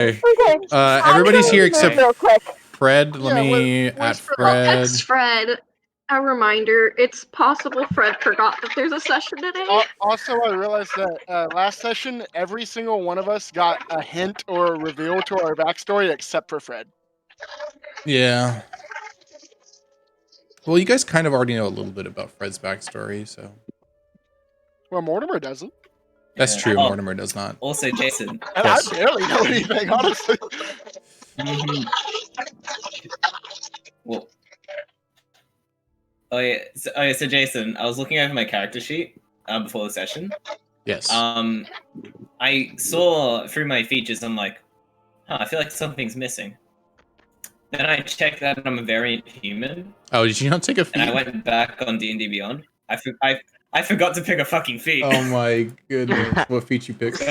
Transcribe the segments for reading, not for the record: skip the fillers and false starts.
Okay. Everybody's here except real quick. Fred. Let me at Fred. Text Fred. A reminder, it's possible Fred forgot that there's a session today. Also, I realized that last session, every single one of us got a hint or a reveal to our backstory except for Fred. Yeah. Well, you guys kind of already know a little bit about Fred's backstory, so. Well, Mortimer doesn't. That's true, Mortimer does not. Also, Jason. And Yes. I barely know anything, honestly. Well. Oh yeah, so Jason, I was looking over my character sheet before the session. Yes. I saw through my features, I'm like, I feel like something's missing. Then I checked that I'm a variant human. Oh, did you not take a feat? And I went back on D&D Beyond. I forgot to pick a fucking feat. Oh my goodness. What feat you picked?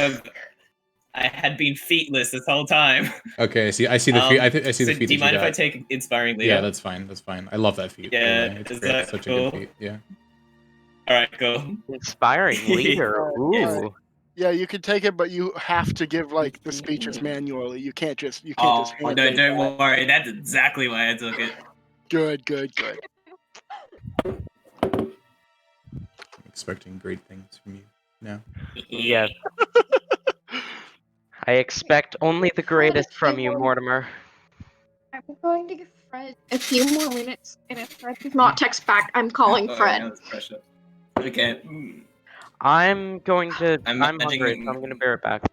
I had been feetless this whole time. Okay, I see the feat. I see the feat. Do you mind if I take Inspiring Leader? Yeah, that's fine. That's fine. I love that feat. Yeah, it's is great. that It's such cool? a good feat. Yeah. Alright, cool. Inspiring Leader. Ooh. Yeah, you can take it, but you have to give like the speeches manually. You can't just. Oh, hand no, it. don't worry. That's exactly why I took it. Good. I'm expecting great things from you now. Yes. I expect only the greatest from you, Mortimer. I'm going to give Fred a few more minutes, and if Fred does not text back, I'm calling Fred. Yeah, that's pressure. Okay. I'm going to. I'm I'm hungry, imagining- so I'm going to bear it back.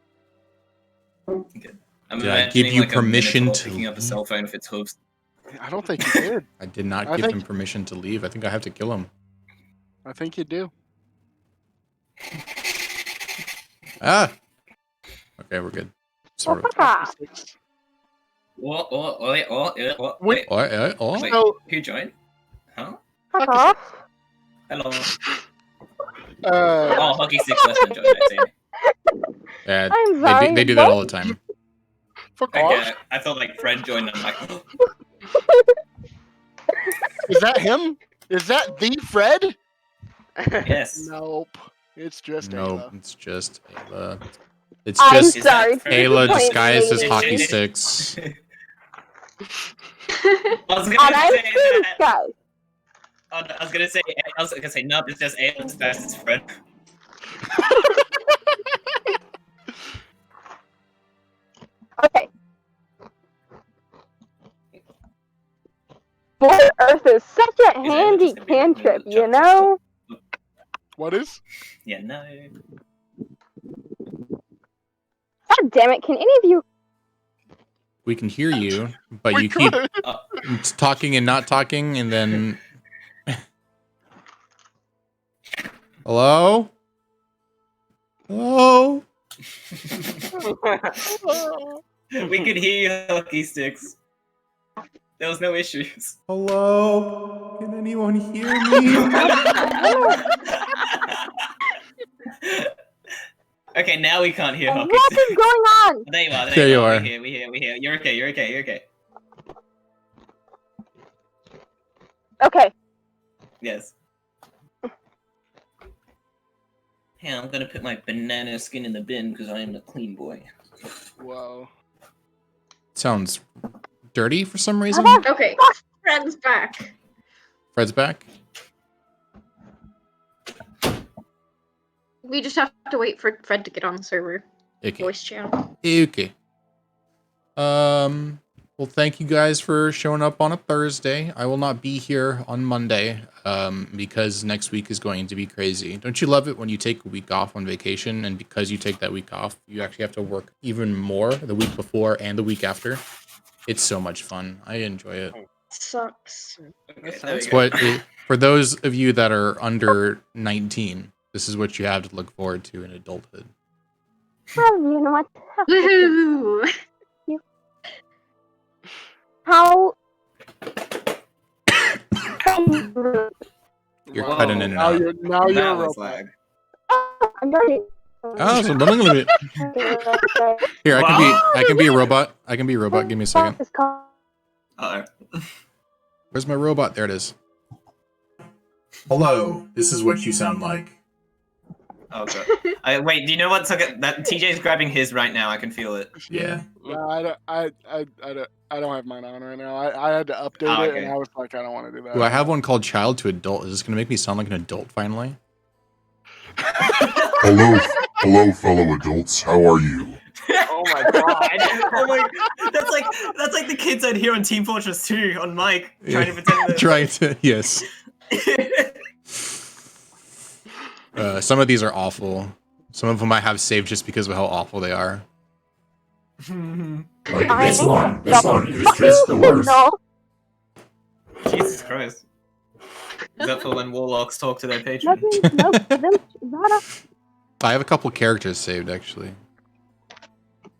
Okay. I'm Did I imagining give you like permission a minotaur to picking up a cell phone with its hooves. I don't think you did. I did not I give think- him permission to leave. I think I have to kill him. I think you do. Ah! Okay, we're good. Sort of. Wait. Wait. Oh. Wait, So, who joined? Huh? Fuck off. Hello. uh, Oh, Hockey Sticks Western joined, I see. Yeah, I'm sorry, they do that what? all the time. fuck off. Okay, I thought like Fred joined and I'm like, Is that him? Is that the Fred? yes. Nope. It's just No, Ayla. it's just Ayla. It's I'm just sorry. Ayla disguised as Wait, hockey wait. sticks. I was And gonna I'm say too, that. guys. I was gonna say no, it's just Ayla's best friend. Okay. Boy Earth is such a handy just gonna be cantrip, like, you know? What is? Yeah, no. God damn it, can any of you... We can hear you, but We you keep could. talking and not talking, and then... Hello? Hello? We could hear you, Hockey Sticks. There was no issues. Hello? Can anyone hear me? Okay, now we can't hear Hockey What Sticks. is going on? There you are. There you are. We hear. You're okay. Okay. Yes. Hey, I'm gonna put my banana skin in the bin because I am the clean boy. Whoa. Sounds dirty for some reason. Okay, Fred's back. Fred's back. We just have to wait for Fred to get on the server. Okay. Voice channel. Okay. Well, thank you guys for showing up on a Thursday. I will not be here on Monday, because next week is going to be crazy. Don't you love it when you take a week off on vacation, and because you take that week off, you actually have to work even more the week before and the week after? It's so much fun. I enjoy it. Sucks. Okay, there we It's go. what for those of you that are under 19, this is what you have to look forward to in adulthood. Well, you know what? Woohoo! How... You're Whoa. cutting in and Now out. you're That a was robot. lag. I'm ready. Oh, so here, I can be a robot. I can be a robot. Give me a second. Uh-oh. Where's my robot? There it is. Hello, this is what you sound like. Oh god. Wait, do you know what? That TJ's grabbing his right now. I can feel it. Yeah. No, I don't have mine on right now. I had to update Oh, it, okay. and I was like, I don't want to do that. Ooh, I have one called Child to Adult. Is this gonna make me sound like an adult finally? Hello, fellow adults. How are you? Oh my god. Oh my, that's like the kids I'd hear on Team Fortress 2 on mic trying to pretend that. Trying to, yes. Some of these are awful. Some of them I have saved just because of how awful they are. Like this one. This one is just the worst. No. Jesus Christ. Is that for when warlocks talk to their patrons? Nothing. Nope. Not a. I have a couple characters saved actually.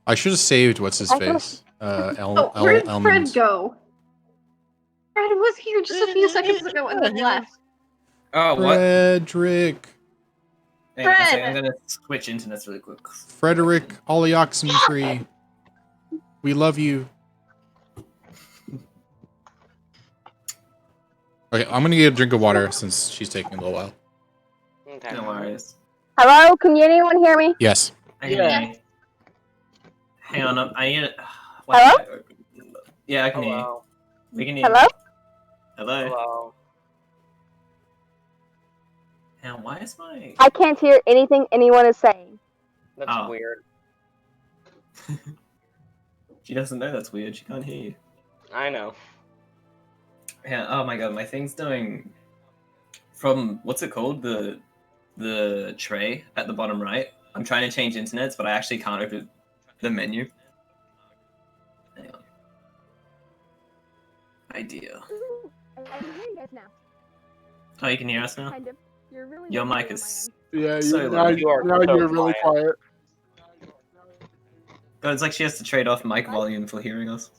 I should have saved what's his face. Where did Fred Elmond. go? Fred was here just a few seconds ago and then left. Oh, what? Frederick. Hang on a Fred! second, I'm gonna switch internets really quick. Frederick Oxenfree. We love you. Okay, I'm gonna get a drink of water since she's taking a little while. Okay. No worries. Hello? Can anyone hear me? Yes. I can hear you. Hang on, I need it. Hello? Yeah, I can hear you. Hello. We can hear you. Hello? Hello? Hello. Now, why is my... I can't hear anything anyone is saying. That's Oh. weird. She doesn't know that's weird. She can't hear you. I know. Yeah, oh my god, my thing's doing... From, what's it called? The tray at the bottom right. I'm trying to change internets, but I actually can't open the menu. Hang on. Idea. I can hear you guys now. Oh, you can hear us now? Kind of. You're really Your loud mic on is... Yeah, So now, loud. You are now so you're really quiet. Oh, it's like she has to trade off mic volume for hearing us.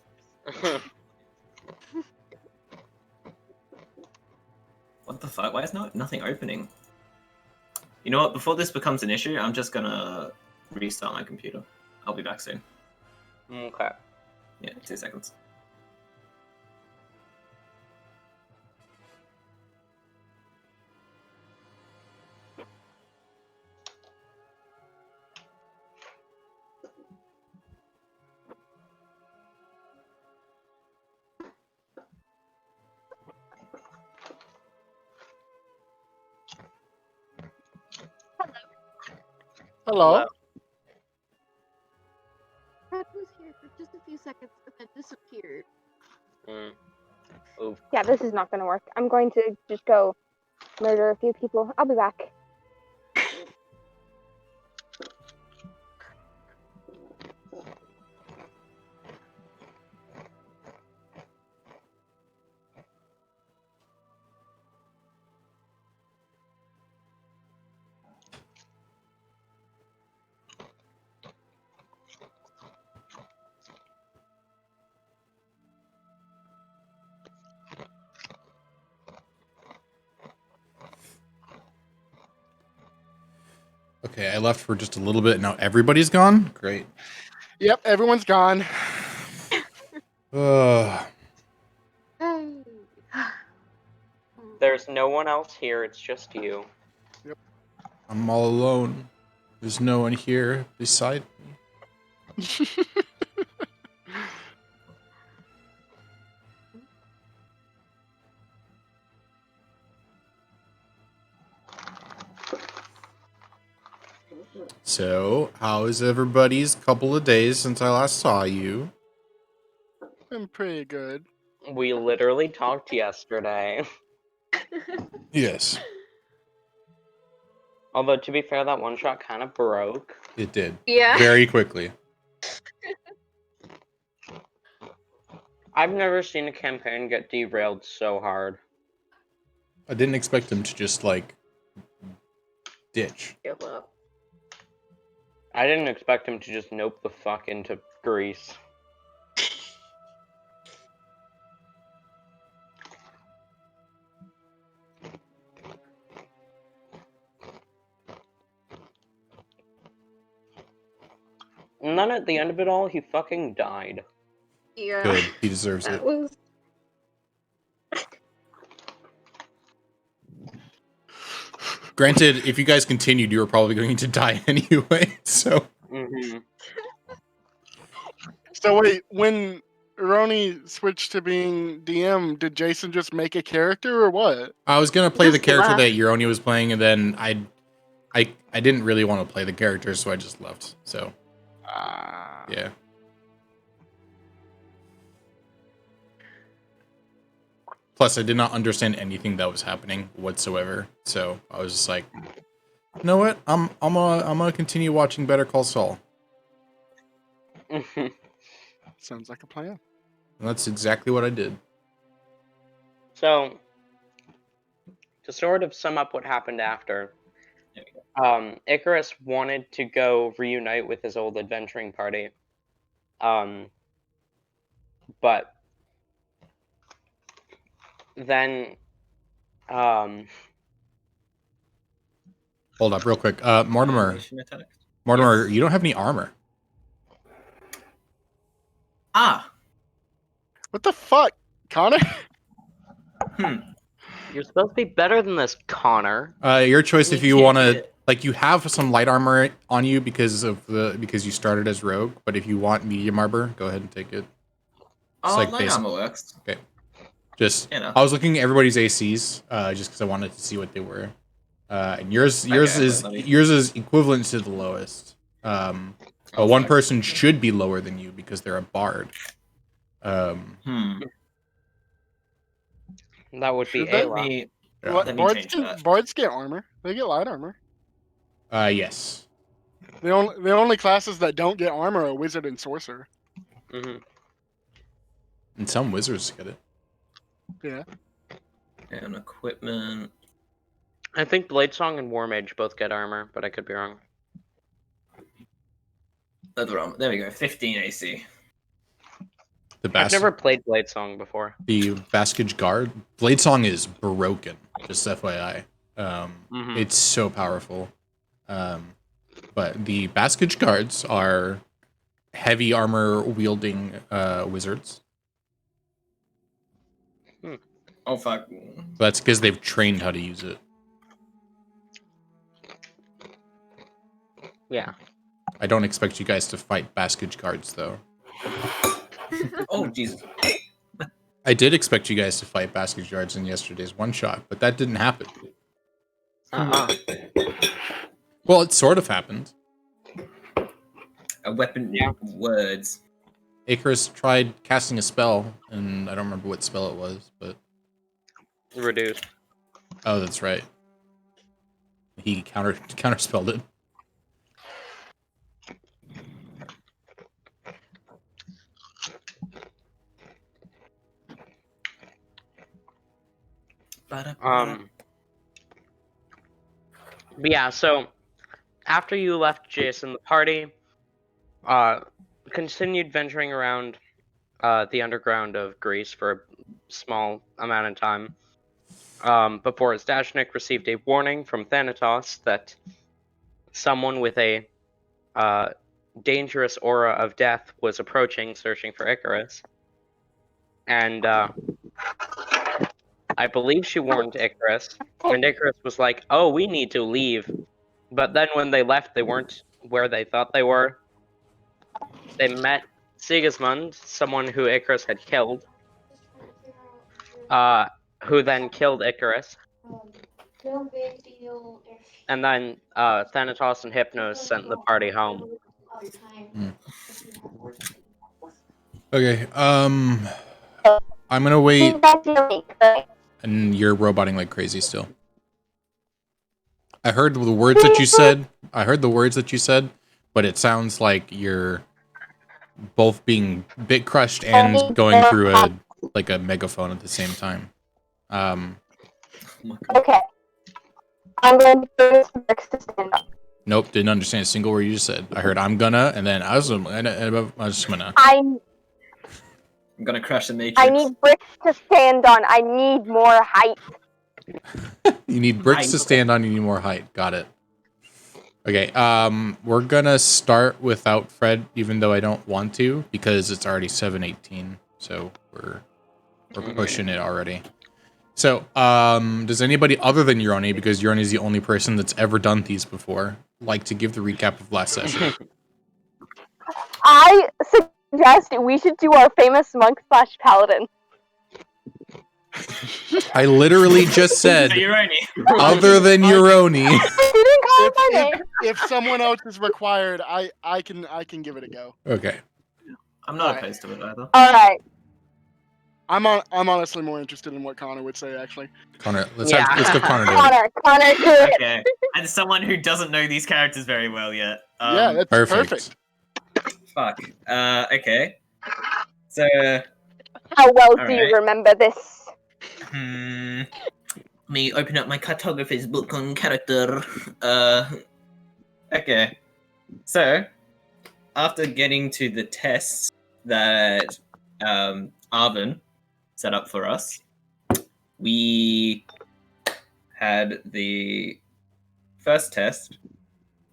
What the fuck? Why is nothing opening? You know what? Before this becomes an issue, I'm just gonna restart my computer. I'll be back soon. Okay. Yeah, 2 seconds. Hello. Fred was here for just a few seconds and then disappeared. Mm. Oof. Yeah, this is not going to work. I'm going to just go murder a few people. I'll be back. Okay, I left for just a little bit. Now everybody's gone? Great. Yep, everyone's gone. Ugh. Hey. There's no one else here, it's just you. I'm all alone. There's no one here beside me. So, how is everybody's couple of days since I last saw you? I'm pretty good. We literally talked yesterday. Yes, Although, to be fair, that one shot kind of broke. it did. Yeah. Very quickly. I've never seen a campaign get derailed so hard. I didn't expect him to just, like, ditch. Give up. I didn't expect him to just nope the fuck into Greece. And then at the end of it all, he fucking died. Yeah. Good. He deserves That it. was. Granted, if you guys continued, you were probably going to die anyway. So. Mm-hmm. So wait, when Roni switched to being DM, did Jason just make a character or what? I was gonna play the Just character left. that Euroni was playing, and then I didn't really want to play the character, so I just left. So yeah. Plus, I did not understand anything that was happening whatsoever. So I was just like, you know what? I'm gonna continue watching Better Call Saul. Sounds like a plan. And that's exactly what I did. So, to sort of sum up what happened after, Icarus wanted to go reunite with his old adventuring party. But then, Hold up, real quick. Mortimer, Animation attack. Mortimer, Yes. you don't have any armor. Ah. What the fuck, Connor? you're supposed to be better than this, Connor. Your choice if You you can't want to, get- like, you have some light armor on you because you started as rogue. But if you want medium armor, go ahead and take it. Oh, like light basic. armor works. Just, You know. I was looking at everybody's ACs, just because I wanted to see what they were. And yours is equivalent to the lowest. But one fuck. person should be lower than you because they're a bard. That would be Should that Ayla. Me, Yeah. Let me Bards change that. Bards get armor. They get light armor. Yes. The only classes that don't get armor are wizard and sorcerer. Mm-hmm. And some wizards get it. Yeah. And equipment. I think Bladesong and Warmage both get armor, but I could be wrong. Leather armor. There we go. 15 AC. I've never played Bladesong before. The Baskage Guard. Bladesong is broken, just FYI. It's so powerful. But the Baskage Guards are heavy armor wielding wizards. Oh, fuck. That's because they've trained how to use it. Yeah. I don't expect you guys to fight Baskage Guards, though. Oh, Jesus. I did expect you guys to fight Baskage Guards in yesterday's one-shot, but that didn't happen. Well, it sort of happened. A weapon. Yeah. Words. Icarus tried casting a spell, and I don't remember what spell it was, but... Reduced. Oh, that's right. He counterspelled it. But yeah, so after you left Jason, the party continued venturing around the underground of Greece for a small amount of time before Stashnik received a warning from Thanatos that someone with a dangerous aura of death was approaching, searching for Icarus. And I believe she warned Icarus, and Icarus was like, "Oh, we need to leave." But then when they left, they weren't where they thought they were. They met Sigismund, someone who Icarus had killed, who then killed Icarus. And then Thanatos and Hypnos sent the party home. Okay, I'm gonna wait, and you're roboting like crazy still. I heard the words that you said, but it sounds like you're both being bit crushed and going through a megaphone at the same time. Okay. I'm going to go to Bricks to stand up. Nope, didn't understand a single word you just said. I heard I'm gonna, and then I was just gonna. I'm gonna crash the Matrix. I need bricks to stand on. I need more height. You need bricks to stand on, you need more height. Got it. Okay, we're gonna start without Fred, even though I don't want to, because it's already 7:18, so we're pushing it already. So, does anybody other than Uroni, because Uroni is the only person that's ever done these before, like to give the recap of last session? I suggest we should do our famous monk / paladin. I literally just said, Uroni. other than Uroni. You didn't call my name. If someone else is required, I can give it a go. Okay. I'm not Alright. opposed to it either. All right. I'm honestly more interested in what Connor would say, actually. Connor, let's Yeah. give Connor do it. Connor, do it. Okay. And someone who doesn't know these characters very well yet. Yeah, that's Perfect. Fuck. Okay. So, How well do Alright. you remember this? let me open up my cartographer's book on character. Okay. So, after getting to the tests that Arvin set up for us, we had the first test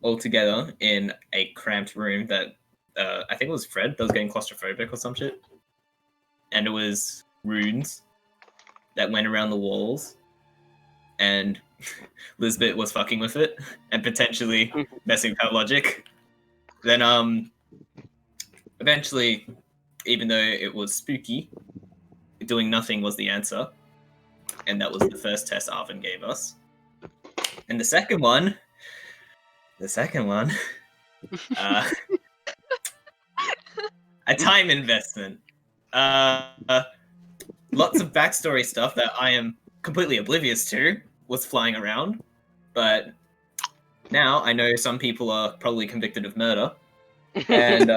all together in a cramped room that I think it was Fred that was getting claustrophobic or some shit. And it was runes that went around the walls. And Lizbet was fucking with it and potentially messing with her logic. Then eventually, even though it was spooky, doing nothing was the answer. And that was the first test Arvin gave us. And the second one, a time investment. Lots of backstory stuff that I am completely oblivious to was flying around, but now I know some people are probably convicted of murder, and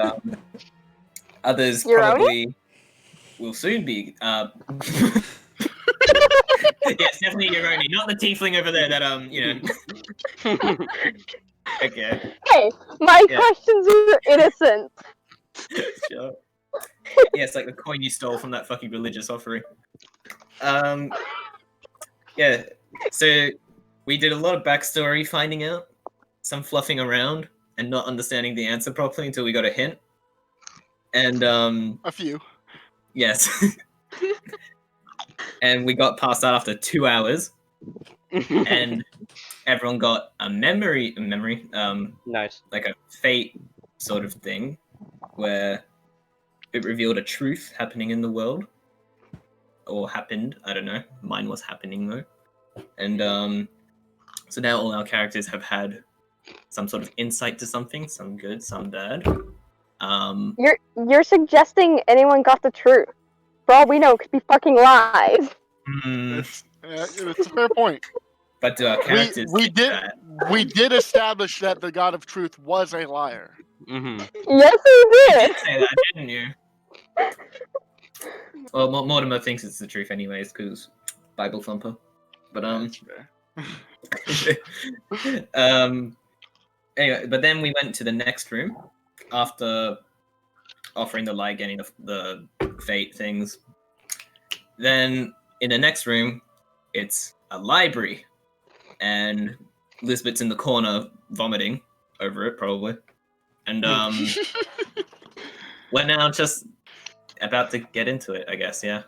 others Your own? probably will soon be. Yes, definitely Uroni, not the tiefling over there that Okay. Hey, my Yeah. questions are innocent. Sure. Yeah, it's like the coin you stole from that fucking religious offering. Yeah, so we did a lot of backstory finding out, some fluffing around, and not understanding the answer properly until we got a hint. And, A few. yes. And we got past that after 2 hours, and everyone got a memory, Nice. like a fate sort of thing, where it revealed a truth happening in the world. Or happened, I don't know. Mine was happening though. And so now all our characters have had some sort of insight to something, some good, some bad. You're suggesting anyone got the truth. For all we know, it could be fucking lies. It's a fair point. But do our characters we think did that? we did establish that the God of Truth was a liar. Mm-hmm. Yes, we You did. did say that, didn't you? Well, Mortimer thinks it's the truth anyways, because Bible thumper. But That's fair. Anyway, but then we went to the next room after offering the lie, getting the fate things. Then in the next room, it's a library, and Lizbet's in the corner vomiting over it, probably. And we're now just about to get into it, I guess. Yeah.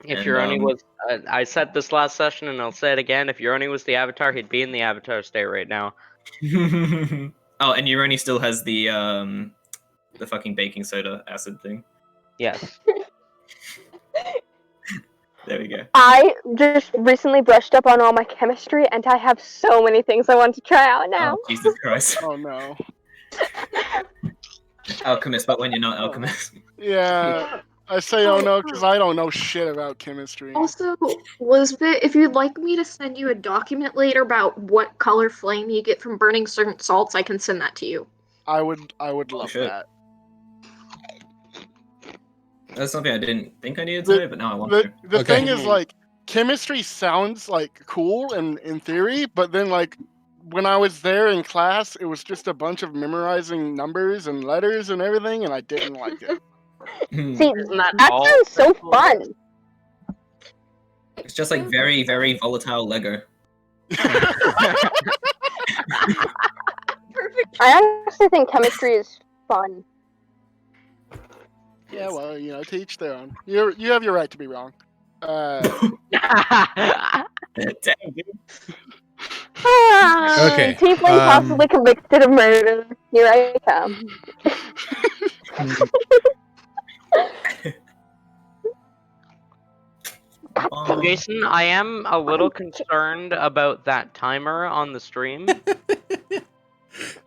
If And, Uroni was, I said this last session, and I'll say it again. If Uroni was the Avatar, he'd be in the Avatar state right now. Oh, and Uroni still has the fucking baking soda acid thing. Yes. There we go. I just recently brushed up on all my chemistry, and I have so many things I want to try out now. Oh, Jesus Christ. Oh no. Alchemist, but when you're not alchemist. Yeah, I say oh no because I don't know shit about chemistry. Also, Lizbet, if you'd like me to send you a document later about what color flame you get from burning certain salts, I can send that to you. I would love should. that. That's something I didn't think I needed to know, but now I want to. The Okay. thing is, like, chemistry sounds like cool and in theory, but then like when I was there in class, it was just a bunch of memorizing numbers and letters and everything, and I didn't like it. See, Isn't that that all sounds so simple? fun. It's just like very, very volatile Lego. I honestly think chemistry is fun. Yeah, well, you know, to each their own. You have your right to be wrong. Damn, dude. Okay, Tiefling possibly convicted of murder. Here I come. Jason, I am a little concerned about that timer on the stream.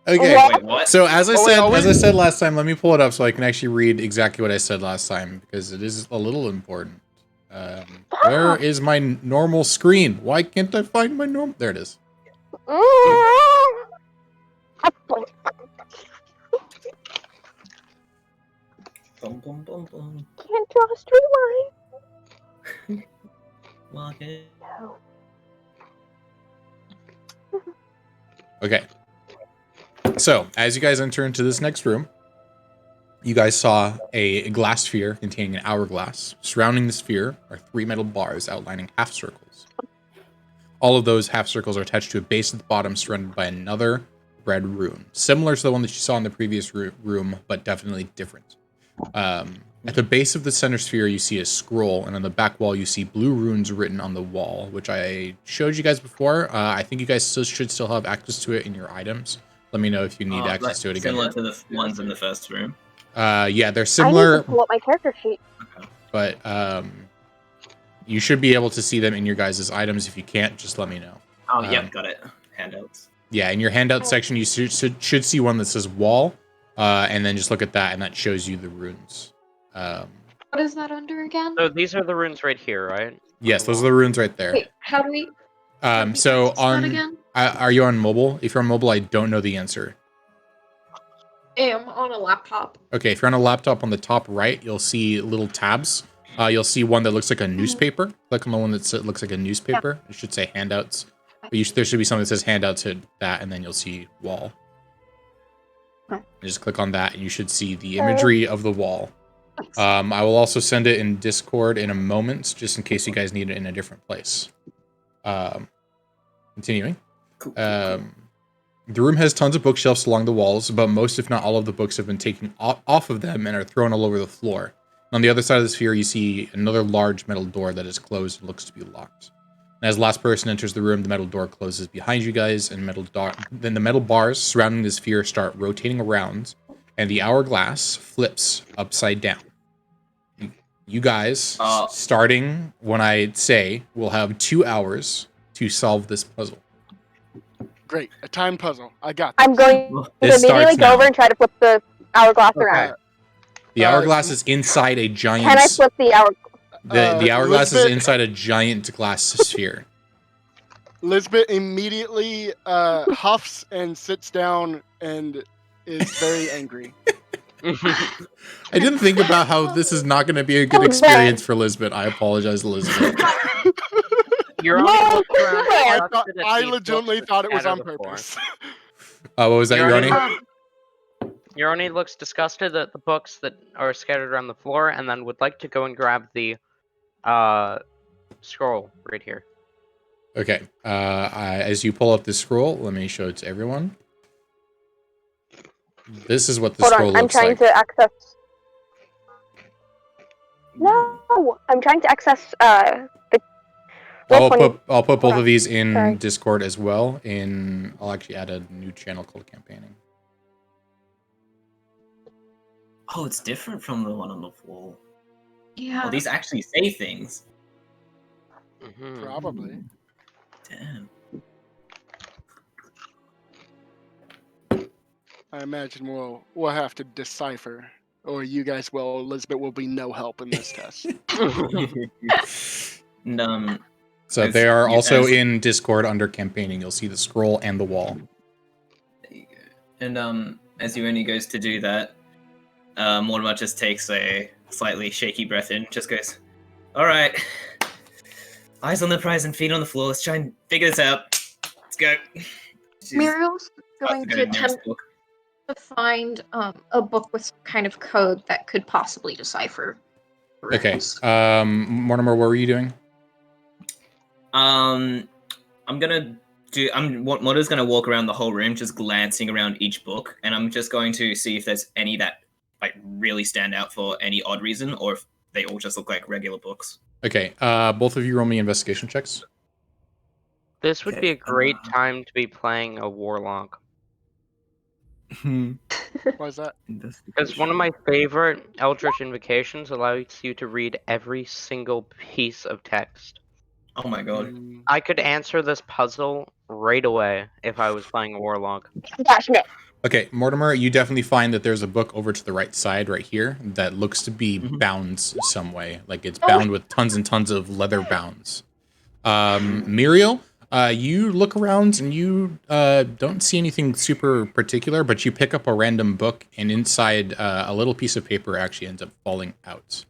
Okay. What? Wait, what? So as I wait, said last time, let me pull it up so I can actually read exactly what I said last time because it is a little important. Where is my normal screen? Why can't I find my normal? There it is. Boom, boom, boom, boom. Can't draw a straight line. Mark it. No. Okay. So as you guys enter into this next room, you guys saw a glass sphere containing an hourglass. Surrounding the sphere are 3 metal bars outlining half circles. All of those half circles are attached to a base at the bottom surrounded by another red rune. Similar to the one that you saw in the previous room, but definitely different. At the base of the center sphere, you see a scroll, and on the back wall, you see blue runes written on the wall, which I showed you guys before. I think you guys should still have access to it in your items. Let me know if you need access to it again. Similar to the ones in the first room. Yeah, they're I similar. need to pull up my character sheet. But you should be able to see them in your guys' items. If you can't, just let me know. Oh, yeah, got it. Handouts. Yeah, in your handout section, you should see one that says wall, and then just look at that, and that shows you the runes. What is that under again? So these are the runes right here, right? Yes, those are the runes right there. Wait, how do we? So access that again? are you on mobile? If you're on mobile, I don't know the answer. I am on a laptop. Okay, if you're on a laptop, on the top right, you'll see little tabs. You'll see one that looks like a newspaper. Click on the one that looks like a newspaper. It should say handouts. But there should be something that says handouts, hit that, and then you'll see wall. Okay. Just click on that, and you should see the imagery of the wall. I will also send it in Discord in a moment, just in case you guys need it in a different place. Continuing. Cool. The room has tons of bookshelves along the walls, but most, if not all, of the books have been taken off of them and are thrown all over the floor. On the other side of the sphere, you see another large metal door that is closed and looks to be locked. And as the last person enters the room, the metal door closes behind you guys, and then the metal bars surrounding the sphere start rotating around, and the hourglass flips upside down. You guys, starting when I say, will have 2 hours to solve this puzzle. Great, a time puzzle. I got this. I'm going to This immediately starts go now. over and try to flip the hourglass around. The hourglass is inside a giant... Can I flip the hourglass? The hourglass is Lizbet- inside a giant glass sphere. Lizbet immediately huffs and sits down and is very angry. I didn't think about how this is not going to be a good experience for Lizbet. I apologize, Lizbet. You're on No, the look around I disgusted at I these legitimately books thought it was scattered on the floor. purpose. What was that, Yoroni? Yoroni looks disgusted at the books that are scattered around the floor, and then would like to go and grab the scroll right here. Okay. As you pull up this scroll, let me show it to everyone. This is what the Hold scroll on, I'm looks trying like. to access... No! I'm trying to access, the... I'll Which one? put both Hold of on. these in Sorry. Discord as well. I'll actually add a new channel called Campaigning. Oh, it's different from the one on the wall. Yeah. Oh, these actually say things. Mhm. Probably. Damn. I imagine we'll have to decipher, or you guys will. Elizabeth will be no help in this test. And, So As- they are you- also as- in Discord under Campaigning. You'll see the scroll and the wall. there you go. And as Ueni goes to do that, Mortimer just takes a slightly shaky breath in, just goes, "Alright. Eyes on the prize and feet on the floor. Let's try and figure this out. Let's go." She's Muriel's about going go to the nearest attempt book. to find a book with some kind of code that could possibly decipher. Okay. runes. Mortimer, what were you doing? I'm gonna do. Mortimer's gonna walk around the whole room, just glancing around each book, and I'm just going to see if there's any that like really stand out for any odd reason, or if they all just look like regular books. Okay, both of you roll me investigation checks. This would Okay, be a great time to be playing a warlock. Why is that? Because one of my favorite Eldritch Invocations allows you to read every single piece of text. Oh my god. I could answer this puzzle right away if I was playing a warlock. Gosh, no. Okay, Mortimer, you definitely find that there's a book over to the right side right here that looks to be Mhm. bound some way. Like it's bound with tons and tons of leather bounds. Muriel, you look around and you don't see anything super particular, but you pick up a random book and inside a little piece of paper actually ends up falling out.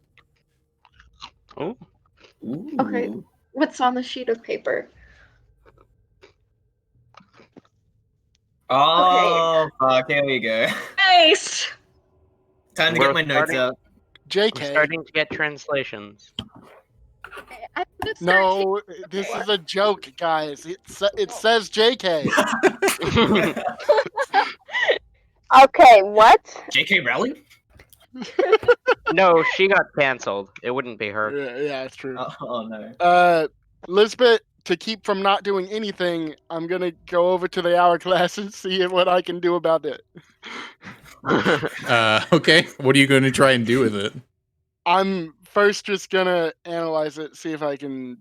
Oh, Ooh. Okay. What's on the sheet of paper? Oh, fuck, here we go. Nice! Time to We're get my notes starting- out. I'm JK. starting to get translations. I'm gonna start No, this is a joke, guys. It says JK. Okay, what? J.K. Rowling? No, she got canceled. It wouldn't be her. Yeah, it's true. Oh no. Lizbet, to keep from not doing anything, I'm gonna go over to the hourglass and see what I can do about it. Okay, what are you going to try and do with it? I'm first just gonna analyze it, see if I can,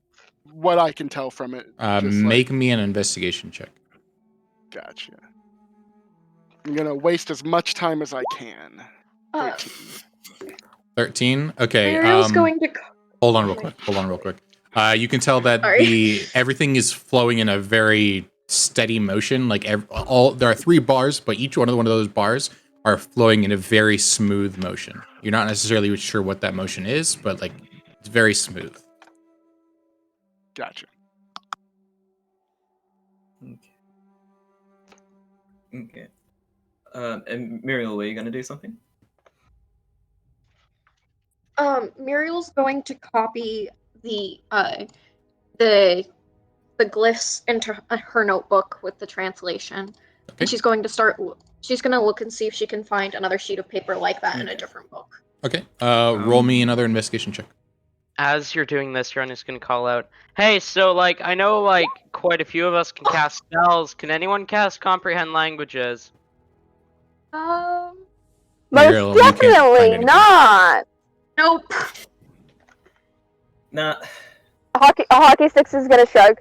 what I can tell from it. Make me an investigation check. Gotcha. I'm gonna waste as much time as I can. Uh, 13. 13? Okay, Muriel's going to. hold on real quick. You can tell that Sorry. everything is flowing in a very steady motion. Like there are 3 bars, but each one of those bars are flowing in a very smooth motion. You're not necessarily sure what that motion is, but like it's very smooth. Gotcha. Okay. And Muriel, were you gonna do something? Muriel's going to copy the glyphs into her notebook with the translation, Okay. and she's going to start. She's going to look and see if she can find another sheet of paper like that in a different book. Okay. Roll me another investigation check. As you're doing this, Ron is going to call out, "Hey, so like I know like quite a few of us can cast spells. Can anyone cast comprehend languages?" Most Muriel, you can't find definitely anything. not. Nope. Nah. Oh, Sticks is gonna shrug.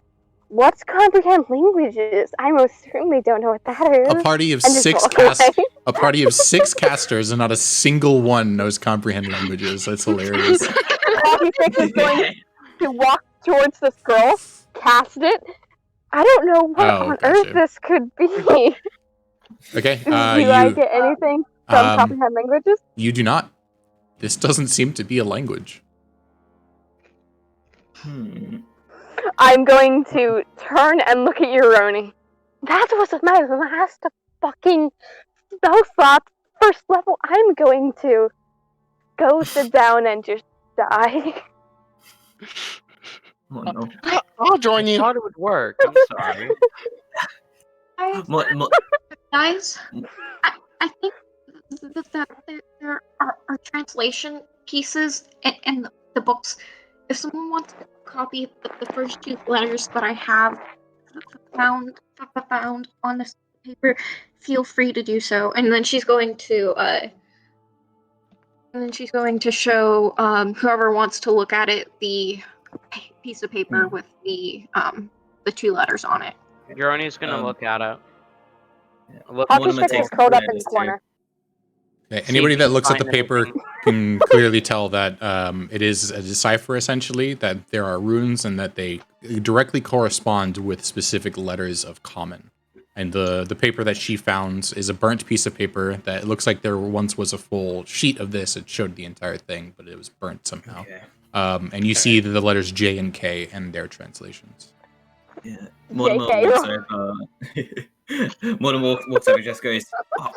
What's comprehend languages? I most certainly don't know what that is. A party of And just 6 walk away. a party of 6 casters, and not a single one knows comprehend languages. That's hilarious. Sticks is going to walk towards this girl, cast it. I don't know what on gotcha. earth this could be. Okay. Do I get anything from comprehend languages? You do not. This doesn't seem to be a language. I'm going to turn and look at you, Roni. That was my last fucking spell slot. First level, I'm going to go sit down and just die. Oh no. I'll join I you. thought it would work. I'm sorry. Guys, I think that there are translation pieces in the books. If someone wants to copy the first 2 letters that I have found on this paper, feel free to do so. And then she's going to show whoever wants to look at it the piece of paper with the 2 letters on it. Yoroni's going to look at it. Look Hockeystick is curled up in the corner. Okay, anybody that looks at the paper can clearly tell that it is a decipher, essentially, that there are runes and that they directly correspond with specific letters of common. And the paper that she found is a burnt piece of paper that it looks like there once was a full sheet of this. It showed the entire thing, but it was burnt somehow. Okay. And you see the letters J and K and their translations. Yeah. Mortimer walks over. Mortimer walks over, just goes, "Oh,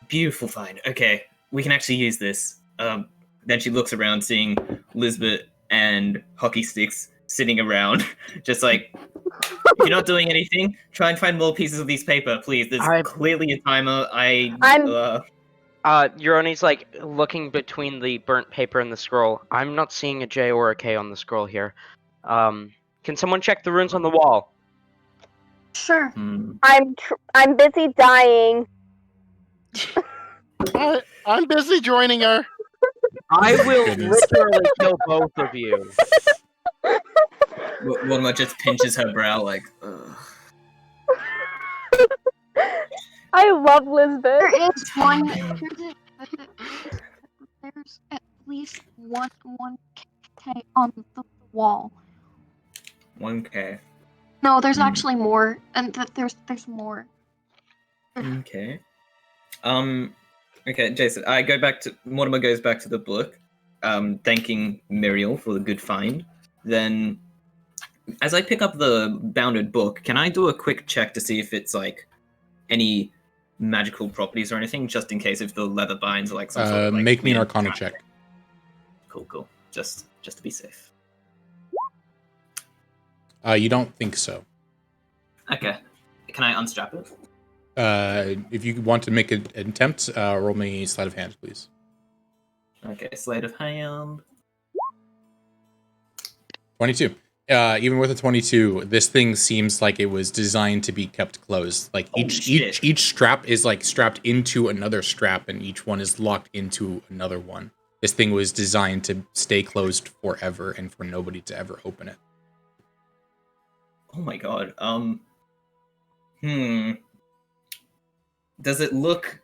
beautiful find. Okay, we can actually use this." Then she looks around, seeing Lizbet and Hockeysticks sitting around, just like, if you're not doing anything, try and find more pieces of these paper, please. There's clearly a timer. Euroni's like looking between the burnt paper and the scroll. I'm not seeing a J or a K on the scroll here. Can someone check the runes on the wall? Sure. I'm busy dying. I'm busy joining her. I will Goodness. literally kill both of you. Mortimer just pinches her brow like, ugh. I love Lizbet. There is one. There's at least one K on the wall. 1K. No, there's actually more, and there's more. Okay. Okay, Jason. Mortimer goes back to the book, thanking Muriel for the good find. Then, as I pick up the bounded book, can I do a quick check to see if it's like any magical properties or anything, just in case if the leather binds are like some sort of like Make me an weird Arcana trap? check. Cool. Just to be safe. You don't think so. Okay. Can I unstrap it? If you want to make an attempt, roll me sleight of hand, please. Okay, sleight of hand. 22. Even with a 22, this thing seems like it was designed to be kept closed. Like each strap is like strapped into another strap, and each one is locked into another one. This thing was designed to stay closed forever and for nobody to ever open it. Oh my god. Does it look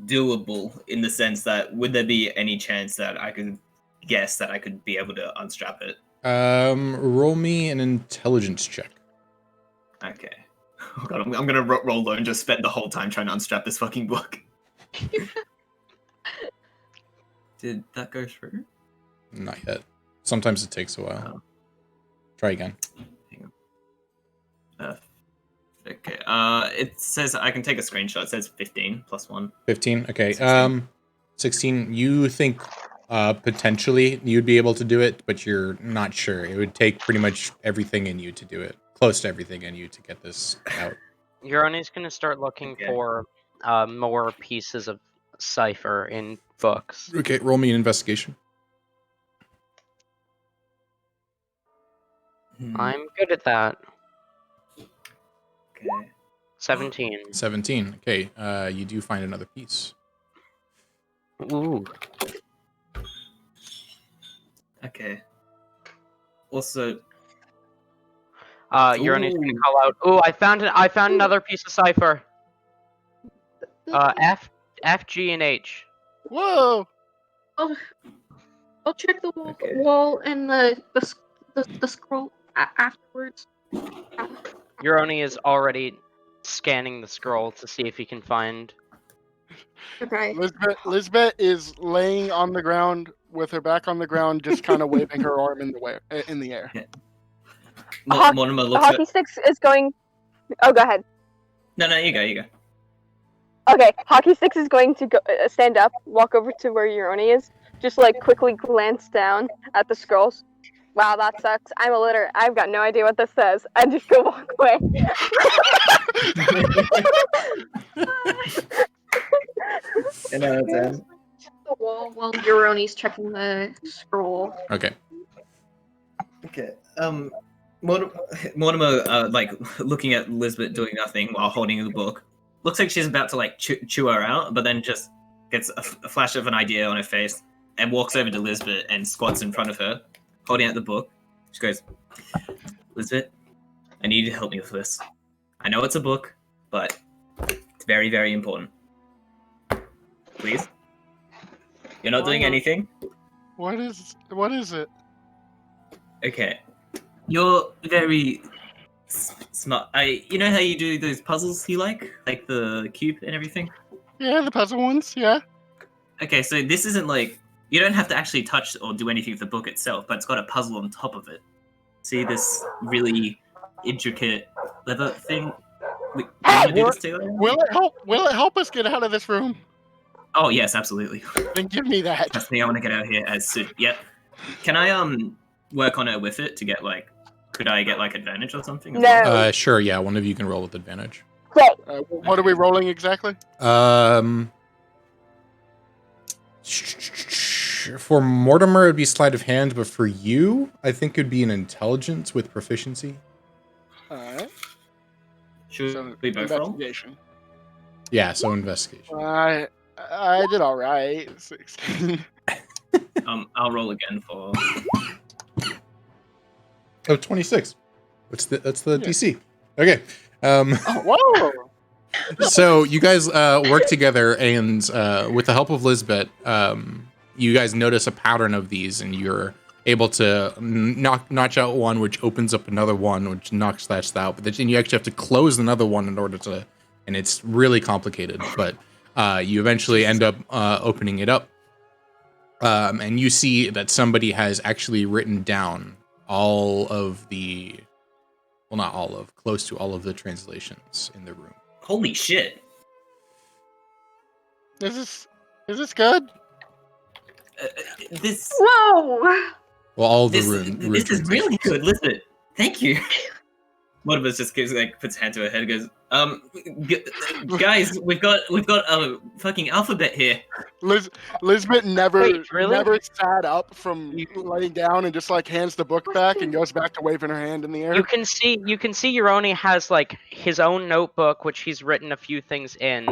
doable in the sense that would there be any chance that I could guess that I could be able to unstrap it? Roll me an intelligence check. Okay. Oh god, I'm gonna roll low and just spend the whole time trying to unstrap this fucking book. Did that go through? Not yet. Sometimes it takes a while. Oh. Try again. Hang on. Okay. It says I can take a screenshot. It says 15 plus 1. 15. Okay. 16. 16. You think potentially you'd be able to do it, but you're not sure. It would take pretty much everything in you to do it. Close to everything in you to get this out. Euroni's gonna start looking for more pieces of cipher in books. Okay, roll me an investigation. I'm good at that. Okay. 17. 17. Okay, you do find another piece. Ooh. Okay. Also, Euroni's gonna call out. Ooh, I found another piece of cipher. F, G, and H. Whoa! I'll check the Okay. wall and the scroll afterwards. Euroni is already scanning the scroll to see if he can find. Okay. Lizbet is laying on the ground with her back on the ground, just kind of waving her arm in the air. Mortimer looks at... Hockeysticks is going. Oh, go ahead. No, you go. Okay, Hockeysticks is going to go stand up, walk over to where Euroni is, just like quickly glance down at the scrolls. Wow, that sucks. I'm illiterate. I've got no idea what this says. And just go walk away. 10 out of 10. The wall while Euroni's checking the scroll. Okay. Okay. Mortimer, like looking at Lizbet doing nothing while holding the book, looks like she's about to like chew her out, but then just gets a flash of an idea on her face and walks over to Lizbet and squats in front of her, holding out the book. She goes, "Lizbet, I need you to help me with this. I know it's a book, but it's very, very important. Please. You're not doing anything. What is it? Okay. You're very smart. You know how you do those puzzles you like the cube and everything? Yeah, the puzzle ones, yeah. Okay, so this isn't like, you don't have to actually touch or do anything with the book itself, but it's got a puzzle on top of it. See this really intricate leather thing? You want to do this together? Will it help us get out of this room? Oh yes, absolutely. Then give me that. Trust me, I want to get out of here as soon. Yep. Can I work on it with it to get like? Could I get like advantage or something? as No. well? Sure, yeah, one of you can roll with advantage. Great. What are we rolling exactly? For Mortimer, it'd be sleight of hand, but for you, I think it'd be an intelligence with proficiency. Alright. Should So, we both roll? investigation. Yeah, so investigation. I did alright. 16. I'll roll again for. Oh, 26. That's the Yeah. DC. Okay. Whoa! So you guys work together, and with the help of Lizbet, you guys notice a pattern of these, and you're able to notch out one, which opens up another one, which knocks that out. But then you actually have to close another one in order to, and it's really complicated. But you eventually end up opening it up, and you see that somebody has actually written down all of the, well, not all of, close to all of the translations in the room. Holy shit! Is this good? This Whoa! Well, all of the this, rune this is really translations. good. Listen, thank you. One of us just gives puts hand to her head, and goes, guys, we've got a fucking alphabet here. Lisbeth never Wait, really? never sat up from laying down and just like hands the book back and goes back to waving her hand in the air. You can see Uroni has like his own notebook which he's written a few things in.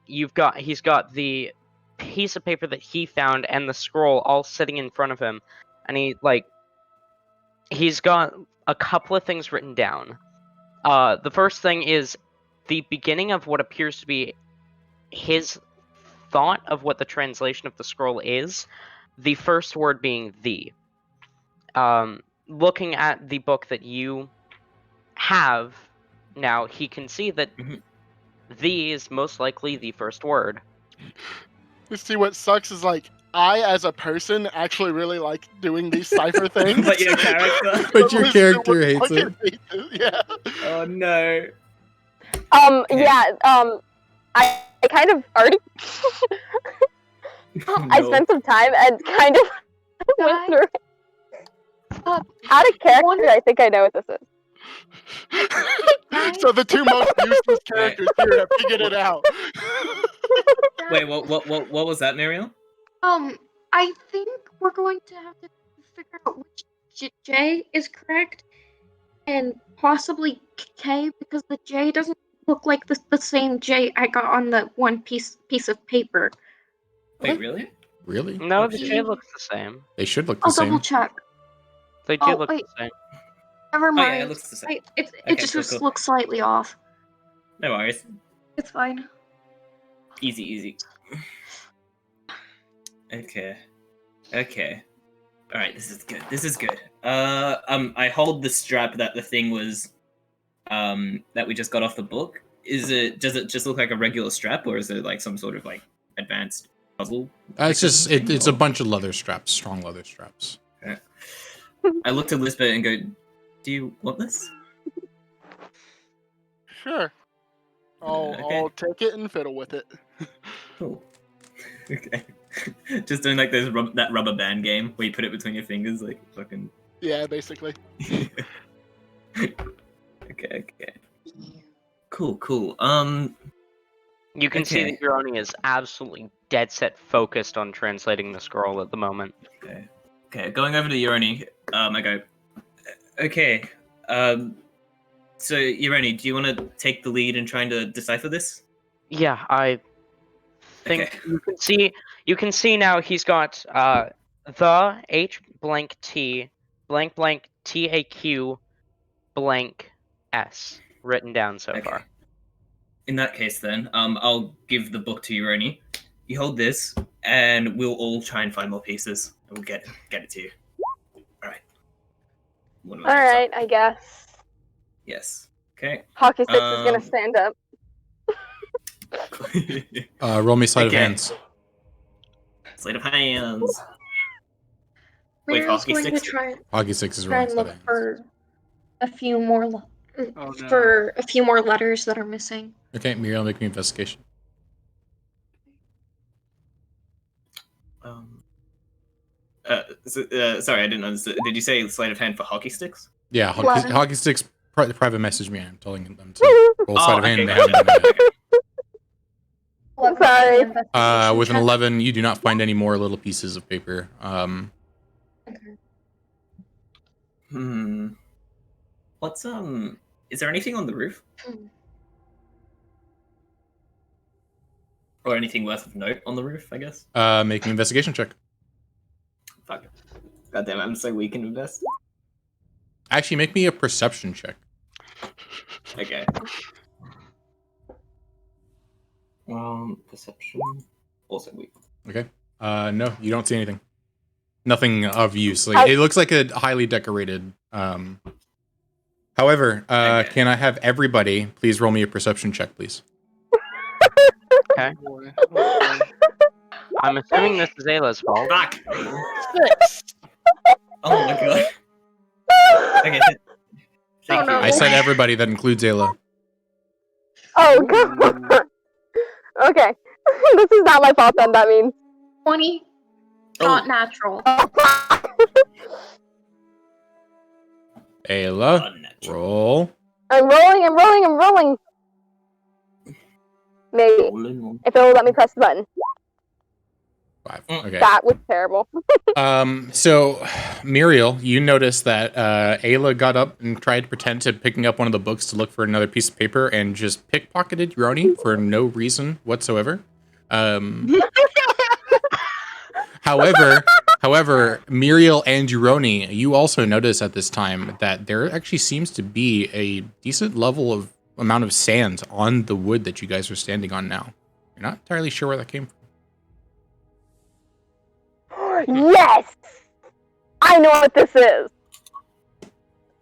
He's got the piece of paper that he found and the scroll all sitting in front of him, and he's got a couple of things written down. The first thing is the beginning of what appears to be his thought of what the translation of the scroll is. The first word being the. Looking at the book that you have now, he can see that the is most likely the first word. You see, what sucks is like I, as a person, actually really like doing these cipher things. But your character. But your character hates it. Yeah. Oh no. Yeah, I kind of already I No. spent some time and kind of went through it. Uh, Out of character, one- I think I know what this is. So the two most useless characters here have figured it out. Wait, what was that, Muriel? I think we're going to have to figure out which J is correct, and possibly K, because the J doesn't look like the same J I got on the one piece of paper. Wait, What? really? Really? No, Oh, the shit. J looks the same. They should look the I'll same. double check. They do Oh, look wait. the same. Never Oh mind. yeah, it looks the same. It Okay, just cool. looks slightly off. No worries. It's fine. Easy. Okay. All right, this is good. I hold the strap that the thing was, that we just got off the book. Does it just look like a regular strap, or is it like some sort of like advanced puzzle? It's just it's a Or- bunch of leather straps, strong leather straps. I looked at Lisbeth and go, "Do you want this?" Sure. Okay. I'll take it and fiddle with it. Cool. Okay. Just doing like that rubber band game where you put it between your fingers, like fucking. Yeah, basically. Okay. Cool. You can see Okay. that Uroni is absolutely dead set focused on translating the scroll at the moment. Okay, going over to Uroni, I go, okay, so Uroni, do you want to take the lead in trying to decipher this? Yeah, I think Okay. you can see now he's got the H blank T blank blank TAQ blank S written down so far. In that case, then, I'll give the book to Uroni. You hold this, and we'll all try and find more pieces, and we'll get it to you. All right. One of my hands Alright, I guess. up. Yes. Okay. Hockey Sticks is gonna Um, stand up. Roll me sleight of Okay. hands. Sleight of hands. Wait, Muriel's Hockey going to Sticks? try Hockey sticks is try rolling and sleight look of hands. for a few more Oh, no. for a few more letters that are missing. Okay, Muriel, make me investigation. Sorry, I didn't understand. Did you say sleight of hand for hockey sticks? Yeah, Eleven. hockey sticks private message me. I'm telling them to roll sleight of hand. okay, They haven't done it yet. Sorry. With an 11, you do not find any more little pieces of paper. What's is there anything on the roof? Or anything worth of note on the roof, I guess? Make an investigation check. Fuck. Goddamn, I'm so weak in invest. Actually, make me a perception check. Okay. Perception. Also weak. Okay. No, you don't see anything. Nothing of use. Like, it looks like a highly decorated. However, Okay. can I have everybody please roll me a perception check, please? Okay. Boy. Oh, boy. I'm assuming this is Ayla's fault. Fuck! Oh my god. Okay. Thank no. you. I said everybody. That includes Ayla. Oh god. Okay. This is not my fault then, that means. 20. Oh. Not natural. Ayla, Unnatural. roll. I'm rolling. Maybe. If it will let me press the button. 5. Mm. Okay. That was terrible. So, Muriel, you noticed that Ayla got up and tried to pretend to picking up one of the books to look for another piece of paper and just pickpocketed Uroni for no reason whatsoever. However, Muriel and Uroni, you also notice at this time that there actually seems to be a decent level of amount of sand on the wood that you guys are standing on now. You're not entirely sure where that came from. Yes! I know what this is.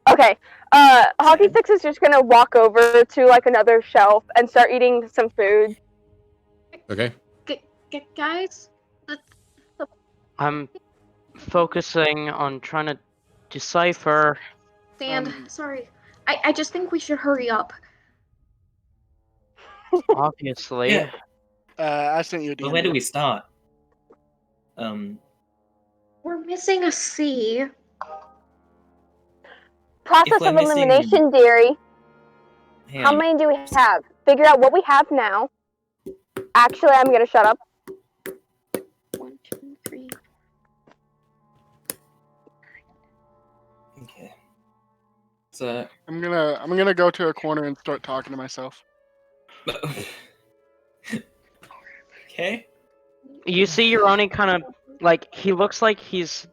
Okay. Hockeysticks is just gonna walk over to like another shelf and start eating some food. Okay. Guys? I'm focusing on trying to decipher. Sand, sorry. I just think we should hurry up. Obviously. Yeah. I sent you a Well, where do DM. we start? We're missing a C. Process we're of missing- elimination, dearie. Hang How on. many do we have? Figure out what we have now. Actually, I'm gonna shut up. 1, 2, 3. Okay. So. I'm gonna go to a corner and start talking to myself. Okay. You see Uroni kind of, like, he looks like he's,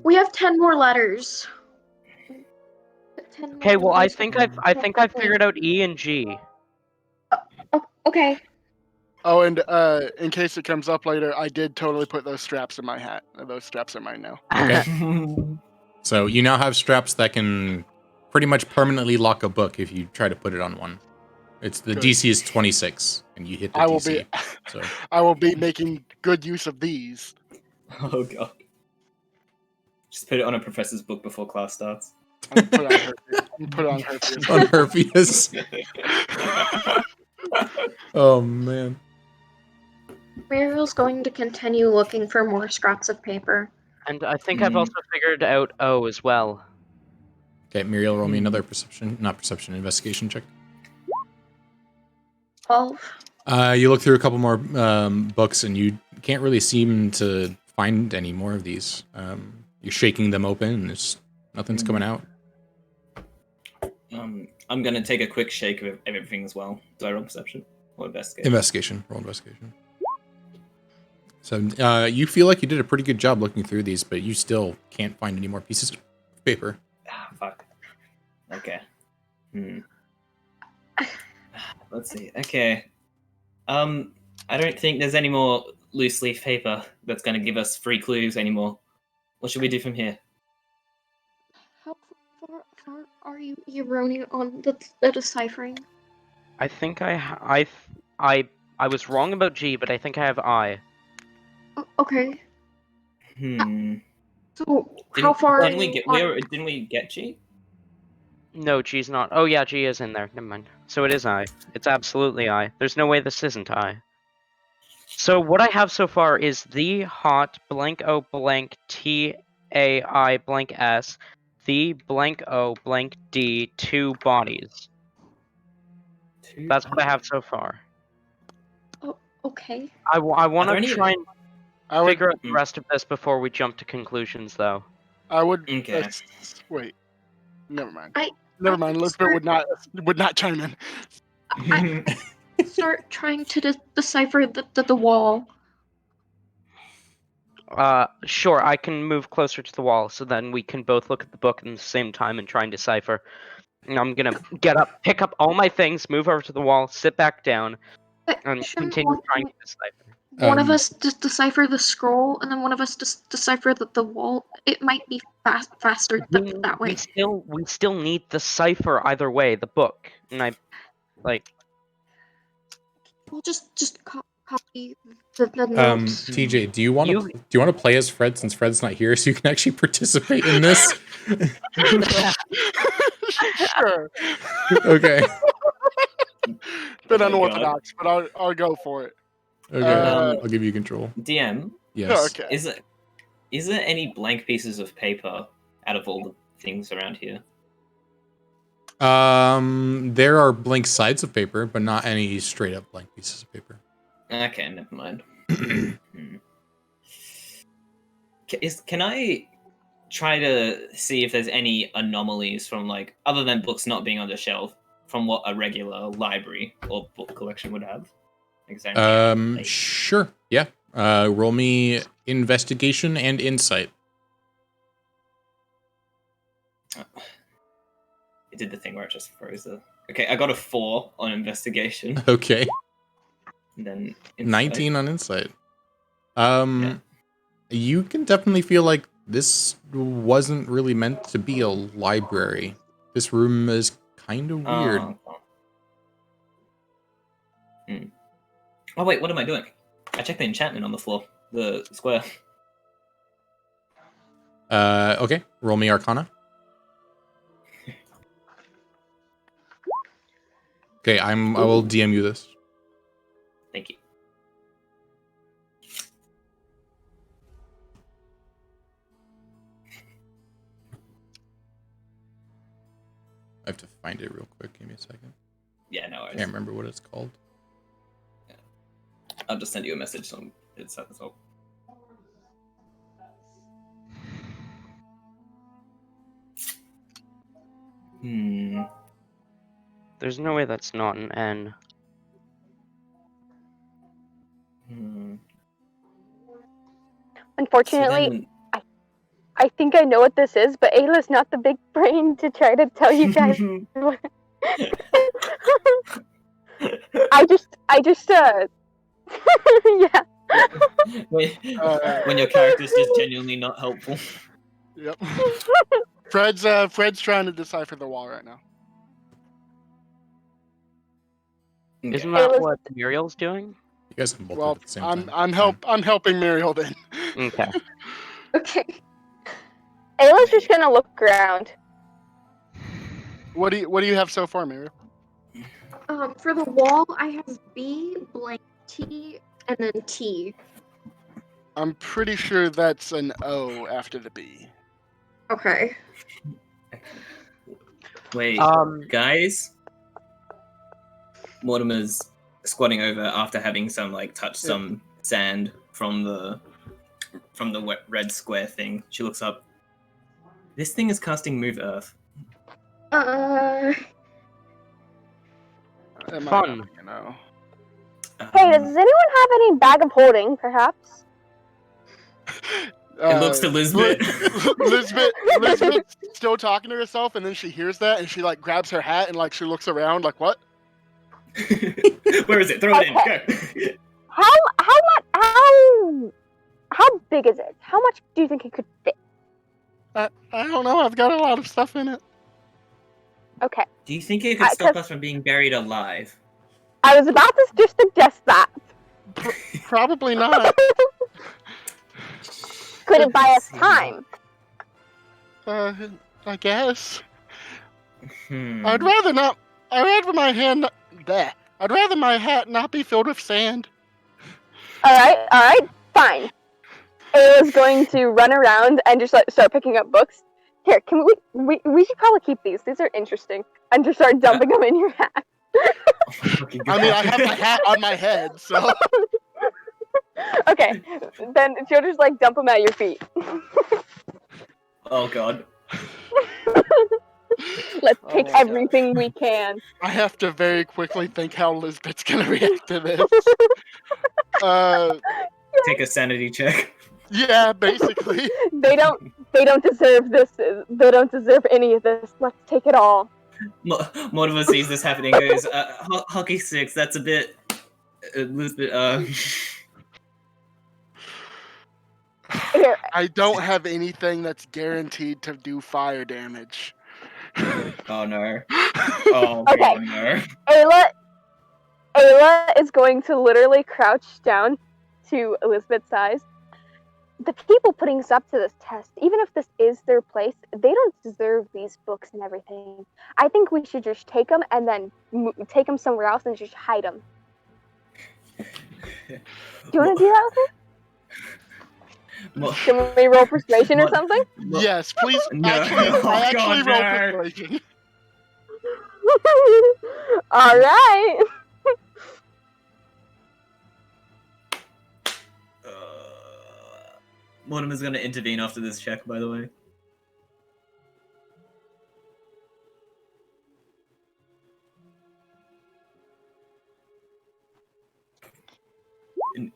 We have 10 more letters. 10 more okay, well, I letters. think I've figured out E and G. Oh, okay. Oh, and in case it comes up later, I did totally put those straps in my hat. Those straps are mine now. Okay. So you now have straps that can pretty much permanently lock a book if you try to put it on one. It's the Good. DC is 26, and you hit the I will DC. be, So I will be making good use of these. Oh god. Just put it on a professor's book before class starts. I'm put on her. I'm put on her. on Herpheus. Oh man. Muriel's going to continue looking for more scraps of paper. And I think I've also figured out O as well. Okay, Muriel, roll me another investigation check. 12. You look through a couple more books, and you can't really seem to find any more of these. You're shaking them open, and nothing's coming out. I'm gonna take a quick shake of everything as well. Do I roll perception or investigation? Investigation. Roll investigation. So you feel like you did a pretty good job looking through these, but you still can't find any more pieces of paper. Ah, fuck. Okay. Let's see. Okay. I don't think there's any more loose leaf paper that's gonna give us free clues anymore. What should we do from here? How far are you, Uroni, on the deciphering? I think I was wrong about G, but I think I have I. Okay. So, Didn't, how far didn't are we you get? on- Didn't we get G? No, G's not. Oh yeah, G is in there. Never mind. So it is I. It's absolutely I. There's no way this isn't I. So what I have so far is the hot blank O blank T A I blank S, the blank O blank D 2 bodies. That's what I have so far. Okay. I want there to any- try and I would. figure out the rest of this before we jump to conclusions, though. I would. Okay. Wait. Never mind. I- Never mind. Lizbet would not chime in. Start trying to decipher the wall. Sure, I can move closer to the wall, so then we can both look at the book at the same time and try and decipher. And I'm gonna get up, pick up all my things, move over to the wall, sit back down, But and shouldn't continue trying to decipher. one of us just decipher the scroll, and then one of us just decipher the wall? It might be faster that way. We still need the cipher either way, the book. And I We'll just copy the notes. TJ, do you want to play as Fred since Fred's not here, so you can actually participate in this? Sure. Okay. Bit Oh my unorthodox, but I'll go for it. Okay. I'll give you control. DM, Yes. Oh, okay. is there any blank pieces of paper out of all the things around here? There are blank sides of paper, but not any straight up blank pieces of paper. Okay, never mind. Can I try to see if there's any anomalies from, like, other than books not being on the shelf, from what a regular library or book collection would have? Sure. Yeah. Roll me investigation and insight. It did the thing where it just froze the... Okay, I got a 4 on investigation. Okay. And then insight. 19 on insight. You can definitely feel like this wasn't really meant to be a library. This room is kind of weird. Oh wait, what am I doing? I checked the enchantment on the floor. The square. Okay. Roll me Arcana. Okay, I will DM you this. Thank you. I have to find it real quick. Give me a second. Yeah, no I worries. can't remember what it's called. I'll just send you a message so it's at the top. there's no way that's not an N. Unfortunately, I think I know what this is, but Ayla's not the big brain to try to tell you guys. I just yeah. When your character's just genuinely not helpful. Yep. Fred's trying to decipher the wall right now. Isn't that what Muriel's doing? You guys can both do Well, it at the same time. I'm helping Muriel then. Okay. Okay. Ayla's just gonna look around. What do you have so far, Muriel? For the wall, I have B blank T and then T. I'm pretty sure that's an O after the B. Okay. Wait, guys. Mortimer's squatting over after having touched some sand from the wet red square thing. She looks up. This thing is casting Move Earth. Fun. You know. Hey, does anyone have any bag of holding, perhaps? It looks to Lizbet. Lizbet's still talking to herself, and then she hears that, and she grabs her hat and she looks around like, what? Where is it? Throw it in. Go. How big is it? How much do you think it could fit? I don't know. I've got a lot of stuff in it. Okay. Do you think it could stop us from being buried alive? I was about to just suggest that. Probably not. Could it buy us time? I guess. I'd rather not. I'd rather my hand. Bleh. I'd rather my hat not be filled with sand. All right, fine. Ayla's going to run around and just start picking up books. Here, can we should probably keep these. These are interesting. And just start dumping them in your hat. Fucking I mean, I God. have my hat on my head, so Okay, then she'll just like dump them at your feet. Oh god. Let's Oh take my God. everything we can. I have to very quickly think how Lizbet's gonna react to this. Take a sanity check. Yeah, basically. They don't deserve this. They don't deserve any of this. Let's take it all. Mortimer sees this happening and goes, Hockey Sticks, that's a bit... Lizbet, Here, I don't have anything that's guaranteed to do fire damage. Oh no. Oh Okay. god, no. Ayla is going to literally crouch down to Elizabeth's size. The people putting us up to this test, even if this is their place, they don't deserve these books and everything. I think we should just take them and then take them somewhere else and just hide them. Do you want to do that with me? Can we roll persuasion or something? Yes, please. No. Actually, Oh, I actually God, roll no. persuasion. All right. Mortimer's gonna intervene after this check, by the way.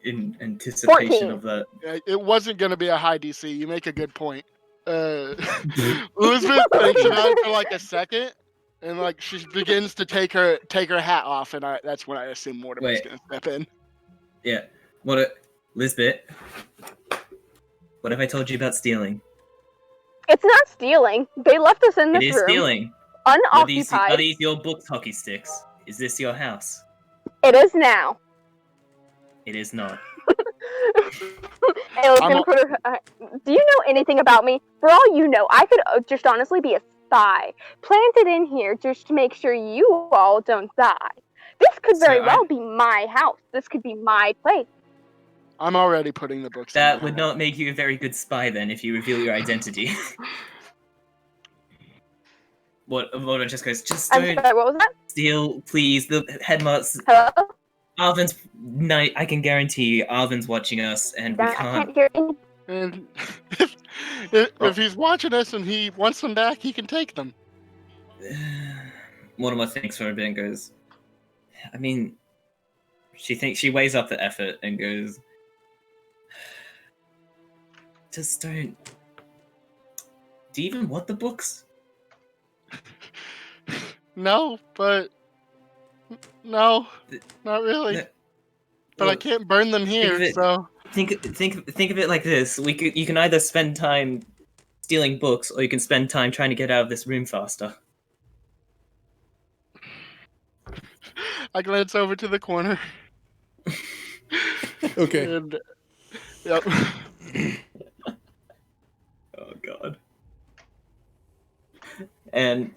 In anticipation 14. of that. It wasn't going to be a high DC. You make a good point. Elizabeth thinks about it for like a second, and like she begins to take her hat off, and that's when I assume Mortimer's Wait. going to step in. Yeah. Lizbet, what have I told you about stealing? It's not stealing. They left us in It this is room, stealing. Are Unoccupied. these your books, Hockey Sticks? Is this your house? It is now. It is not. Ayla's gonna put her. Do you know anything about me? For all you know, I could just honestly be a spy, planted in here just to make sure you all don't die. This could very well be my house. This could be my place. I'm already putting the books. That would not make you a very good spy then if you reveal your identity. What just goes, just I'm don't sorry, what was that? steal, please. The headmaster. Hello? Arvin's. No, I can guarantee you, Arvin's watching us, and we I can't. can't hear any. And if he's watching us and he wants them back, he can take them. Mortimer thinks for a bit and goes, I mean, she weighs up the effort and goes, just don't. Do you even want the books? No, not really. No. But I can't burn them here, so Think of it like this. You can either spend time stealing books, or you can spend time trying to get out of this room faster. I glance over to the corner. Okay. And, yep. Oh god. And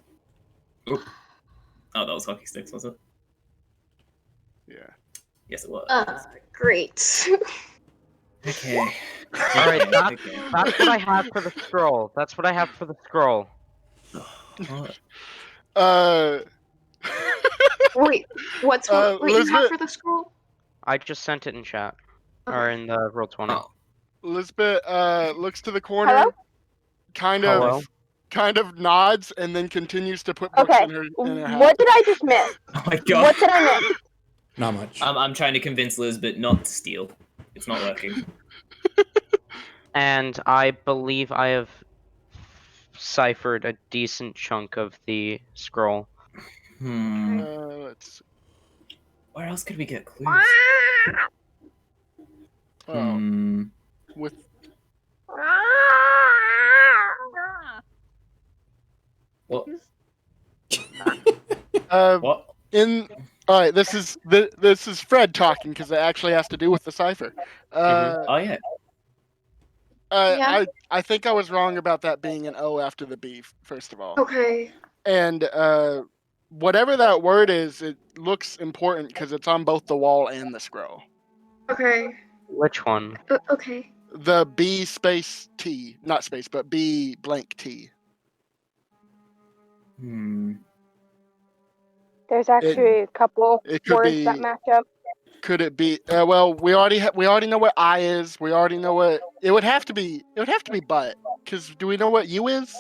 oh, that was Hockey Sticks, was it? Yeah. Yes, it was. Great. Okay. Alright, that's what I have for the scroll. That's what I have for the scroll. Wait, what's what you have Lizbet- for the scroll? I just sent it in chat. Or in the Roll20. Oh. Lizbet looks to the corner, Hello? Hello? kind of nods, and then continues to put books Okay. in her hat. What did I just miss? Oh my god. What did I miss? Not much. I'm trying to convince Lizbet not to steal. It's not working. And I believe I have ciphered a decent chunk of the scroll. Let's. Where else could we get clues? Oh, with What? What? All right, this is Fred talking because it actually has to do with the cipher. Oh yeah. Yeah. I think I was wrong about that being an O after the B. First of all, Okay. and whatever that word is, it looks important because it's on both the wall and the scroll. Okay. Which one? Okay. The B space T, not space, but B blank T. There's actually a couple it could words that be- match up. Could it be? Well, we already know what I is. We already know what it would have to be. It would have to be but. Because do we know what you is?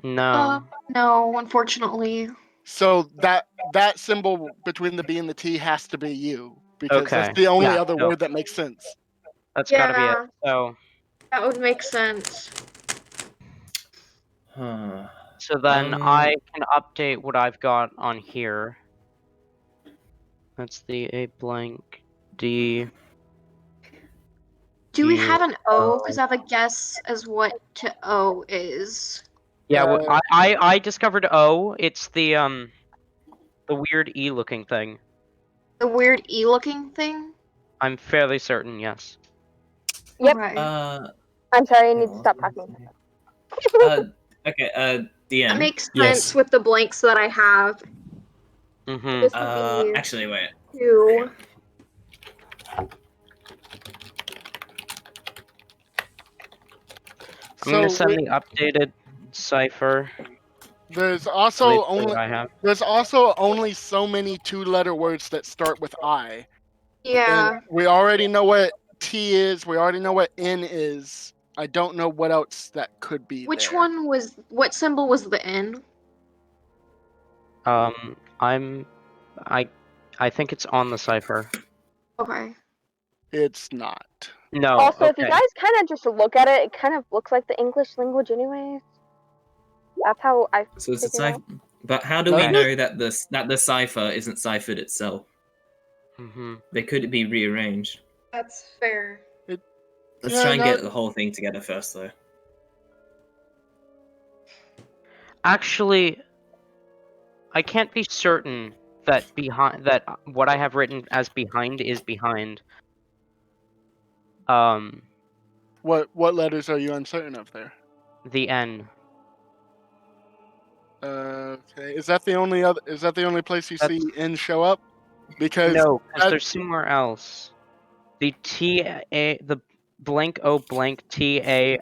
No. No, unfortunately. So that symbol between the B and the T has to be you because Okay. that's the only Yeah, other no. word that makes sense. That's gotta be Yeah. it. So That would make sense. Huh. so then I can update what I've got on here. That's the A blank D. Do we U, have an O? Because I have a guess as what to O is. Yeah, Uh, I discovered O. It's the weird E looking thing. The weird E looking thing? I'm fairly certain, yes. Yep. Okay. I'm sorry, I need to Oh, stop talking. Okay, That DM. makes Yes. sense with the blanks that I have. Mm-hmm. This would be Actually, wait. 2. I'm gonna so send the updated cipher. there's At also least only what I have. so many 2-letter words that start with I. Yeah. And we already know what T is. We already know what N is. I don't know what else that could be. Which there. one was. What symbol was the N? I think it's on the cipher. Okay. It's not. No. Also, okay. if you guys kind of just look at it, it kind of looks like the English language anyways. That's how I So it's a figured cipher. But how do Doesn't we it? know that the cipher isn't ciphered itself? Mm-hmm. They could be rearranged. That's fair. Let's Yeah, try and no. get the whole thing together first, though. Actually, I can't be certain that what I have written as behind is behind. What letters are you uncertain of there? The N. Okay. Is that the only place you see N show up? Because No, because that- there's somewhere else. The the blank O blank TAINS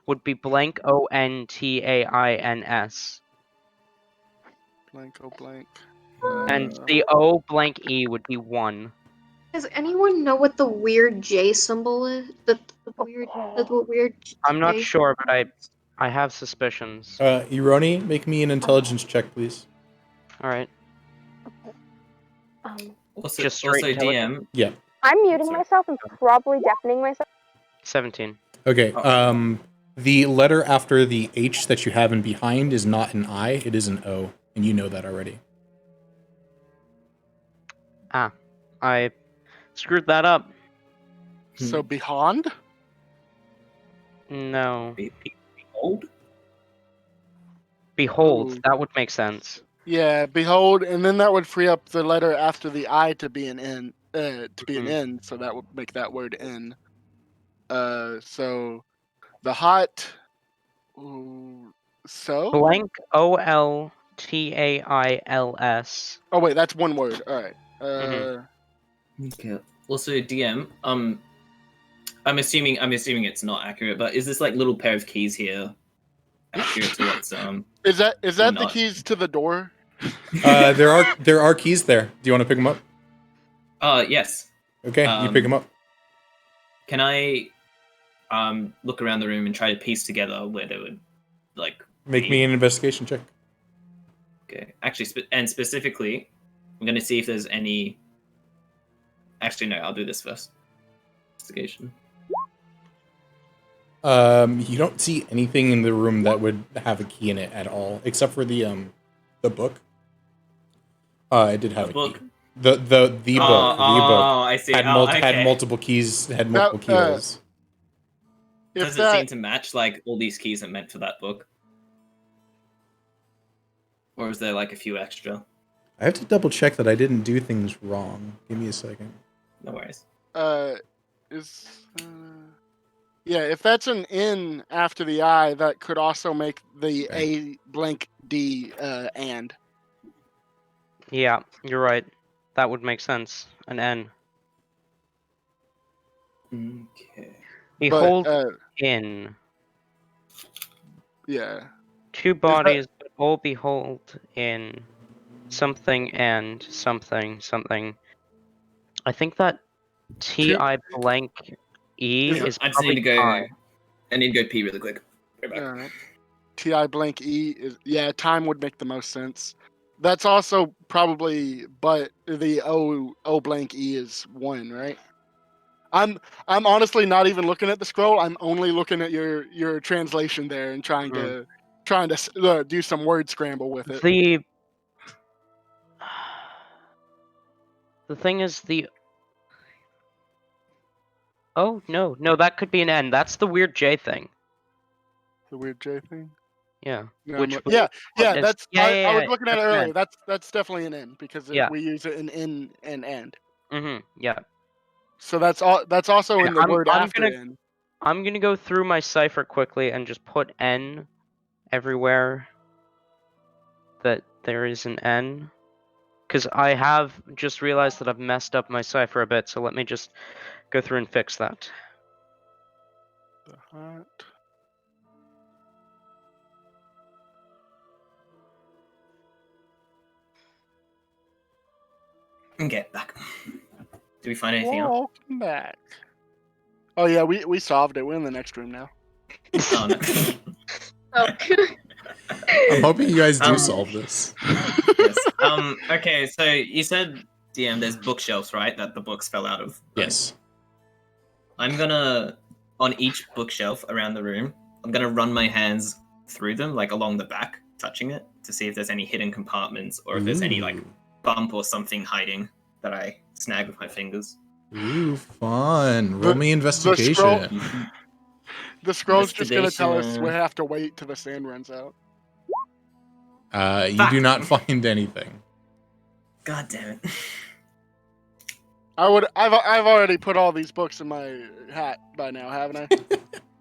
would be blank ONTAINS. blank blank. And the O blank E would be 1. Does anyone know what the weird J symbol is? The weird I'm not J sure, but symbol? I have suspicions. Ironi, make me an intelligence check, please. Alright. Also, Just straight DM. Yeah. I'm muting Sorry. myself and probably deafening myself. 17. Okay. Oh. The letter after the H that you have in behind is not an I, it is an O, and you know that already. I screwed that up. So behind? No. Behold? Behold, Ooh. that would make sense. Yeah, behold, and then that would free up the letter after the I to be an N, so that would make that word N. So the hot. Ooh, so. Blank OLTAILS. Oh wait, that's one word. All right. Okay. Also, DM. I'm assuming it's not accurate, but is this like little pair of keys here accurate to what's Is that the not? keys to the door? There are keys there. Do you want to pick them up? Yes. Okay, you pick them up. Can I look around the room and try to piece together where they would like Make me an investigation check. Okay. Actually, specifically, I'm going to see if there's any. Actually, no. I'll do this first. Investigation. You don't see anything in the room that would have a key in it at all, except for the book. It did have The a book? key. The book. The book I see. had Okay. had multiple keys. Had multiple keyholes. Does it seem to match like all these keys are meant for that book? Or is there like a few extra? I have to double check that I didn't do things wrong. Give me a second. No worries. Yeah, if that's an N after the I, that could also make the A blank D and. Yeah, you're right. That would make sense. An N. Okay. Behold in. Yeah. 2 bodies, but all behold in something and something something. I think that TI blank E Yeah, is I just need probably to go. time. I need to go pee really quick. Be back. Alright. TI blank E is time would make the most sense. That's also probably, but the O blank E is 1, right? I'm honestly not even looking at the scroll. I'm only looking at your translation there and trying to do some word scramble with it. The thing is oh no, that could be an N. That's the weird J thing. The weird J thing. Yeah. No, Which yeah. is- That's I was looking at it that's an earlier. N. That's definitely an N because Yeah. we use it in and and. Yeah. So that's also in the word after N. I'm gonna go through my cipher quickly and just put N everywhere that there is an N. Because I have just realized that I've messed up my cipher a bit, so let me just go through and fix that. The hot. Okay, back. Did we find anything else? Welcome back. Oh yeah, we solved it. We're in the next room now. Oh no. Oh. I'm hoping you guys do Um, solve this. Yes. Okay, so you said DM there's bookshelves, right? That the books fell out of. Right? Yes. I'm gonna on each bookshelf around the room, I'm gonna run my hands through them, like along the back, touching it, to see if there's any hidden compartments or if there's any like bump or something hiding that I snag with my fingers. Ooh, fun. Roll me The investigation. The scroll's just gonna tell us Investigation. we have to wait till the sand runs out. You do not find anything. God damn it. I've already put all these books in my hat by now, haven't I?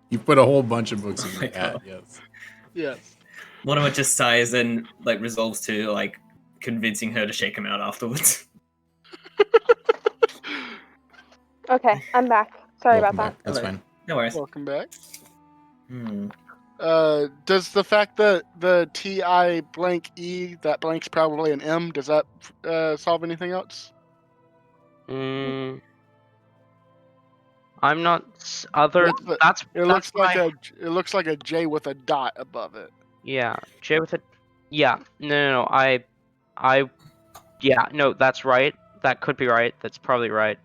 You put a whole bunch of books in Oh your my hat, God. yes. Yes. One of it just sighs and like resolves to like convincing her to shake him out afterwards. Okay, I'm back. Sorry Welcome about back. That's Hello. fine. No worries. Welcome back. Hmm. Does the fact that the TI blank E, that blank's probably an M, does that solve anything else? I'm not other. It That's what it looks like a J with a dot above it. Yeah, J with a. Yeah, no. Yeah, no, that's right. That could be right. That's probably right.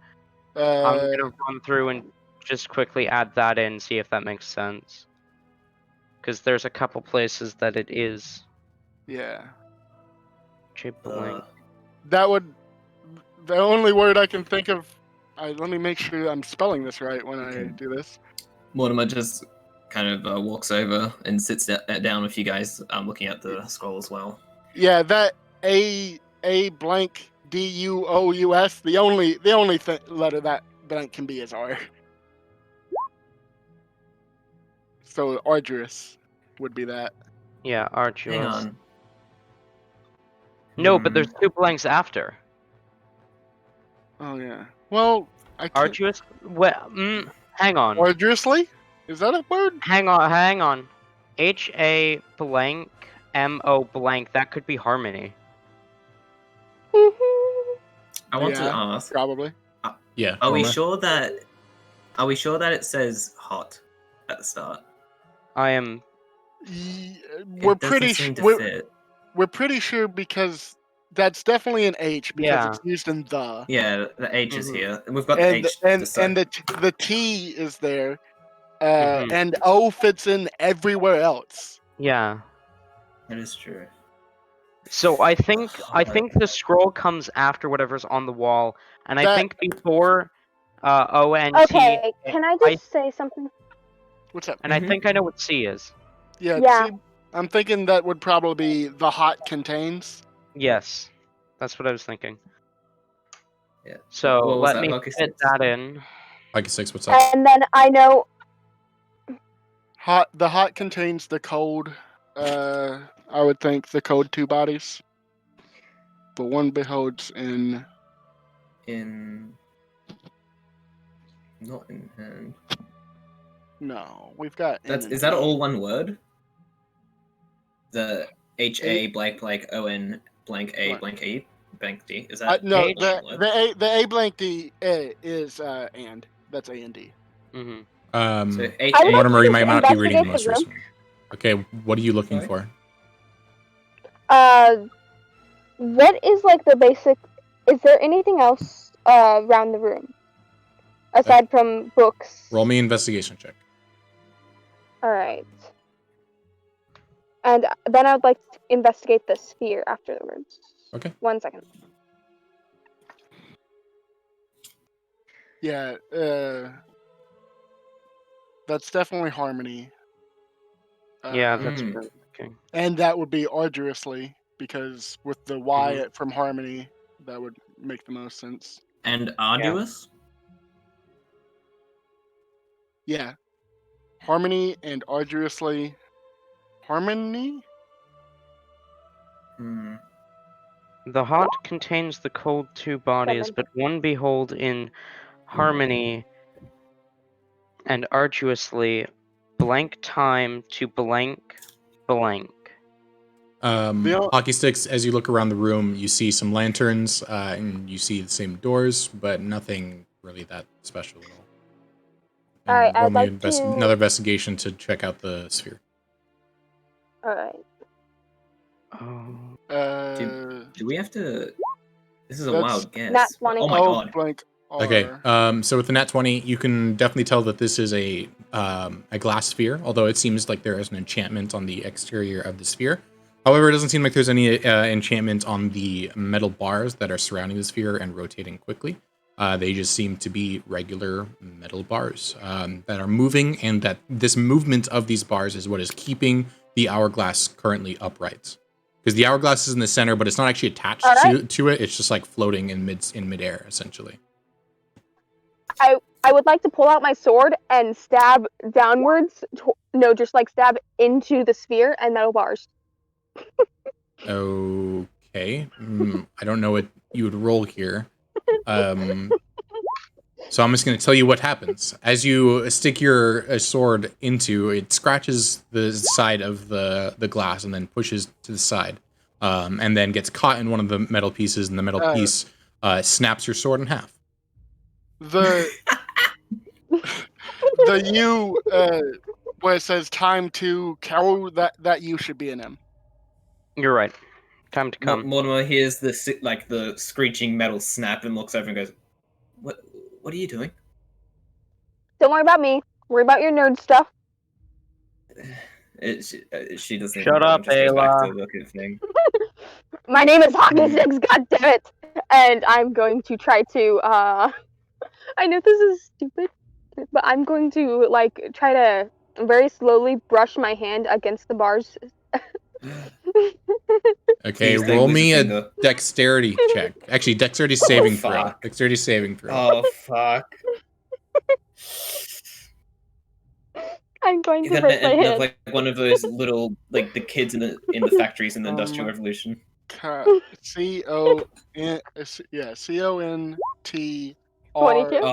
I'm gonna run through and just quickly add that in, see if that makes sense. Because there's a couple places that it is. Yeah. J blank. That would. The only word I can think of. Let me make sure I'm spelling this right when I do this. Mortimer just kind of walks over and sits down with you guys, looking at the scroll as well. Yeah, that A blank DUOUS. The only letter that blank can be is R. So arduous would be that. Yeah, arduous. Hang on. No, but there's two blanks after. Oh yeah. Well, I can't. Arduous. Well, hang on. Arduously? Is that a word? Hang on. HA blank MO blank. That could be harmony. that. I want to ask. Probably. Yeah. Are we Romer? sure that? Are we sure that it says hot at the start? I am. We're It doesn't pretty seem to we're, fit. we're pretty sure because that's definitely an H because Yeah. it's used in the. Yeah, the H is here, and we've got And the H. and this side. the T is there, and O fits in everywhere else. Yeah. That is true. So I think the scroll comes after whatever's on the wall, and I think before O and T. Okay, can I just say something? What's up? And I think I know what C is. Yeah. See, I'm thinking that would probably be the hot contains. Yes, that's what I was thinking. Yeah. So What was let me Hockey fit Sticks? that in. Hockey Sticks, what's up? And then I know. The hot contains the cold. I would think the cold two bodies. But one beholds in. Not in hand. No, we've got. Is that all one word? The HA blank blank ON blank A blank A blank D. Is that No, H? the A blank D is and that's A and D. Mm-hmm. so Um, HA? I would like Mortimer, you might not be reading the investigate most the room. recent one. Okay, what are you looking Sorry? for? What is like the basic? Is there anything else around the room aside from books? Roll me investigation check. All right. And then I'd like to investigate the sphere afterwards. Okay. 1 second. Yeah, that's definitely Harmony. Yeah, that's Hmm. good. Okay. And that would be arduously, because with the Y Mhm. from Harmony, that would make the most sense. And arduous? Yeah. Harmony and arduously. Harmony? Hmm. The hot contains the cold two bodies, 7. but one behold in harmony and arduously blank time to blank blank. Hockey sticks. As you look around the room, you see some lanterns, and you see the same doors, but nothing really that special at all. All right, Roll I'd me like to. another investigation to check out the sphere. All right. Oh. Do we have to? This is a That's wild guess. Nat 20. Oh my god. Blank R. Okay, so with the nat 20, you can definitely tell that this is a glass sphere, although it seems like there is an enchantment on the exterior of the sphere. However, it doesn't seem like there's any enchantment on the metal bars that are surrounding the sphere and rotating quickly. They just seem to be regular metal bars that are moving, and that this movement of these bars is what is keeping the hourglass currently upright. Because the hourglass is in the center, but it's not actually attached to it. It's just like floating in midair, essentially. I would like to pull out my sword and stab downwards. Just like stab into the sphere and metal bars. Okay. I don't know what you would roll here. So I'm just going to tell you what happens. As you stick your sword into it, scratches the side of the glass and then pushes to the side, and then gets caught in one of the metal pieces, and the metal piece snaps your sword in half. The U where it says time to Carol, that U should be an M. You're right. Time to come. Mortimer hears the screeching metal snap and looks over and goes, "What are you doing?" Don't worry about me. Worry about your nerd stuff. She doesn't. Shut up, just goes back Ayla. to look at the thing. My name is Hockeysticks, god damn it! And I'm going to try to I know this is stupid, but I'm going to try to very slowly brush my hand against the bars. Okay, Please don't roll lose me a a finger. dexterity check. Actually, dexterity saving throw. fuck. Dexterity saving throw. Oh fuck! I'm going You're to gonna brush my end up hand. like one of those little the kids in the factories in the Industrial Revolution. CONT. 22? Oh,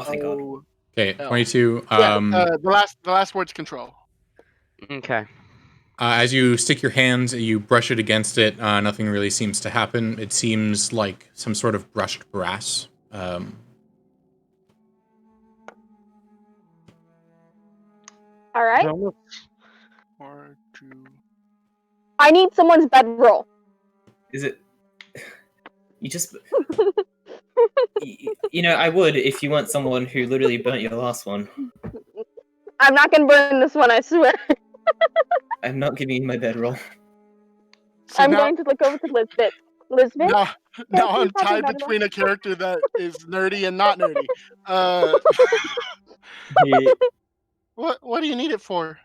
thank God. Okay, 22. The last word's control. Okay. As you stick your hands, you brush it against it. Nothing really seems to happen. It seems like some sort of brushed brass. All right. R2. I need someone's bedroll. Is it? You just. I would if you weren't someone who literally burnt your last one. I'm not gonna burn this one, I swear. I'm not giving you my bedroll. I'm going to look over to Lizbet. Lizbet? Now I'm please have your tied bedroll? between a character that is nerdy and not nerdy. What do you need it for?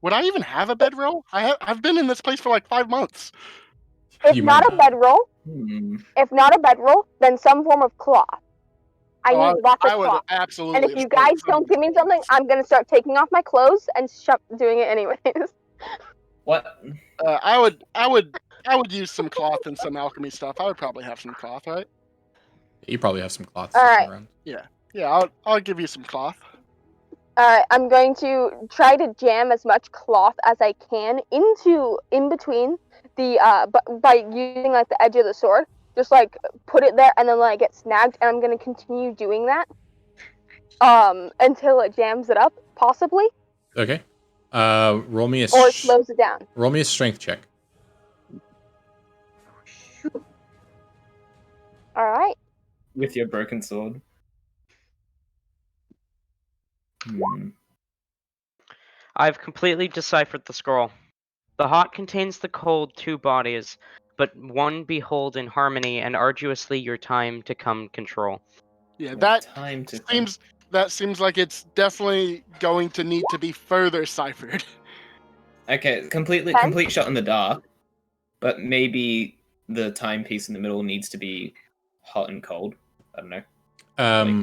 Would I even have a bedroll? I've been in this place for like 5 months. If You not might a bedroll, then some form of cloth. I need lots of I would cloth. absolutely. And if you guys don't give me something, I'm gonna start taking off my clothes and doing it anyways. What? I would use some cloth and some alchemy stuff. I would probably have some cloth, right? You probably have some cloth All right. around. Yeah. I'll give you some cloth. I'm going to try to jam as much cloth as I can in between the by using like the edge of the sword. Just like put it there and then let it get snagged, and I'm gonna continue doing that until it jams it up, possibly, Okay. Roll me a or it slows it down. roll me a strength check. All right. With your broken sword. I've completely deciphered the scroll. The hot contains the cold, two bodies, but one behold in harmony, and arduously your time to come control. Yeah, Time to seems like it's definitely going to need to be further ciphered. Okay, complete shot in the dark, but maybe the timepiece in the middle needs to be hot and cold. I don't know.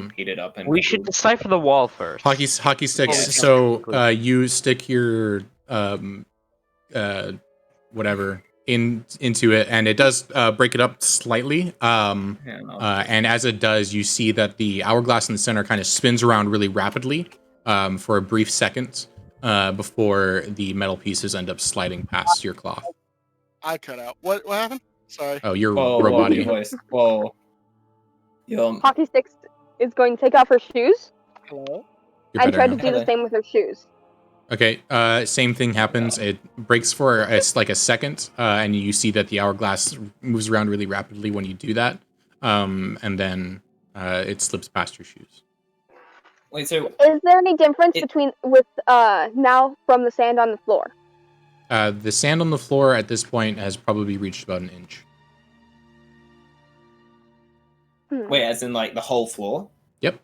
Like heat it up and We should decipher the wall first. Hockey sticks. Yeah. So you stick your whatever into it, and it does break it up slightly. And as it does, you see that the hourglass in the center kind of spins around really rapidly for a brief second before the metal pieces end up sliding past your cloth. I cut out. What happened? Sorry. Oh, your Whoa, robot. your voice. Whoa. Hockey Sticks is going to take off her shoes Hello? You're and better try to now. do the same with her shoes. Okay, same thing happens. It breaks for like a second, and you see that the hourglass moves around really rapidly when you do that, and then it slips past your shoes. Wait, so Is there any difference between with now from the sand on the floor? The sand on the floor at this point has probably reached about an inch. wait, as in like the whole floor? Yep.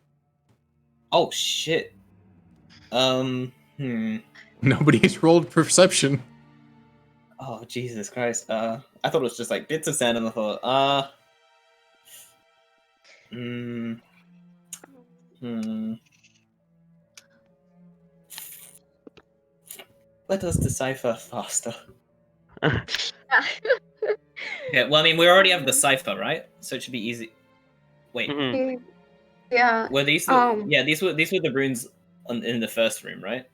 Oh shit. Nobody's rolled perception. Oh Jesus Christ. I thought it was just like bits of sand on the floor. Let us decipher faster. Yeah, well, I mean, we already have the cipher, right? So it should be easy. Wait, Yeah. were these? Yeah, these were the runes in the first room, right?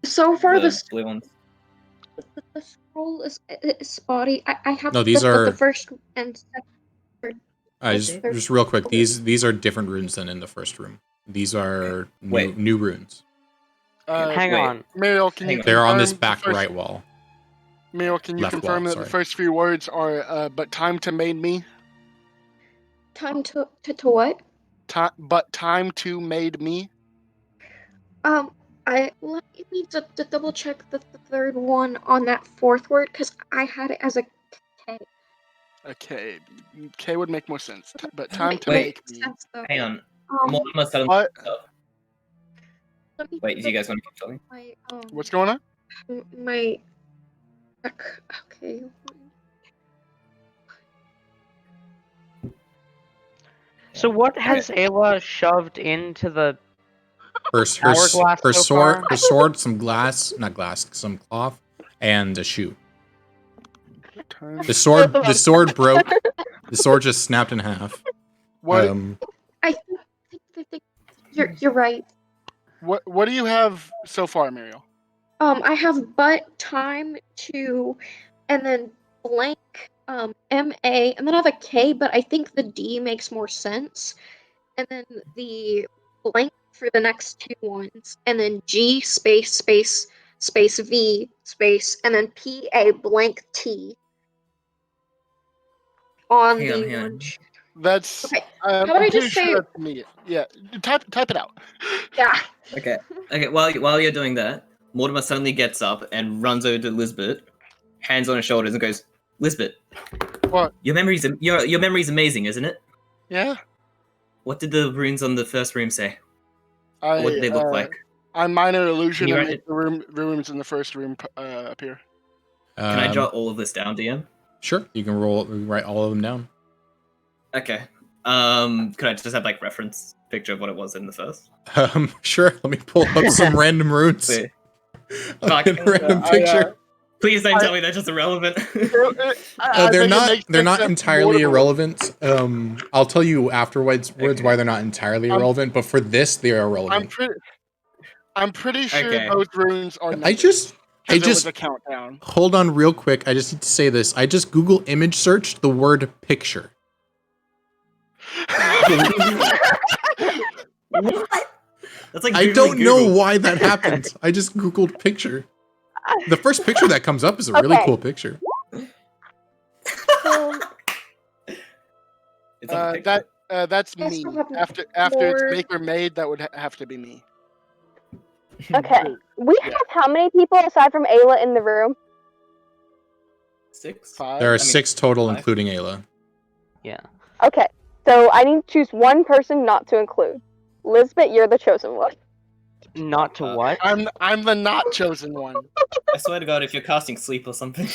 So far, The blue ones. the scroll is spotty. I have No, these the are- first and second. Just real quick, these are different runes than in the first room. These are new runes. Hang on. Muriel, can you They're on this confirm the back first- right wall. Muriel, can you Left confirm wall, that sorry. the first few words are but time to made me? Time to what? But time to made me? I let me to double check the third one on that fourth word because I had it as a K. Okay, K would make more sense. But time to Wait. make me. Sense, though. Hang on. Um, What? let me Wait, do you guys want to keep talking? my What's going on? my okay. So what has Ayla shoved into the hourglass Her so sword, far? some cloth, and a shoe. Time. The sword broke. The sword just snapped in half. What? I think you're right. What do you have so far, Muriel? I have but time to, and then blank MA, and then I have a K, but I think the D makes more sense. And then the blank for the next two ones, and then G space V space, and then PA blank T on Hang the on. one. That's. Okay. I'm How about I pretty just sure say- that's me. Yeah, type it out. Yeah. Okay. While you're doing that, Mortimer suddenly gets up and runs over to Lizbet, hands on her shoulders, and goes, "Lizbet, What? your memory's amazing, isn't it? Yeah. What did the runes on the first room say? I, What did they look like? I'm minor illusion Can you and write make the rooms in the first room appear. Can I jot all of this down, DM? Sure, you can write all of them down. Okay. Could I just have like reference picture of what it was in the first? Sure. Let me pull up some random runes. See. I'll get a random picture. Please don't tell me they're just irrelevant. They're not entirely irrelevant. I'll tell you afterwards why they're not entirely irrelevant, but for this, they are relevant. I'm pretty sure Okay. those runes are numbered. I just was a countdown. hold on real quick. I just need to say this. I just Google image searched the word picture. What? That's like I Googling don't know Google. why that happened. I just Googled picture. The first picture that comes up is a really Okay. cool picture. It's a picture. That's Yes, me. probably After more- it's maker made, that would have to be me. Okay. We have how many people aside from Ayla in the room? 6? 5. There are mean, 6 total, 5. including Ayla. Yeah. Okay. So I need to choose one person not to include. Lisbeth, you're the chosen one. Not to what? I'm the not chosen one. I swear to God, if you're casting sleep or something.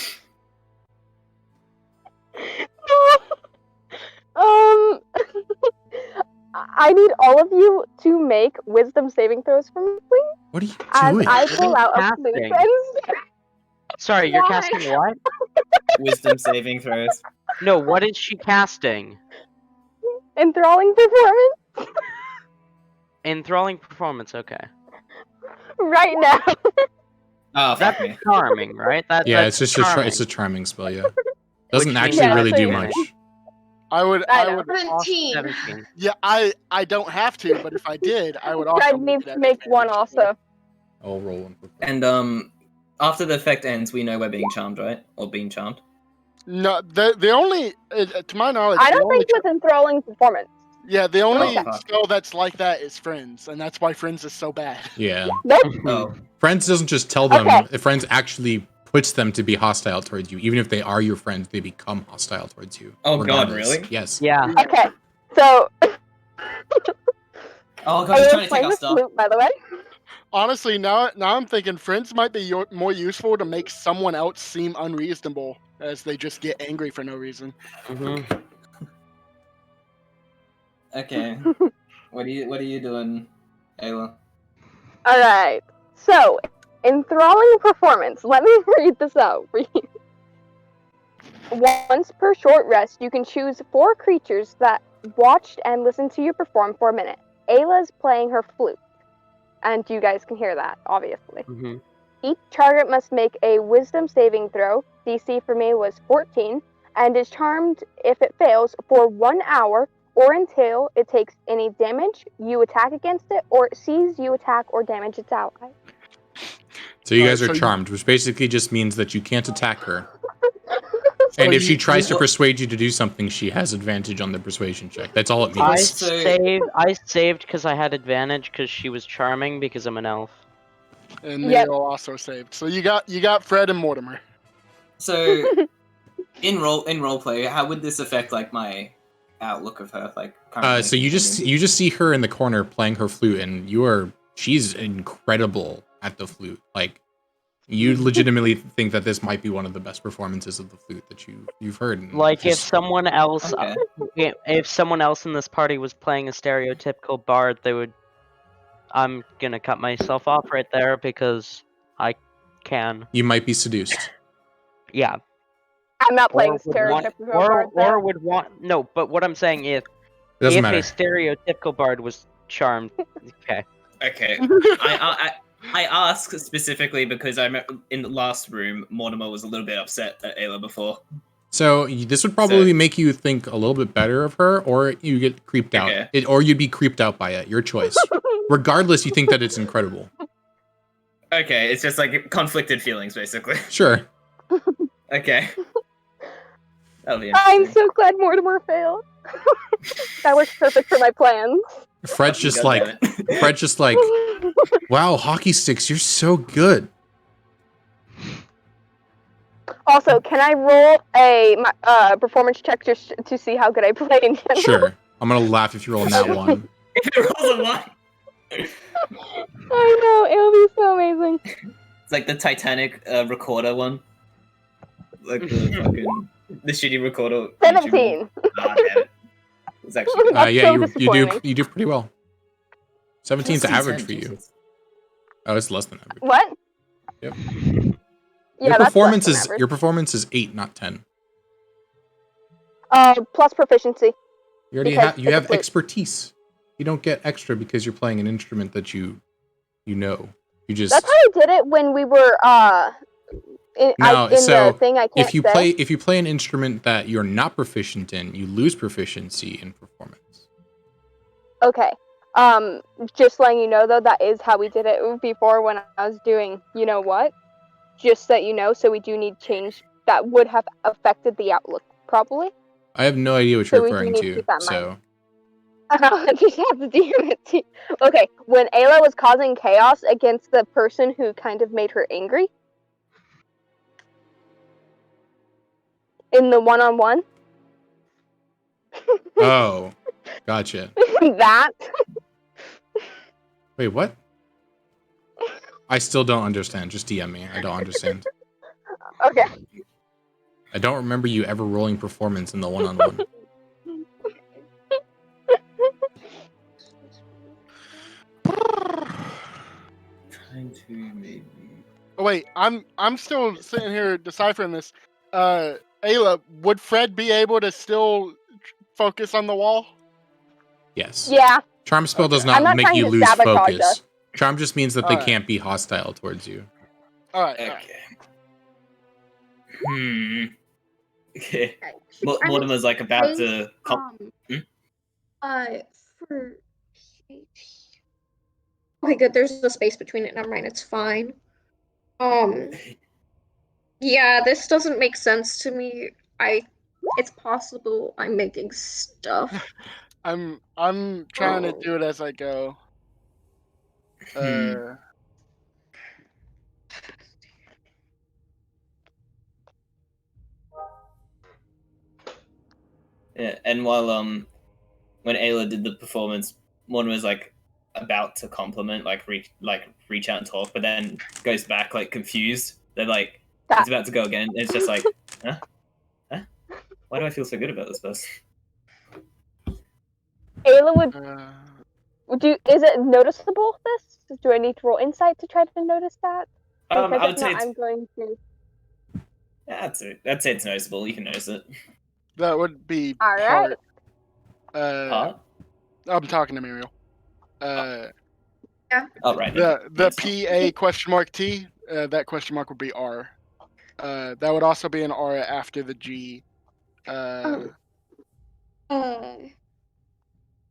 I need all of you to make wisdom saving throws for me, please, What are you as doing? I pull out a flute Casting. and Sorry, you're Why? casting what? Wisdom saving throws. No, what is she casting? enthralling performance Enthralling performance, okay. right now. Oh, fuck That's me. charming, right? Yeah, That's it's just charming. it's a charming spell. Yeah, doesn't Which actually means- really do Yeah, much. so I would. I I know. would. 17. 17. Yeah, I don't have to, but if I did, I would also. Fred needs to make one also. I'll roll one. For And after the effect ends, we know we're being charmed, right? Or being charmed. No, the only to my knowledge, I the don't only think with enthralling performance. the only Oh, fuck. spell that's like that is Friends, and that's why Friends is so bad. Yeah, Nope. Oh. Friends doesn't just tell them. Okay. If Friends actually puts them to be hostile towards you, even if they are your friends, they become hostile towards you. Oh, God, regardless. really? Yes. Yeah. Okay. So Oh, God, I he's was trying to take playing our the stuff. flute, by the way. Honestly, now I'm thinking Friends might be more useful to make someone else seem unreasonable, as they just get angry for no reason. Mhm. Okay. What are you doing, Ayla? All right. So, enthralling performance. Let me read this out for you. Once per short rest, you can choose 4 creatures that watched and listened to you perform for a minute. Ayla's playing her flute, and you guys can hear that, obviously. Mhm. Each target must make a wisdom saving throw. DC for me was 14, and is charmed if it fails for 1 hour or until it takes any damage, you attack against it, or it sees you attack or damage its ally. So you guys so are you- charmed, which basically just means that you can't attack her. And if she you- tries to you- persuade you to do something, she has advantage on the persuasion check. That's all it I means. So- saved because I had advantage because she was charming because I'm an elf. And Yep. they're all also saved. So you got Fred and Mortimer. So, in roleplay, how would this affect like my outlook of her? Like, currently So you just see her in the corner playing her flute, and she's incredible at the flute. Like, you legitimately think that this might be one of the best performances of the flute that you've heard. in Like if history. someone else, Okay. if someone else in this party was playing a stereotypical bard, they would. I'm gonna cut myself off right there because I can. You might be seduced. Yeah. I'm not playing Or would want, stereotypical bard, or though. would want no. But what I'm saying is, It doesn't if matter. a stereotypical bard was charmed, okay. Okay. I ask specifically because I remember in the last room, Mortimer was a little bit upset at Ayla before. So this would probably make you think a little bit better of her, or you get creeped out, Okay. or you'd be creeped out by it. Your choice. Regardless, you think that it's incredible. Okay, it's just like conflicted feelings, basically. Sure. Okay. That'll be I'm interesting. so glad Mortimer failed. That works perfect for my plans. Fred's just God like, damn it. Fred's just like, wow, hockey sticks, you're so good. Also, can I roll a performance check just to see how good I play in general? Sure. I'm gonna laugh if you roll that one. If it rolls a 1, I know, it'll be so amazing. it's like the Titanic recorder one. Like the fucking the shitty recorder. 17. Ah, damn it. It's actually That's Yeah, so you disappointing. do pretty well. 17's Plus average D10, for you. Jesus. Oh, it's less than average. What? Yep. Yeah, that's less than average. Your performance is 8, not 10. Plus proficiency. You already Because you it's a have flute. expertise. You don't get extra because you're playing an instrument that you know. You just That's how I did it when we were in the thing I can't say. if you play an instrument that you're not proficient in, you lose proficiency in performance. Okay. Just letting you know though, that is how we did it before when I was doing you know what. Just that you know, so we do need change that would have affected the outlook probably. I have no idea what So you're we do referring need to to. keep that in So I just have to DM it to you. Okay, when Ayla was causing chaos against the person who kind of made her angry in the one-on-one. oh, gotcha. That. Wait, what? I still don't understand. Just DM me. I don't understand. Okay. I don't remember you ever rolling performance in the one-on-one. Trying to maybe. Oh wait, I'm still sitting here deciphering this. Ayla, would Fred be able to still focus on the wall? Yes. Yeah. Charm spell does I'm not not make trying you to lose sabotage focus. us. Charm just means that they Alright. can't be hostile towards you. All right. Okay. I'm Mortimer's like about saying, to. for okay, good. There's a space between it. Never mind. It's fine. Yeah, this doesn't make sense to me. It's possible I'm making stuff. I'm trying to do it as I go. Yeah, and while when Ayla did the performance, Mortimer's like about to compliment, like reach out and talk, but then goes back like confused. They're like he's about to go again. And it's just like, huh? Why do I feel so good about this person? Ayla would do. Is it noticeable? This? Do I need to roll insight to try to notice that? I Because would if say not, I'm going to. yeah, I'd say it's noticeable. You can notice it. That would be All right. Part? I'm talking to Muriel. Oh, right. The PA question mark T. That question mark would be R. That would also be an R after the G.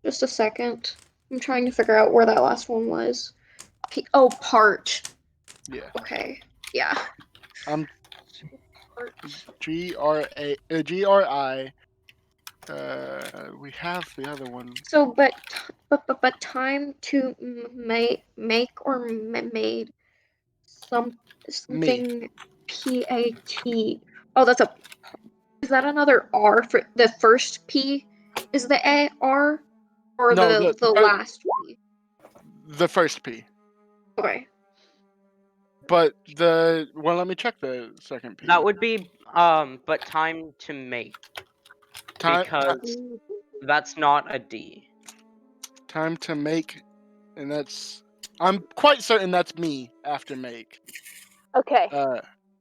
Just a second. I'm trying to figure out where that last one was. Part. Yeah. Okay. Yeah. GRI. We have the other one. So, but time to make or made something PAT. Oh, is that another R for the first P? Is the A R or No, the last P? The first P. Okay. But let me check the second P. That would be but time to make. Because that's not a D. Time to make, and I'm quite certain that's me after make. Okay.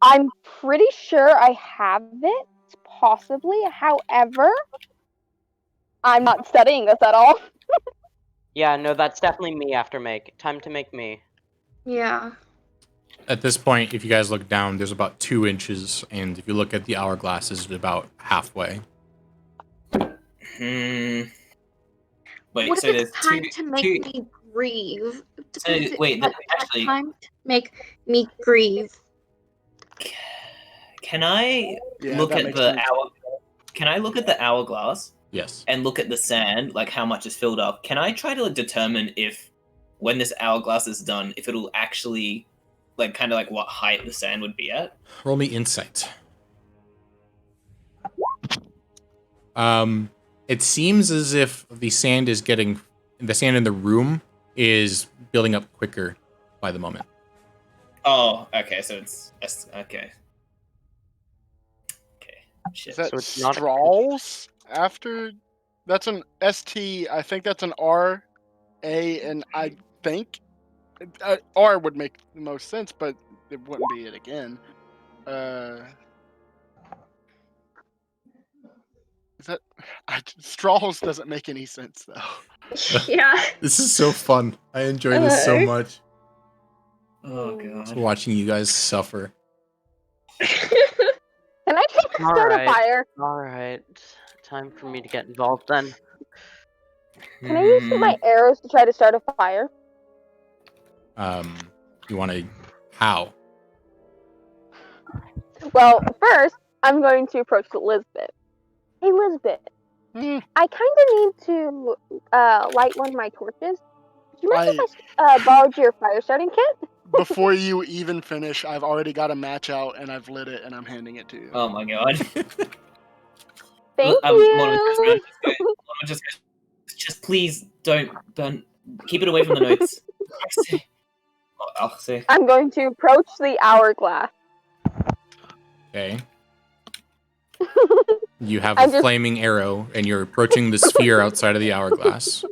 I'm pretty sure I have it, possibly. However, I'm not studying this at all. Yeah, no, that's definitely me after make. Time to make me. Yeah. At this point, if you guys look down, there's about 2 inches, and if you look at the hourglass, it's about halfway. Wait, what so if there's it's time two, to make me grieve? So wait, actually, time to make me grieve. Can I look at the hour? Can I look at the hourglass? Yes. And look at the sand, like how much is filled up. Can I try to determine if, when this hourglass is done, if it'll actually, like, kind of like what height the sand would be at? Roll me insight. It seems as if the sand in the room is building up quicker by the moment. Oh, okay, so it's okay. Okay, shit. Is that So it's not straws after? That's an ST. I think that's an R, A, and I think R would make the most sense, but it wouldn't be it again. Is that straws doesn't make any sense though. Yeah. This is so fun. I enjoy this so much. Oh Just god. watching you guys suffer. Can I take a start a fire? Alright. Time for me to get involved then. Can I use my arrows to try to start a fire? You want to... How? Well, first, I'm going to approach Lizbet. Hey, Lizbet. I kind of need to light one of my torches. Do you mind if I borrowed your fire starting kit? Before you even finish, I've already got a match out and I've lit it and I'm handing it to you. Oh my god. Thank you. Just please don't keep it away from the notes. I'll see. I'm going to approach the hourglass. Okay. You have a flaming arrow, and you're approaching the sphere outside of the hourglass.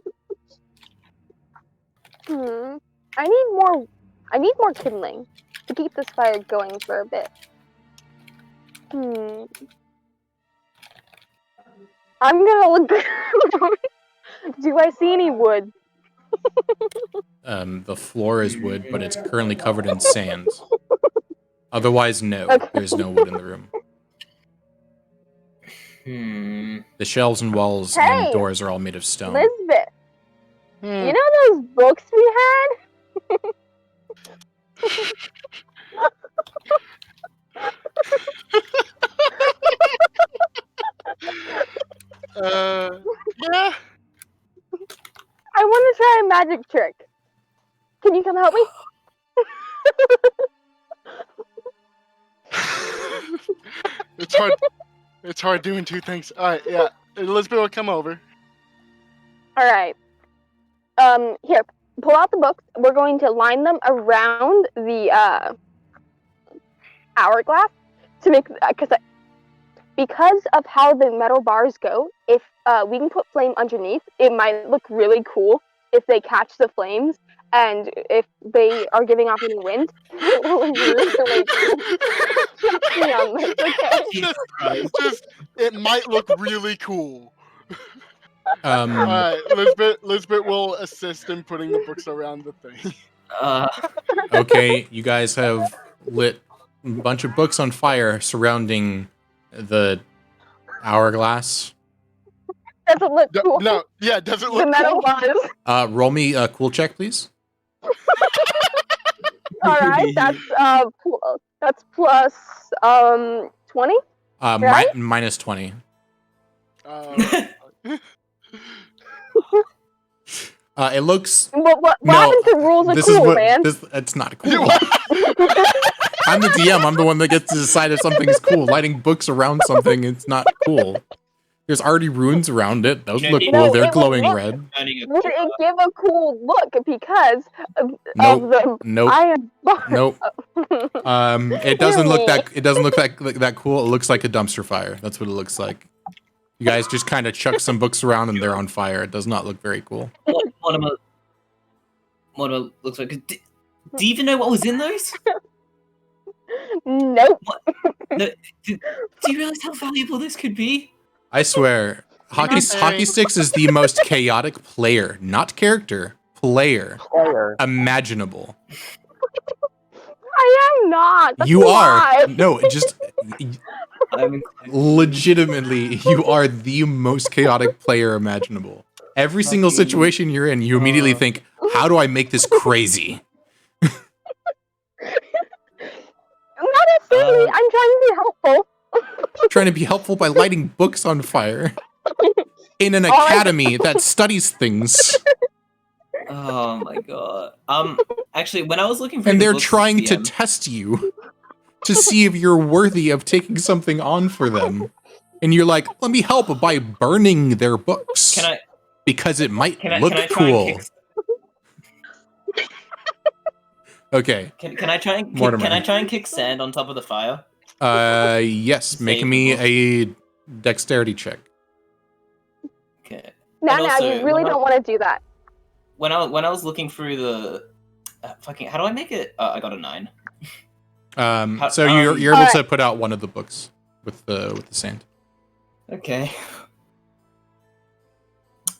I need more kindling to keep this fire going for a bit. I'm gonna look. Do I see any wood? The floor is wood, but it's currently covered in sand. Otherwise, no. Okay. There's no wood in the room. The shelves and walls and doors are all made of stone. Lizbet, you know those books we had? Yeah. I want to try a magic trick. Can you come help me? It's hard. It's hard doing two things. All right, yeah. Elizabeth will come over. All right. Here, pull out the books. We're going to line them around the hourglass to make because of how the metal bars go. If we can put flame underneath, it might look really cool if they catch the flames, and if they are giving off any wind, it will look really cool. Trust me on this, okay? Just, it might look really cool. Um, Lizbet will assist in putting the books around the thing. Okay, you guys have lit a bunch of books on fire surrounding the hourglass. Does it look cool? No, yeah, does it look The metal cool? bars. Roll me a cool check, please. All right, that's plus 20. Right? Minus 20. It looks. What happened to rules of cool, man? It's not cool. I'm the DM. I'm the one that gets to decide if something's cool. Lighting books around something, it's not cool. There's already runes around it. Those look cool. They're glowing red. Would it give a cool look because of Nope. iron bars? Nope. It doesn't look that. It doesn't look that cool. It looks like a dumpster fire. That's what it looks like. You guys just kind of chuck some books around and they're on fire. It does not look very cool. What looks like? Do you even know what was in those? Nope. No, do you realize how valuable this could be? I swear, Hockeysticks is the most chaotic player, not character, player imaginable. I am not. That's You a lie. are. No, just legitimately, you are the most chaotic player imaginable. Every single situation you're in, you immediately think, how do I make this crazy? Not necessarily. I'm trying to be helpful. Trying to be helpful by lighting books on fire in an academy that studies things. Oh my god. Actually, when I was looking for and they're books, trying to test you to see if you're worthy of taking something on for them. And you're like, let me help by burning their books. Because it might look cool. Okay. Can I try and kick sand on top of the fire? Yes. Make me a dexterity check. Okay. Now, you really don't want to do that. When I was looking through the fucking, how do I make it? I got a 9. So you're able to put out one of the books with the sand. Okay.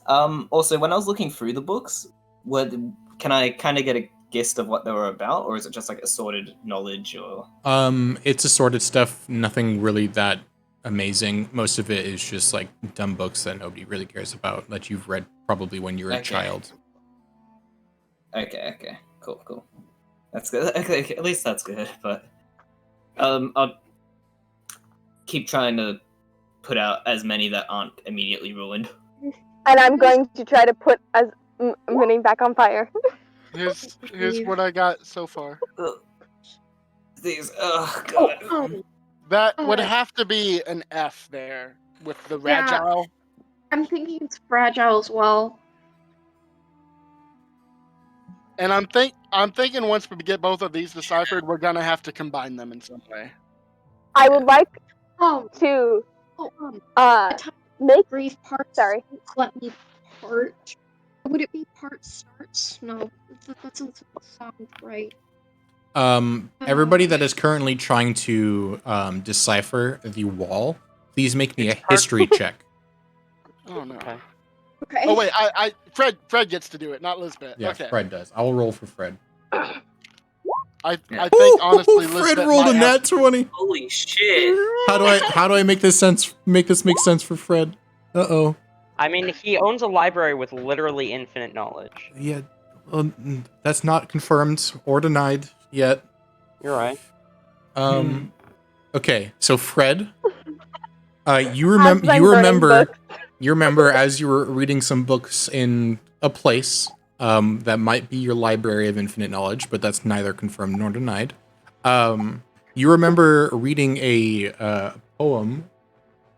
Also, when I was looking through the books, can I kind of get a gist of what they were about, or is it just like assorted knowledge? Or It's assorted stuff. Nothing really that amazing. Most of it is just like dumb books that nobody really cares about that you've read probably when you were a child. Okay, cool. That's good. Okay, at least that's good. But I'll keep trying to put out as many that aren't immediately ruined. And I'm going to try to put as many back on fire. Here's what I got so far. These, oh god. That would have to be an F there with the fragile. I'm thinking it's fragile as well. And I'm thinking once we get both of these deciphered, we're gonna have to combine them in some way. I would like Oh, to make brief parts. Sorry. Let me part. Would it be part starts? No, that doesn't sound right. Everybody that is currently trying to decipher the wall, please make me a history check. Oh no. Okay. Okay. Oh wait, Fred gets to do it, not Lizbet. Yeah, okay. Fred does. I'll roll for Fred. I think honestly, Fred Lizbet rolled a might nat 20. Holy shit! How do I make this sense? Make this make sense for Fred? Uh-oh. I mean, he owns a library with literally infinite knowledge. Yeah, that's not confirmed or denied yet. You're right. Okay, so Fred, you remember as you were reading some books in a place that might be your library of infinite knowledge, but that's neither confirmed nor denied. You remember reading a poem,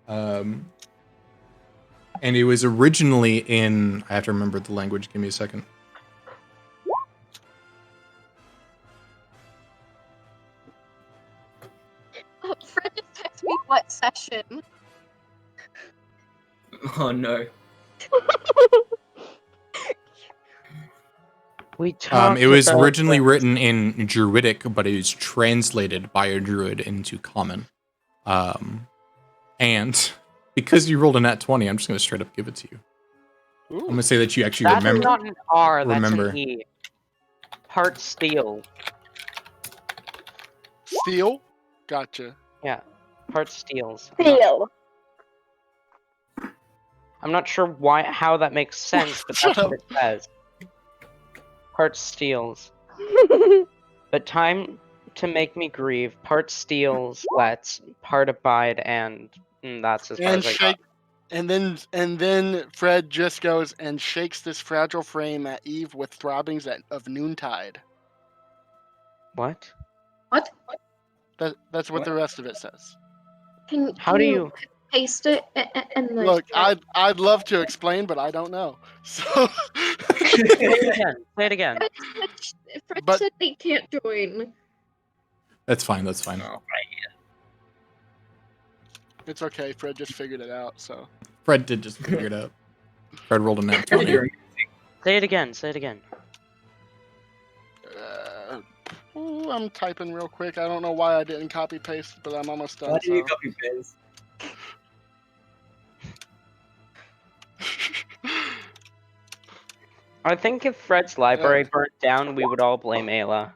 and it was originally in, I have to remember the language, give me a second. Fred just texted me what session. Oh no. It was originally written in Druidic, but it was translated by a druid into Common. And because you rolled a nat 20, I'm just going to straight up give it to you. Ooh. I'm going to say that you actually That's remember. not an R, that's remember. an E. Part steel. Steel? Gotcha. Yeah, part steels. Steel. I'm not sure how that makes sense, but that's what it says. Part steals. But time to make me grieve. Part steals, let's. Part abide, and that's as far And as I got. and then Fred just goes and shakes this fragile frame at Eve with throbbings of noontide. What? What? That's what the rest of it says. How do you paste it and the Look, I'd love to explain, but I don't know. So say it again? Fred But- said they can't join. That's fine, that's fine. Oh, it's okay. Fred just figured it out. So Fred did just figure it out. Fred rolled a nat 20. Say it again, say it again. I'm typing real quick. I don't know why I didn't copy paste, but I'm almost done. Why do you so. copy paste? I think if Fred's library burnt down, we would all blame Ayla.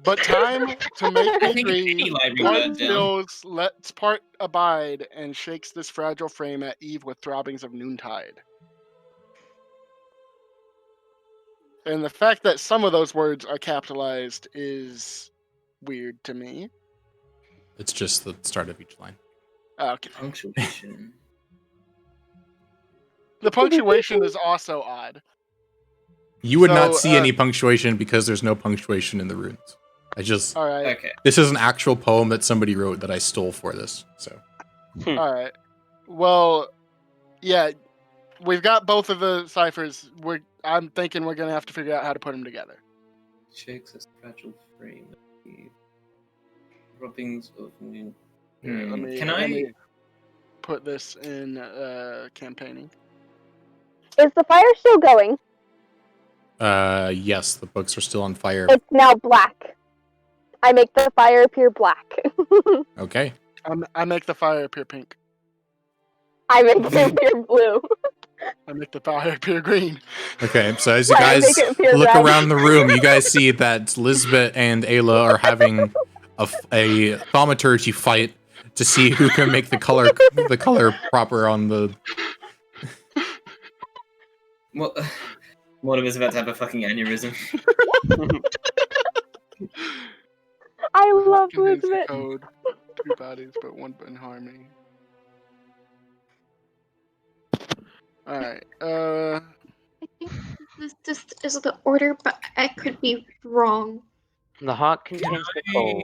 But time to make I me think if any grieve. library Part burnt down. stills, let's part abide, and shakes this fragile frame at Eve with throbbings of noontide. And the fact that some of those words are capitalized is weird to me. It's just the start of each line. Okay. Punctuation. The punctuation is also odd. You would So, not see any punctuation because there's no punctuation in the runes. All right. Okay. This is an actual poem that somebody wrote that I stole for this. So All right. Well, yeah, we've got both of the ciphers. I'm thinking we're gonna have to figure out how to put them together. Shakes a fragile frame. Rubbings of noon. Here, let me put this in campaigning. Is the fire still going? yes, the books are still on fire. It's now black. I make the fire appear black. Okay. I make the fire appear pink. I make it appear blue. I make the fire appear green. Okay, so as you I guys make it appear look red. around the room, you guys see that Lizbet and Ayla are having a thaumaturgy fight to see who can make the color proper on the. What? One of us about to have a fucking aneurysm. I love Condense the Lizbet. code. 2 bodies, but 1 in harmony. Alright, I think this is the order, but I could be wrong. The hot contains the cold.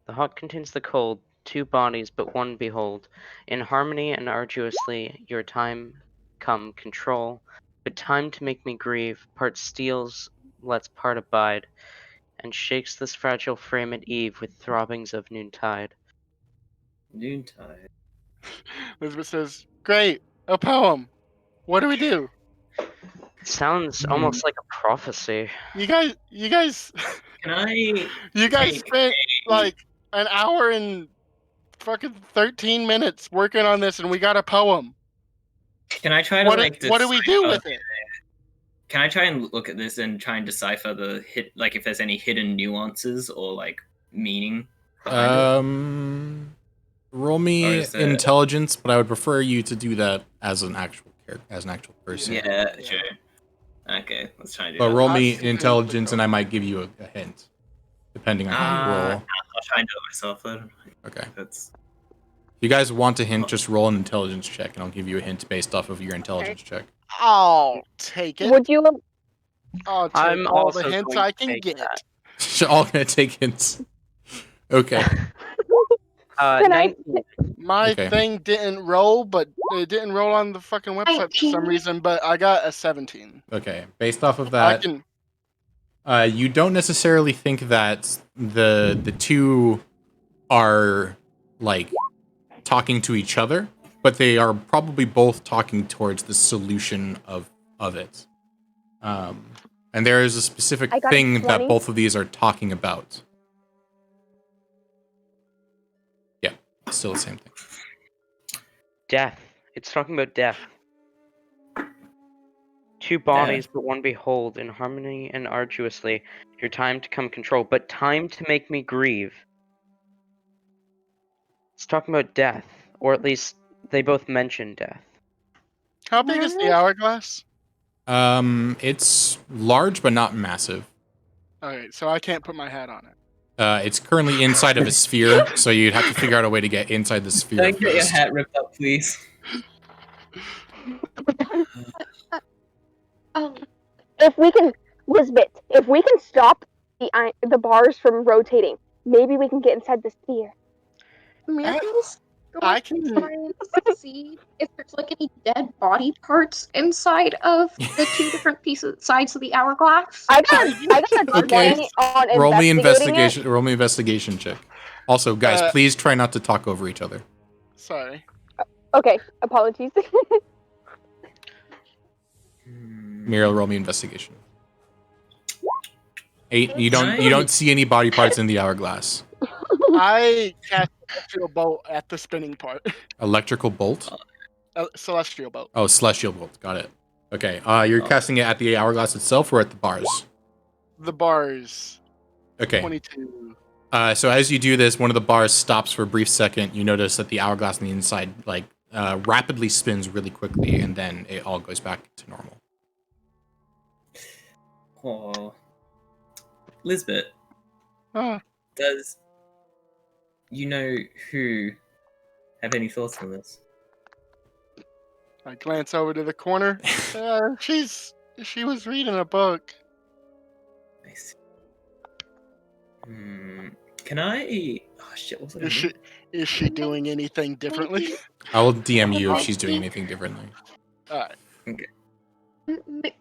The hot contains the cold. 2 bodies, but 1 behold. In harmony and arduously, your time come control. But time to make me grieve. Part steals, lets part abide, and shakes this fragile frame at eve with throbbings of noontide. Noontide. Elizabeth says, "Great, a poem. What do we do? Sounds almost like a prophecy. You guys, Can I? you guys take spent like an hour and fucking 13 minutes working on this, and we got a poem. Can I try to What do we do with it? Can I try and look at this and try and decipher like if there's any hidden nuances or like meaning behind it? Roll Or me is it- intelligence, but I would prefer you to do that as an actual character, as an actual person. Yeah, sure. Okay, let's try and do But that. roll me intelligence, and I might give you a hint, depending on how you roll. I'll try and do it myself then. Okay. That's If you guys want a hint, just roll an intelligence check, and I'll give you a hint based off of your intelligence check. I'll take it. Would you? I'll take I'm all the also hints going I to can take get. that. All gonna take hints. Okay. Can I- 19. My Okay. thing didn't roll, but it didn't roll on the fucking website for some 19. reason. But I got a 17. Okay. Based off of I that, can. you don't necessarily think that the two are like talking to each other, but they are probably both talking towards the solution of it. And there is a specific I got a thing that 20. both of these are talking about. Yeah, still the same thing. Death. It's talking about death. 2 bodies, but 1 behold, in harmony and arduously, your time to come control, but time to make me grieve. It's talking about death, or at least they both mention death. How big is the hourglass? It's large but not massive. Okay, so I can't put my hat on it. It's currently inside of a sphere, so you'd have to figure out a way to get inside the sphere Don't get your first. hat ripped up, please. If we can, Lizbet, if we can stop the bars from rotating, maybe we can get inside the sphere. Miracles? I can- try and see if there's like any dead body parts inside of the 2 different sides of the hourglass. I got a Okay. 20 on Roll me investigating investigation. Roll me investigation check. Also, guys, please try not to talk over each other. Sorry. it. Okay, apologies. Muriel, roll me investigation. 8. You don't see any body parts in the hourglass. I cast celestial bolt at the spinning part. Electrical bolt. Celestial bolt. Oh, celestial bolt. Got it. Okay. You're casting it at the hourglass itself or at the bars? The bars. Okay. 22. So as you do this, one of the bars stops for a brief second. You notice that the hourglass on the inside rapidly spins really quickly, and then it all goes back to normal. Oh, Lizbet, Huh. does you know who have any thoughts on this? I glance over to the corner. She was reading a book. I see. Can I? Oh shit! What was I gonna do? Is she doing anything differently? I will DM you if she's doing anything differently. Alright.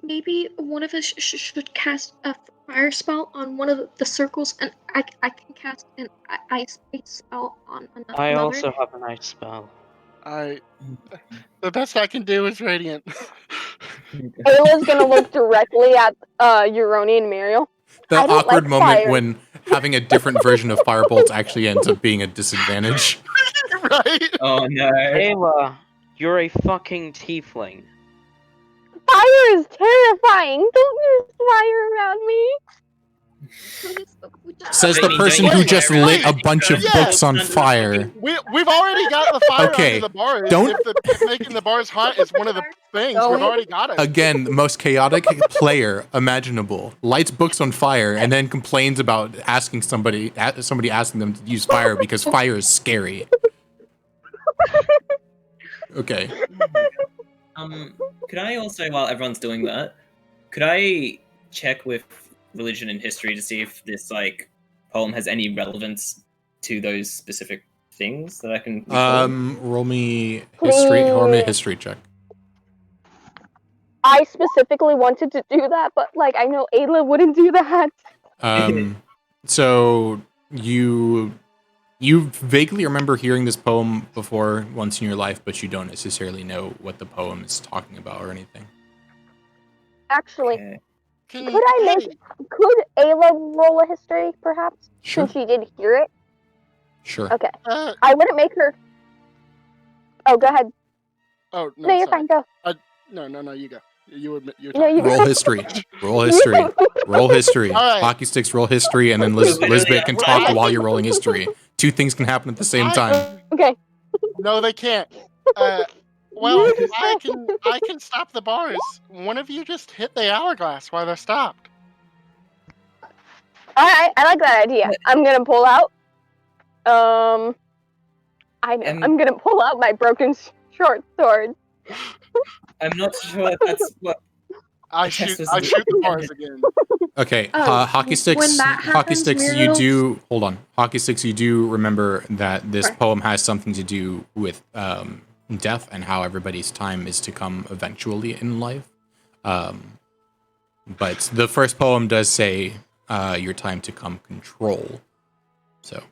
Maybe one of us should cast a fire spell on one of the circles, and I can cast an ice spell on another. I also have an ice spell. The best I can do is radiant. Ayla's gonna look directly at Euroni and Muriel. The I don't awkward like moment fire. when having a different version of Firebolt actually ends up being a disadvantage. Right? Oh no. Ayla, you're a fucking tiefling. Fire is terrifying. Don't use fire around me. Says the Jamie, person don't who use just fire lit a around me. bunch of Yeah. books on fire. We've already got the fire Okay, under the bars. don't- If making the bars hot is one of the things, we've already got it. Again, the most chaotic player imaginable. Lights books on fire and then complains about somebody asking them to use fire because fire is scary. Okay. Could I also, while everyone's doing that, could I check with religion and history to see if this like poem has any relevance to those specific things that I can recall? Roll me a history check. I specifically wanted to do that, but like I know Ayla wouldn't do that. So you vaguely remember hearing this poem before once in your life, but you don't necessarily know what the poem is talking about or anything. Actually, Okay. could Ayla roll a history, perhaps? Sure. Since she did hear it? Sure. Okay. Uh, I wouldn't make her... Oh, go ahead. oh, no, No, you're sorry. fine, go. No, you go. You're No, you Roll history. Roll history. Roll history. All right. Hockey sticks, roll history, and then Lizbet can talk while you're rolling history. Two things can happen at the same time. Okay. No, they can't. Well, I can stop the bars. One of you just hit the hourglass while they're stopped. Alright, I like that idea. I'm gonna pull out... I know. I'm gonna pull out my broken short sword. I'm not sure if that's what. I shoot the bars again. Okay, Oh, hockey sticks. when that Hockey happens, sticks. You Muriel- do hold on. Hockey sticks. You do remember that this Sorry. poem has something to do with death and how everybody's time is to come eventually in life. But the first poem does say your time to come control. So.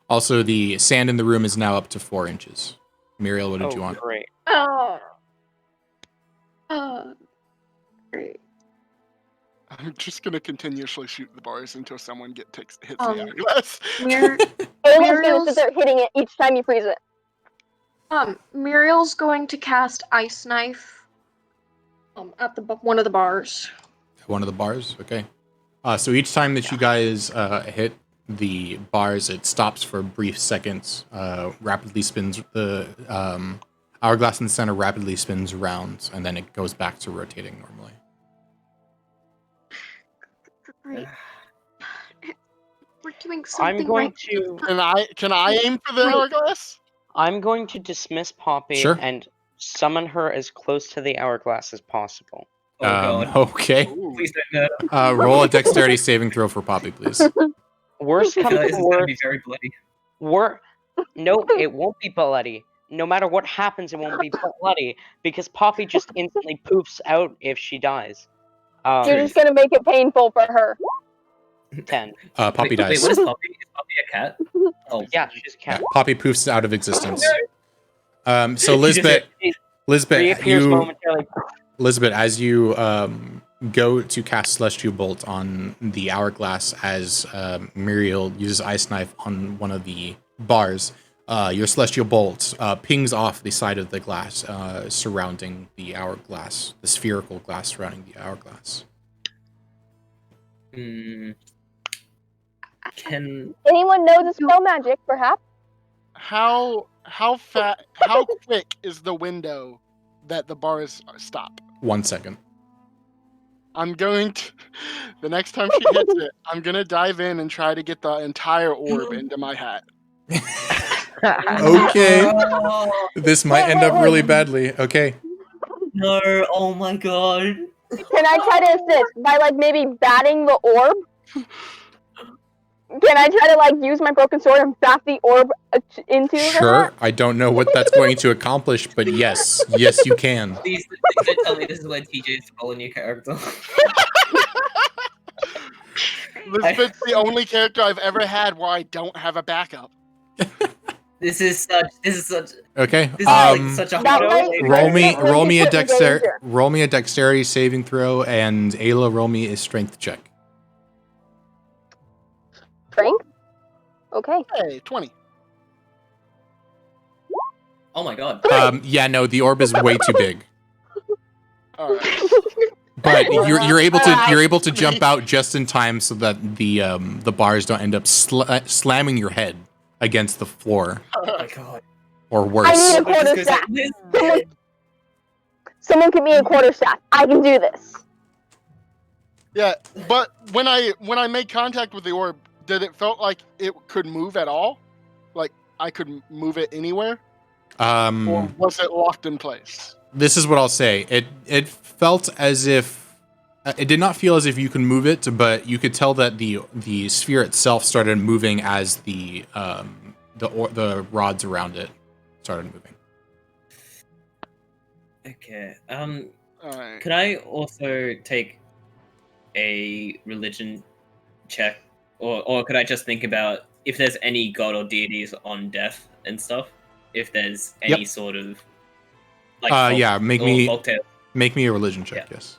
Also, the sand in the room is now up to 4 inches. Muriel, what did you want? Great. Great. I'm just gonna continuously shoot the bars until someone hits the Um, hourglass. Ayla's gonna Muriel's- sit there hitting it each time you freeze it. Muriel's going to cast Ice Knife at one of the bars. One of the bars? Okay. So each time that you guys hit the bars, it stops for brief seconds, rapidly spins the hourglass in the center, rapidly spins around, and then it goes back to rotating normally. Great. We're doing something I'm going right. to Can I aim for the Wait. hourglass? I'm going to dismiss Poppy Sure. and summon her as close to the hourglass as possible. Oh god. Okay. Ooh. Please don't hurt. Roll a dexterity saving throw for Poppy, please. Worst I comes feel like to this is gonna worst. be very bloody. No, it won't be bloody. No matter what happens, it won't be bloody because Poppy just instantly poofs out if she dies. You're just gonna make it painful for her. 10. Poppy Wait, dies. what is Poppy? Is Poppy a cat? Oh, Yeah, she's a cat. Yeah, Poppy poofs out of existence. So Lizbet, Reappears momentarily. Lizbet, as you go to cast Celestial Bolt on the hourglass, as Muriel uses Ice Knife on one of the bars, your Celestial Bolt pings off the side of the glass surrounding the hourglass, the spherical glass surrounding the hourglass. Can Anyone know the spell magic, perhaps? How quick is the window that the bars stop? 1 second. I'm going to, the next time she hits it, I'm gonna dive in and try to get the entire orb into my hat. Okay. This might end up really badly. Okay. no? Oh my god. Can I try to assist by like maybe batting the orb? Can I try to like use my broken sword and bat the orb into her? Sure. I don't know what that's going to accomplish, but yes. Yes, you can. Please don't tell me this is where TJ is a new character. Lizbet's the only character I've ever had where I don't have a backup. This is such. Okay. This is like such a That hard might- way to Roll go. me That might be put in danger. roll me a dexterity saving throw, and Ayla, roll me a strength check. Strength? Okay. Hey, 20. Oh my god. Yeah, no, the orb is way too big. All right. But you're able to jump out just in time so that the bars don't end up slamming your head against the floor Oh my god. or worse. I need a quarter staff. Someone give me a quarter staff. I can do this. Yeah, but when I made contact with the orb, did it felt like it could move at all? Like I could move it anywhere? Or was it locked in place? This is what I'll say. It felt as if it did not feel as if you can move it, but you could tell that the sphere itself started moving as the rods around it started moving. Okay. Alright. Could I also take a religion check, or could I just think about if there's any god or deities on death and stuff? If there's any sort of like yeah, make me folktale. make me a religion check. Yes.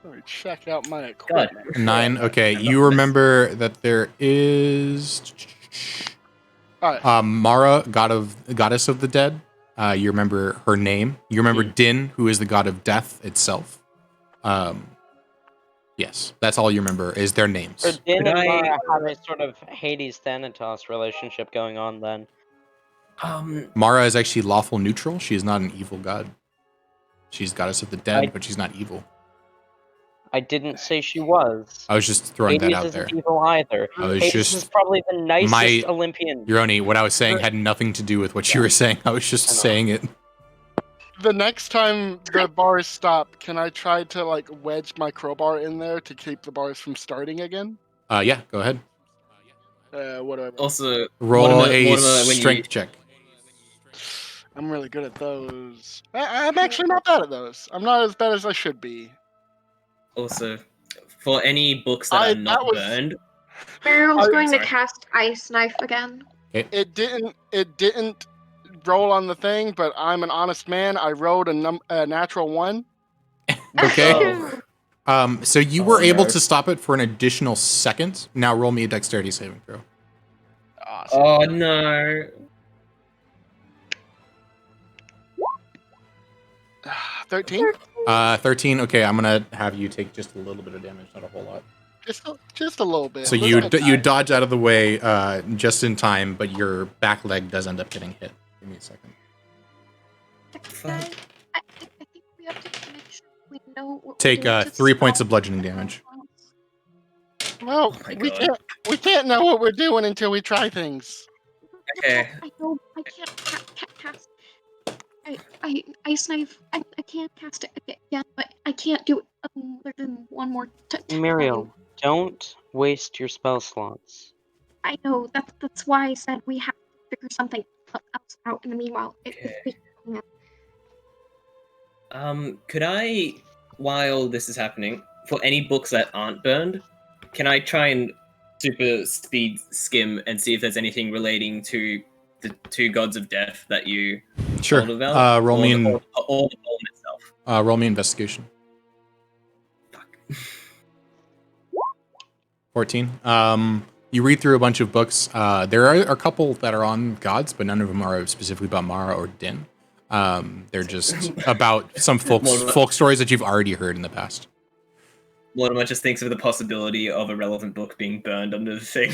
Let me check out my equipment. 9. Okay, you remember that there is Mara, goddess of the dead. You remember her name. You remember Din, who is the god of death itself. Yes, that's all you remember is their names. So Din and Mara have a sort of Hades Thanatos relationship going on then. Mara is actually lawful neutral. She is not an evil god. She's goddess of the dead, but she's not evil. I didn't say she was. I was just throwing Hades that out there. isn't evil either. I was Hades just is probably the nicest Olympian. Yoroni, what I was saying had nothing to do with what you were saying. I was just saying it. The next time the bars stop, can I try to like wedge my crowbar in there to keep the bars from starting again? Yeah, go ahead. What do I Also, roll a strength check. I'm really good at those. I'm actually not bad at those. I'm not as bad as I should be. Also, for any books that are not burned, Muriel's going to cast Ice Knife again. It didn't roll on the thing, but I'm an honest man. I rolled a natural 1. Okay. So you were able to stop it for an additional second. Now roll me a dexterity saving throw. Awesome. Oh no. 13? 13. Okay, I'm gonna have you take just a little bit of damage, not a whole lot. Just a little bit. So you dodge out of the way just in time, but your back leg does end up getting hit. Give me a second. I think we have to make sure we know what Take we're doing to 3 points stop of bludgeoning damage. Well, we can't know what we're doing until we try things. Okay. I know I can't cast. Ice Knife. I can't cast it again, but I can't do it more than one more time. Muriel, don't waste your spell slots. I know that's why I said we have to figure something else out in the meanwhile. Could I, while this is happening, for any books that aren't burned, can I try and super speed skim and see if there's anything relating to the 2 gods of death that you Sure. told about? Roll me or the poem itself. roll me investigation. 14. You read through a bunch of books. There are a couple that are on gods, but none of them are specifically about Mara or Din. They're just about some folk stories that you've already heard in the past. Mortimer just thinks of the possibility of a relevant book being burned under the thing.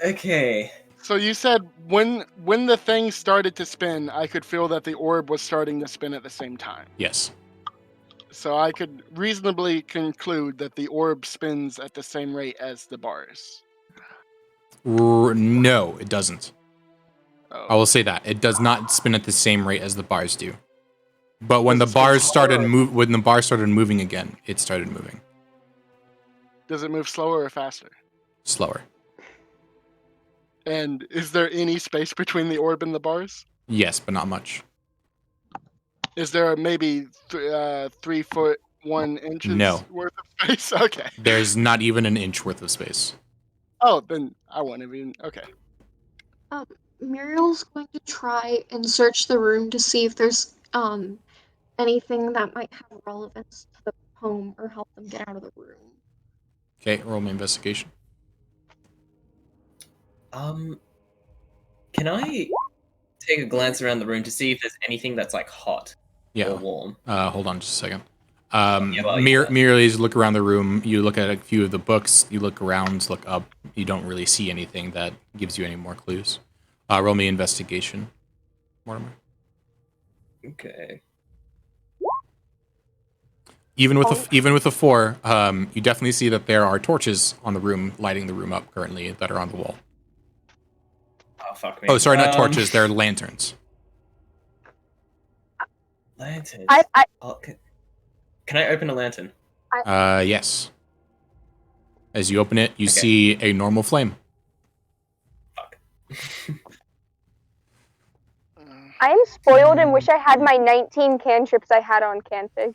Okay. So you said when the thing started to spin, I could feel that the orb was starting to spin at the same time. Yes. So I could reasonably conclude that the orb spins at the same rate as the bars. No, it doesn't. Oh. I will say that it does not spin at the same rate as the bars do. But when the bars started moving again, it started moving Does it move slower or faster? slower. And is there any space between the orb and the bars? Yes, but not much. Is there maybe 3 foot 1 inches No. worth of space? Okay. There's not even an inch worth of space. Oh, then I wouldn't have even. Okay. Muriel's going to try and search the room to see if there's anything that might have relevance to the poem or help them get out of the room. Okay, roll my investigation. Can I take a glance around the room to see if there's anything that's like hot Yeah. or warm? Hold on just a second. well, Merely as you look around the room, you look at a few of the books, you look around, look up, you don't really see anything that gives you any more clues. Roll me investigation, Mortimer. Okay. Even with a 4, you definitely see that there are torches on the room, lighting the room up currently that are on the wall. Oh, fuck me. Oh, sorry, not torches, they're lanterns. Lanterns. I Can I open a lantern? Yes. As you open it, you see a normal flame. Fuck. I am spoiled and wish I had my 19 cantrips I had on Canfig.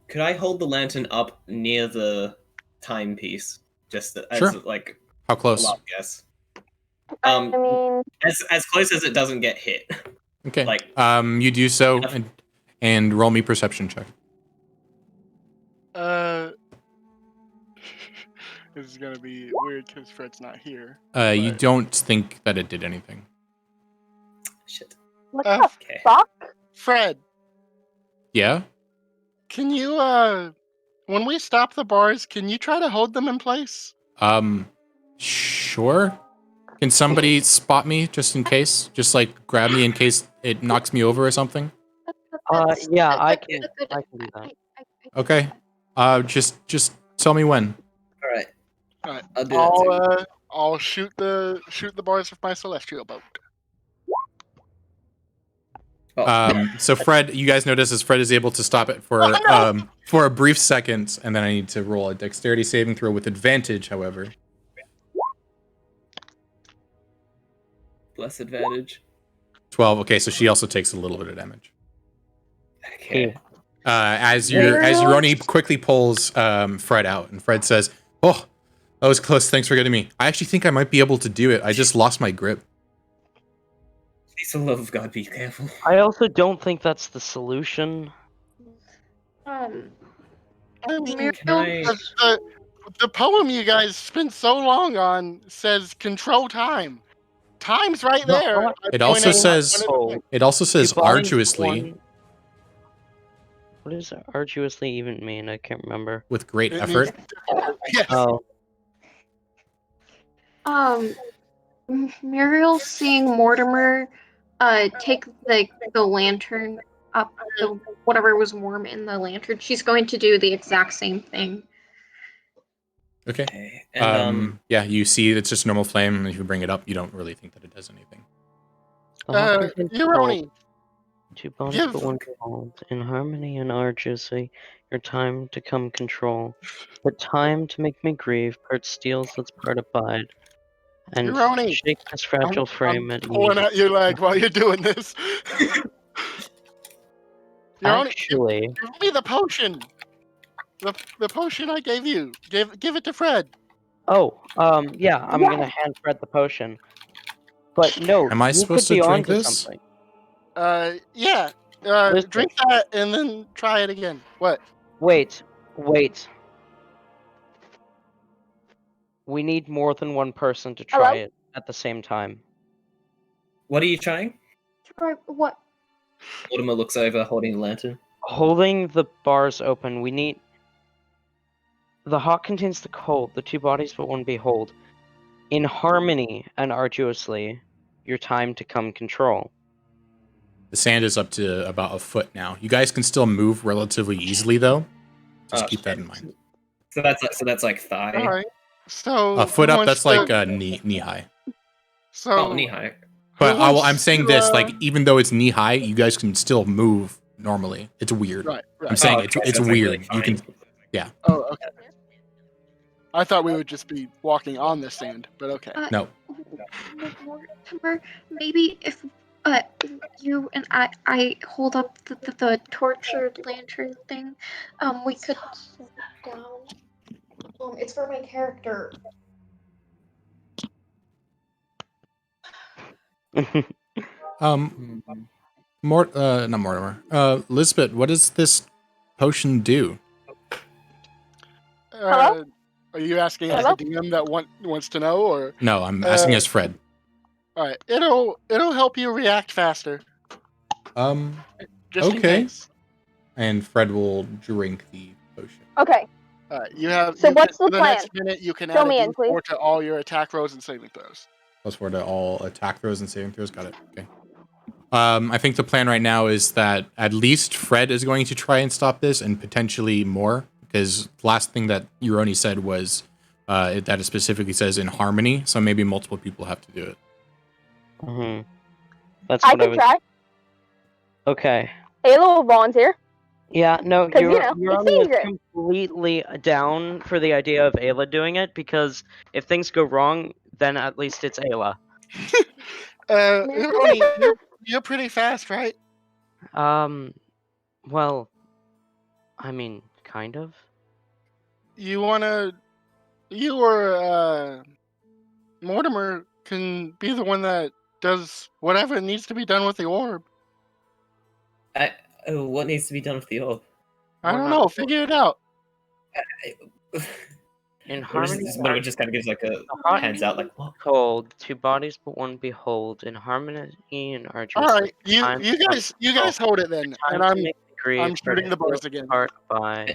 Could I hold the lantern up near the timepiece? Just as Sure. like How close? a rough guess. I mean, as close as it doesn't get hit. Okay. Like you do so and roll me perception check. This is gonna be weird because Fred's not here. You don't think that it did anything. Shit. what the fuck? Fred, Yeah? can you when we stop the bars, can you try to hold them in place? Sure. Can somebody spot me just in case? Just like grab me in case it knocks me over or something? Yeah, I can do that. Okay. Just tell me when. All right. I'll do that too. I'll shoot the bars with my celestial boat. So Fred, you guys notice as Fred is able to stop it for a brief second, and then I need to roll a dexterity saving throw with advantage, however. Plus advantage. 12. Okay, so she also takes a little bit of damage. Okay. As Roni quickly pulls Fred out, and Fred says, "Oh, that was close. Thanks for getting me. I actually think I might be able to do it. I just lost my grip." Please, for the love of God, be careful. I also don't think that's the solution. I mean, Muriel, the poem you guys spent so long on says control time. Time's right there. It also says arduously. What does arduously even mean? I can't remember. With great It effort. Yes. Oh. Muriel seeing Mortimer take the lantern up, whatever was warm in the lantern, she's going to do the exact same thing. Okay. And yeah, you see it's just normal flame, and if you bring it up, you don't really think that it does anything. Euroni. Two bodies but one behold. In harmony and arduously, your time to come control. But time to make me grieve, part steals, let's part abide. And Euroni. shake this fragile frame I'm at pulling ease. at your leg while you're doing this. Actually, give me the potion. The potion I gave you. Give it to Fred. Yeah, I'm gonna hand Fred the potion. But no, am I you supposed could be to drink onto this? something. Yeah. Listen. Drink that and then try it again. What? Wait. We need more than one person to try it at the same time. what are you trying? Try what? Mortimer looks over, holding the lantern. Holding the bars open, we need... The hot contains the cold, the two bodies but one behold. In harmony and arduously, your time to come control. The sand is up to about a foot now. You guys can still move relatively easily, though. Just keep that in mind. So that's like thigh. All right. So A foot who up, wants that's like to- knee high. So knee high. But who I'm wants saying to, this, like, even though it's knee high, you guys can still move normally. It's weird. Right. I'm saying okay, it's so weird. like You can, fine. yeah. Oh, okay. I thought we would just be walking on the sand, but okay. No. Mortimer, maybe if you and I hold up the tortured lantern thing, we could slow down. It's for my character. Not Mortimer. Lizbet, what does this potion do? Hello? Are you asking as Hello? the DM that wants to know, or No, I'm asking as Fred. all right? It'll help you react faster. Just in Okay. case. And Fred will drink the potion. Okay. All right, you have. So you what's can, the for plan? next minute, you can Fill add a me in, please. D4 to all your attack rolls and saving throws. +4 to all attack throws and saving throws. Got it. Okay. I think the plan right now is that at least Fred is going to try and stop this, and potentially more, because the last thing that Uroni said was that it specifically says in harmony, so maybe multiple people have to do it. Mhm. That's I what I can was. try. Okay. Ayla will volunteer. Yeah, no, 'Cause, you're it's Urani is dangerous. completely down for the idea of Ayla doing it, because if things go wrong, then at least it's Ayla. You're pretty fast, right? Well, I mean, kind of. You or Mortimer can be the one that does whatever needs to be done with the orb. What needs to be done with the orb? I don't know. Figure it out. In Or harmony, what it just kind of gives like a hot hands out, like what? cold, two bodies but one behold, in harmony and arduous. All right, you guys hold it then, and I'm shooting the bars again. By.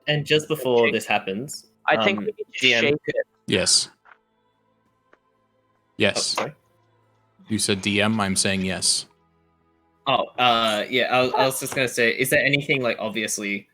And just before this happens, I think we need to GM, shake it. Yes. Yes. sorry. You said DM. I'm saying yes. Oh, yeah. I was just gonna say, is there anything like obviously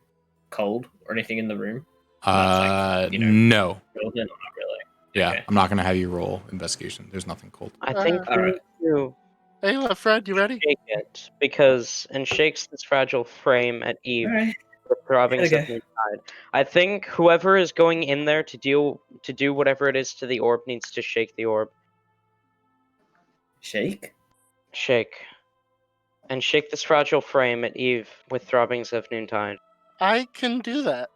cold or anything in the room? No. Relevant or not really? Yeah, Okay. I'm not gonna have you roll investigation. There's nothing cold. I think we Alright. need to Ayla, Fred, you ready? shake it, because and shakes this fragile frame at Eve Alright. with throbbings of Okay. inside. I think whoever is going in there to do whatever it is to the orb needs to shake the orb. Shake? Shake. And shake this fragile frame at Eve with throbbings of noontide. I can do that.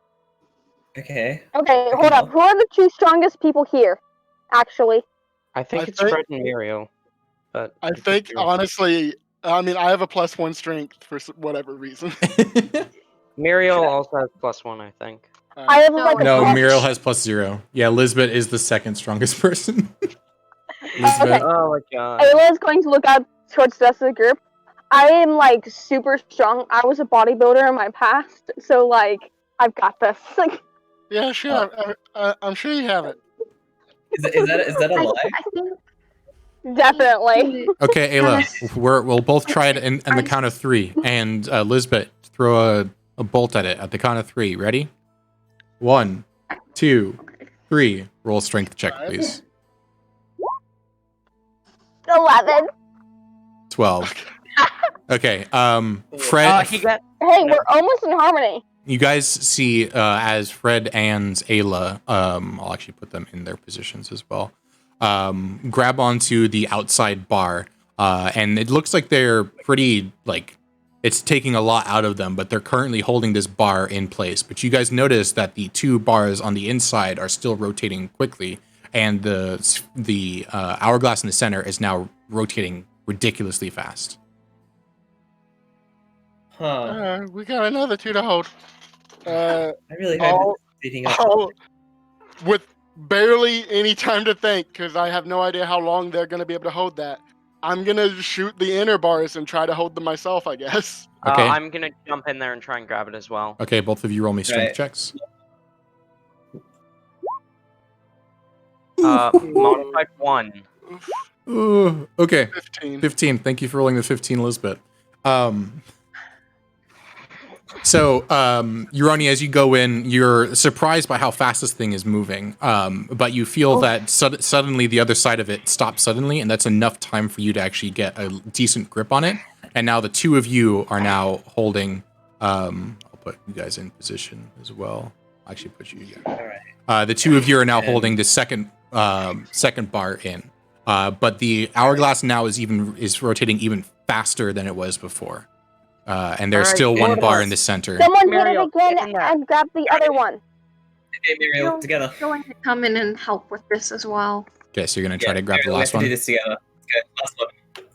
Okay. Okay, hold up. Who are the two strongest people here? Actually. I think I it's think- Fred and Muriel. But I think honestly, I mean, I have a +1 strength for whatever reason. Muriel also has +1, I think. I have No, like a No, plus- Muriel has +0. Yeah, Lizbet is the second strongest person. Lizbet. Okay. Oh my god. Ayla is going to look out towards the rest of the group. I am like super strong. I was a bodybuilder in my past, so like I've got this. Like, Yeah, sure. I'm sure you have it. Is that a lie? I think definitely. Okay, Ayla, we'll both try it in the count of 3, and Lizbet, throw a bolt at it at the count of 3. Ready? 1, 2, 3. Roll a strength check, please. 11. 12. Okay, Fred. He got. Hey, we're almost in harmony. You guys see as Fred and Ayla, I'll actually put them in their positions as well, grab onto the outside bar, and it looks like they're pretty, like, it's taking a lot out of them, but they're currently holding this bar in place. But you guys notice that the two bars on the inside are still rotating quickly, and the hourglass in the center is now rotating ridiculously fast. Huh. We got another 2 to hold. I really hope I'll- it's speeding up. With barely any time to think, because I have no idea how long they're going to be able to hold that. I'm going to shoot the inner bars and try to hold them myself, I guess. Okay. I'm gonna jump in there and try and grab it as well. Okay, both of you roll me strength Right. checks. Modified 1. Ooh, okay. 15. 15. Thank you for rolling the 15, Lizbet. So, Urani, as you go in, you're surprised by how fast this thing is moving. But you feel that suddenly the other side of it stops suddenly, and that's enough time for you to actually get a decent grip on it. And now the two of you are now holding. I'll put you guys in position as well. I'll actually put you. Yeah. All right. The two of you are now holding the second bar in. But the hourglass now is rotating even faster than it was before. And there's Alright, still one Mortimer. bar in the center. Someone hit it Muriel, again get in there. and grab the other one. Okay, Muriel, Muriel's together. going to come in and help with this as well. Okay, so you're gonna try to grab the Muriel, last we have to do one. this together. Okay, last one.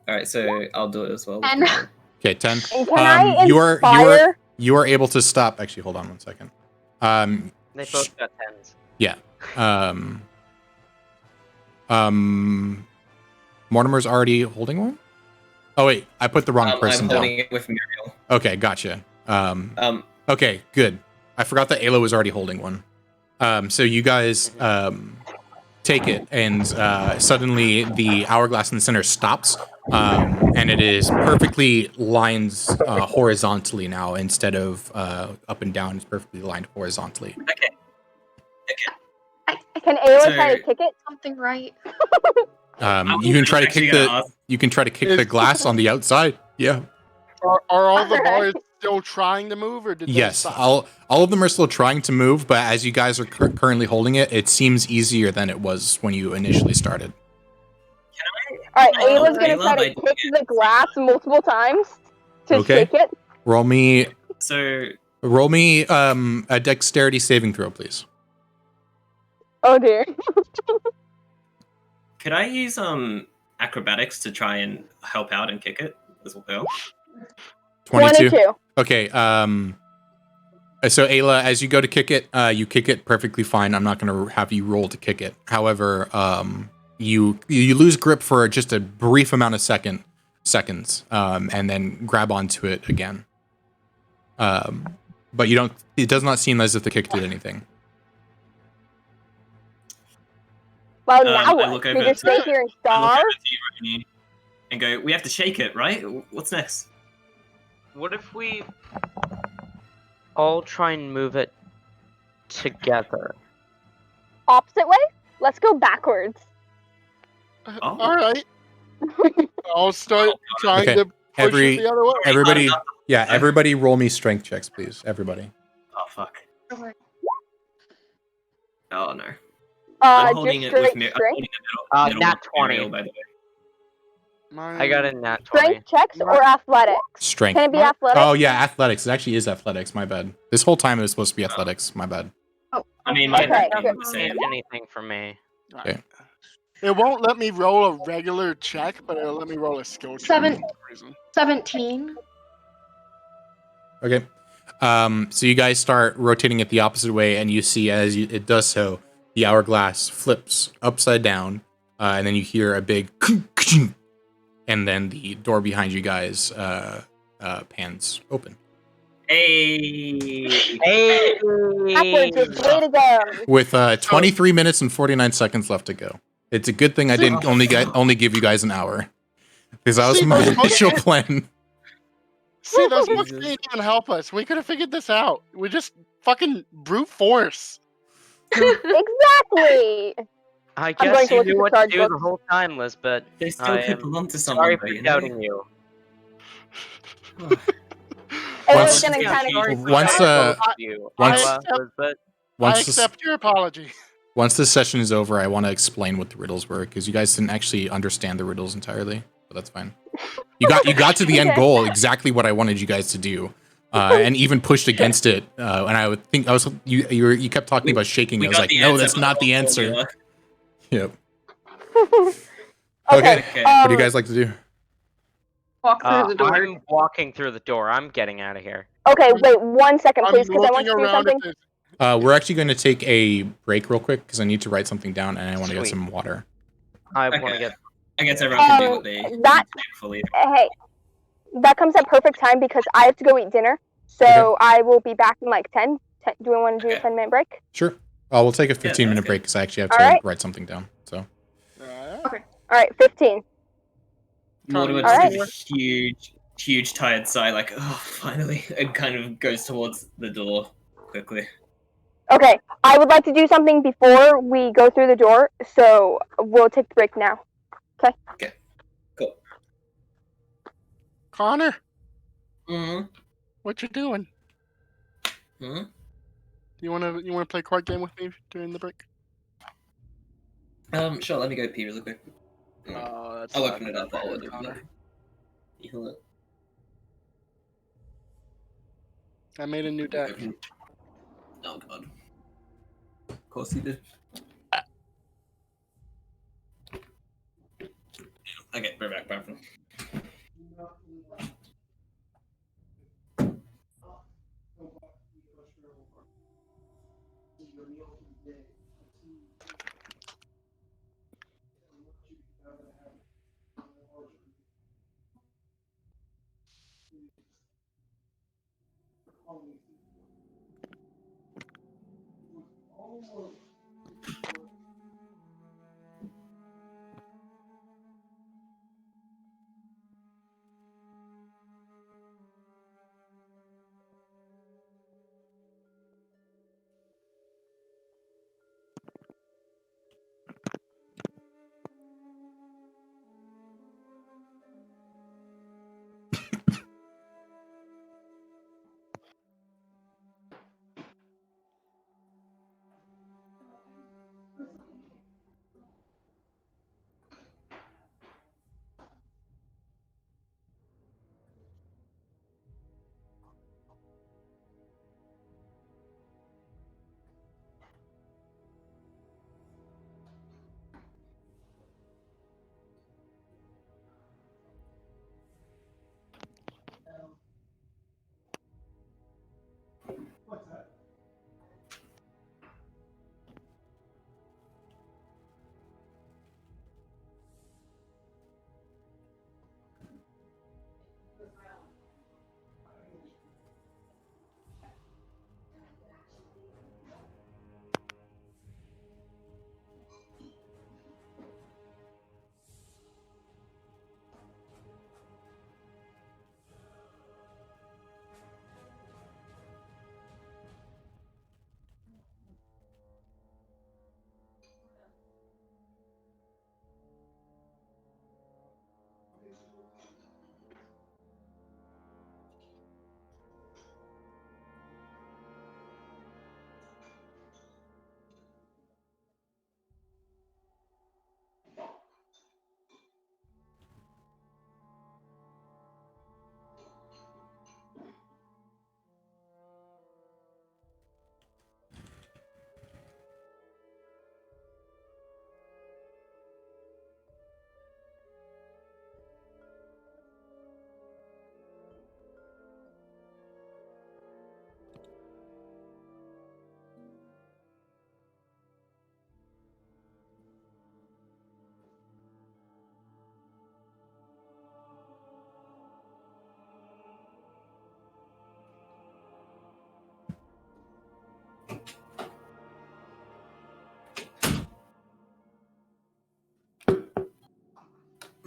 Alright, so I'll do it as well. And Okay, 10. And can I You inspire? are able to stop. Actually, hold on one second. They both got 10s. Yeah. Mortimer's already holding one? Oh wait, I put the wrong person I'm down. holding it with Muriel. Okay, gotcha. Okay, good. I forgot that Ayla was already holding one. So you guys take it, and suddenly the hourglass in the center stops, and it is perfectly lined horizontally now instead of up and down. It's perfectly lined horizontally. Okay. Can Ayla So- try to kick it? something right. You can try to Actually kick gonna the ask- you can try to kick the glass on the outside. Yeah. Are all the Alright. bars still trying to move, or did they Yes. stop? All of them are still trying to move, but as you guys are currently holding it, it seems easier than it was when you initially started. Alright, Oh, Ayla's gonna Ayla, try to I kick the glass multiple times to Okay. shake it. Roll me So a dexterity saving throw, please. Oh dear. could I use acrobatics to try and help out and kick it as well? 22. Okay. So Ayla, as you go to kick it, you kick it perfectly fine. I'm not going to have you roll to kick it. However, you lose grip for just a brief amount of seconds, and then grab onto it again. But you don't. It does not seem as if the kick did anything. Well, I now look what? over We just to- stay here and I look starve? over to you, Rooney, and go, we have to shake it, right? What's next? What if we all try and move it together? Opposite way? Let's go backwards. Oh. All right. I'll start trying Okay. to push it the other way. Everybody, yeah, everybody, roll me strength checks, please. Everybody. Oh, fuck. Oh, no. I'm I'm holding just it with straight Muriel. strength. Nat 20. By the way. Mine- I got a nat 20. Strength checks or athletics? Strength. Can it be What? athletics? Oh yeah, athletics. It actually is athletics. My bad. This whole time it was supposed to be athletics. My bad. I mean, Okay, my okay. the same. Anything for me. Okay. It won't let me roll a regular check, but it'll let me roll a skill check. Seven. For some reason. 17. Okay. So you guys start rotating it the opposite way, and you see as it does so, the hourglass flips upside down, and then you hear a big, and then the door behind you guys pans open. Hey. Backwards is the way to go. With 23 minutes and 49 seconds left to go. It's a good thing I didn't only give you guys an hour, because that was See, my those books- initial plan. See, those books Jesus. didn't even help us. We could have figured this out. We just fucking brute force. Exactly. I going guess to you look at knew the what to charge do book. the whole time, Lizbet. They still I could am belong to someone, Sorry though, for you know? doubting you. Ayla's Once- gonna kind of. Sorry for Once, doubting both of you. once- Ayla, Lizbet. I Once this, accept your apology. once this session is over, I want to explain what the riddles were, because you guys didn't actually understand the riddles entirely, but that's fine. You got to the end Okay. goal, exactly what I wanted you guys to do, and even pushed against it. And I would think you kept talking about shaking. I was got like, the no, answer, that's but not the wrong answer. formula. Yep. Okay. Okay. What do you guys like to do? Walk through the door. I'm walking through the door. I'm getting out of here. Okay, wait 1 second, I'm please, because I want looking to do around something. if there's We're actually going to take a break real quick because I need to write something down and I want to get Sweet. some water. I want to Okay. get. I guess everyone can do what they That fully. hey, that comes at perfect time because I have to go eat dinner. So I will be back in like 10. Do we want to do a Okay. 10-minute break? Sure. We'll take a 15-minute sounds break because I actually have All to right. write something down. So All right, 15. Mortimer All just right. gives a huge tired sigh, like, oh, finally, and kind of goes towards the door quickly. Okay, I would like to do something before we go through the door, so we'll take the break now. Cool. Connor, Mm-hmm. what you doing? Hmm? You wanna play card game with me during the break? Sure, let me go pee really quick. That's I'll not open it up. fair, I'll open it up. Connor. You hold it. I made a new deck. Oh god. course you did. Okay, we're back. Bye.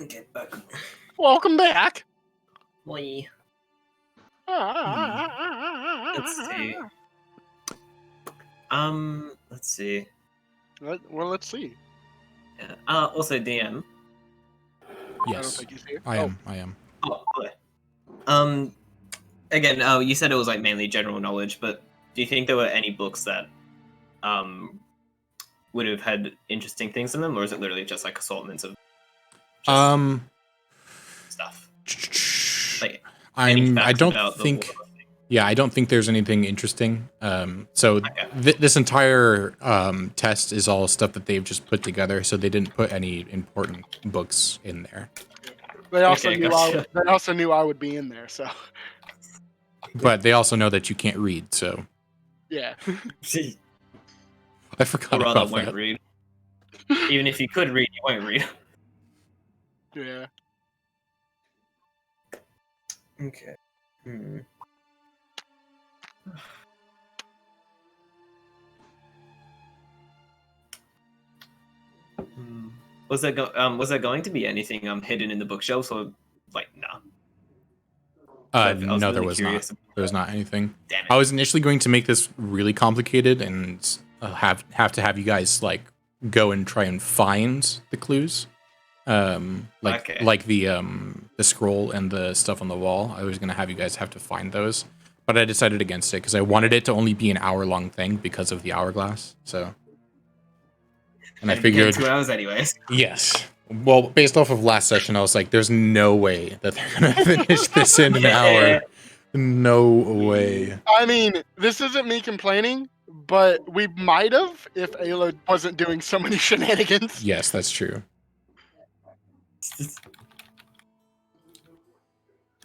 Okay, back. Welcome back. Boy. Let's Let's see. Let's see. Well, let's see. Yeah. Also, DM. I don't Yes, think he's here. I am. Oh, okay. Again, you said it was like mainly general knowledge, but do you think there were any books that would have had interesting things in them, or is it literally just like assortments of stuff? Like any I facts don't about the think. war? Yeah, I don't think there's anything interesting. So this entire test is all stuff that they've just put together. So they didn't put any important books in there. They also Okay, knew gotcha. they also knew I would be in there, so But they also know that you can't read. So yeah. I forgot Or rather, about won't that. read. Even if you could read, you won't read. Yeah. Okay. Was there going to be anything hidden in the bookshelves, or like no? No, there was not. There was not anything. Damn it. I was initially going to make this really complicated and have to have you guys like go and try and find the clues, like the scroll and the stuff on the wall. I was gonna have you guys have to find those, but I decided against it because I wanted it to only be an hour-long thing because of the hourglass. So, and I figured 2 hours anyways. Yes. Well, based off of last session, I was like, "There's no way that they're gonna finish this in an hour. No way." I mean, this isn't me complaining, but we might have if Ayla wasn't doing so many shenanigans. Yes, that's true.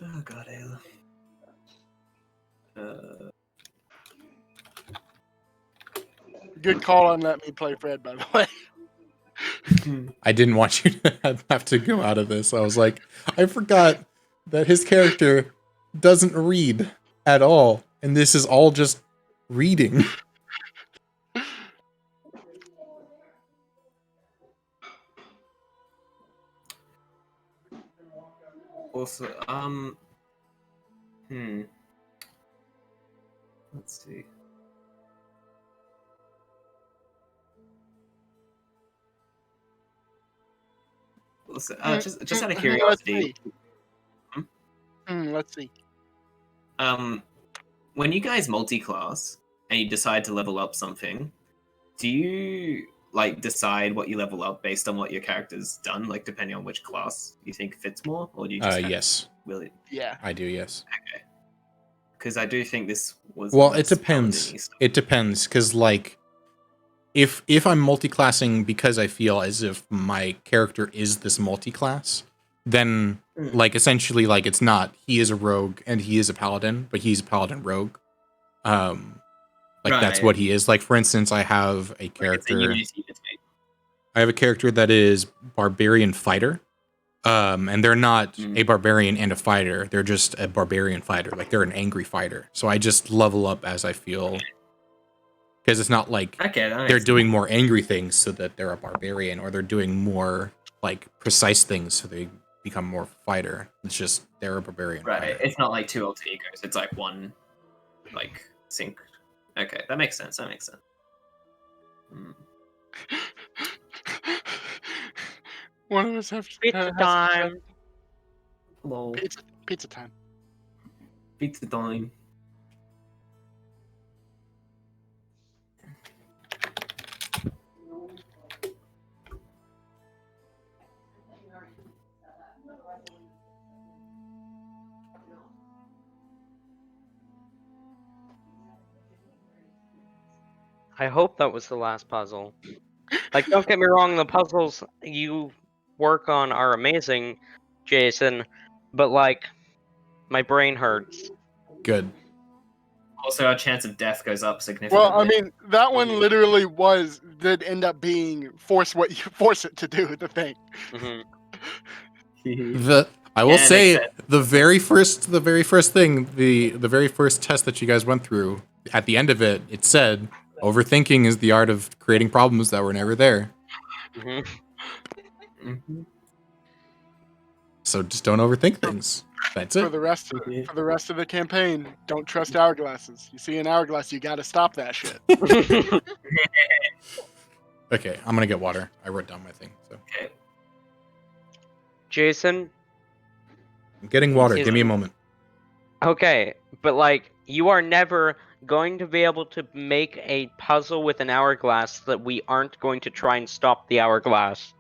Oh god, Ayla. Good call on letting me play Fred, by the way. I didn't want you to have to go out of this. I was like, I forgot that his character doesn't read at all, and this is all just reading. Also, let's see. Also, just out of curiosity. Let's see. When you guys multi-class and you decide to level up something, do you like decide what you level up based on what your character's done, like depending on which class you think fits more, or do you just Yes, really? Yeah, I do. Yes. Okay. Because I do think this was. Well, it depends. It depends, because like, if I'm multi-classing because I feel as if my character is this multi-class, then like essentially like it's not. He is a rogue and he is a paladin, but he's a paladin rogue. Like that's what he is. Like for instance, I have a character. I have a character that is barbarian fighter. And they're not a barbarian and a fighter. They're just a barbarian fighter. Like they're an angry fighter. So I just level up as I feel. Because it's not like they're doing more angry things so that they're a barbarian, or they're doing more like precise things so they become more fighter. It's just they're a barbarian. Right. Fighter. It's not like two alter egos. It's like one, like sync. Okay, that makes sense. That makes sense. One of us have Pizza time. Hello. Pizza time. Pizza time. I hope that was the last puzzle. Like, don't get me wrong, the puzzles you work on are amazing, Jason, but like, my brain hurts. Good. Also, our chance of death goes up significantly. Well, I mean, that one literally did end up being force it to do the thing. I will say the very first thing, the very first test that you guys went through, at the end of it, it said overthinking is the art of creating problems that were never there. So just don't overthink things. That's it. For the rest of the campaign, don't trust hourglasses. You see an hourglass, you gotta stop that shit. Okay, I'm gonna get water. I wrote down my thing. So. Okay. Jason? I'm getting water. Give me a moment. Okay, but like, you are never going to be able to make a puzzle with an hourglass that we aren't going to try and stop the hourglass.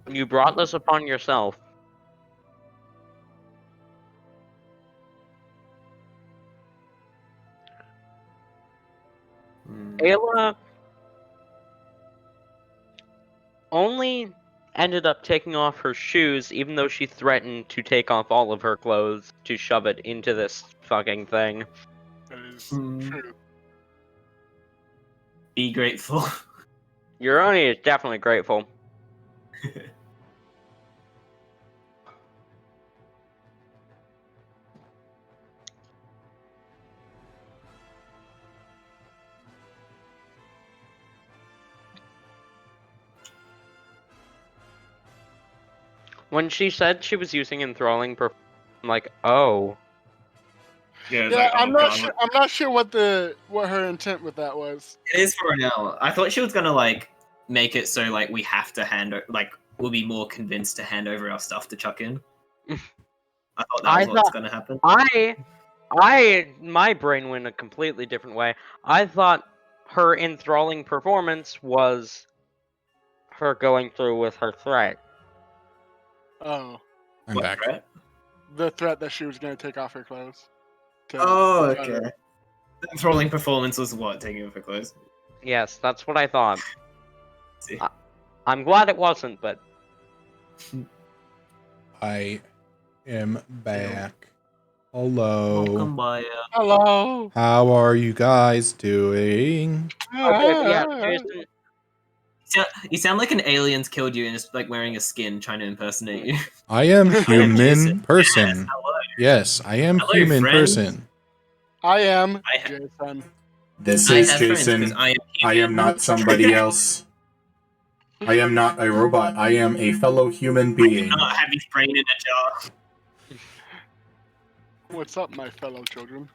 You brought this upon yourself. Ayla only ended up taking off her shoes, even though she threatened to take off all of her clothes to shove it into this fucking thing. That is true. Be grateful. Euroni is definitely grateful. When she said she was using enthralling I'm like, oh. Yeah, Yeah, I'm not sure what her intent with that was. It is for an hour. I thought she was gonna like make it so like we have to we'll be more convinced to hand over our stuff to chuck in. I thought that was what's gonna happen. My brain went a completely different way. I thought her enthralling performance was her going through with her threat. Oh. I'm back. Threat? the threat that she was gonna take off her clothes. Oh, try to- okay. The enthralling performance was what? Taking off her clothes? Yes, that's what I thought. See. I'm glad it wasn't, but I am back. Hello. Welcome by. Hello. How are you guys doing? okay, yeah, Jason. You sound like an alien's killed you and is like wearing a skin trying to impersonate you. I am human Jason. person. Hello. Yes, I am Hello, human friends. person. I am I ha- Jason. This I is have friends 'cause Jason. I I am not somebody else. I am not a robot. I am a fellow human being. not have his brain in a jar. What's up, my fellow children?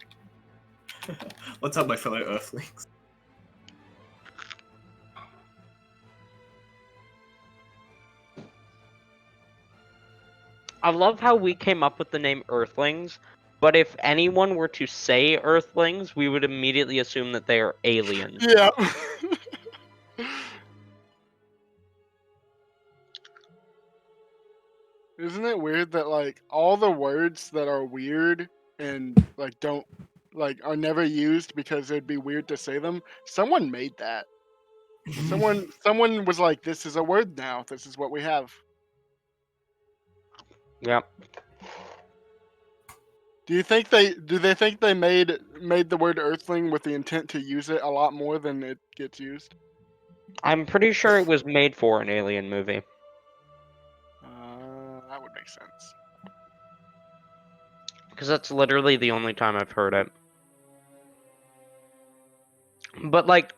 What's up, my fellow Earthlings? I love how we came up with the name Earthlings, but if anyone were to say Earthlings, we would immediately assume that they are aliens. Yeah. Isn't it weird that like all the words that are weird and like don't like are never used because it'd be weird to say them? Someone made that. Someone was like, "This is a word now. This is what we have." Yep. Do they think they made the word Earthling with the intent to use it a lot more than it gets used? I'm pretty sure it was made for an alien movie. That would make sense. Because that's literally the only time I've heard it. But, like,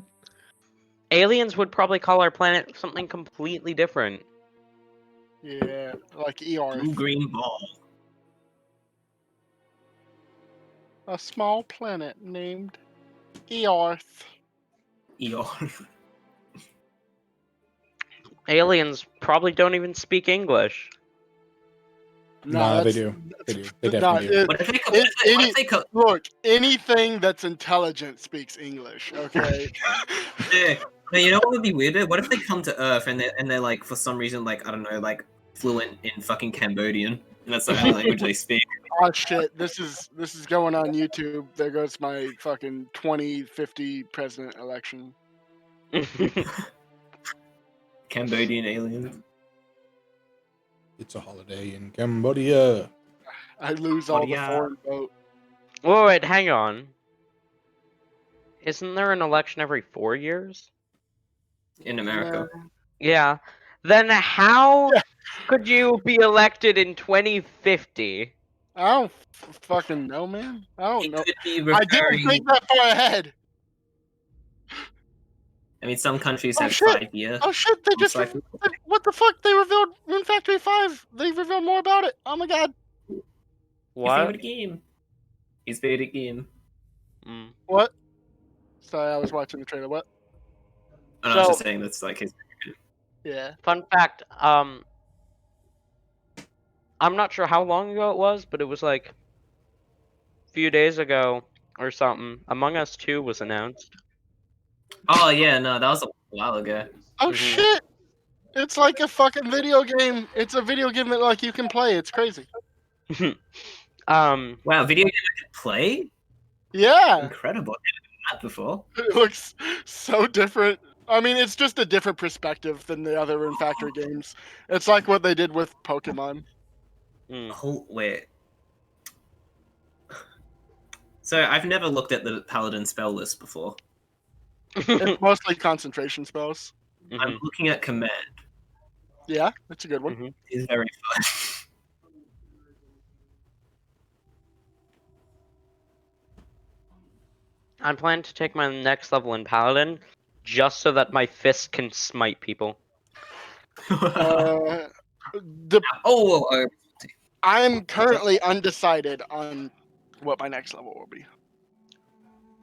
aliens would probably call our planet something completely different. Yeah, like ER. Blue green ball. A small planet named Earth. Eeyore. Aliens probably don't even speak English. Nah, they do. They do. They definitely do. What if they, what if they co- Look, anything that's intelligent speaks English. Okay. Yeah. No, you know what would be weirder? What if they come to Earth and they're like for some reason like I don't know like fluent in fucking Cambodian and that's the only language they speak. Oh shit! This is going on YouTube. There goes my fucking 2050 president election. Cambodian aliens. It's a holiday in Cambodia. I lose all the Cambodia. foreign vote. Whoa, wait, hang on. Isn't there an election every 4 years? In America. Yeah. Then how Yeah. could you be elected in 2050? I don't fucking know, man. I don't It know. could be I didn't referring. think that far ahead. I mean, some countries Oh, have shit. 5 years. Oh shit! They just cycle. what the fuck? They revealed Moon Factory 5. They revealed more about it. Oh my god. His What? favorite game. His favorite game. Mm. What? Sorry, I was watching the trailer. What? And I was So- just saying that's like his favorite game. Yeah. Fun fact, I'm not sure how long ago it was, but it was like a few days ago or something. Among Us 2 was announced. Oh yeah, no, that was a while ago. Oh Mhm. shit! It's like a fucking video game. It's a video game that like you can play. It's crazy. Wow, video game I could play? Yeah. Incredible. I never done that before. It looks so different. I mean, it's just a different perspective than the other Rune Factory games. It's like what they did with Pokemon. Mm. Oh, wait. So I've never looked at the Paladin spell list before. It's mostly concentration spells. I'm looking at command. Yeah, that's a good one. Mhm. It's very fun. I plan to take my next level in Paladin just so that my fist can smite people. The I'm currently undecided on what my next level will be.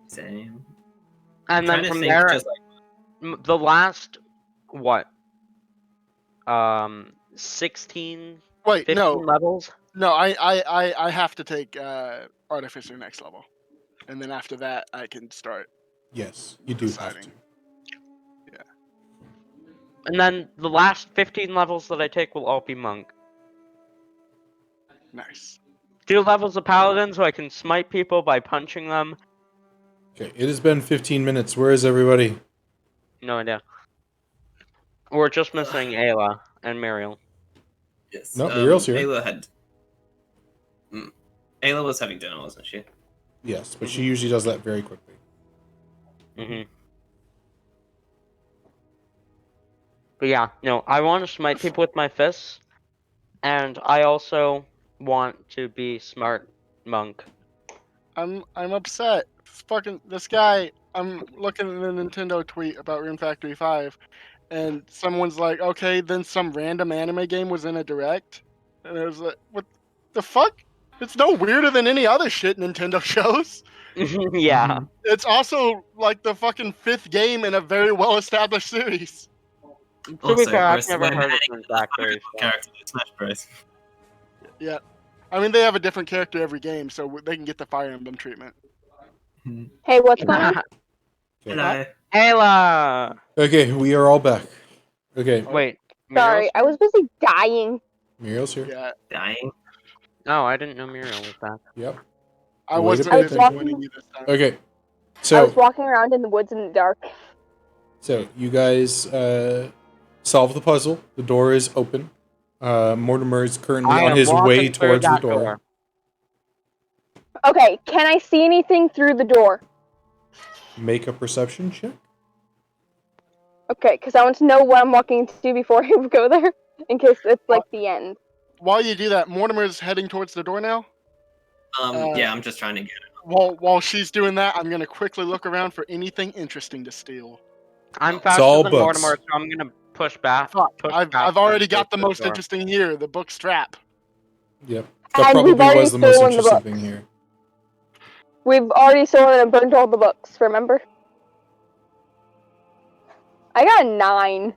Same. And trying then to from think there, just like the last, what? 16, Wait, 15 no, levels? no, I have to take Artificer next level, and then after that I can start. Yes, you do have Deciding. to. And then the last 15 levels that I take will all be monk. Nice. 2 levels of paladin so I can smite people by punching them. Okay, it has been 15 minutes. Where is everybody? No idea. We're just missing Ayla and Muriel. Yes. No, Muriel's here. Ayla was having dinner, wasn't she? Yes, but she usually does that very quickly. But yeah, no, I want to smite people with my fists, and I also want to be smart monk. I'm upset. This guy. I'm looking at the Nintendo tweet about Rune Factory 5, and someone's like, "Okay, then some random anime game was in a direct," and it was like, "What the fuck?" It's no weirder than any other shit Nintendo shows. Yeah. It's also like the fucking 5th game in a very well-established series. To be Also, fair, I've we're never heard of adding Rune Factory. So. character to Smash Bros. Yeah, I mean they have a different character every game, so they can get the Fire Emblem treatment. Hey, what's going on? Hello. Ayla! Okay, we are all back. Okay, Wait. Sorry, I was busy dying. Muriel's here. Yeah, Dying. Oh, I didn't know Muriel was back. Yep. I Way wasn't to pay attention. disappointing you this time. Okay, I was so walking around in the woods in the dark. you guys solve the puzzle. The door is open. Mortimer is currently I on am his walking way through towards the that door. Okay, can I see anything through the door? Make a perception check. Okay, because I want to know what I'm walking to before I go there, in case it's like the end. While you do that, Mortimer's heading towards the door now. Yeah, I'm just trying to get it. While she's doing that, I'm gonna quickly look around for anything interesting to steal. I'm faster all than books. Mortimer, so I'm gonna push back. Fuck, Push I've past already him got the towards most door. interesting here, the book strap. Yep. That And probably we've already was the most stolen the interesting books. thing here. We've already stolen and burned all the books, remember? I got a 9.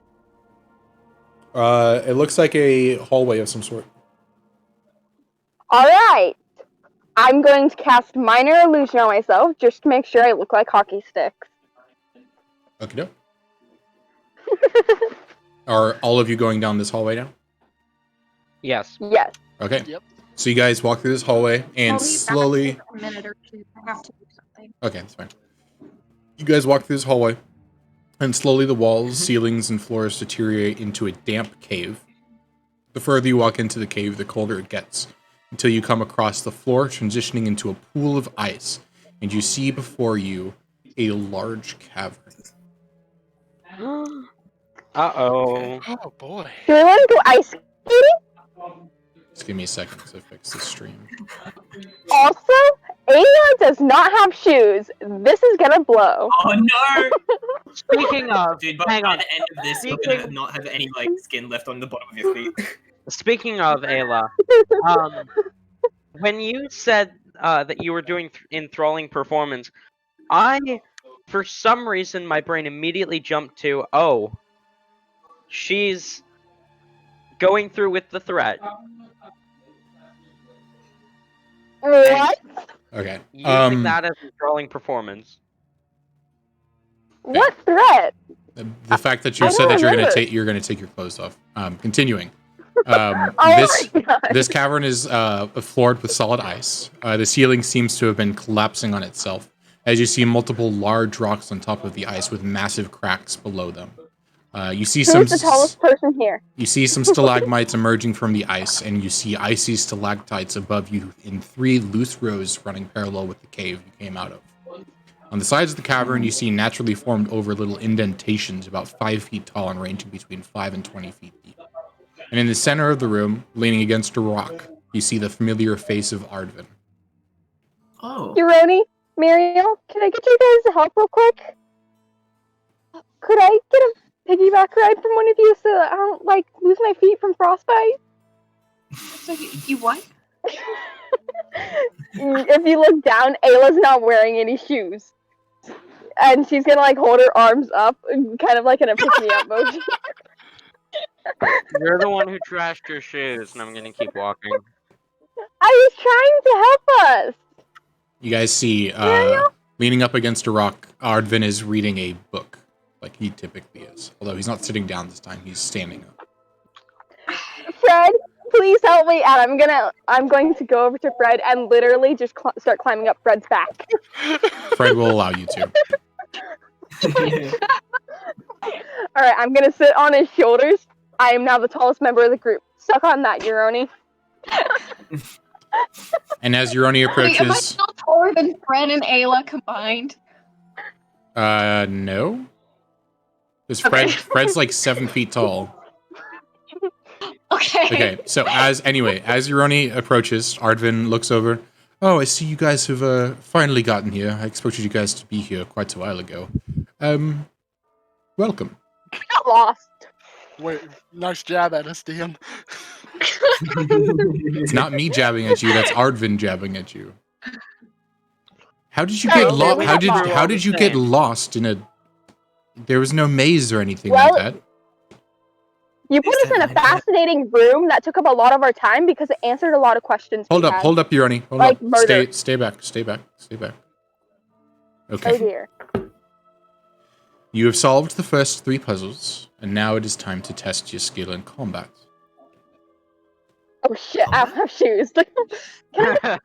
It looks like a hallway of some sort. Alright! I'm going to cast Minor Illusion on myself, just to make sure I look like hockey sticks. Okay, no. Are all of you going down this hallway now? Yes. Yes. Okay. Yep. So you guys walk through this hallway and slowly. A minute or two. I have to do something. Okay, that's fine. You guys walk through this hallway, and slowly the walls, ceilings, and floors deteriorate into a damp cave. The further you walk into the cave, the colder it gets, until you come across the floor, transitioning into a pool of ice, and you see before you a large cavern. Uh-oh. Oh boy. Do we want to go ice skating? Just give me a second to fix the stream. Also, Ayla does not have shoes. This is gonna blow. Oh no! Speaking of, Dude, by hang on. the end of this, you're gonna not have any like skin left on the bottom of your feet. Speaking of Ayla, when you said that you were doing enthralling performance, for some reason, my brain immediately jumped to, oh, she's going through with the threat. What? Okay. Using that as enthralling performance. What threat? The fact that you I said don't that remember. you're gonna take your clothes off. Continuing. Oh This my god. this cavern is floored with solid ice. The ceiling seems to have been collapsing on itself, as you see multiple large rocks on top of the ice with massive cracks below them. You see Who's the tallest person here? You see some stalagmites emerging from the ice, and you see icy stalactites above you in 3 loose rows running parallel with the cave you came out of. On the sides of the cavern, you see naturally formed over little indentations about 5 feet tall and ranging between 5 and 20 feet deep. And in the center of the room, leaning against a rock, you see the familiar face of Ardvin. Oh. Euroni, Muriel, can I get you guys help real quick? Could I get a piggyback ride from one of you so that I don't like lose my feet from frostbite? So you what? If you look down, Ayla's not wearing any shoes. And she's gonna like hold her arms up, kind of like in a pick-me-up motion. You're the one who trashed your shoes, and I'm gonna keep walking. I was trying to help us! You guys see, leaning up against a rock, Ardvin is reading a book, like he typically is. Although he's not sitting down this time, he's standing up. Fred, please please help me. And I'm going to go over to Fred and literally just start climbing up Fred's back. Fred will allow you to. Alright, I'm gonna sit on his shoulders. I am now the tallest member of the group. Suck on that, Euroni. And as Euroni Wait, am I approaches, still taller than Fred and Ayla combined? no. Because Fred's like 7 feet tall. Okay. Okay, so as Euroni approaches, Ardvin looks over. Oh, I see you guys have finally gotten here. I expected you guys to be here quite a while ago. Welcome. I got lost. Wait, nice jab at us, DM. It's not me jabbing at you, that's Ardvin jabbing at you. How did you Oh, get okay, lost? we How got did you get lost in a? There was no maze or anything Well, like that. You put us in a fascinating room that took up a lot of our time because it answered a lot of questions. Hold up, Euroni. Hold Like up. murder. Stay back. Okay. Oh dear. You have solved the first 3 puzzles, and now it is time to test your skill in combat. Oh shit, I don't have shoes. Listen,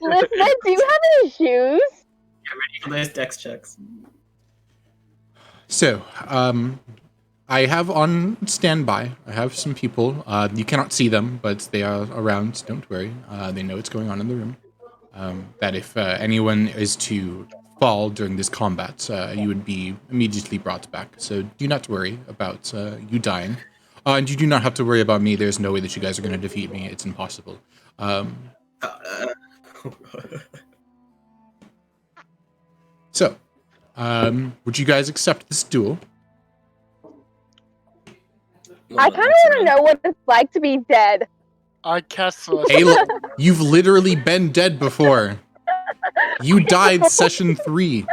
do you have any shoes? Get ready for those dex checks. So, I have on standby. I have some people. You cannot see them, but they are around. Don't worry. They know what's going on in the room. That if anyone is to fall during this combat, you would be immediately brought back. So do not worry about you dying. And you do not have to worry about me. There's no way that you guys are going to defeat me. It's impossible. So, would you guys accept this duel? I kind of want to know what it's like to be dead. I cast Celestial. Ayla, you've literally been dead before. You died session 3.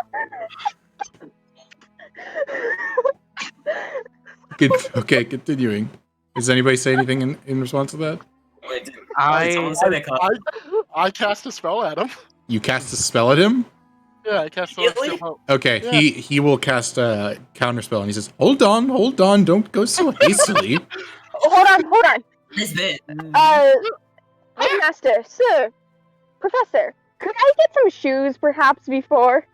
Okay, continuing. Does anybody say anything in response to that? Wait, did I- someone say they can't? I cast a spell at him. You cast a spell at him? Yeah, I cast Really? Celestial Hope. Okay, Yeah. he will cast a counterspell, and he says, hold on, don't go so hastily. Hold on. Lizbet. Headmaster, sir, Professor, could I get some shoes perhaps before?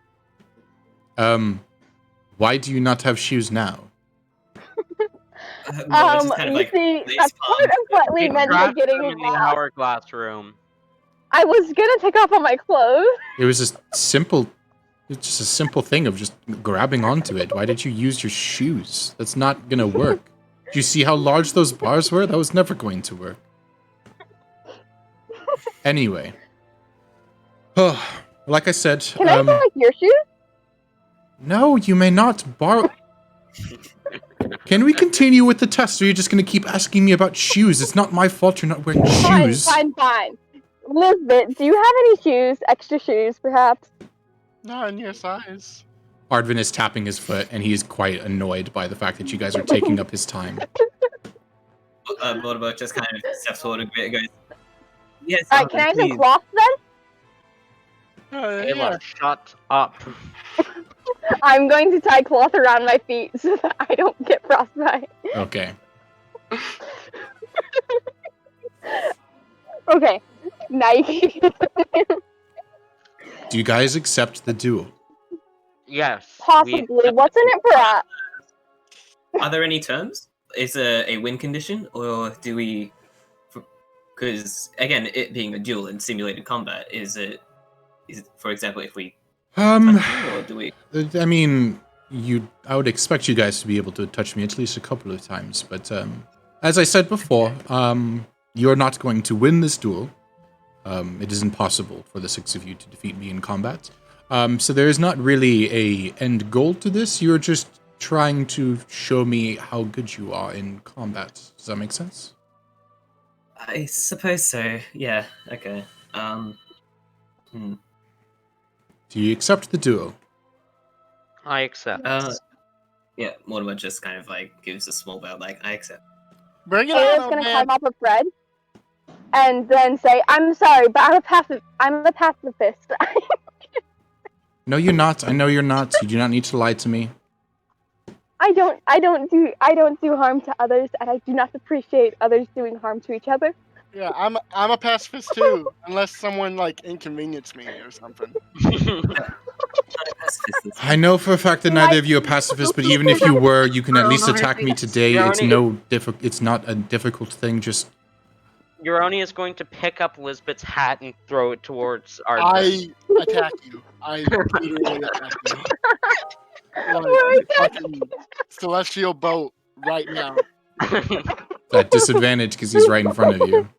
Why do you not have shoes now? You see, that's part of what we meant to Trapped getting them in the lost. hourglass room. I was gonna take off all my clothes. It was just simple. It's just a simple thing of just grabbing onto it. Why did you use your shoes? That's not gonna work. Do you see how large those bars were? That was never going to work. Anyway. Like I said, Can I take your shoes? no, you may not borrow. Can we continue with the test, or are you just going to keep asking me about shoes? It's not my fault you're not wearing shoes. Fine. Lizbet, do you have any shoes? Extra shoes, perhaps? Not in your size. Ardvin is tapping his foot, and he is quite annoyed by the fact that you guys are taking up his time. What just kind of steps forward a bit and goes, yes, Alright, can I have some please. cloth then? Ayla, Yeah. shut up. I'm going to tie cloth around my feet so that I don't get frostbite. Okay. Okay, now you can Do you guys accept the duel? Yes. possibly. What's in it for us? Are there any terms? Is a win condition, or do we? Because again, it being a duel in simulated combat, is it, for example, if we or do we? I mean, I would expect you guys to be able to touch me at least a couple of times, but as I said before, you're not going to win this duel. It is impossible for the 6 of you to defeat me in combat. So there is not really a end goal to this. You're just trying to show me how good you are in combat. Does that make sense? I suppose so. Yeah. Okay. Do you accept the duel? I accept. Yeah. Mortimer just kind of like gives a small bow, like I accept. Bring it Ayla's on, gonna man. climb up with Fred and then say, "I'm sorry, but I'm a pacifist." No, you're not. I know you're not. You do not need to lie to me. I don't do harm to others, and I do not appreciate others doing harm to each other. Yeah, I'm a pacifist too, unless someone like inconvenienced me or something. I know for a fact that neither of you are pacifists, but even if you were, you can at least attack me today. It's it's not a difficult thing. Just Uroni is going to pick up Lizbet's hat and throw it towards our. I attack you. I literally attack you. Like fucking celestial boat right now. at disadvantage because he's right in front of you.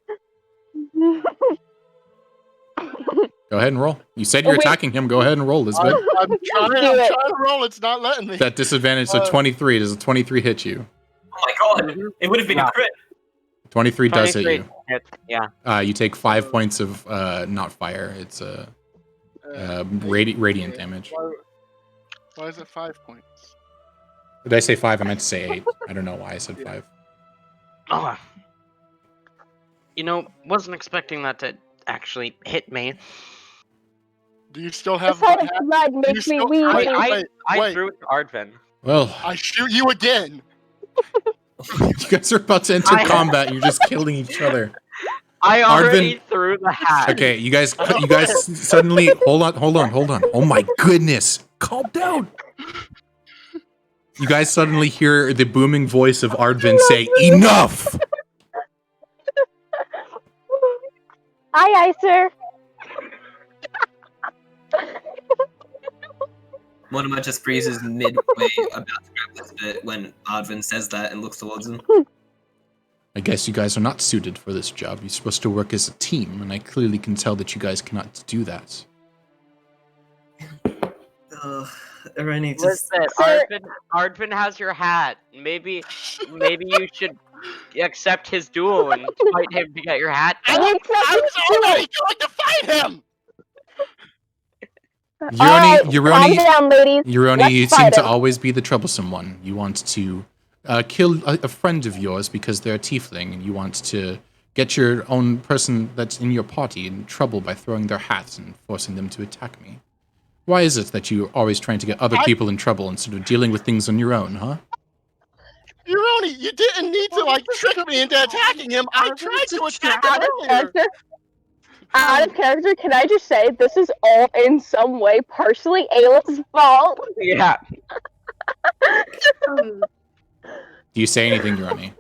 Go ahead and roll. You said you're attacking him. Go ahead and roll, Lizbet. I'm trying to roll. It's not letting me. That disadvantage, so 23. Does a 23 hit you? Oh my god, it would have been a crit. 23 does hit you. Yeah. You take 5 points of not fire. It's radiant damage. Why is it 5 points? Did I say 5? I meant to say 8. I don't know why I said 5. Oh. Wasn't expecting that to actually hit me. Do you still The have sight the of hat? blood makes me weak. I threw it to Ardvin. Well, I shoot you again. you guys are about to enter combat. You're just killing each other. I already Ardvin- threw the hat. Okay, you guys suddenly hold on. Oh my goodness. Calm down. You guys suddenly hear the booming voice of Ardvin say, "Enough!" Aye, sir. Mortimer just freezes midway about to grab Lizbet when Ardvin says that and looks towards him. I guess you guys are not suited for this job. You're supposed to work as a team, and I clearly can tell that you guys cannot do that. Irene just... Listen, Ardvin has your hat. Maybe you should accept his duel and fight him to get your hat back. I was already going to fight him. Uroni, calm down, ladies. Uroni, you Let's seem fight to him. always be the troublesome one. You want to kill a friend of yours because they're a tiefling, and you want to get your own person that's in your party in trouble by throwing their hats and forcing them to attack me. Why is it that you're always trying to get other people in trouble instead of dealing with things on your own, huh? Uroni, you didn't need to trick me into attacking him. I tried to attack him earlier. Out of character, can I just say this is all in some way partially Ayla's fault? Yeah. Do you say anything, Uroni?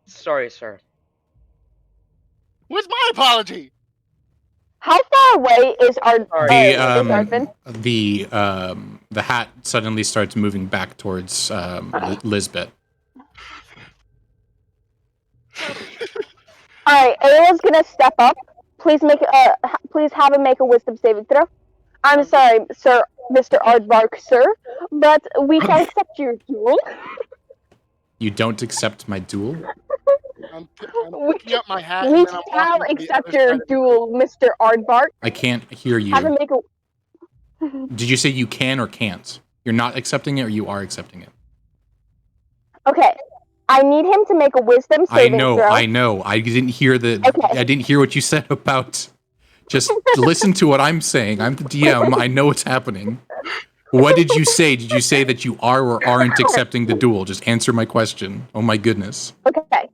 Sorry, sir. Where's my apology? How far away is Ardvin? The hat suddenly starts moving back towards Lizbet. Alright, Ayla's gonna step up. Please have him make a wisdom saving throw. I'm sorry, sir, Mr. Aardvark, sir, but we can accept your duel. You don't accept my duel? I'm picking up my hat. We and then I'm shall walking to the accept other your side of- duel, Mr. Aardvark. I can't hear you. Have him make a... Did you say you can or can't? You're not accepting it or you are accepting it? Okay. I need him to make a wisdom saving throw. I know. I didn't hear Okay. I didn't hear what you said about. Just listen to what I'm saying. I'm the DM. I know what's happening. What did you say? Did you say that you are or aren't accepting the duel? Just answer my question. Oh my goodness. Okay.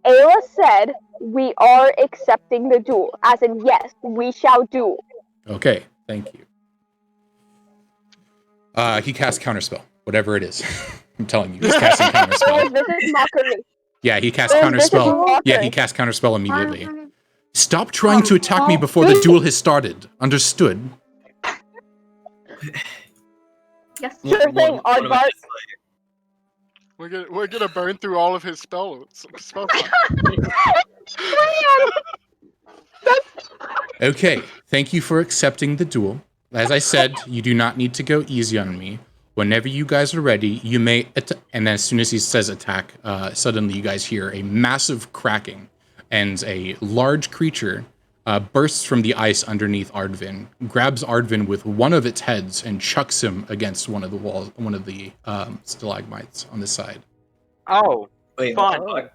Ayla said we are accepting the duel. As in, yes, we shall duel. Okay, thank you. He casts counterspell, whatever it is. I'm telling you, he's casting counterspell. This is mockery. Yeah, he cast This is counterspell. mockery. Yeah, he cast counterspell immediately. Stop trying to attack me before the duel has started. Understood? Yes. Sure thing, Aardvark. We're gonna burn through all of his spells. Okay, thank you for accepting the duel. As I said, you do not need to go easy on me. Whenever you guys are ready, you may and then as soon as he says attack, suddenly you guys hear a massive cracking, and a large creature bursts from the ice underneath Ardvin, grabs Ardvin with one of its heads, and chucks him against one of the walls, one of the stalagmites on the side. Oh, Wait, fun.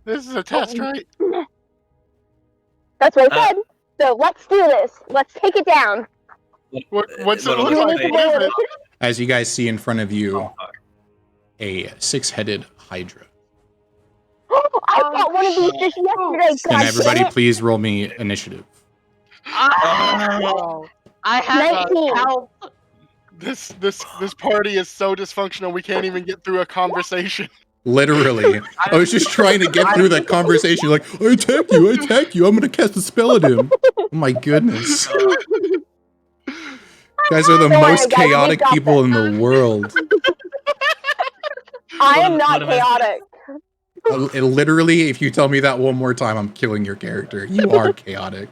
This is a test, right? That's what I said. So let's do this. Let's take it down. What's it What look was like? it? What is it? As you guys see in front of you, Oh, fuck. a 6-headed hydra. I got one of these just yesterday. Can God everybody damn it. please roll me initiative? Wow. I have 19. help. This party is so dysfunctional. We can't even get through a conversation. Literally. I was just trying to get through that conversation. Like, I attack you, I'm gonna cast a spell at him. Oh my goodness. You guys are the Don't worry, most guys, we've chaotic got people this. in the world. I am What not am I- chaotic. Literally, if you tell me that one more time, I'm killing your character. You are chaotic.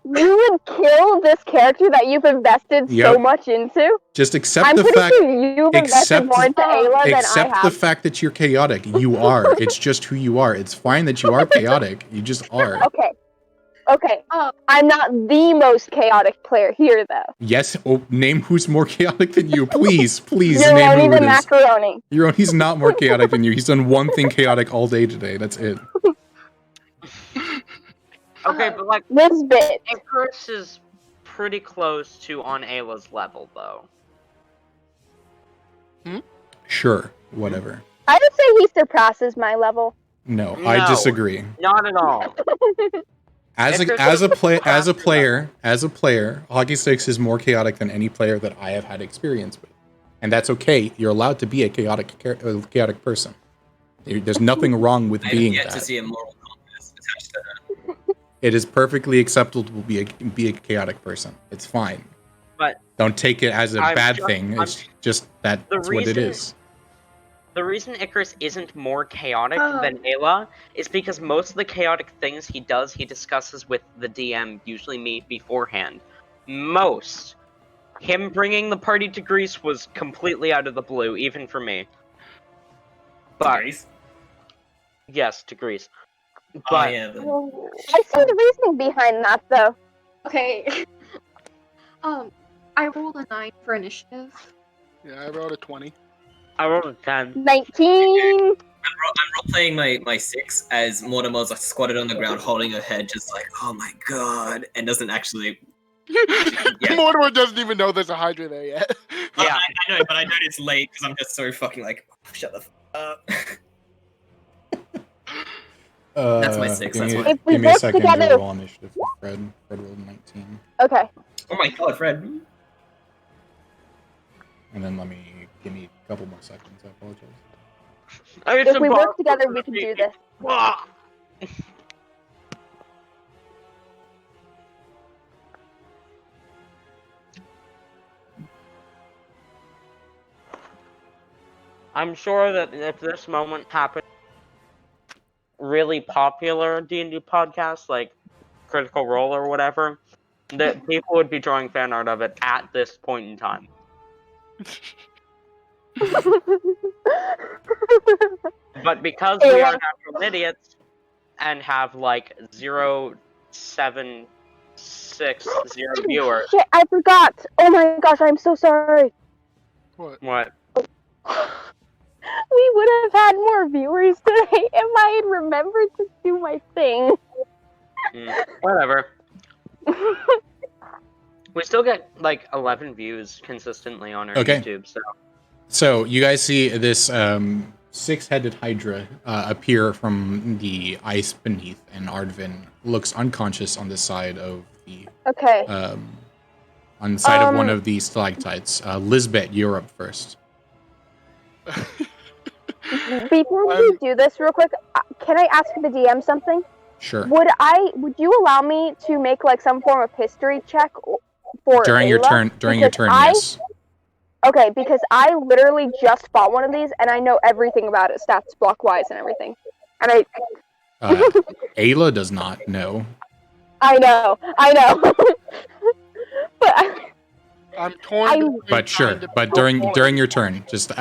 You would kill this character that you've invested so Yep. much into? Just accept I'm the pretty fact. sure you've invested accept- more into Ayla than I Accept the have. fact that you're chaotic. You are. It's just who you are. It's fine that you are chaotic. You just are. Okay. I'm not the most chaotic player here, though. Yes. Oh, name who's more chaotic than you, please. Please You're name only who the it is. macaroni. He's not more chaotic than you. He's done one thing chaotic all day today. That's it. Okay, but like Lizbet. Icarus is pretty close to on Ayla's level, though. Sure. Whatever. I would say he surpasses my level. No, I No. disagree. Not at all. As a player, Hockeysticks is more chaotic than any player that I have had experience with, and that's okay. You're allowed to be a chaotic person. There's nothing wrong with I have being yet that. to see a moral compass attached to that. It is perfectly acceptable to be a chaotic person. It's fine. But don't take it as a bad thing. I'm- It's just that's what it is. The reason Icarus isn't more chaotic than Ayla is because most of the chaotic things he does, he discusses with the DM, usually me, beforehand. Most. Him bringing the party to Greece was completely out of the blue, even for me. But Greece? yes, to Greece. Oh, But yeah. I see the reasoning behind that, though. Okay. I rolled a 9 for initiative. Yeah, I rolled a 20. I rolled a 10. 19. I'm role playing my 6 as Mortimer's like squatted on the ground holding her head, just like, oh my god, and doesn't actually. Yeah. Mortimer doesn't even know there's a Hydra there yet. Yeah. I know, but I know it's late because I'm just so fucking like, shut the f up. That's my 6. That's my. If we Give me a work second together- to roll initiative for Fred. Fred rolled 19. Okay. Oh my god, Fred. And then give me a couple more seconds. I apologize. If we work together, we can do this. I'm sure that if this moment happened, really popular D&D podcasts like Critical Role or whatever, that people would be drawing fan art of it at this point in time. But because we are natural idiots and have like 0.760 viewers. Shit, I forgot. Oh my gosh, I'm so sorry. What? What? We would have had more viewers today if I had remembered to do my thing. Whatever. We still get like 11 views consistently on our YouTube, So you guys see this 6-headed Hydra appear from the ice beneath, and Ardvin looks unconscious on the side of the on the side of one of the stalactites. Lizbet, you're up first. Before we do this real quick, can I ask the DM something? Sure. Would you allow me to make like some form of history check for During your Ayla? turn, yes. Okay, because I literally just bought one of these and I know everything about it, stats block wise and everything. And Ayla does not know. I know. But I'm torn. But sure. But during your turn, just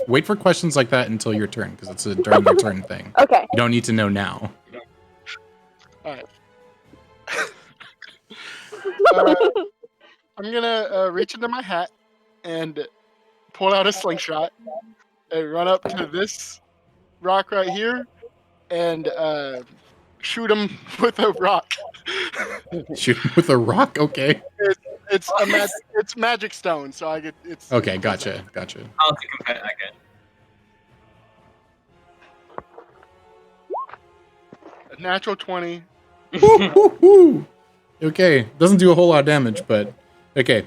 wait for questions like that until your turn, because it's a during your turn thing. Okay. You don't need to know now. Alright. I'm gonna reach into my hat and pull out a slingshot and run up to this rock right here and shoot him with a rock. Shoot him with a rock? Okay. It's a it's magic stone, so I get it's. Okay, gotcha. I'll have to compare. Okay. A natural 20. Okay, doesn't do a whole lot of damage, but okay.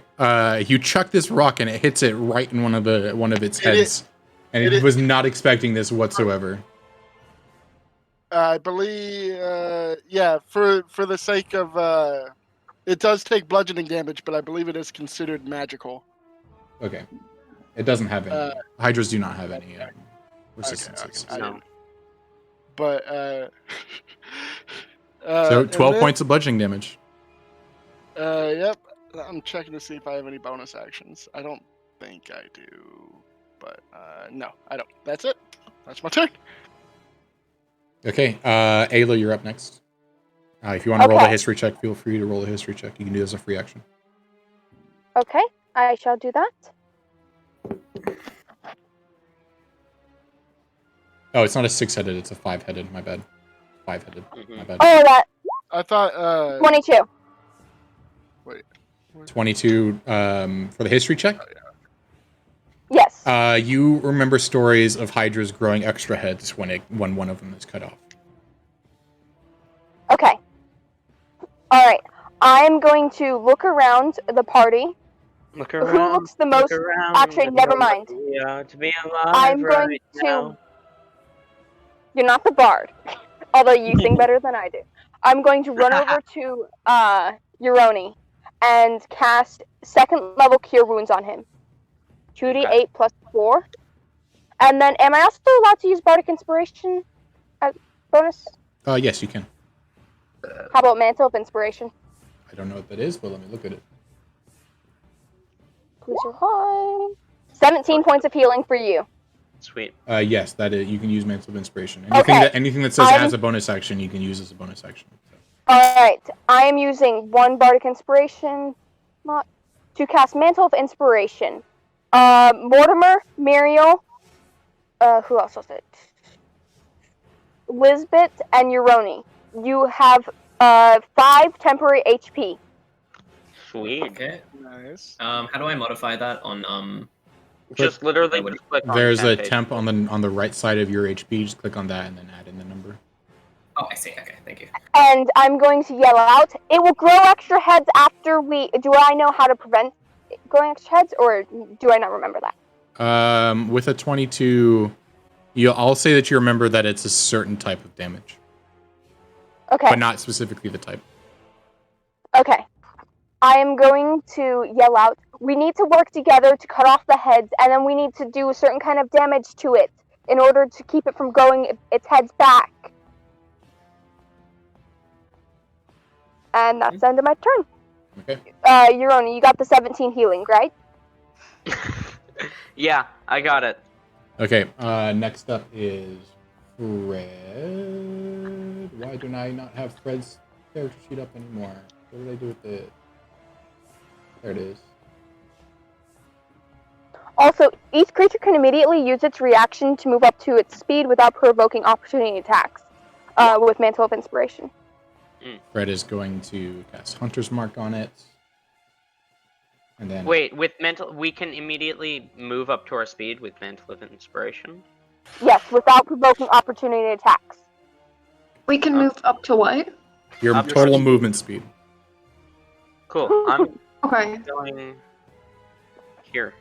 You chuck this rock and it hits it right in one of its heads, and it was not expecting this whatsoever. I believe, yeah, for the sake of, it does take bludgeoning damage, but I believe it is considered magical. Okay, it doesn't have any. Hydras do not have any resistances. Okay, No. But So 12 then, points of bludgeoning damage. Yep. I'm checking to see if I have any bonus actions. I don't think I do, but no, I don't. That's it. That's my turn. Okay, Ayla, you're up next. If you want to roll a Okay. history check, feel free to roll a history check. You can do this as a free action. Okay, I shall do that. Oh, it's not a 6-headed, it's a 5-headed. My bad. 5-headed. My bad. Oh, that I thought 22. 22 for the history check. Yes. You remember stories of hydras growing extra heads when one of them is cut off. Okay. All right. I'm going to look around the party. Look Who around. looks the most? Look around. Actually, look never around. mind. Yeah, to be alive I'm going right to. now. You're not the bard, although you sing better than I do. I'm going to run over to Euroni and cast 2nd level Cure Wounds on him. 2d8 plus 4. And then, am I also allowed to use Bardic Inspiration as bonus? Yes, you can. How about Mantle of Inspiration? I don't know what that is, but let me look at it. Please so high. 17 points of healing for you. Sweet. Yes, that is. You can use Mantle of Inspiration. Okay. Anything that says as a bonus action, you can use as a bonus action. So. Alright, I am using 1 Bardic Inspiration to cast Mantle of Inspiration. Mortimer, Muriel, who else was it? Lizbet and Euroni. You have 5 temporary HP. Sweet. Okay. nice. How do I modify that on Just literally I would- just click on There's a temp temp on the right side of your HP. Just click on that and then add in the number. Oh, I see. Okay, thank you. And I'm going to yell out, it will grow extra heads after we... Do I know how to prevent growing extra heads, or do I not remember that? With a 22, I'll say that you remember that it's a certain type of damage, Okay. but not specifically the type. Okay. I am going to yell out, we need to work together to cut off the heads, and then we need to do a certain kind of damage to it in order to keep it from growing its heads back. And that's the end of my turn. Okay. Euroni, you got the 17 healing, right? Yeah, I got it. Okay. Next up is Fred. Why do I not have Fred's character sheet up anymore? What did I do with it? There it is. Also, each creature can immediately use its reaction to move up to its speed without provoking opportunity attacks with Mantle of Inspiration. Fred is going to cast Hunter's Mark on it. And then Wait, with mental, we can immediately move up to our speed with Mantle of Inspiration. Yes, without provoking opportunity attacks. We can move up to what? your Up total to- movement speed. Cool. I'm Okay. going here.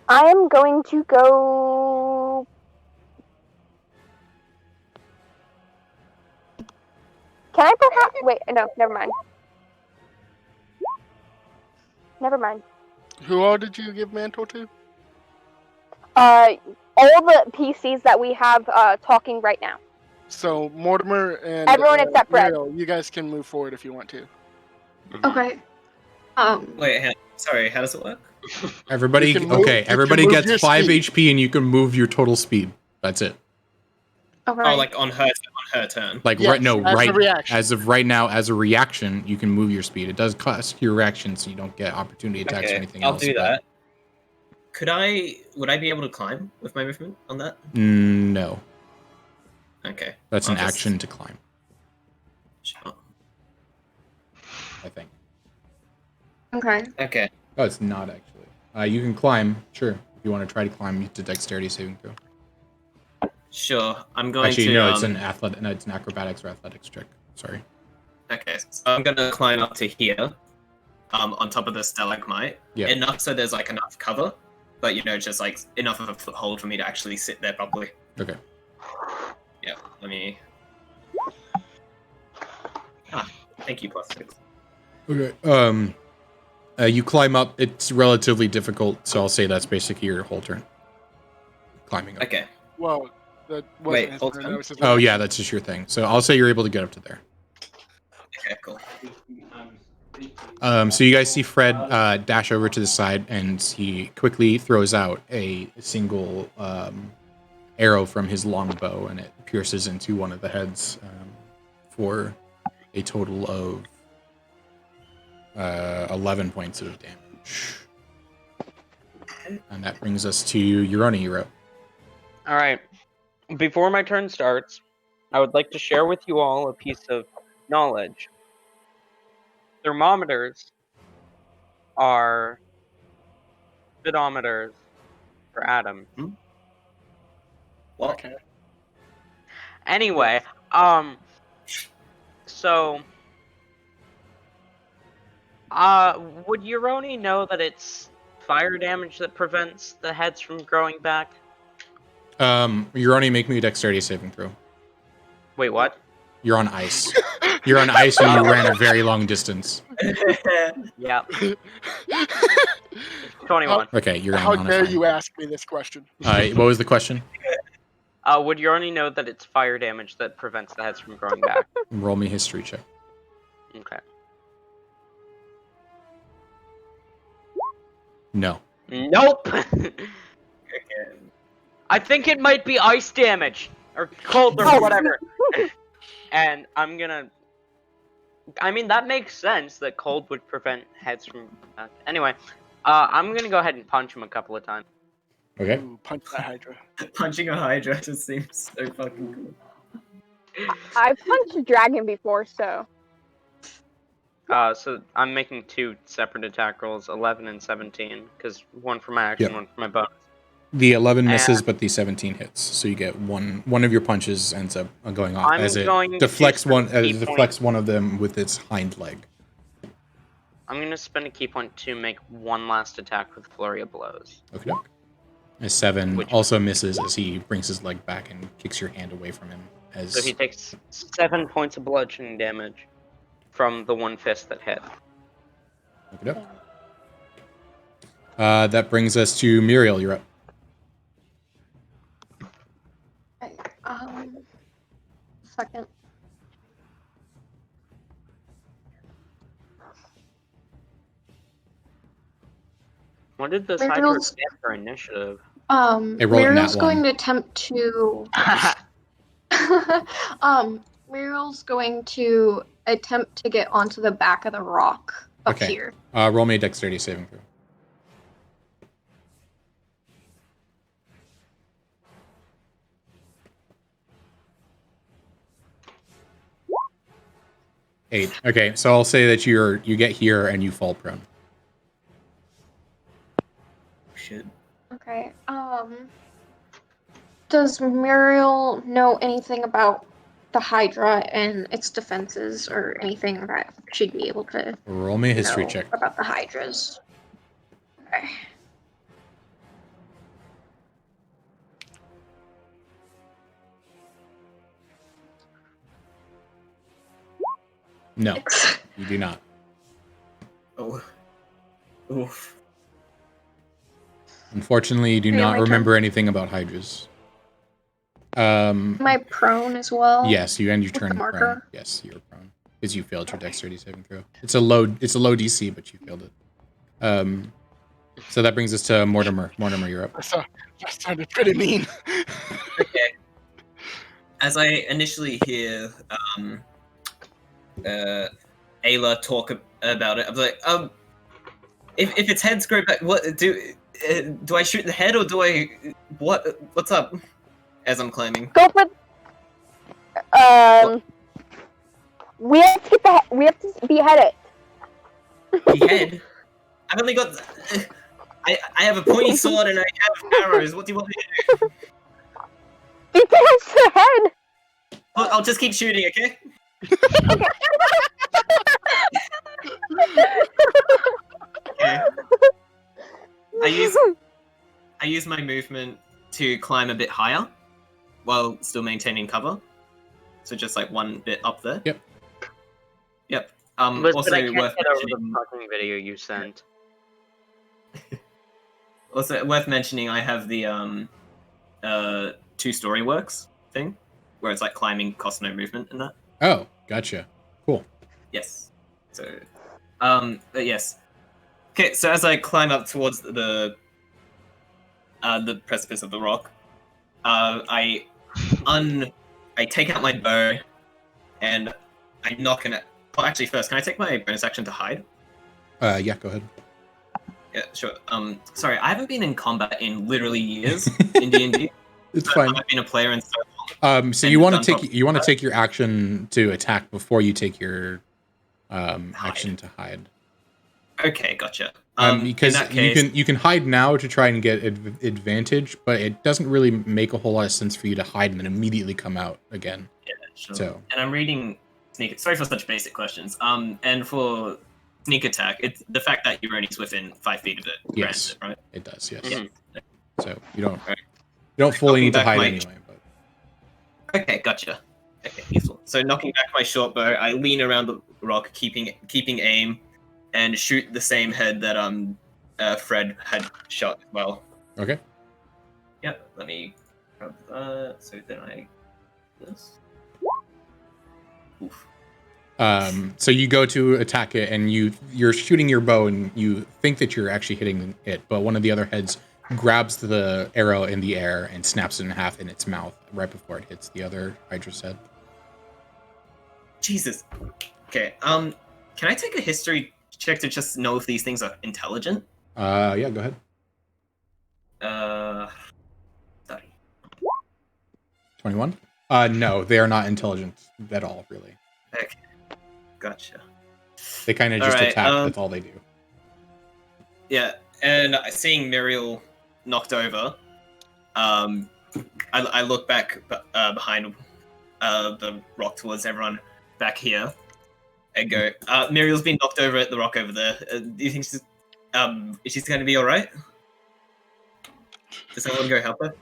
I am going to go... Can I perhaps... Wait, no, never mind. Never mind. Who all did you give mantle to? All the PCs that we have talking right now. So Mortimer and Everyone except Fred. Muriel, you guys can move forward if you want to. Okay. Wait, sorry. How does it work? Everybody, You can move- okay. you can Everybody move gets your 5 speed. HP, and you can move your total speed. That's it. Okay. Oh, like on her turn. Like Yes, right, no, as a right. reaction. As of right now, as a reaction, you can move your speed. It does cost your reaction, so you don't get opportunity attacks or Okay, anything I'll else. do but- that. Would I be able to climb with my movement on that? No. Okay. That's I'll an just- action to climb, Sure. I think. Okay. Okay. Oh, it's not actually. You can climb, sure. If you want to try to climb, it's a dexterity saving throw. Sure. I'm going Actually, to. no, it's an it's an acrobatics or athletics check. Sorry. Okay, so I'm gonna climb up to here, on top of the stalagmite. Yeah. Enough so there's like enough cover, but just like enough of a foothold for me to actually sit there properly. Okay. Yeah. Let me. Thank you, +6. Okay. You climb up. It's relatively difficult, so I'll say that's basically your whole turn. Climbing up. Okay. Well, that wasn't Wait, his hold turn, on. that was his Oh action. yeah, that's just your thing. So I'll say you're able to get up to there. Okay. Cool. So you guys see Fred dash over to the side, and he quickly throws out a single arrow from his longbow, and it pierces into one of the heads for a total of 11 points of damage. And that brings us to Uroni. You're up. All right. Before my turn starts, I would like to share with you all a piece of knowledge. Thermometers are speedometers for Adam. Well, Okay. Anyway, so would Uroni know that it's fire damage that prevents the heads from growing back? Uroni, make me a dexterity saving throw. Wait, what? You're on ice. You're on ice, and you ran a very long distance. Yeah. 21. Okay, you're How on dare fine. you ask me this question? What was the question? Would Uroni know that it's fire damage that prevents the heads from growing back? Roll me history check. Okay. No. Nope. I think it might be ice damage or cold or whatever. And I'm gonna. I mean, that makes sense that cold would prevent heads from. Anyway, I'm gonna go ahead and punch him a couple of times. Okay. Ooh, punch that Hydra. Punching a Hydra just seems so fucking cool. I've punched a dragon before, so. So I'm making 2 separate attack rolls, 11 and 17, because one for my action, Yep. one for my bonus. The 11 misses, but the 17 hits. So you get one of your punches ends up going off I'm as it going to deflects spend one a key deflects one of them with its hind leg. I'm gonna spend a key point to make one last attack with Flurry of Blows. Okay. A 7 Which- also misses as he brings his leg back and kicks your hand away from him. As So he takes 7 points of bludgeoning damage from the one fist that hit. Okay. That brings us to Muriel. You're up. Okay, second. What did this Hydra Muriel's- get for initiative? Hey, roll it in Muriel's that going one. to attempt to. Muriel's going to attempt to get onto the back of the rock up Okay. here. Roll me a dexterity saving throw. Eight. Okay, so I'll say that you get here and you fall prone. Shit. Okay. Does Muriel know anything about the Hydra and its defenses, or anything that she'd be able to Roll me a history know check. about the Hydras? Okay. No, you do not. Oh. Oof. Unfortunately, you do Yeah, not my turn. remember anything about hydras. Am I prone as well? Yes, you end your With the turn prone. marker? Yes, you're prone because you failed your dexterity saving throw. It's a low DC, but you failed it. So that brings us to Mortimer. Mortimer, you're up. That sounded pretty mean. Okay. As I initially hear Ayla talk about it, I'm like, if its heads grow back, Do I shoot the head or do I... What's up? As I'm climbing. Go for. We have to get we have to behead it. The head? I've only got... I have a pointy sword and I have arrows. What do you want me to do? Detach the head. I'll just keep shooting, okay? Okay. I use my movement to climb a bit higher while still maintaining cover. So just like one bit up there. Yep. Yep. Lizbet, Also I can't worth get over the mentioning. fucking video you sent. Also worth mentioning, I have the 2-story works thing, where it's like climbing, cost no movement, and that. Oh, gotcha. Cool. Yes. So, but yes. Okay, so as I climb up towards the precipice of the rock, I take out my bow, and I knock it. Oh, actually, first, can I take my bonus action to hide? Yeah, go ahead. Yeah, sure. Sorry, I haven't been in combat in literally years in D&D. It's fine. I've been a player in so long. So you want to take your action to attack before you take your action to hide. Okay, gotcha. Because in that case, you can hide now to try and get advantage, but it doesn't really make a whole lot of sense for you to hide and then immediately come out again. Yeah, sure. So, and I'm reading sneak. Sorry for such basic questions. And for sneak attack, it's the fact that you're only within 5 feet of it. yes, grants it, right? it does. Yes. Yeah. So you don't Right. fully need to back hide my- anyway. But Okay, gotcha. Okay, useful. So knocking back my short bow, I lean around the rock, keeping aim, and shoot the same head that Fred had shot as well. okay. Yep. Let me grab that. So then I this. Oof. So you go to attack it, and you're shooting your bow, and you think that you're actually hitting it, but one of the other heads grabs the arrow in the air and snaps it in half in its mouth right before it hits the other Hydra's head. Jesus. Okay. Can I take a history check to just know if these things are intelligent? Yeah, go ahead. Study. 21. No, they are not intelligent at all, really. Okay. Gotcha. They kind of just Alright, attack. That's all they do. Yeah, and seeing Muriel knocked over, I look back behind the rock towards everyone back here, and go, Muriel's been knocked over at the rock over there. Do you think she's going to be all right? Does someone go help her?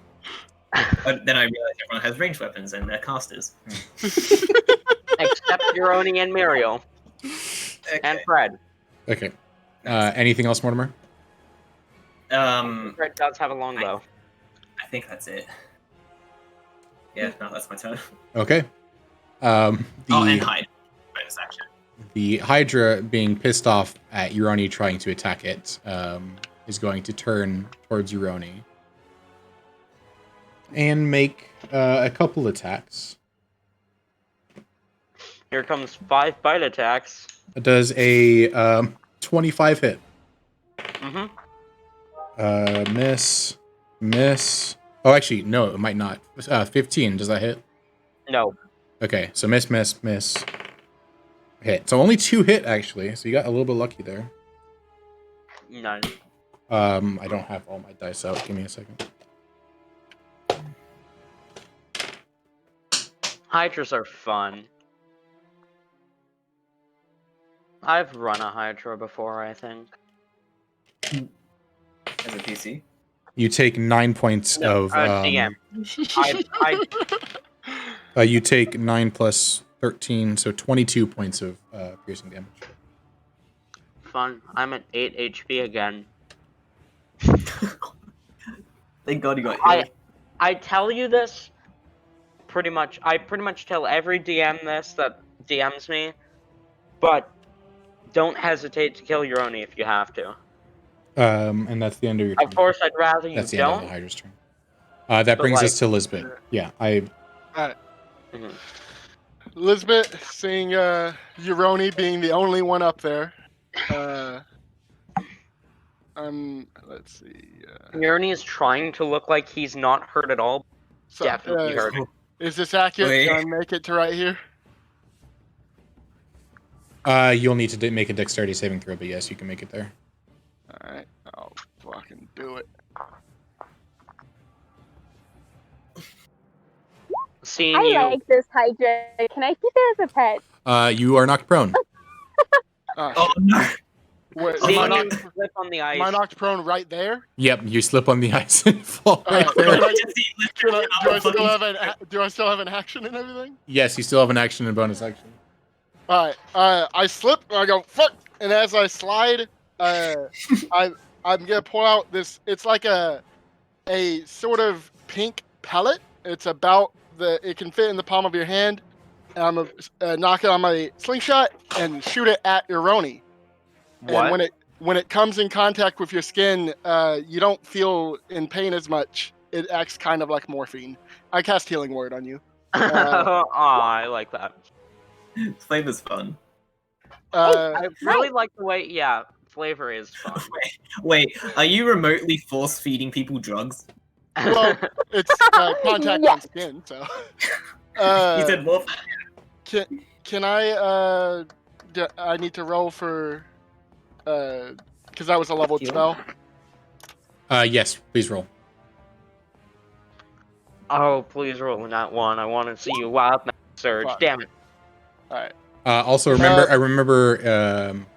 Then I realize everyone has ranged weapons and they're casters. Except Euroni and Muriel. Okay. And Fred. Okay. Anything else, Mortimer? Fred does have a longbow. I think that's it. Yeah, no, that's my turn. Okay. And hide. Bonus action. The Hydra, being pissed off at Euroni trying to attack it, is going to turn towards Euroni and make a couple attacks. Here comes 5 bite attacks. It does a 25 hit. Mm-hmm. Miss. Oh, actually, no, it might not. 15, does that hit? No. Okay, so miss, hit. So only 2 hit, actually, so you got a little bit lucky there. None. I don't have all my dice out. Give me a second. Hydras are fun. I've run a Hydra before, I think. As a PC. You take 9 points of... DM. you take 9 plus 13, so 22 points of piercing damage. Fun. I'm at 8 HP again. Thank God you got healed. I tell you this pretty much. I pretty much tell every DM this that DMs me, but don't hesitate to kill Euroni if you have to. And that's the end of your turn. Of course, I'd rather you That's the end of the don't. Hydra's turn. That brings us to Lizbet. Yeah, Alright. Mhm. Lizbet, seeing Euroni being the only one up there, Let's see. Yoni is trying to look like he's not hurt at all. So, Definitely hurt. Is this accurate? Wait. Can I make it to right here? You'll need to make a dexterity saving throw, but yes, you can make it there. All right, I'll fucking do it. Seeing I you. like this Hydra. Can I keep it as a pet? You are knocked prone. Oh no! Wait, Seeing am I you slip on the ice. knocked prone right there? Yep, you slip on the ice and fall right Alright, there. Do I still have an action and everything? Yes, you still have an action and bonus action. Alright, I slip and I go fuck, and as I slide, I'm gonna pull out this. It's like a sort of pink pellet. It's about it can fit in the palm of your hand, and I'm gonna knock it on my slingshot and shoot it at Ironi. What? And when it comes in contact with your skin, you don't feel in pain as much. It acts kind of like morphine. I cast Healing Word on you. I like that. Flavor's fun. I really like the way. Yeah, flavor is fun. Wait, are you remotely force feeding people drugs? Well, it's contact Yeah. on skin, so. You said wolf. Can I? I need to roll for. Because that was a leveled Heal? spell. Yes, please roll. Oh, please roll in that one. I want to see you wild surge. Fuck. Damn it. All right. Also, remember,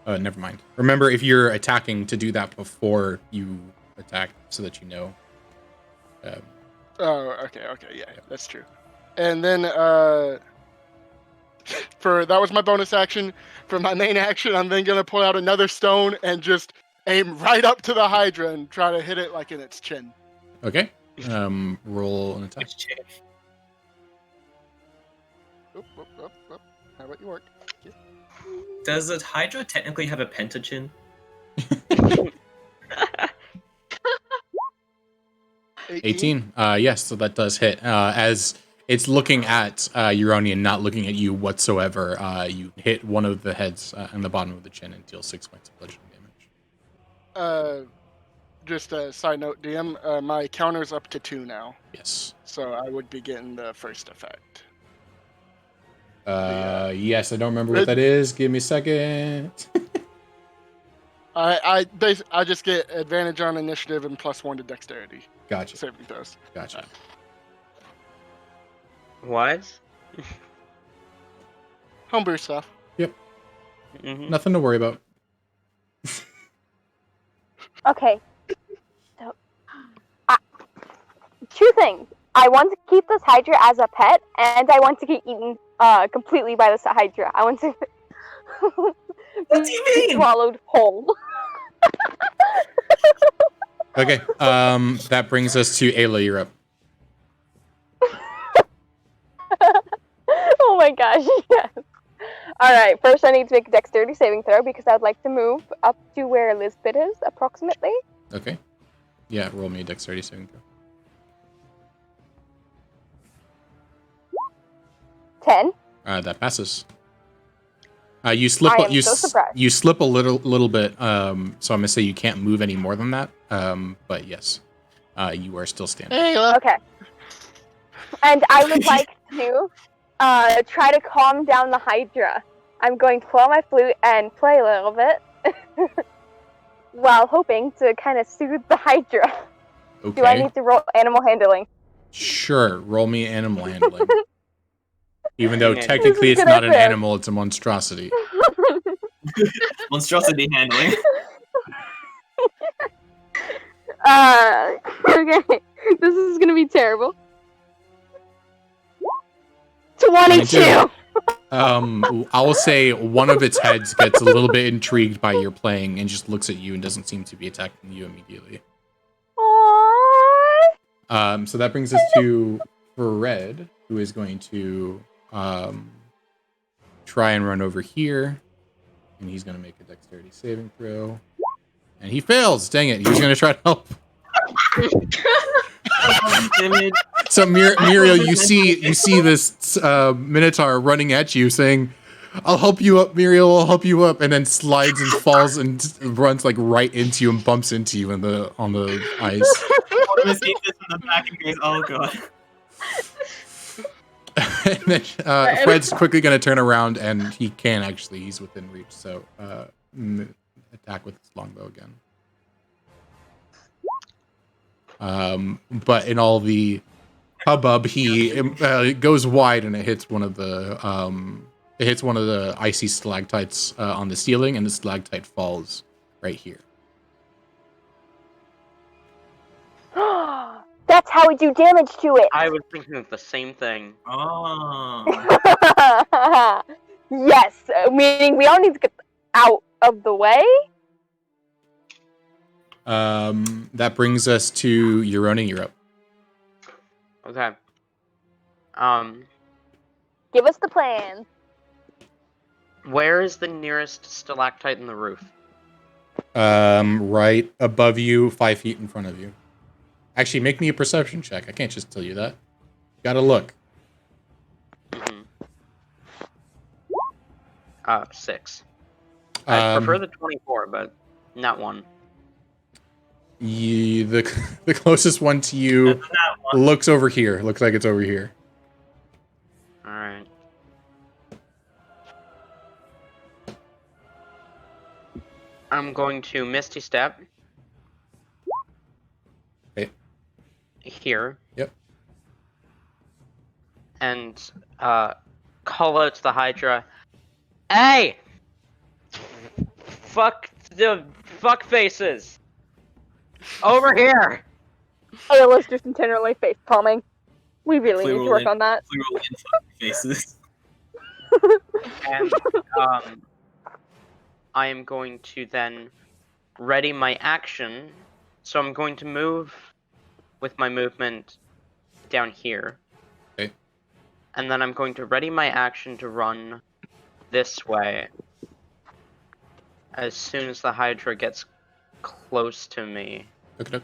never mind. Remember, if you're attacking, to do that before you attack, so that you know. Oh, okay, yeah, that's true. And then that was my bonus action. For my main action, I'm then gonna pull out another stone and just aim right up to the Hydra and try to hit it like in its chin. Okay. Roll an attack. Which chain? Oop. How about you work? Yeah. Does a Hydra technically have a pentachin? 18. Yes, so that does hit. As it's looking at Uroni and not looking at you whatsoever, you hit one of the heads on the bottom of the chin and deal 6 points of bludgeoning damage. Just a side note, DM, my counter's up to 2 now, Yes. so I would be getting the first effect. Yes, I don't remember what that is. Give me a second. I just get advantage on initiative and +1 to dexterity. Gotcha. Saving throws. Gotcha. What? Homebrew stuff. Mm-hmm. Nothing to worry about. Okay. So, two things. I want to keep this Hydra as a pet, and I want to get eaten completely by this Hydra. I want to What do you be mean? swallowed whole. Okay. That brings us to Ayla. You're up. Oh my gosh, yes. Alright, first I need to make a dexterity saving throw because I'd like to move up to where Lizbet is, approximately. Okay. Yeah, roll me a dexterity saving throw. 10. That passes. You slip. I am so surprised. You slip a little bit. So I'm gonna say you can't move any more than that. But yes, you are still standing. Okay. And I would like to try to calm down the Hydra. I'm going to pull out my flute and play a little bit while hoping to kind of soothe the Hydra. Okay. Do I need to roll animal handling? Sure. Roll me animal handling. Even though This is technically it's good not an idea. animal, it's a monstrosity. Monstrosity handling. Okay. This is gonna be terrible. 22! I will say one of its heads gets a little bit intrigued by your playing and just looks at you and doesn't seem to be attacking you immediately. Aww. So that brings us to Fred, who is going to try and run over here, and he's going to make a dexterity saving throw, and he fails. Dang it! He was going to try to help. So Muriel, you see this Minotaur running at you, saying, I'll help you up, Muriel. I'll help you up, and then slides and falls and runs like right into you and bumps into you on the ice. Mortimer sees this in the back and goes, "Oh god." And then Fred's quickly going to turn around, and he can actually. He's within reach, so attack with his longbow again. But in all the hubbub, he goes wide, and it hits one of the icy stalactites on the ceiling, and the stalactite falls right here. That's how we do damage to it. I was thinking of the same thing. Oh. Yes, meaning we all need to get out of the way. That brings us to Euroni. You're up. Okay. Give us the plan. Where is the nearest stalactite in the roof? Right above you, 5 feet in front of you. Actually, make me a perception check. I can't just tell you that. Gotta look. 6. I prefer the 24, but not 1. The closest one to you looks over here. Looks like it's over here. Alright. I'm going to Misty Step. Okay. Here. Yep. And call out to the Hydra. Hey! Fuck the fuck faces! Over here! Hey, let's just continually face palming. We really need to work on that. Plural in fucking faces. And I am going to then ready my action. So I'm going to move with my movement down here. Okay. And then I'm going to ready my action to run this way as soon as the Hydra gets close to me. Okay.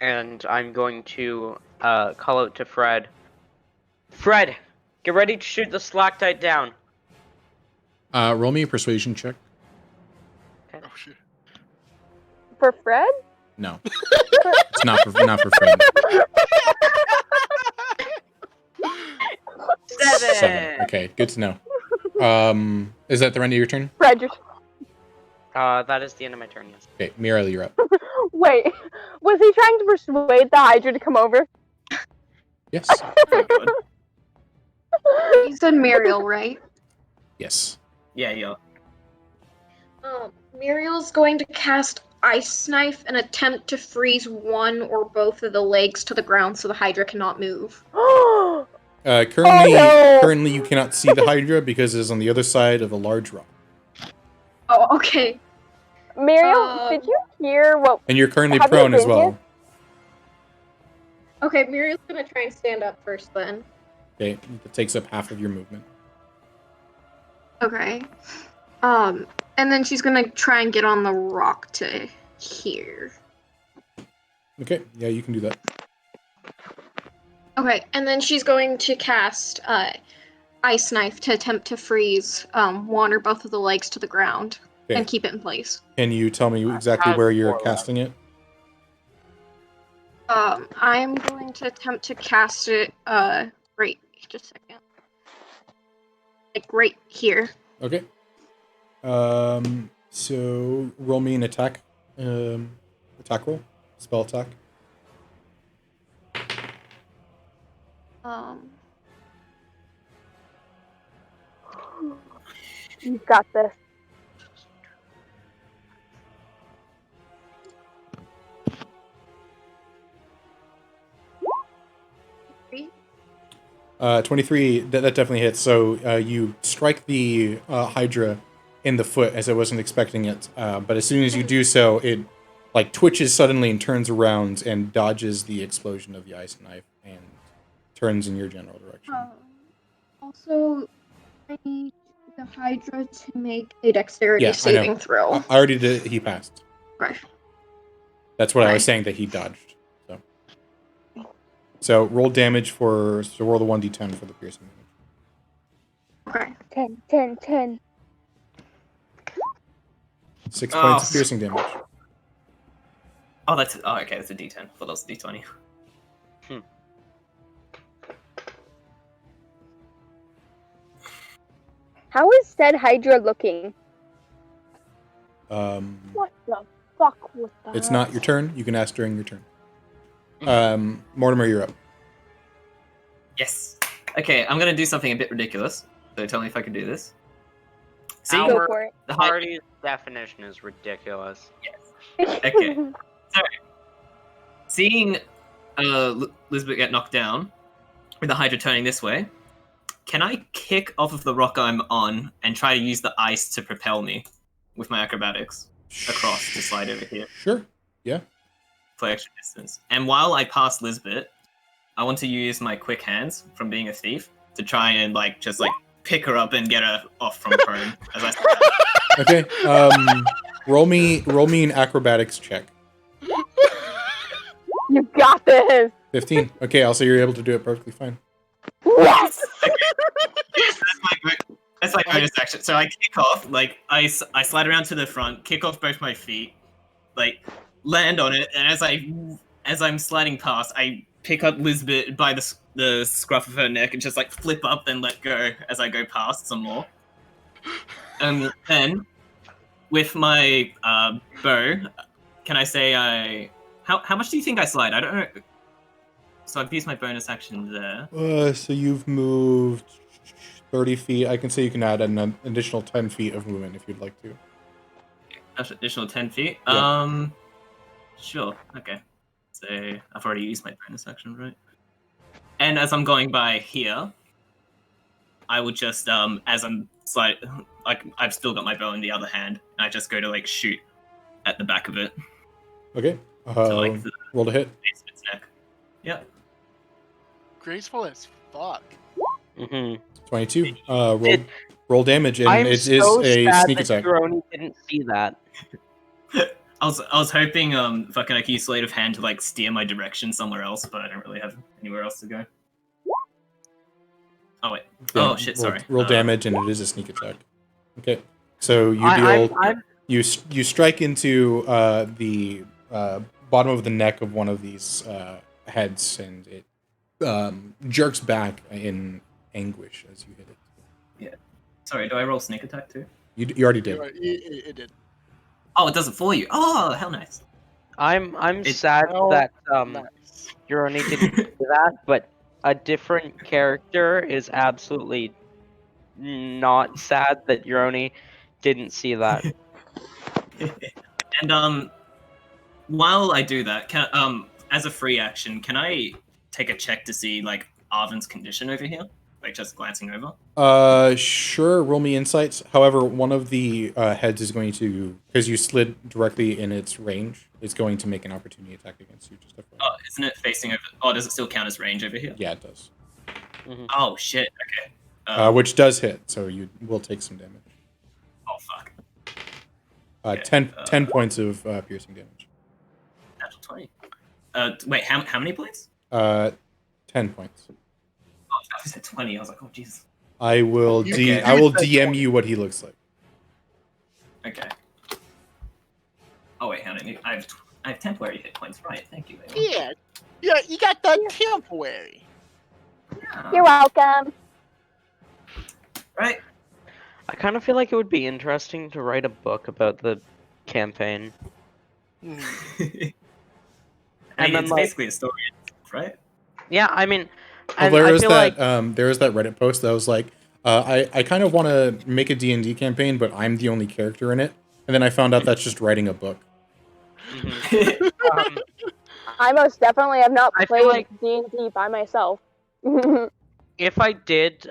And I'm going to call out to Fred. Fred, get ready to shoot the stalactite down. Roll me a persuasion check. Oh shit. For Fred? No. It's not for Fred. 7. Okay, good to know. Is that the end of your turn? Fred, you're... That is the end of my turn, yes. Okay, Muriel, you're up. Wait, was he trying to persuade the Hydra to come over? Yes. You said Muriel, right? Yes. Yeah. Muriel's going to cast Ice Knife and attempt to freeze one or both of the legs to the ground so the Hydra cannot move. Currently you cannot see the Hydra because it is on the other side of a large rock. Oh, okay. Muriel, did you hear what... And you're currently Have you prone as been well. here? Okay, Muriel's gonna try and stand up first then. Okay, that takes up half of your movement. Okay. And then she's gonna try and get on the rock to here. Okay, yeah, you can do that. Okay, and then she's going to cast Ice Knife to attempt to freeze one or both of the legs to the ground and keep it in place. Can you tell me exactly where you're casting it? I'm going to attempt to cast it, right, just a second. Like, right here. Okay. So roll me an attack. Attack roll. Spell attack. You've got this. Three. 23, that definitely hits. So you strike the Hydra in the foot as I wasn't expecting it. But as soon as you do so, it like twitches suddenly and turns around and dodges the explosion of the ice knife and turns in your general direction. Also, I need the Hydra to make a dexterity saving throw. I already did. He passed. Okay. That's what I was saying that he dodged. So roll damage for. So roll the 1d10 for the piercing damage. 10. 6 Oh. points of piercing damage. Oh, that's okay. That's a D10. I thought that was a D20. How is said Hydra looking? What the fuck was that? It's not your turn. You can ask during your turn. Mortimer, you're up. Yes. Okay, I'm gonna do something a bit ridiculous. So tell me if I can do this. See, Go for it. the Party's definition is ridiculous. Okay. So, seeing Lizbet get knocked down with the Hydra turning this way, can I kick off of the rock I'm on and try to use the ice to propel me with my acrobatics across to slide over here? Sure. Yeah. Play extra distance. And while I pass Lizbet, I want to use my quick hands from being a thief to try and just pick her up and get her off from prone as I slide. Okay. Roll me an acrobatics check. You got this. 15. Okay, I'll say you're able to do it perfectly fine. Yes. That's my bonus action. So I kick off, I slide around to the front, kick off both my feet, land on it, and as I'm sliding past, I pick up Lizbet by the scruff of her neck and just flip up and let go as I go past some more. And then with my bow, can I say how much do you think I slide? I don't know. So I've used my bonus action there. So you've moved 30 feet. I can say you can add an additional 10 feet of movement if you'd like to. Additional 10 feet? Yeah. Sure. Okay. So I've already used my bonus action, right? And as I'm going by here, I would just, as I'm sliding, I've still got my bow in the other hand, and I just go to, shoot at the back of it. Okay. So, roll to hit. base of its neck. Yep. Graceful as fuck. 22. Roll damage, and I'm it is so a sad sneak that attack. Jeroni didn't see that. I was hoping fucking I could use Sleight of Hand to steer my direction somewhere else, but I don't really have anywhere else to go. Oh wait. Yeah, Oh shit, sorry. Roll damage, and it is a sneak attack. Okay. So you deal. You strike into the bottom of the neck of one of these heads, and it jerks back in anguish as you hit it. Yeah. Sorry, do I roll sneak attack too? You already did. It did. Oh, it does it for you. Oh, hell nice. I'm sad that Jeroni didn't do that, but a different character is absolutely not sad that Jeroni didn't see that. And while I do that, as a free action, can I take a check to see Arvin's condition over here? Just glancing over? Sure, roll me insights. However, one of the heads is going to, because you slid directly in its range, it's going to make an opportunity attack against you. Oh, isn't it facing over? Oh, does it still count as range over here? Yeah, it does. Oh shit. Okay. Which does hit, so you will take some damage. Oh fuck. 10 points of piercing damage. Natural 20. Wait, how many points? 10 points. Oh, I was at 20. I was like, oh Jesus. I will DM you what he looks like. Okay. Oh wait, I have temporary hit points, right? Thank you. Yeah, you got that temporary. You're welcome. Right. I kind of feel like it would be interesting to write a book about the campaign. I And mean, then, it's like- basically a story, right? Yeah, I mean, Well, and there I was feel that like there was that Reddit post that was like, I kind of want to make a D&D campaign, but I'm the only character in it. And then I found out that's just writing a book. I most definitely have not I feel played D&D by myself. if I did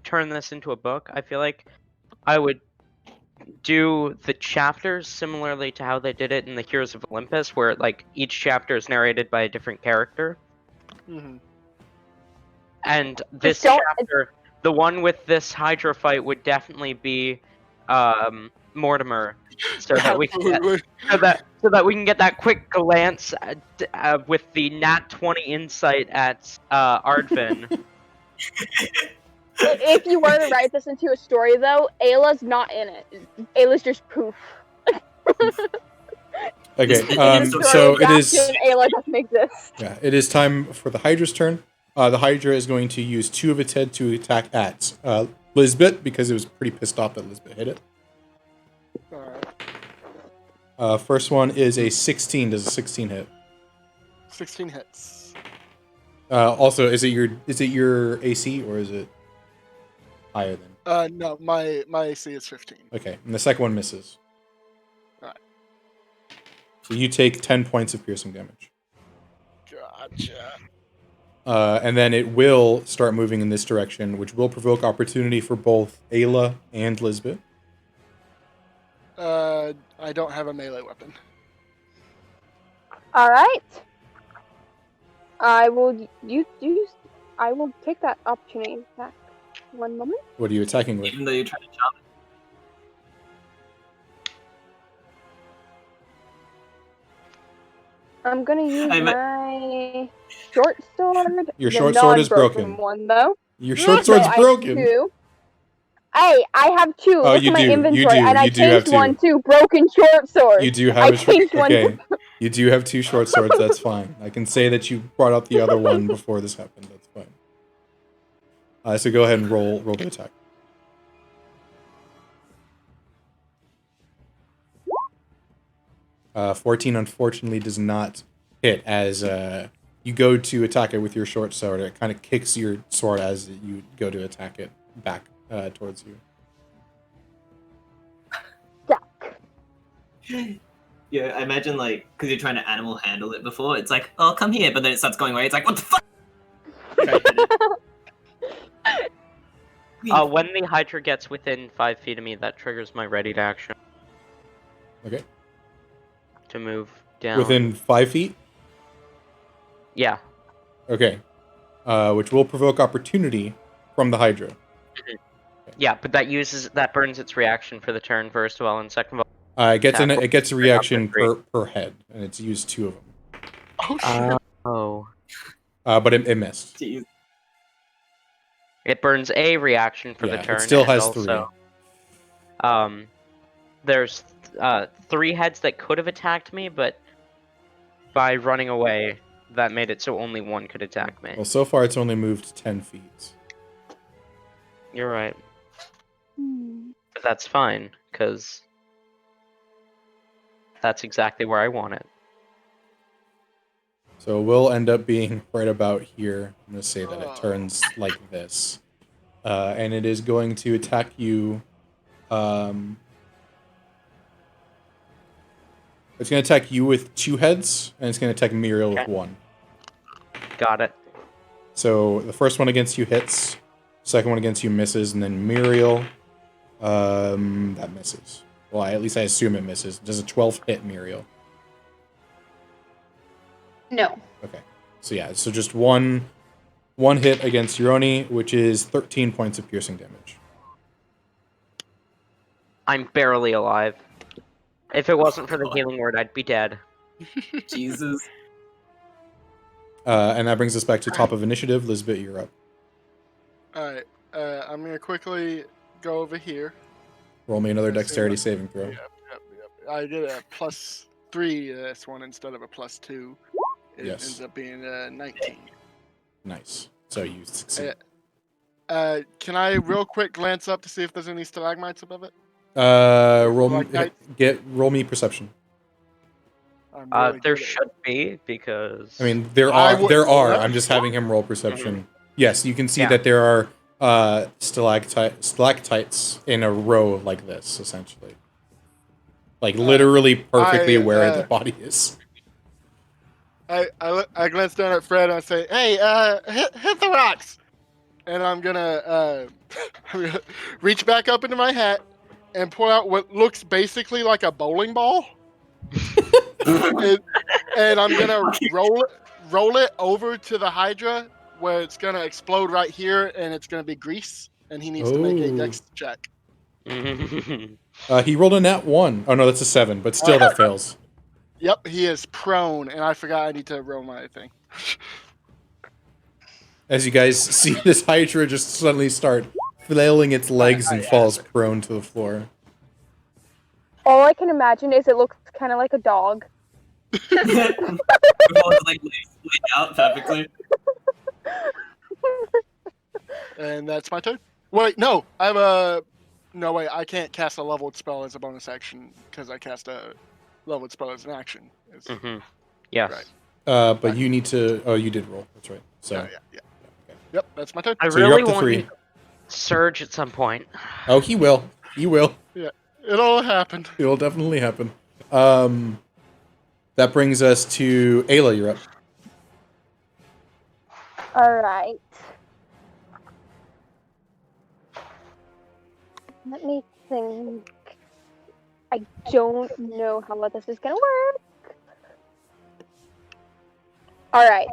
turn this into a book, I feel like I would do the chapters similarly to how they did it in the Heroes of Olympus, where like each chapter is narrated by a different character. And this chapter, the one with this Hydra fight, would definitely be Mortimer, so that we can get, so that we can get that quick glance with the nat 20 insight at Ardvin. If you were to write this into a story, though, Ayla's not in it. Ayla's just poof. Okay, Story so it is. adaptation, Ayla doesn't exist. Yeah, it is time for the Hydra's turn. The Hydra is going to use 2 of its head to attack at Lizbet because it was pretty pissed off that Lizbet hit it. Alright. First one is a 16. Does a 16 hit? 16 hits. Also, is it your AC or is it higher than? No, my AC is 15. Okay, and the second one misses. Alright. So you take 10 points of piercing damage. Gotcha. And then it will start moving in this direction, which will provoke opportunity for both Ayla and Lizbet. I don't have a melee weapon. All right. I will take that opportunity back. One moment. What are you attacking with? Even though you're trying to chop it. I'm gonna use my short sword. Your the short sword is non-broken broken. one, though. Your short sword's No, I have broken. 2. Hey, I have 2. Oh, Look you at my do. You inventory, do. and I You do have changed 2. one to broken short sword. You do have I a changed one. okay. You do have 2 short swords. That's fine. I can say that you brought out the other one before this happened. That's fine. So go ahead and roll the attack. Uh, 14 unfortunately does not hit as you go to attack it with your short sword. It kind of kicks your sword as you go to attack it back towards you. Duck. Yeah, I imagine like because you're trying to animal handle it before. It's like, oh, come here, but then it starts going away. It's like, what the fuck? When the Hydra gets within 5 feet of me, that triggers my ready to action Okay. to move down. Within 5 feet? Yeah. Okay. Which will provoke opportunity from the Hydra. Yeah, but that burns its reaction for the turn first of all, and second of all. It gets a reaction per head, and it's used 2 of them. Oh shit. Oh. But it missed. Jeez. It burns a reaction for the turn. It still and has also, 3. There's 3 heads that could have attacked me, but by running away, that made it so only 1 could attack me. Well, so far it's only moved 10 feet. You're right. But that's fine, because that's exactly where I want it. So we'll end up being right about here. I'm going to say that it turns like this. And it is going to attack you. It's going to attack you with 2 heads, and it's going to attack Muriel with 1. Got it. So the first one against you hits, second one against you misses, and then Muriel, that misses. Well, at least I assume it misses. Does a 12 hit Muriel? No. Okay. So yeah, so just one hit against Uroni, which is 13 points of piercing damage. I'm barely alive. If it wasn't for the healing word, I'd be dead. Jesus. And that brings us back to top of initiative. Lizbet, you're up. Alright, I'm gonna quickly go over here. Roll me another dexterity saving throw. Yep. I did a +3 this one instead of a +2. It Yes. ends up being 19. Nice. So you succeed. Can I real quick glance up to see if there's any stalagmites above it? Roll me perception. I'm really There good at should be, because... I mean, there I are. would- There are. I'm just having him roll perception. Yes, you can see that there are stalactites in a row like this, essentially. Like literally perfectly where the body is. I glance down at Fred and I say, "Hey, hit the rocks!" And I'm gonna reach back up into my hat and pull out what looks basically like a bowling ball, and I'm gonna roll it over to the Hydra where it's gonna explode right here, and it's gonna be grease, and he needs to make a dex check. He rolled a nat 1. Oh no, that's a 7, but still that fails. Yep, he is prone, and I forgot I need to roll my thing. As you guys see this Hydra just suddenly start flailing its legs and falls prone to the floor. All I can imagine is it looks kind of like a dog. Everyone's like laid out perfectly. And that's my turn. Wait, no, I have a. No, wait, I can't cast a leveled spell as a bonus action because I cast a leveled spell as an action. Yes. Right. But you need to. Oh, you did roll. That's right. So. Yeah. Yep, that's my turn. I So you're really up to want 3. you to surge at some point. Oh, he will. He will. Yeah, it all happened. It will definitely happen. That brings us to Ayla. You're up. Alright. Let me think. I don't know how well this is gonna work. Alright.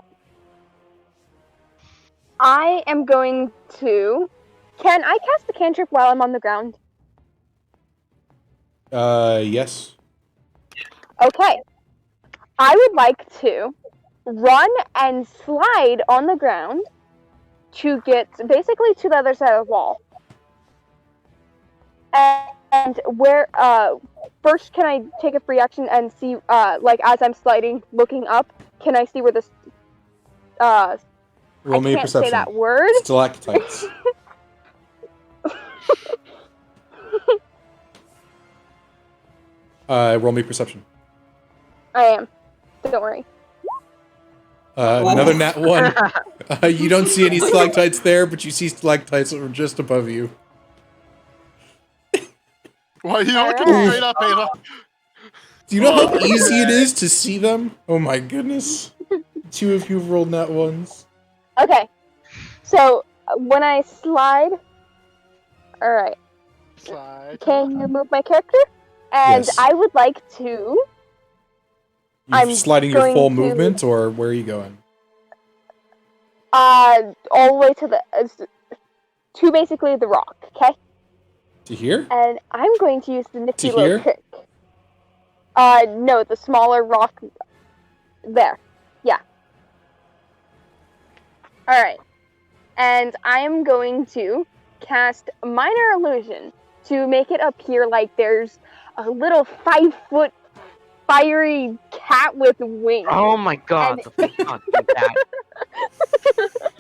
I am going to... Can I cast the cantrip while I'm on the ground? Yes. Okay. I would like to run and slide on the ground to get basically to the other side of the wall. And where, first can I take a free action and see, like as I'm sliding, looking up, can I see where this, Roll me a I can't perception. say that word. Stalactites. Roll me perception. I am. Don't worry. Another nat 1. You don't see any stalactites there, but you see stalactites that are just above you. Why are you looking Alright. straight up, Ayla? Do you know how easy it is to see them? Oh my goodness. 2 of you have rolled nat 1s. Okay. So, when I slide... Alright. Slide. Can you move my character? And Yes. I would like to... You I'm sliding your going full to- movement, or where are you going? all the way to the... to basically the rock, okay? To here? And I'm going to use the nifty To little here? trick. No, the smaller rock there. Yeah. Alright. And I am going to cast Minor Illusion to make it appear like there's a little 5-foot fiery cat with wings. Oh my god, the fucking cat.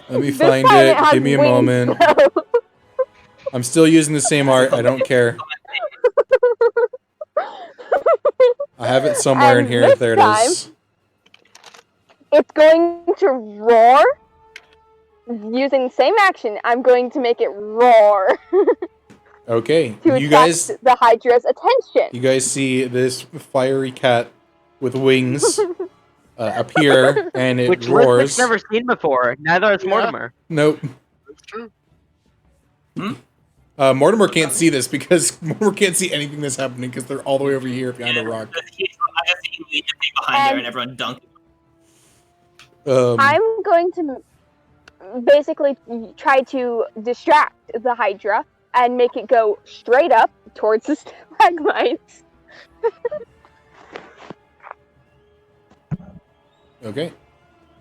Let me This find time it. has Give me a wings, moment. though. I'm still using the same art. I don't care. I have it somewhere in And here. this There it time- is. It's going to roar. Using the same action, I'm going to make it roar Okay. to You attract guys the Hydra's attention. You guys see this fiery cat with wings appear, and it Which roars. Lizbet's never seen before. Neither has Yeah. Mortimer. Nope. That's true. Mortimer can't see this because Mortimer can't see anything that's happening because they're all the way over here behind a rock. I just see him leave the thing behind there and everyone dunking. I'm going to basically try to distract the Hydra and make it go straight up towards the stalagmites. Okay.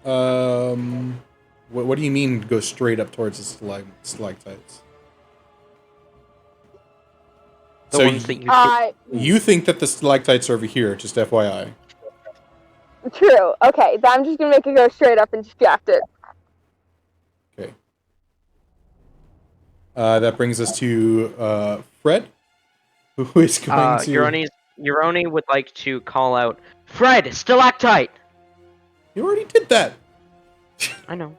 What do you mean go straight up towards the stalactites? The So ones that you you think that the stalactites are over here, just FYI. True. Okay, then I'm just gonna make it go straight up and distract it. Okay. That brings us to Fred, who is going to... Euroni would like to call out, Fred, stalactite! You already did that! I know.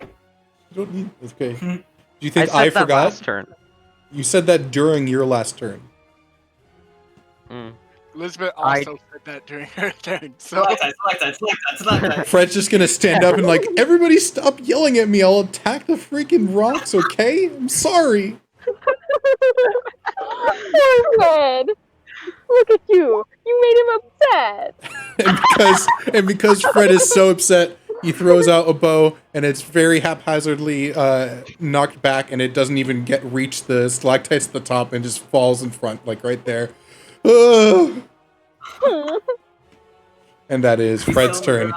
You don't need... Okay. Do you I think said I that forgot? last turn. You said that during your last turn. Mm. Lizbet also said that during her turn. So Stalactite. Fred's just gonna stand up and like, everybody stop yelling at me, I'll attack the freaking rocks, okay? I'm sorry. Oh, Fred! Look at you! You made him upset! And because Fred is so upset, he throws out a bow and it's very haphazardly knocked back and it doesn't even reach the stalactites at the top and just falls in front, like right there. Ugh. And that is Fred's turn.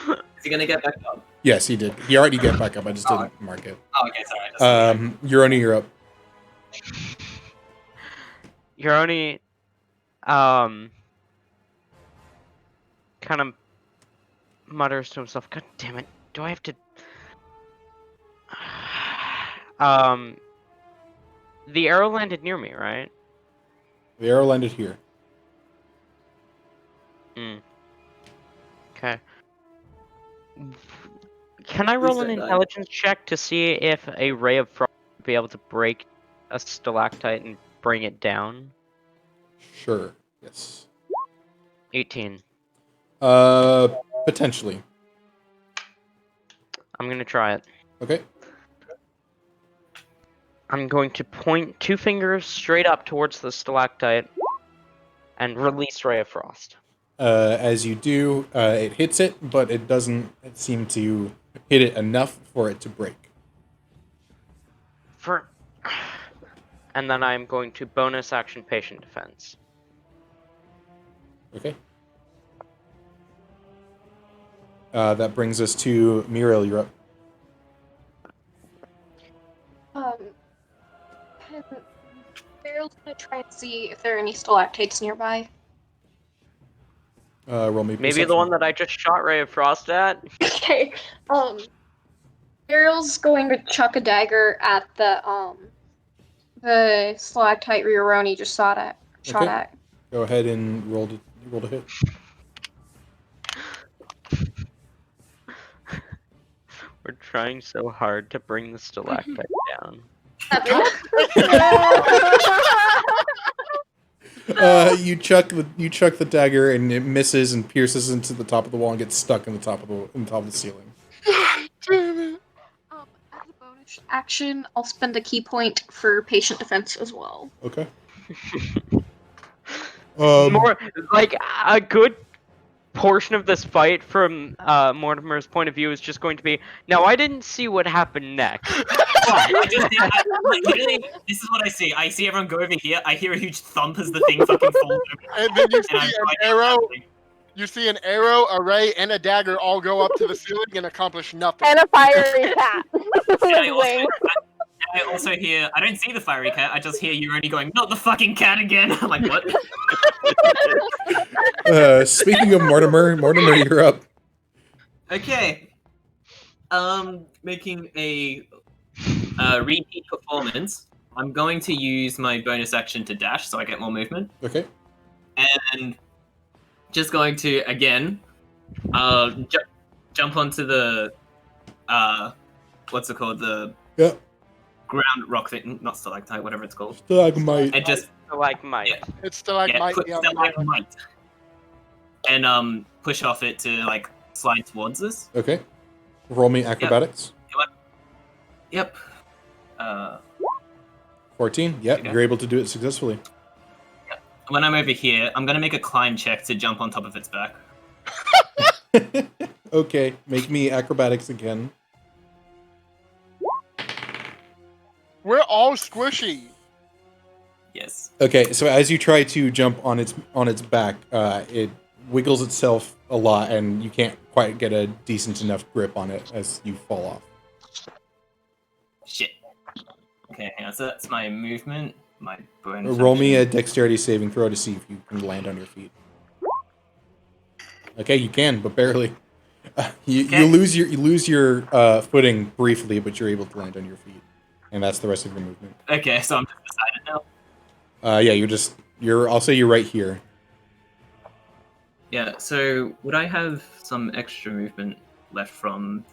Is he gonna get back up? Yes, he did. He already get back up. I just didn't mark it. Oh, okay, sorry. Uroni, you're up. Uroni, kind of mutters to himself, God damn it, do I have to... The arrow landed near me, right? The arrow landed here. Okay. Can I roll an intelligence check to see if a ray of frost would be able to break a stalactite and bring it down? Sure. Yes. 18. Potentially. I'm gonna try it. Okay. I'm going to point 2 fingers straight up towards the stalactite and release Ray of Frost. As you do, it hits it, but it doesn't seem to hit it enough for it to break. And then I'm going to bonus action patient defense. Okay. That brings us to Muriel. You're up. Muriel's gonna try and see if there are any stalactites nearby. Roll me Maybe perception. the one that I just shot Ray of Frost at? Okay. Muriel's going to chuck a dagger at the stalactite Rioroni just shot at. Go ahead and roll to hit. We're trying so hard to bring the stalactite down. You chuck the dagger and it misses and pierces into the top of the wall and gets stuck in the top of the ceiling. Damn it. As a bonus action, I'll spend a key point for patient defense as well. Okay. More like a good portion of this fight from Mortimer's point of view is just going to be, now I didn't see what happened next. Literally, this is what I see. I see everyone go over here. I hear a huge thump as the thing fucking falls over. And then you And I'm see an trying to arrow. do something. You see an arrow, a ray, and a dagger all go up to the ceiling and accomplish nothing. And a fiery cat. And I with wings. also hear, I don't see the fiery cat, I just hear you only going, not the fucking cat again. I'm like, what? Speaking of Mortimer, you're up. Okay. Making a repeat performance. I'm going to use my bonus action to dash so I get more movement. Okay. And just going to, again, jump onto the, what's it called? The ground rock thing, not stalactite, whatever it's called. Stalagmite. And just Stalagmite. Yeah. It's stalagmite. Put stalagmite. And push off it to like slide towards us. Okay. Roll me acrobatics. Yep. 14. Yep, Okay. you're able to do it successfully. When I'm over here, I'm gonna make a climb check to jump on top of its back. Okay, make me acrobatics again. We're all squishy. Yes. Okay, so as you try to jump on its back, it wiggles itself a lot, and you can't quite get a decent enough grip on it as you fall off. Shit. Okay, hang on. So that's my movement. My bonus. Roll me a action. dexterity saving throw to see if you can land on your feet. Okay, you can, but barely. You lose your footing briefly, but you're able to land on your feet, and that's the rest of your movement. Okay, so I'm just decided now. Yeah, I'll say you're right here. Yeah. So would I have some extra movement left from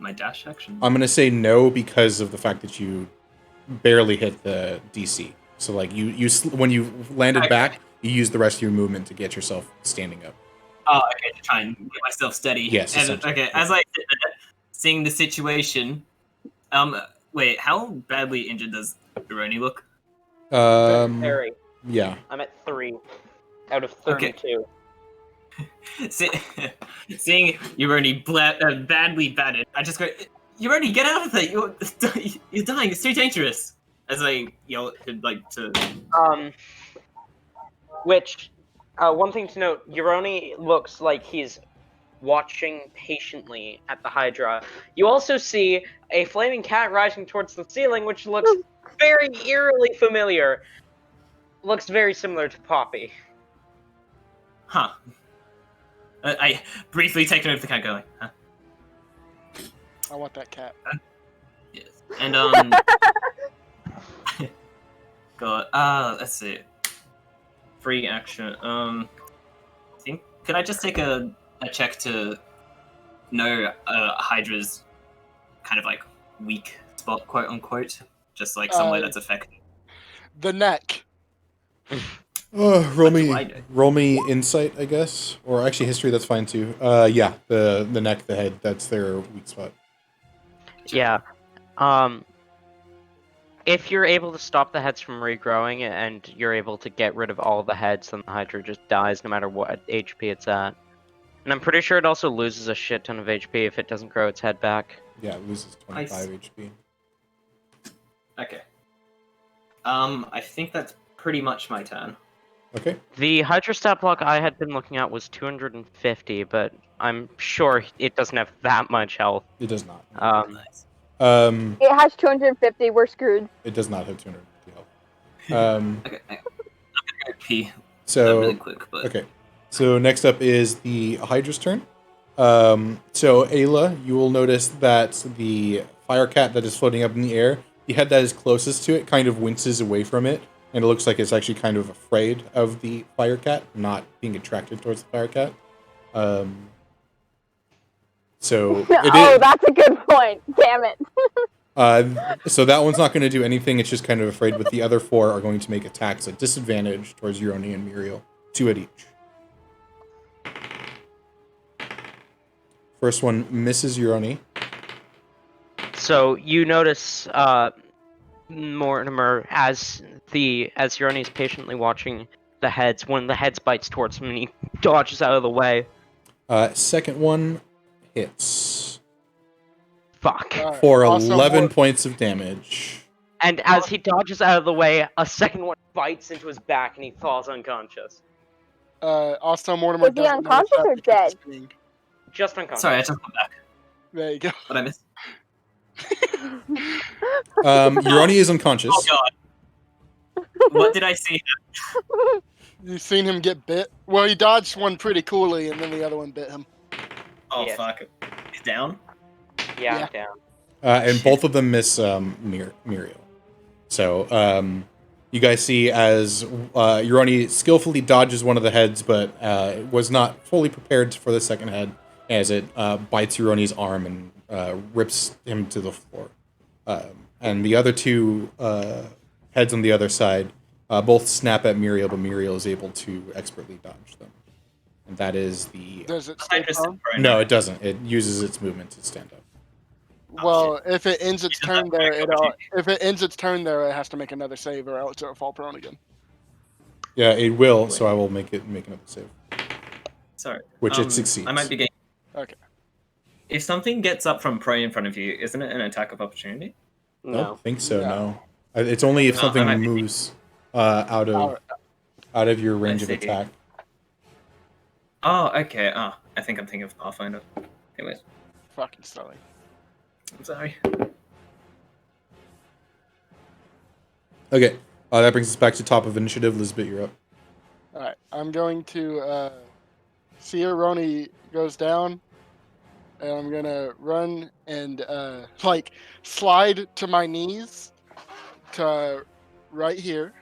my dash action? I'm gonna say no because of the fact that you barely hit the DC. So like you when you landed back, you used the rest of your movement to get yourself standing up. Oh, okay, to try and get myself steady. Yes, And, essentially. okay, as I sit there, seeing the situation, wait, how badly injured does Ironi look? Very. Yeah. I'm at 3 out of 32. Seeing Ironi badly battered, I just go, Ironi, get out of there! You're dying. It's too dangerous. As I yell like to. Which, one thing to note, Uroni looks like he's watching patiently at the Hydra. You also see a flaming cat rising towards the ceiling, which looks very eerily familiar. Looks very similar to Poppy. Huh. I briefly take note of the cat going, huh? I want that cat. Yes. And, God, let's see. Free action. Could I just take a check to know Hydra's kind of like weak spot, quote unquote? Just like somewhere that's effective. The neck. Roll What do I me, do? roll me insight, I guess, or actually history. That's fine too. Yeah, the neck, the head. That's their weak spot. Yeah. If you're able to stop the heads from regrowing and you're able to get rid of all the heads, then the Hydra just dies no matter what HP it's at. And I'm pretty sure it also loses a shit ton of HP if it doesn't grow its head back. Yeah, it loses 25 HP. Okay. I think that's pretty much my turn. Okay. The Hydra stat block I had been looking at was 250, but I'm sure it doesn't have that much health. It does not. Nice. It has 250. We're screwed. It does not have 250 health. Okay, I'm gonna go pee So really quick, but okay. So next up is the Hydra's turn. So Ayla, you will notice that the fire cat that is floating up in the air, the head that is closest to it kind of winces away from it, and it looks like it's actually kind of afraid of the fire cat, not being attracted towards the fire cat. So That's a good point. Damn it. so that one's not going to do anything. It's just kind of afraid, but the other four are going to make attacks at disadvantage towards Euroni and Muriel. 2 at each. First one misses Euroni. So you notice Mortimer as Euroni's patiently watching the heads. One of the heads bites towards him and he dodges out of the way. Second one hits. Fuck. For Also 11 more- points of damage. And as he dodges out of the way, a second one bites into his back and he falls unconscious. Also, Mortimer Was he doesn't know unconscious that or because dead? he's being- Just unconscious. sorry, I just went back. There you go. What I missed? Euroni is unconscious. Oh god. What did I see? You've seen him get bit? Well, he dodged one pretty coolly, and then the other one bit him. Oh Yes. fuck. He's down? Yeah, Yeah. I'm down. And both of them miss Muriel. So you guys see as Euroni skillfully dodges one of the heads, but was not fully prepared for the second head as it bites Euroni's arm and rips him to the floor. And the other two heads on the other side both snap at Muriel, but Muriel is able to expertly dodge them. And that is the... Does it I stay just prone? No, it doesn't. It uses its movement to stand up. Well, if it ends its Isn't turn that there, correct? it has to make another save, or else it'll fall prone again. Yeah, it will, so I will make another save. Sorry. Which it succeeds. I might be getting... Okay. If something gets up from prone in front of you, isn't it an attack of opportunity? I No. don't think so, No. no. It's only if No, something I might be- moves out of your range of see. attack. Oh, okay. Oh, I think I'm thinking of Pathfinder. Anyways, Fucking silly. I'm sorry. Okay, that brings us back to top of initiative. Lizbet, you're up. Alright, I'm going to see Roni goes down, and I'm gonna run and like slide to my knees to right here,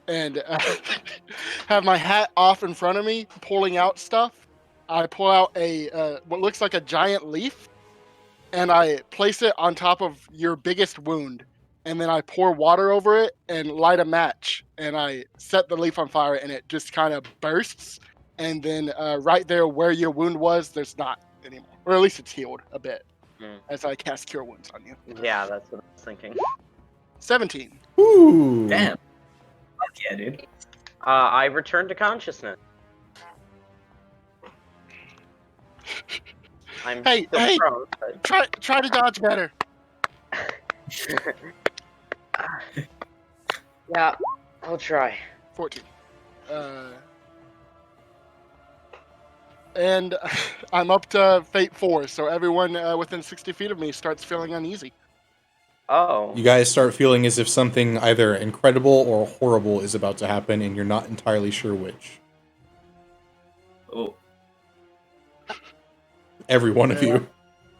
and have my hat off in front of me, pulling out stuff. I pull out a what looks like a giant leaf, and I place it on top of your biggest wound. And then I pour water over it and light a match, and I set the leaf on fire, and it just kind of bursts. And then right there where your wound was, there's not anymore, or at least it's healed a bit as I cast Cure Wounds on you. Yeah, that's what I was thinking. 17. Ooh. Damn. Fuck yeah, dude. I returned to consciousness. I'm Hey, still hey! prone, but... Try to dodge better. Yeah, I'll try. 14. And I'm up to Fate 4, so everyone within 60 feet of me starts feeling uneasy. Oh. You guys start feeling as if something either incredible or horrible is about to happen, and you're not entirely sure which. Oh, Every one of you,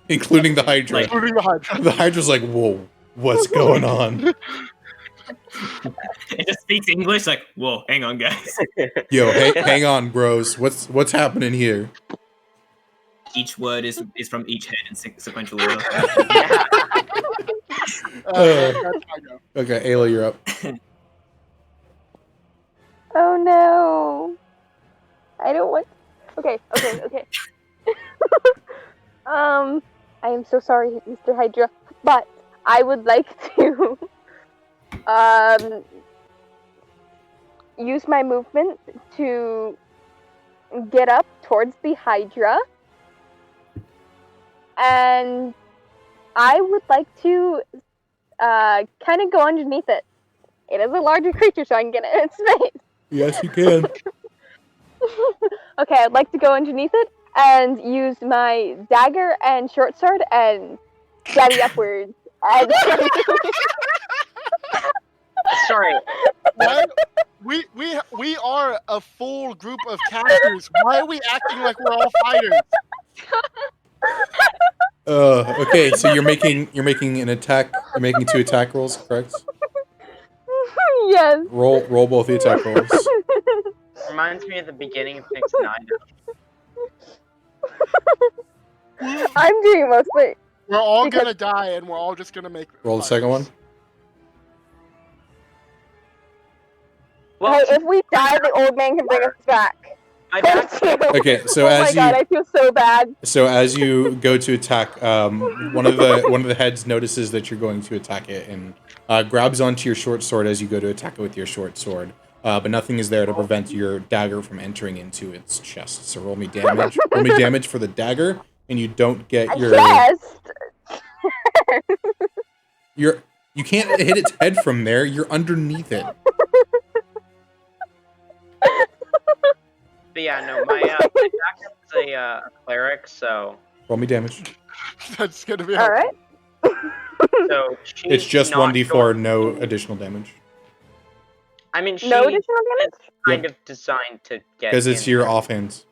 including the Hydra. Like- Including the Hydra. The Hydra's like, whoa, what's going on? it just speaks English. Like, whoa, hang on, guys. Yo, hang on, bros. What's happening here? Each word is from each head in sequential order. That's my go. Okay, Ayla, you're up. Oh no. I don't want. Okay. I am so sorry, Mr. Hydra, but I would like to use my movement to get up towards the Hydra, and I would like to kind of go underneath it. It is a larger creature, so I can get in its face. Yes, you can. Okay, I'd like to go underneath it and use my dagger and short sword and daddy upwards. And Sorry. What? We are a full group of casters. Why are we acting like we're all fighters? Okay, so you're making an attack. You're making 2 attack rolls, correct? yes. Roll both the attack rolls. Reminds me of the beginning of Nick's 9. I'm doing mostly. We're all Because- gonna die, and we're all just gonna make. Roll the second one. Well, Hey, if we die, the old man can bring us back. my back. Thank you. Okay, so oh my as god, you I feel so bad. so as you go to attack, one of the heads notices that you're going to attack it and grabs onto your short sword as you go to attack it with your short sword. But nothing is there to prevent your dagger from entering into its chest. So roll me damage. Roll me damage for the dagger, and you don't get your. Yes. You can't hit its head from there. You're underneath it. But yeah, no, my backup is a cleric, so Roll me damage. That's gonna be All right. she's It's just not 1d4, going no to- additional damage. I mean, she No additional damage. kind of designed to get Because it's in your there. offhands.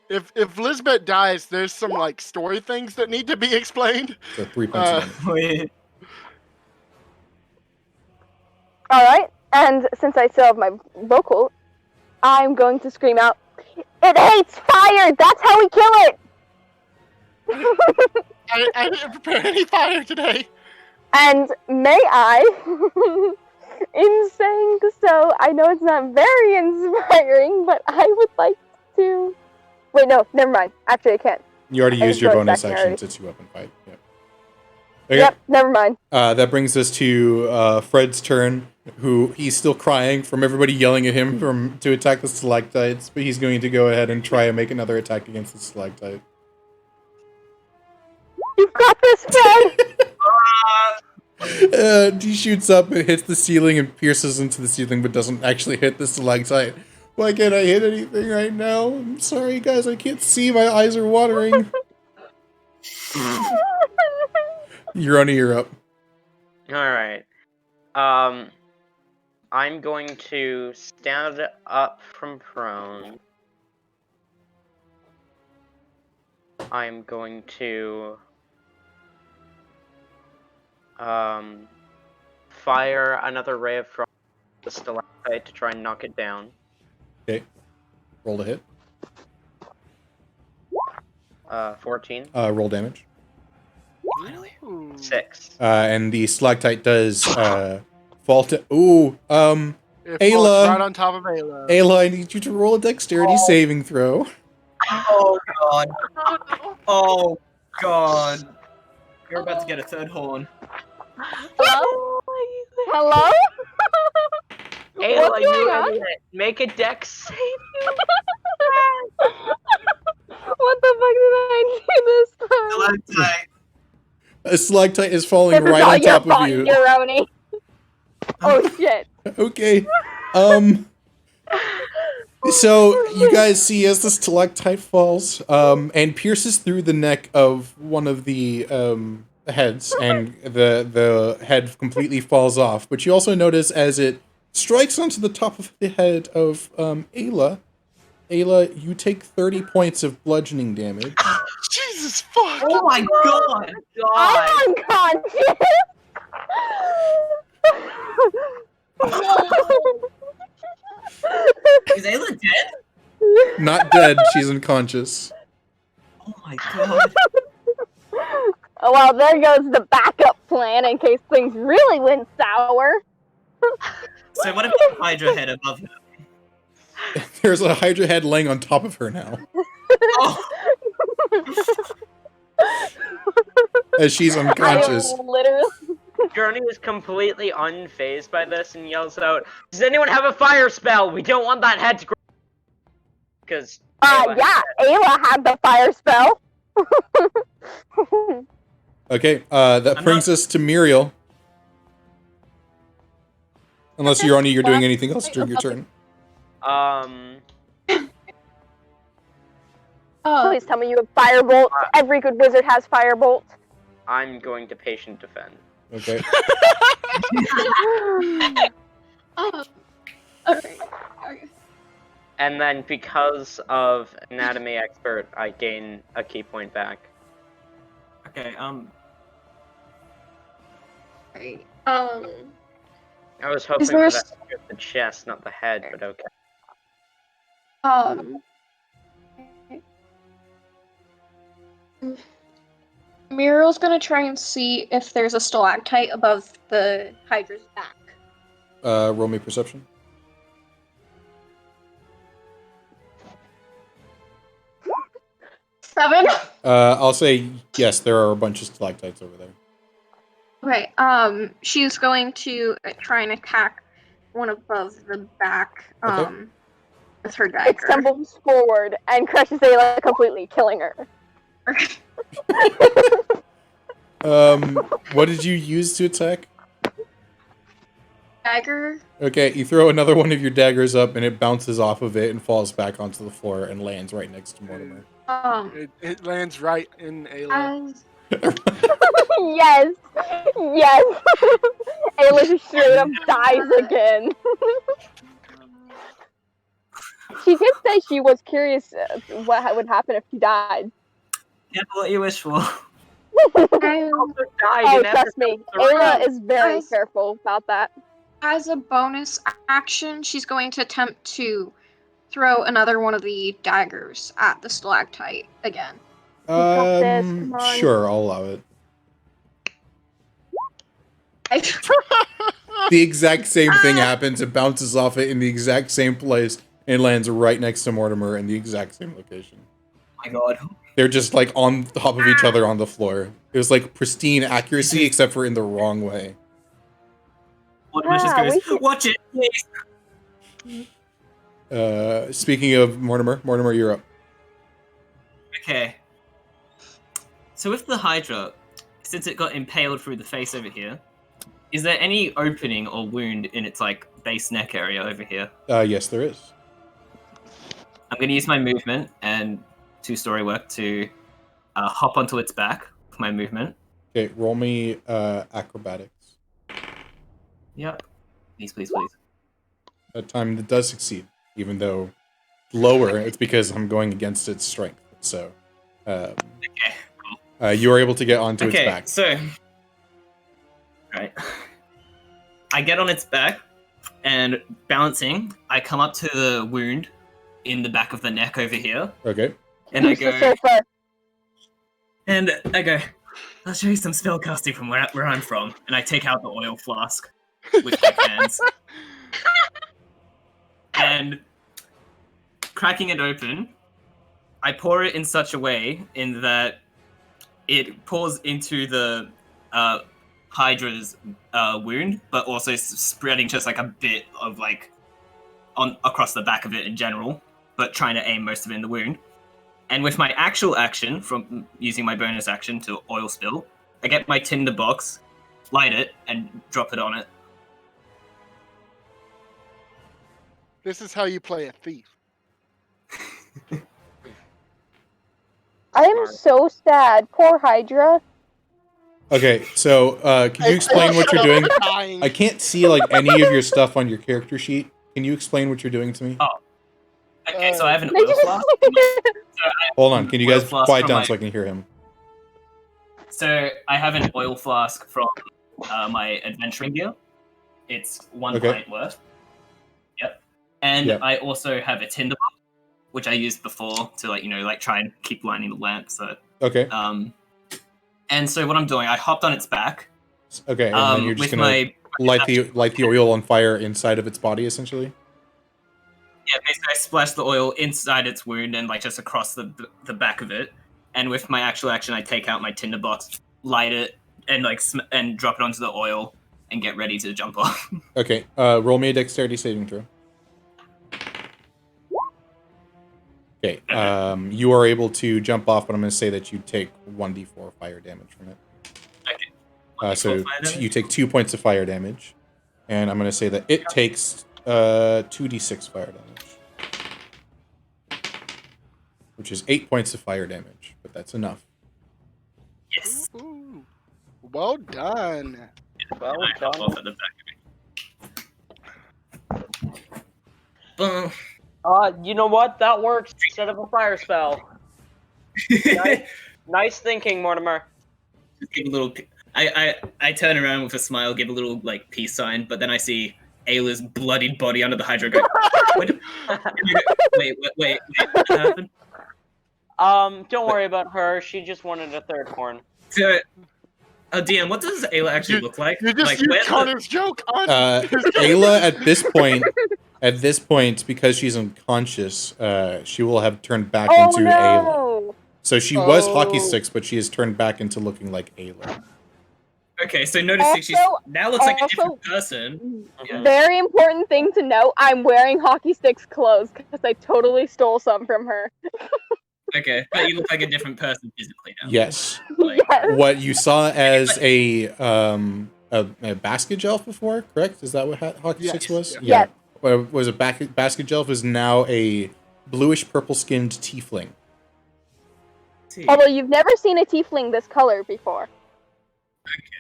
If Lizbet dies, there's some like story things that need to be explained. So 3 points of damage. All right. And since I still have my vocal, I'm going to scream out, "It hates fire! That's how we kill it!" I didn't prepare any fire today. And may I, in saying so, I know it's not very inspiring, but I would like to... Wait, no, never mind. Actually, I can't. You already I used your enjoyed bonus that action already. to 2-weapon fight. Yep. Okay. Yep, never mind. That brings us to Fred's turn, who he's still crying from everybody yelling at him to attack the stalactites, but he's going to go ahead and try and make another attack against the stalactite. You've got this, Fred! He shoots up and hits the ceiling and pierces into the ceiling, but doesn't actually hit the stalactite. Why can't I hit anything right now? I'm sorry, guys. I can't see. My eyes are watering. You're up. Alright. I'm going to stand up from prone. I'm going to fire another ray of frost at the stalactite to try and knock it down. Okay. Roll to hit. 14. Roll damage. 6. And the stalactite does fall to... Ooh, It falls Ayla. right on top of Ayla. Ayla, I need you to roll a dexterity saving throw. Oh god. Oh god. You're about to get a third horn. Hello? Hello? Ayla, What's you going on? idiot. Make a dex save. What the fuck did I do this time? Stalactite. A stalactite is falling This is right all on your top of fault, you. Yeroni. Oh shit. Okay. So you guys see as the stalactite falls and pierces through the neck of one of the heads, and the head completely falls off. But you also notice as it strikes onto the top of the head of Ayla. Ayla, you take 30 points of bludgeoning damage. Jesus fuck! Oh my god! I'm unconscious. Is Ayla dead? Not dead, she's unconscious. Oh my god. Oh, well, there goes the backup plan in case things really went sour. So what about the Hydra head above her? There's a Hydra head laying on top of her now, Oh, as she's unconscious. I am literally. Gurney is completely unfazed by this and yells out, "Does anyone have a fire spell? We don't want that head to grow." Because Yeah, Ayla had the fire spell. Okay, that brings us to Muriel. Unless you're doing anything else during your turn. Please tell me you have firebolt. Every good wizard has firebolt. I'm going to patient defend. Okay. Alright. And then because of anatomy expert, I gain a key point back. okay. Alright. I was hoping for there that to hit the chest, not the head, but okay. Muriel's gonna try and see if there's a stalactite above the Hydra's back. Roll me perception. 7. I'll say yes, there are a bunch of stalactites over there. Okay, she's going to try and attack one above the back, Okay. with her It dagger. stumbles forward and crushes Ayla completely, killing her. What did you use to attack? Dagger? Okay, you throw another one of your daggers up and it bounces off of it and falls back onto the floor and lands right next to Mortimer. It lands right in Ayla. As Yes! Yes! Ayla just straight up dies again. She did say she was curious what would happen if she died. Careful what you wish for. Oh, trust me, Ayla is very As- careful about that. as a bonus action, she's going to attempt to throw another one of the daggers at the stalactite again. got this, come on. Sure, I'll allow it. The exact same thing happens. It bounces off it in the exact same place and lands right next to Mortimer in the exact same location. Oh my god. They're just like on top of each other on the floor. It was like pristine accuracy, except for in the wrong way. Mortimer just Yeah, we goes, should- watch it, please. Speaking of Mortimer, you're up. Okay. So with the Hydra, since it got impaled through the face over here, is there any opening or wound in its like base neck area over here? Yes, there is. I'm going to use my movement and two-story work to hop onto its back with my movement. Okay, roll me acrobatics. Yep. Please, please, please. That time it does succeed, even though lower. It's because I'm going against its strength. So, Okay. you are able to get onto its Okay, back. so... Right. I get on its back, and balancing, I come up to the wound in the back of the neck over here, Okay. and I Use the go... sofa. And I go, I'll show you some spellcasting from where I'm from. And I take out the oil flask with my hands. And cracking it open, I pour it in such a way in that it pours into the Hydra's wound, but also spreading just like a bit of like on across the back of it in general, but trying to aim most of it in the wound. And with my actual action, from using my bonus action to oil spill, I get my tinder box, light it, and drop it on it. This is how you play a thief. I am so sad. Poor Hydra. Okay, so can you explain what you're doing? Dying. I can't see like any of your stuff on your character sheet. Can you explain what you're doing to me? Oh. Okay, so I have an They oil just- flask. Hold on, can you oil guys flask quiet from down my- so I can hear him? So I have an oil flask from my adventuring gear. It's 1 Okay. pint worth. Yep. And Yep. I also have a tinderbox, which I used before to try and keep lighting the lamp. So Okay. and so what I'm doing, I hopped on its back. Okay, and then you're just with gonna light the oil on fire inside of its body, essentially. Basically I splashed the oil inside its wound and just across the back of it. And with my actual action, I take out my tinderbox, light it, and and drop it onto the oil and get ready to jump off. Okay, roll me a dexterity saving throw. Okay, you are able to jump off, but I'm going to say that you take 1d4 fire damage from it. Okay. So fire damage? you take 2 points of fire damage, and I'm going to say that it takes 2d6 fire damage, which is 8 points of fire damage, but that's enough. Yes. Ooh. Well done. Well I hop done. off at the back of it. Boom. You know what? That works instead of a fire spell. Nice thinking, Mortimer. Just give a little. I turn around with a smile, give a little peace sign, but then I see Ayla's bloodied body under the hydro. Go, wait, what happened? Don't worry about her. She just wanted a third horn. So, DM, what does Ayla actually look like? You just used Connor's joke on. Ayla, at this point, because she's unconscious, she will have turned back Oh into Ayla. no! So she was Oh. Hockey Sticks, but she has turned back into looking like Ayla. Okay, so noticing she Also- now looks like a also- different person. Yeah. Very important thing to note, I'm wearing Hockey Sticks clothes because I totally stole some from her. Okay, but you look like a different person physically now. Yes. Like, Yes. What you saw as a basket elf before, correct? Is that what Hockey Yes. Sticks was? Yes. Was a basket elf is now a bluish purple skinned tiefling. see. Although you've never seen a tiefling this color before.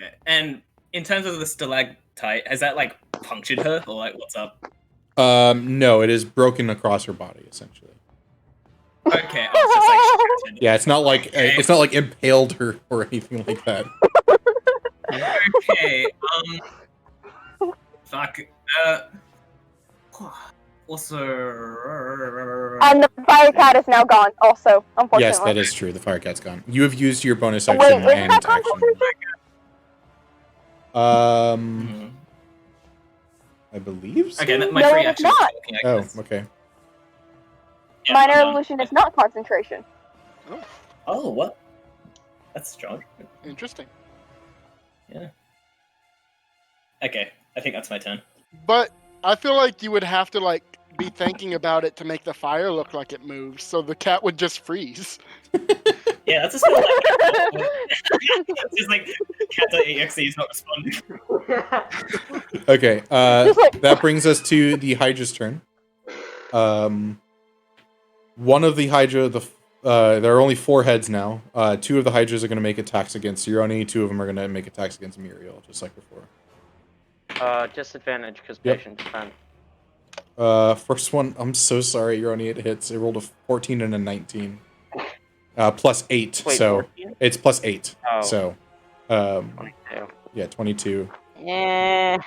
Okay. And in terms of the stalactite, has that punctured her or what's up? No, it is broken across her body essentially. Okay, oh, it's just shattered. Yeah, it's not like Okay. it's not like impaled her or anything like that. Okay, fuck. Also. And the fire cat is now gone, also, unfortunately. Yes, that is true. The fire cat's gone. You have used your bonus Wait, action is and that action. concentration? I believe so. Okay, my No, free it is action is not. talking, I Oh, guess. okay. Yeah, Minor hold on. illusion is not concentration. Oh, what? That's strong. Interesting. Okay, I think that's my turn. But I feel like you would have to be thinking about it to make the fire look like it moves, so the cat would just freeze. Yeah, that's a spell. It's just cat.exe is not responding. Okay. Just like- That brings us to the Hydra's turn. One of the Hydra, there are only 4 heads now. 2 of the Hydras are going to make attacks against Euroni. 2 of them are going to make attacks against Muriel, just like before. Disadvantage because Yep. patient defense. First one, I'm so sorry, Euroni, it hits. It rolled a 14 and a 19. Plus 8, Wait, so 14? it's plus 8. Oh. So, 22. yeah, 22. Yeah.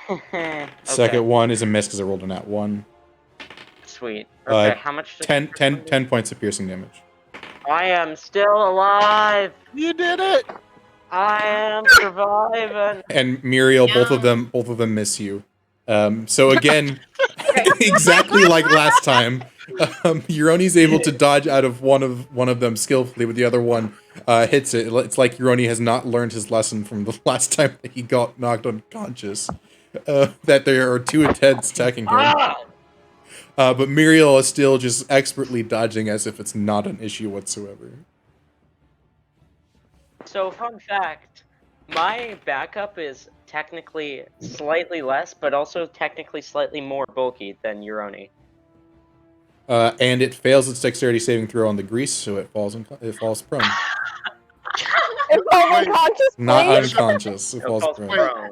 Second one is a miss because I rolled a nat 1. Sweet. Okay, Uh, how much? does 10 this one do? points of piercing damage. I am still alive. You did it! I am surviving. And Muriel, both of them miss you. So again, exactly like last time, Euroni's able to dodge out of one of them skillfully, but the other one hits it. It's like Euroni has not learned his lesson from the last time that he got knocked unconscious. That there are 2 heads attacking him. Ah! But Muriel is still just expertly dodging as if it's not an issue whatsoever. So, fun fact, my backup is technically slightly less, but also technically slightly more bulky than Euroni. And it fails its dexterity saving throw on the grease, so it falls prone. If I'm Wait. unconscious, Not please. unconscious. It It falls falls prone. prone.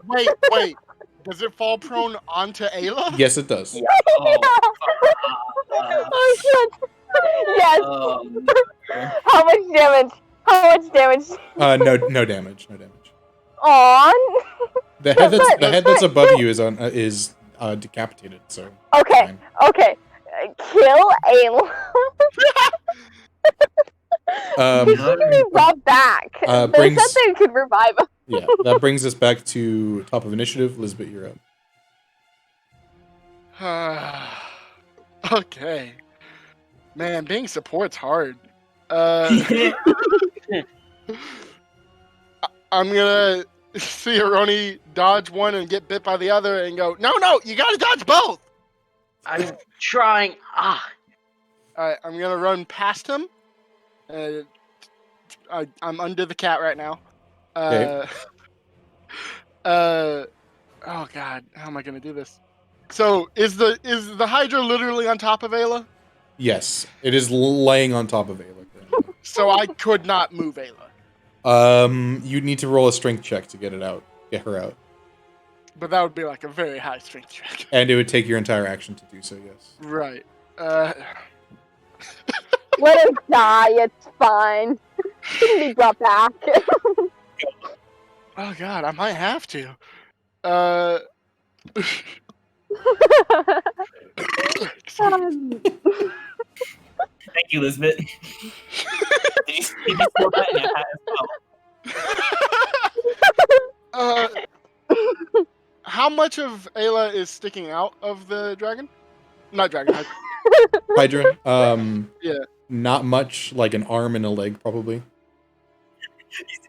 Wait. Does it fall prone onto Ayla? Yes, it does. Yeah. Oh shit! Yes. Um, How much damage? How much damage? No damage. No damage. On. The head that's above you is decapitated. So Okay. fine. Okay. Kill Ayla. She can be brought back. They said they could revive him. Yeah, that brings us back to top of initiative. Lizbet, you're up. Okay. Man, being support's hard. I'm gonna see Aroni dodge one and get bit by the other and go, no, you gotta dodge both! I'm trying. Alright, I'm gonna run past him. I'm under the cat right now. Okay. Oh god, how am I gonna do this? So, is the Hydra literally on top of Ayla? Yes, it is laying on top of Ayla. So I could not move Ayla. You need to roll a strength check to get her out. But that would be like a very high strength check. And it would take your entire action to do so, yes. Right. Let her die. It's fine. She can be brought back. Oh god, I might have to. Thank you, Lizbet. Did you still that in your hat as well? How much of Ayla is sticking out of the dragon? Not dragon. Hydra. Yeah. Not much, like an arm and a leg, probably.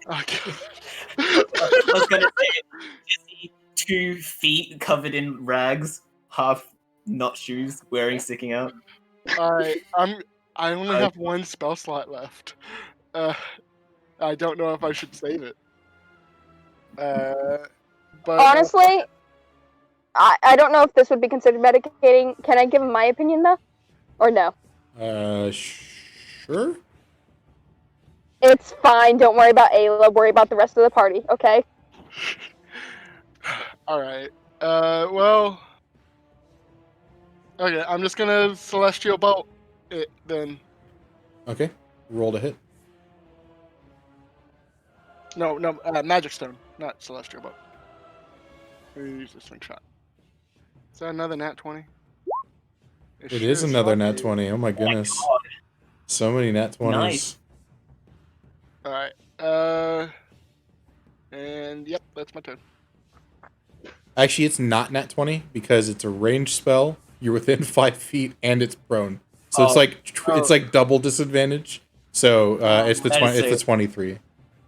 Okay. I was gonna say, is he 2 feet covered in rags, half not shoes, sticking out? Alright, I only have one spell slot left. I don't know if I should save it. But Honestly, I don't know if this would be considered medicating. Can I give him my opinion though, or no? Sure. It's fine. Don't worry about Ayla. Worry about the rest of the party. Okay. Alright. Well. Okay, I'm just gonna Celestial Bolt it then. Okay. Roll to hit. No, Magic Stone, not Celestial Bolt. Use the slingshot. Is that another nat 20? It is another nat 20. Oh my goodness. So many nat 20s. Nice. Alright. And yep, that's my turn. Actually, it's not nat 20 because it's a ranged spell. You're within 5 feet and it's prone. So it's like double disadvantage. So it's the 23.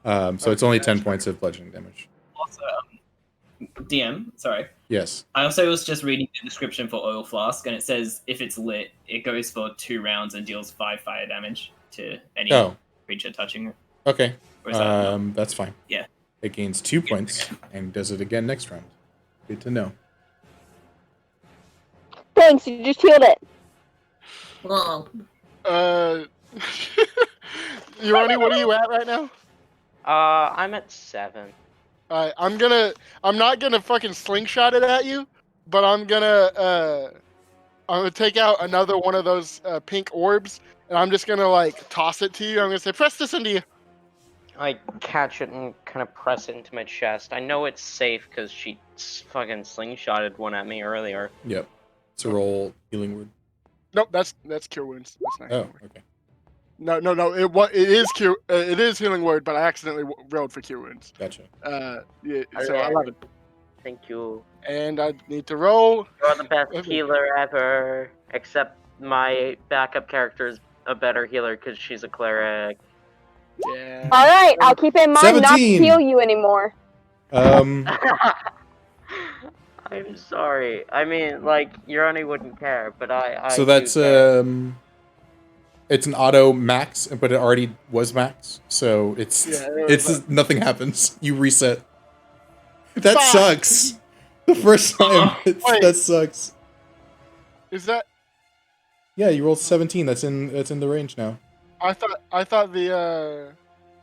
So it's only 10 points of bludgeoning damage. Also, DM, sorry. Yes. I also was just reading the description for Oil Flask, and it says if it's lit, it goes for 2 rounds and deals 5 fire damage to any creature touching it. Okay. Or is that That's fine. Yeah. It gains 2 points and does it again next round. Good to know. Thanks. You just healed it. Well, Yoroni, what are you at right now? I'm at 7. Alright, I'm not gonna fucking slingshot it at you, but I'm gonna take out another one of those pink orbs, and I'm just gonna like toss it to you. I'm gonna say, press this into you. I catch it and kind of press it into my chest. I know it's safe because she fucking slingshotted one at me earlier. Yep. It's a roll healing word. Nope, that's cure wounds. That's not healing word. Okay. No. It is healing word, but I accidentally rolled for cure wounds. Gotcha. Yeah. So 11. Thank you. And I need to roll. You're the best healer ever. Except my backup character is a better healer because she's a cleric. Yeah. All right. I'll keep in mind not to 17. heal you anymore. I'm sorry. I mean, like, Yoroni wouldn't care, but I So do that's care. it's an auto max, but it already was max. So it's nothing happens. You reset. That Fuck. sucks. The first time Wait. that sucks. Is that? Yeah, you rolled 17. That's in the range now. I thought the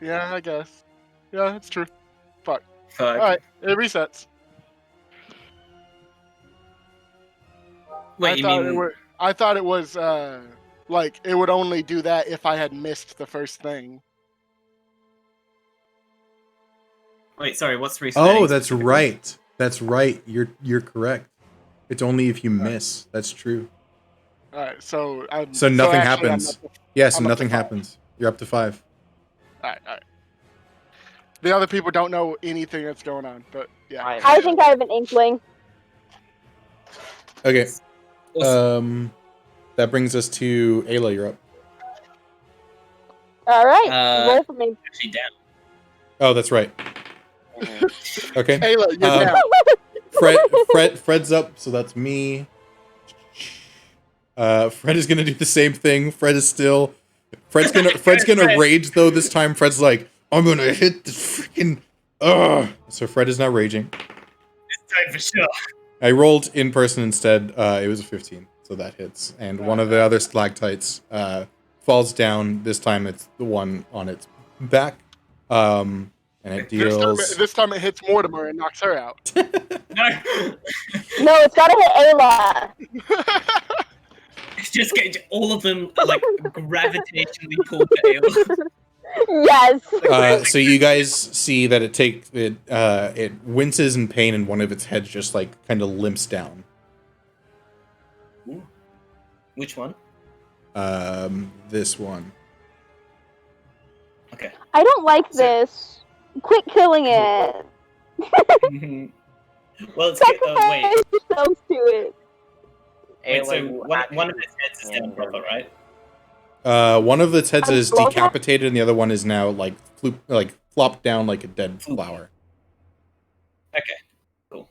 yeah, I guess. Yeah, it's true. Fuck. Fuck. Alright, it resets. Wait, you mean I thought it was like it would only do that if I had missed the first thing. wait, sorry, what's resetting? Oh, that's specifically? right. That's right. You're correct. It's only if you miss. That's true. Alright, so So nothing actually happens. Yeah, so I'm up to nothing 5. happens. You're up to 5. Alright. The other people don't know anything that's going on, but yeah. I think I have an inkling. Okay. Awesome. That brings us to Ayla. You're up. All right, roll for me. Actually, down. Oh, that's right. Okay. Ayla, you're down. Fred's up, so that's me. Fred is gonna do the same thing. Fred's gonna rage though this time. Fred's like, I'm gonna hit the freaking So Fred is now raging. It's time for sure. I rolled in person instead. It was a 15, so that hits. And one of the other stalactites falls down. This time it's the one on its back. And it deals. This time it hits Mortimer and knocks her out. No. No, it's gotta hit Ayla. It's just getting all of them like gravitationally pulled to Ayla. Yes. So you guys see that it winces in pain, and one of its heads just like kind of limps down. Ooh. Which one? This one. Okay. I don't like this. Quit killing it. Well, it's Sacrifice wait. yourselves to it. Wait, so Ayla, you one of its heads is dead, brother, right? One of its heads I'm is slow. decapitated, and the other one is now like flopped down like a dead flower. Okay. Cool.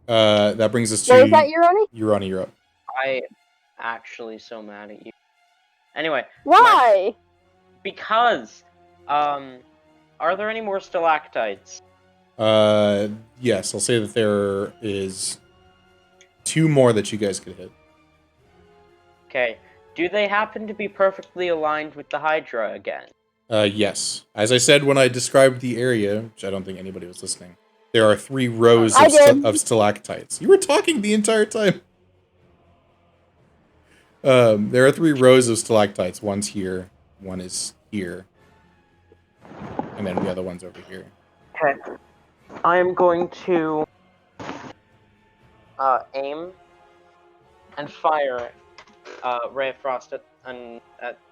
That brings us to What was that, Uroni? Urani. You're up. I actually so mad at you. Anyway, Why? because are there any more stalactites? Yes, I'll say that there is 2 more that you guys could hit. Okay. Do they happen to be perfectly aligned with the Hydra again? Yes. As I said when I described the area, which I don't think anybody was listening, there are 3 rows I did. of stalactites. You were talking the entire time. There are 3 rows of stalactites. One's here, one is here, and then the other one's over here. Okay. I am going to aim and fire Ray of Frost at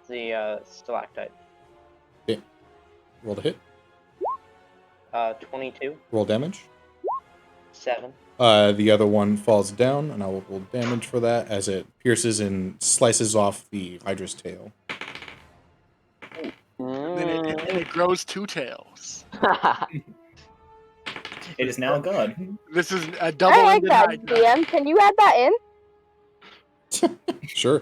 the stalactite. Okay. Roll to hit. 22. Roll damage. 7. The other one falls down, and I will roll damage for that as it pierces and slices off the Hydra's tail. Then it grows 2 tails. It is now a god. This is a I like double-ended that, Hydra. DM. Can you add that in? Sure.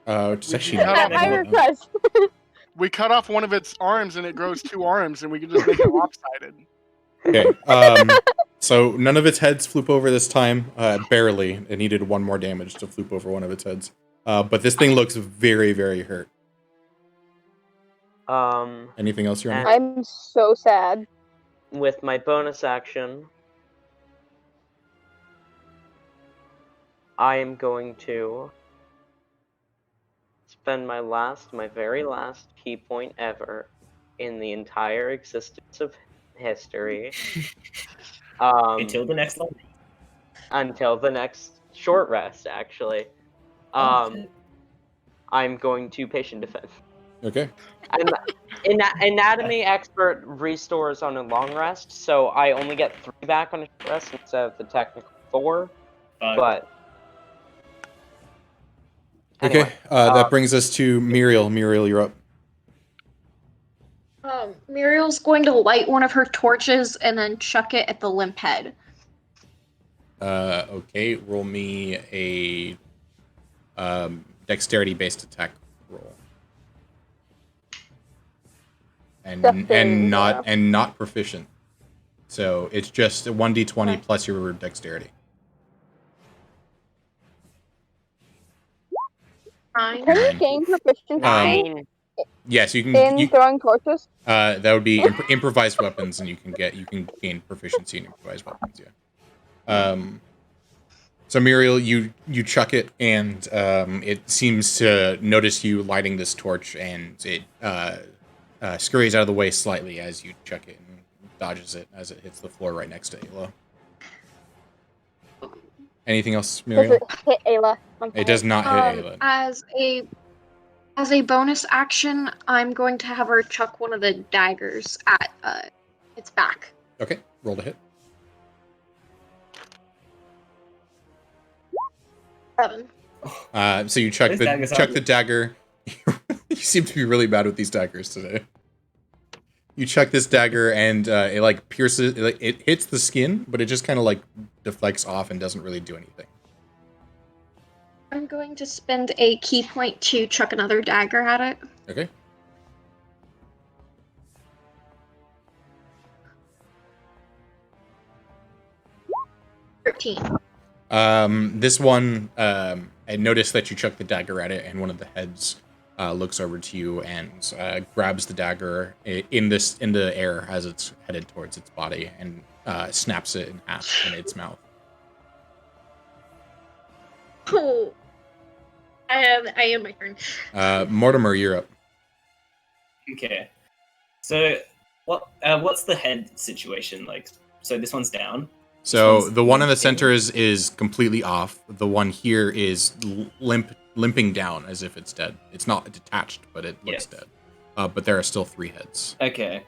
It's actually Yeah, not At my bad. request. We cut off one of its arms and it grows 2 arms, and we can just make it lopsided. Okay. So none of its heads floop over this time. Barely. It needed 1 more damage to floop over one of its heads. But this thing looks very, very hurt. Anything else you're on? I'm so sad. With my bonus action, I am going to spend my very last key point ever in the entire existence of history. Until the next one. Until the next short rest, actually. I'm going to patient defend. Okay. Anatomy expert restores on a long rest, so I only get 3 back on a short rest instead of the technical 4. But anyway, Okay. That brings us to Muriel. Muriel, you're up. Muriel's going to light one of her torches and then chuck it at the limp head. Okay. Roll me a dexterity-based attack roll. And not proficient. So it's just a 1d20 plus your dexterity. 9. Can you Nine. gain proficiency 9. Yes, you can. in throwing torches? That would be improvised weapons, and you can gain proficiency in improvised weapons. Yeah. So Muriel, you chuck it, and it seems to notice you lighting this torch, and it scurries out of the way slightly as you chuck it and dodges it as it hits the floor right next to Ayla. Anything else, Does Muriel? it hit Ayla? It does not hit Ayla. As a bonus action, I'm going to have her chuck one of the daggers at its back. Okay, roll to hit. 7. So you chuck These daggers are- the dagger. You seem to be really bad with these daggers today. You chuck this dagger, and it like pierces. It hits the skin, but it just kind of like deflects off and doesn't really do anything. I'm going to spend a key point to chuck another dagger at it. Okay. This one, I noticed that you chucked the dagger at it, and one of the heads looks over to you and grabs the dagger in the air as it's headed towards its body and snaps it in half in its mouth. Oh, I am my turn. Mortimer, you're up. Okay. So, what's the head situation like? So this one's down. So the one in the center is completely off. The one here is limping down as if it's dead. It's not detached, but it looks dead. But there are still 3 heads. Okay.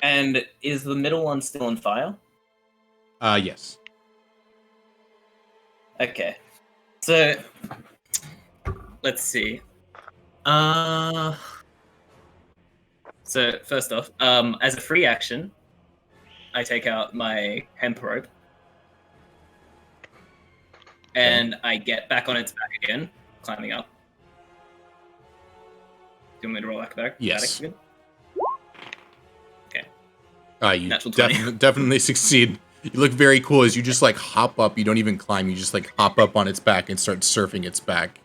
And is the middle one still on fire? Yes. Okay. So let's see. So first off, as a free action, I take out my hemp rope, and I get back on its back again, climbing up. Do you want me to roll acrobatics? Yes. Again? Okay. You Natural 20. definitely succeed. You look very cool as you just like hop up. You don't even climb. You just like hop up on its back and start surfing its back.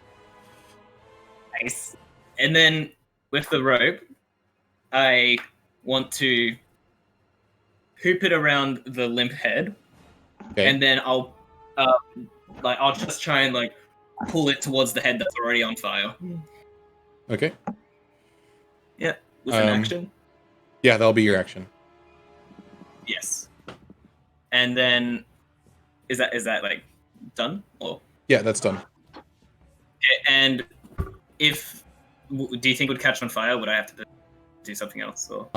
Nice. And then with the rope, I want to hoop it around the limp head, Okay. and then I'll just try and like pull it towards the head that's already on fire. Okay. Yeah, with an action. Yeah, that'll be your action. Yes. And then is that like done or? Yeah, that's done. And if do you think it would catch on fire? Would I have to do something else or?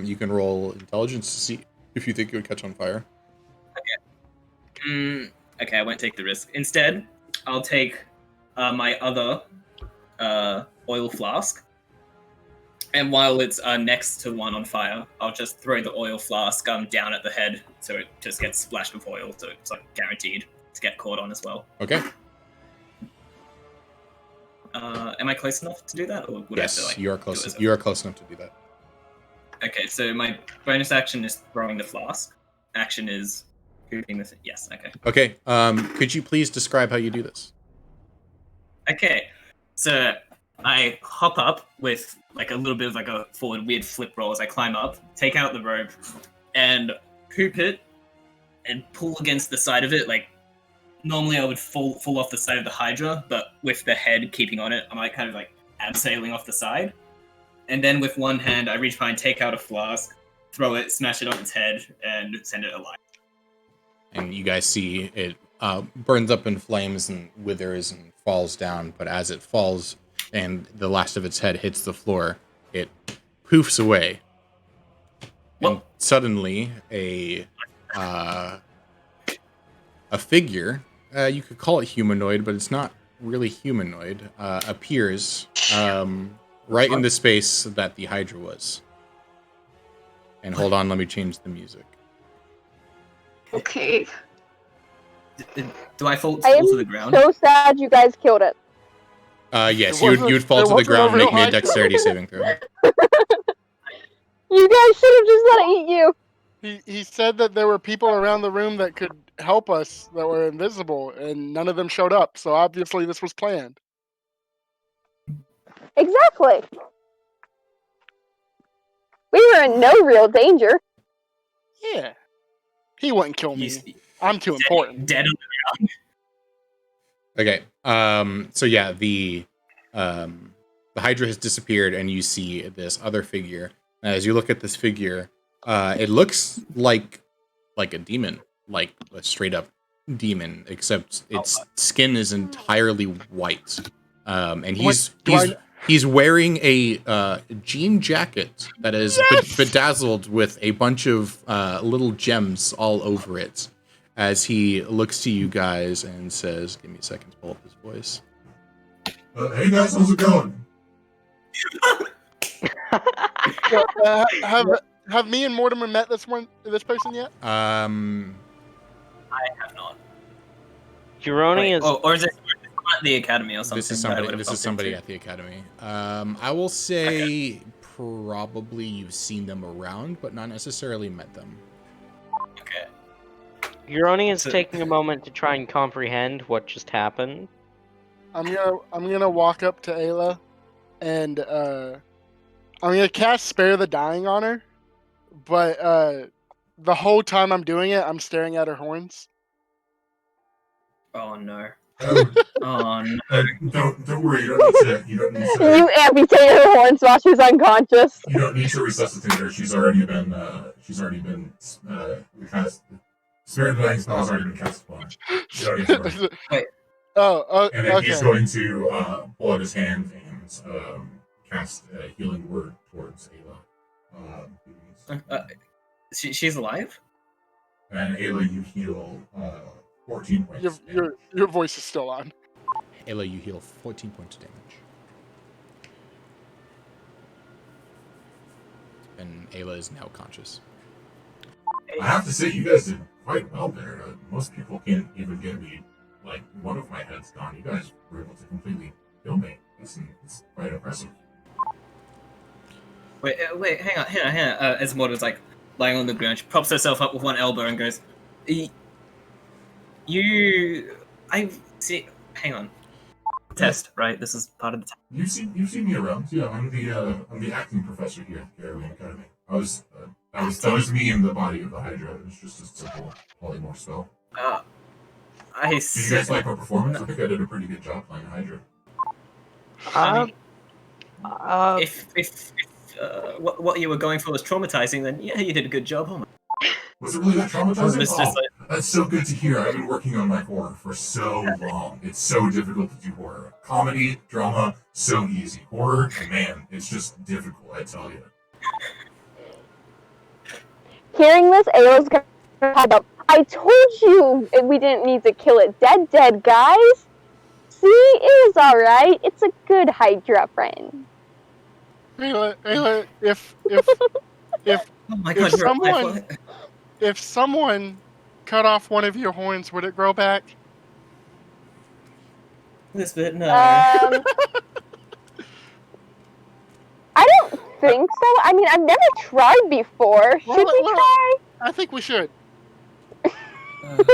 You can roll intelligence to see if you think it would catch on fire. Okay. Okay, I won't take the risk. Instead, I'll take my other oil flask, and while it's next to one on fire, I'll just throw the oil flask down at the head, so it just gets splashed with oil, so it's like guaranteed to get caught on as well. Okay. Am I close enough to do that, or would I have to, Yes, like, you are do close. it as a- You are close enough to do that. Okay, so my bonus action is throwing the flask. Action is hooping this. Yes. Okay. Okay. Could you please describe how you do this? Okay, so I hop up with like a little bit of like a forward weird flip roll as I climb up, take out the rope, and hoop it, and pull against the side of it. Like normally I would fall off the side of the Hydra, but with the head keeping on it, I might kind of like abseiling off the side. And then with one hand, I reach behind, take out a flask, throw it, smash it on its head, and send it alive. And you guys see it burns up in flames and withers and falls down. But as it falls and the last of its head hits the floor, it poofs away. And suddenly, a figure, you could call it humanoid, but it's not really humanoid, appears right in the space that the Hydra was. And hold on, let me change the music. Okay. Do I fall I am to the ground? so sad you guys killed it. Yes, It wasn't- you'd fall it to the wasn't a ground, real make me a Hydra. dexterity saving throw. You guys should have just let it eat you. He said that there were people around the room that could help us that were invisible, and none of them showed up. So obviously this was planned. Exactly. We were in no real danger. Yeah. He wouldn't kill me. He's I'm too important. dead on the ground. Okay. So yeah, the Hydra has disappeared, and you see this other figure. As you look at this figure, it looks like a demon, like a straight up demon, except its skin is entirely white. And he's wearing a jean jacket that is bedazzled with a bunch of little gems all over it. As he looks to you guys and says, "Give me a second to pull up his voice." Hey guys, how's it going? Have me and Mortimer met this person yet? I have not. Juroni is. Or is it at the academy or something? This is somebody at the academy. I will say probably you've seen them around, but not necessarily met them. Okay. Juroni is taking a moment to try and comprehend what just happened. I'm gonna walk up to Ayla, and I'm gonna cast Spare the Dying on her, but the whole time I'm doing it, I'm staring at her horns. Oh no. Oh, Oh no. don't worry. You don't need to. You amputate her horns while she's unconscious. You don't need to resuscitate her. She's already been cast. Spirit of the Dying spell has already been cast upon her. You don't need to worry. Wait. Oh, And then okay. he's going to pull out his hand and cast a healing word towards Ayla. She's alive? And Ayla, you heal 14 points. Your voice is still on. Ayla, you heal 14 points of damage. And Ayla is now conscious. I have to say, you guys did quite well there. Most people can't even get me, like, one of my heads gone. You guys were able to completely kill me. It's quite impressive. Wait, hang on. As Morden's like lying on the ground, she props herself up with one elbow and goes, I see. Hang on. Test, right? This is part of the test. You've seen me around. Yeah, I'm the acting professor here at the Caribbean Academy. That was me in the body of the Hydra. It was just a simple polymorph spell. I Did see. you guys like my performance? I think I did a pretty good job playing Hydra. If what you were going for was traumatizing, then yeah, you did a good job. Oh my. Was it really that traumatizing? It's just like, That's so good to hear. I've been working on my horror for so long. It's so difficult to do horror. Comedy, drama, so easy. Horror, man, it's just difficult, I tell you. Hearing this, Ayla's gonna head up. I told you we didn't need to kill it dead, guys. See, it was alright. It's a good Hydra friend. Ayla, if oh my god, if someone cut off one of your horns, would it grow back? Lizbet, no. I don't think so. I mean, I've never tried before. Should we try? I think we should. I've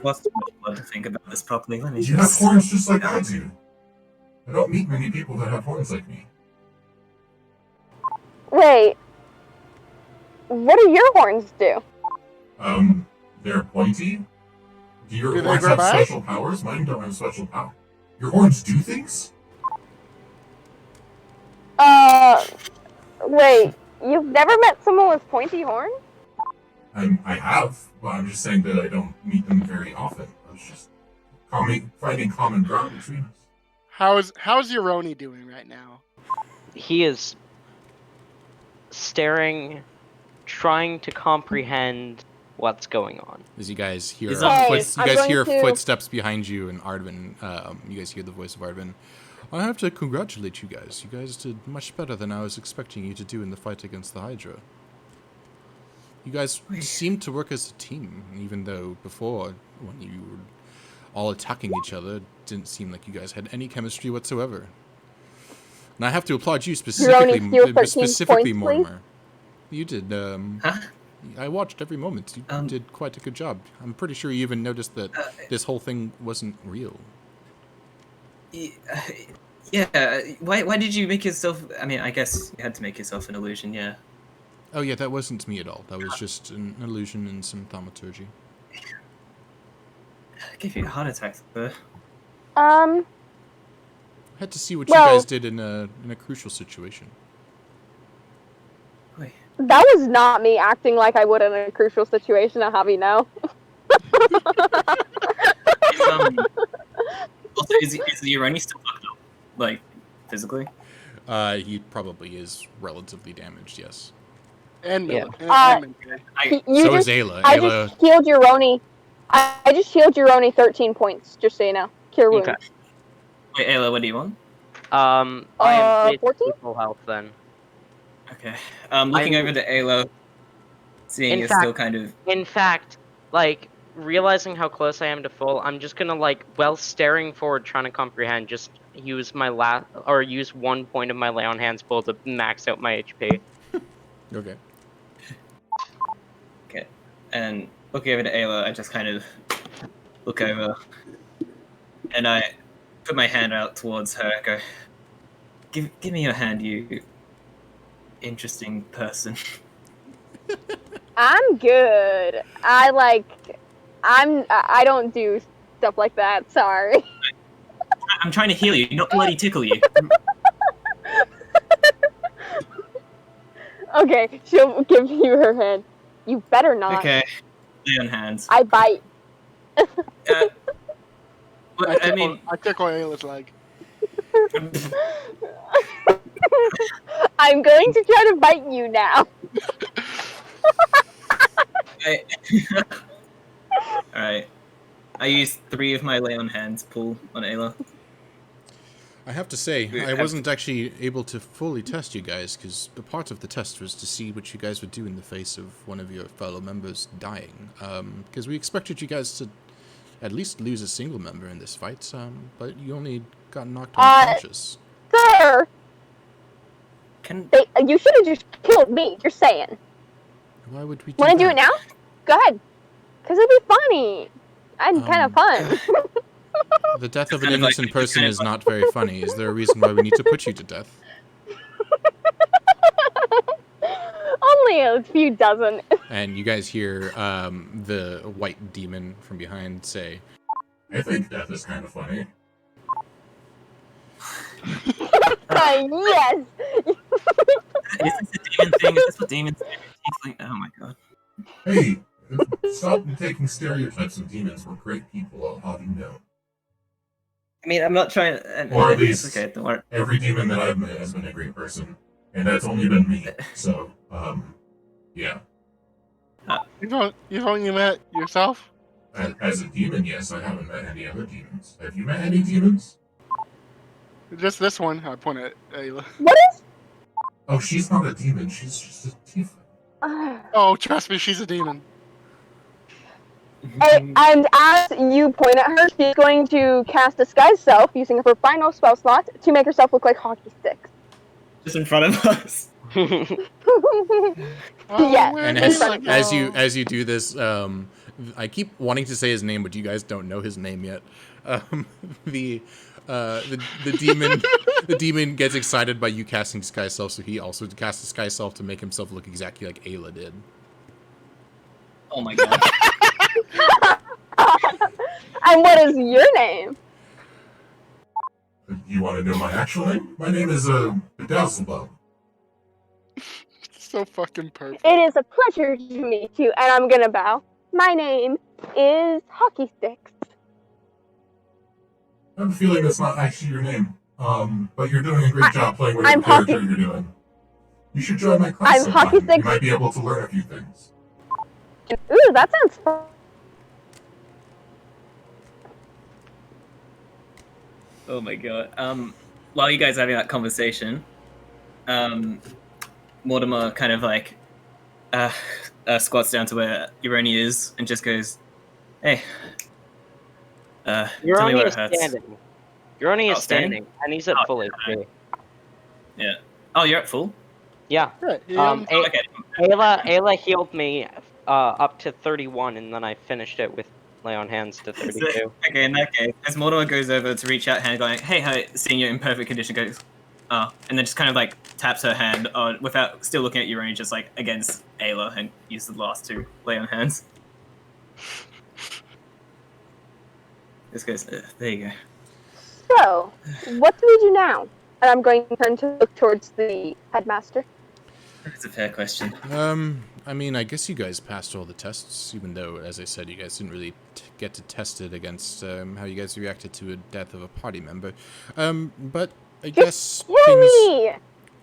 lost too much blood to think about this properly. Let me You have horns just like I do. I don't meet many people that have horns like me. Wait. What do your horns do? They're pointy. Do your Do they horns grow have back? special powers? Mine don't have special power. Your horns do things? Wait. You've never met someone with pointy horns? I have, but I'm just saying that I don't meet them very often. I was just finding common ground between us. How's Euroni doing right now? He is staring, trying to comprehend what's going on. As you guys hear, Hey, footsteps behind you, and Ardvin, you guys hear the voice of Ardvin. I have to congratulate you guys. You guys did much better than I was expecting you to do in the fight against the Hydra. You guys seemed to work as a team, even though before, when you were all attacking each other, it didn't seem like you guys had any chemistry whatsoever. And I have to applaud you specifically, Mortimer. You did, I watched every moment. You did quite a good job. I'm pretty sure you even noticed that this whole thing wasn't real. Yeah. Why did you make yourself? I mean, I guess you had to make yourself an illusion. Yeah. Oh yeah, that wasn't me at all. That was just an illusion and some thaumaturgy. I gave you a heart attack, though. I had to see what you Well- guys did in a crucial situation. Wait. That was not me acting like I would in a crucial situation, I'll have you know. Also, is Urani still fucked up? Like, physically? He probably is relatively damaged, yes. And Yeah. and mentally. You So just, is Ayla. I Ayla, just healed Uroni. I just healed Uroni 13 points, just so you know. Cure wounds. Okay. Wait, Ayla, what do you want? I am basically 14? full health then. Okay. Looking I'm- over to Ayla, seeing In you're fact- still kind of. In fact, like, realizing how close I am to full, I'm just gonna, like, while staring forward, trying to comprehend, just use my use 1 point of my lay on hands pull to max out my HP. okay. Okay. And looking over to Ayla, I just kind of look over, and I put my hand out towards her. I go, give me your hand, you interesting person. I'm good. I don't do stuff like that, sorry. I'm trying to heal you, not bloody tickle you. Okay, she'll give you her hand. You better not. Okay. Lay on hands. I bite. Well, I mean, I tickle Ayla's leg. I'm going to try to bite you now. Alright. I used 3 of my lay on hands pull on Ayla. I have to say, Wait, I wasn't actually able to fully test you guys, because the part of the test was to see what you guys would do in the face of one of your fellow members dying. Because we expected you guys to at least lose a single member in this fight, but you only got knocked unconscious. Sir, Can you should have just killed me, just saying. Why would we do Want to do that? it now? Go ahead. Because it'd be funny. And kind of fun. The death of an kind of like- innocent person kind of is like- not very funny. Is there a reason why we need to put you to death? Only a few dozen. And you guys hear the white demon from behind say, I think death is kind of funny. Yes! Is this a demon thing? Is this what demons do? Tiefling? Oh my god. Hey, stop taking stereotypes of demons. We're great people. How do you know? I mean, I'm not trying. Or at it's least- okay. Don't worry. Every demon that I've met has been a great person, and that's only been me. So, yeah. You've only met yourself? As a demon, yes, I haven't met any other demons. Have you met any demons? Just this one. I point at Ayla. What is... Oh, she's not a demon. She's just a tiefling. Oh, trust me, she's a demon. And as you point at her, she's going to cast Disguise Self using her final spell slot to make herself look like hockey sticks. Just in front of us. Oh, Yeah. where and did as- I go? as you do this, I keep wanting to say his name, but you guys don't know his name yet. The demon the demon gets excited by you casting Disguise Self, so he also casts Disguise Self to make himself look exactly like Ayla did. Oh my god. And what is your name? You want to know my actual name? My name is Bedazzlebug. So fucking perfect. It is a pleasure to meet you, and I'm gonna bow. My name is Hockey Sticks. I have a feeling that's not actually your name. But you're doing a great job playing whatever I'm character Hockey- you're doing. You should join my class I'm sometime. Hockey Sticks. You might be able to learn a few things. Ooh, that sounds fun. Oh my god. While you guys are having that conversation, Mortimer kind of like squats down to where Uroni is and just goes, "Hey, tell me Uroni where is it hurts." standing. Uroni Oh, is standing, and he's at Oh, full yeah. HP. Yeah. Oh, you're at full. Yeah. Yeah, Okay. Ayla healed me up to 31, and then I finished it with lay on hands to 32. Okay, in that case, as Mortimer goes over to reach out hand, going, "Hey, hi," seeing you in perfect condition, goes, and then just kind of like taps her hand without still looking at Urani, just like against Ayla, and uses the last to lay on hands. This goes, there you go. So, what do we do now? And I'm going to turn to look towards the headmaster. That's a fair question. I mean, I guess you guys passed all the tests, even though, as I said, you guys didn't really get to test it against how you guys reacted to a death of a party member. But I guess Kill me!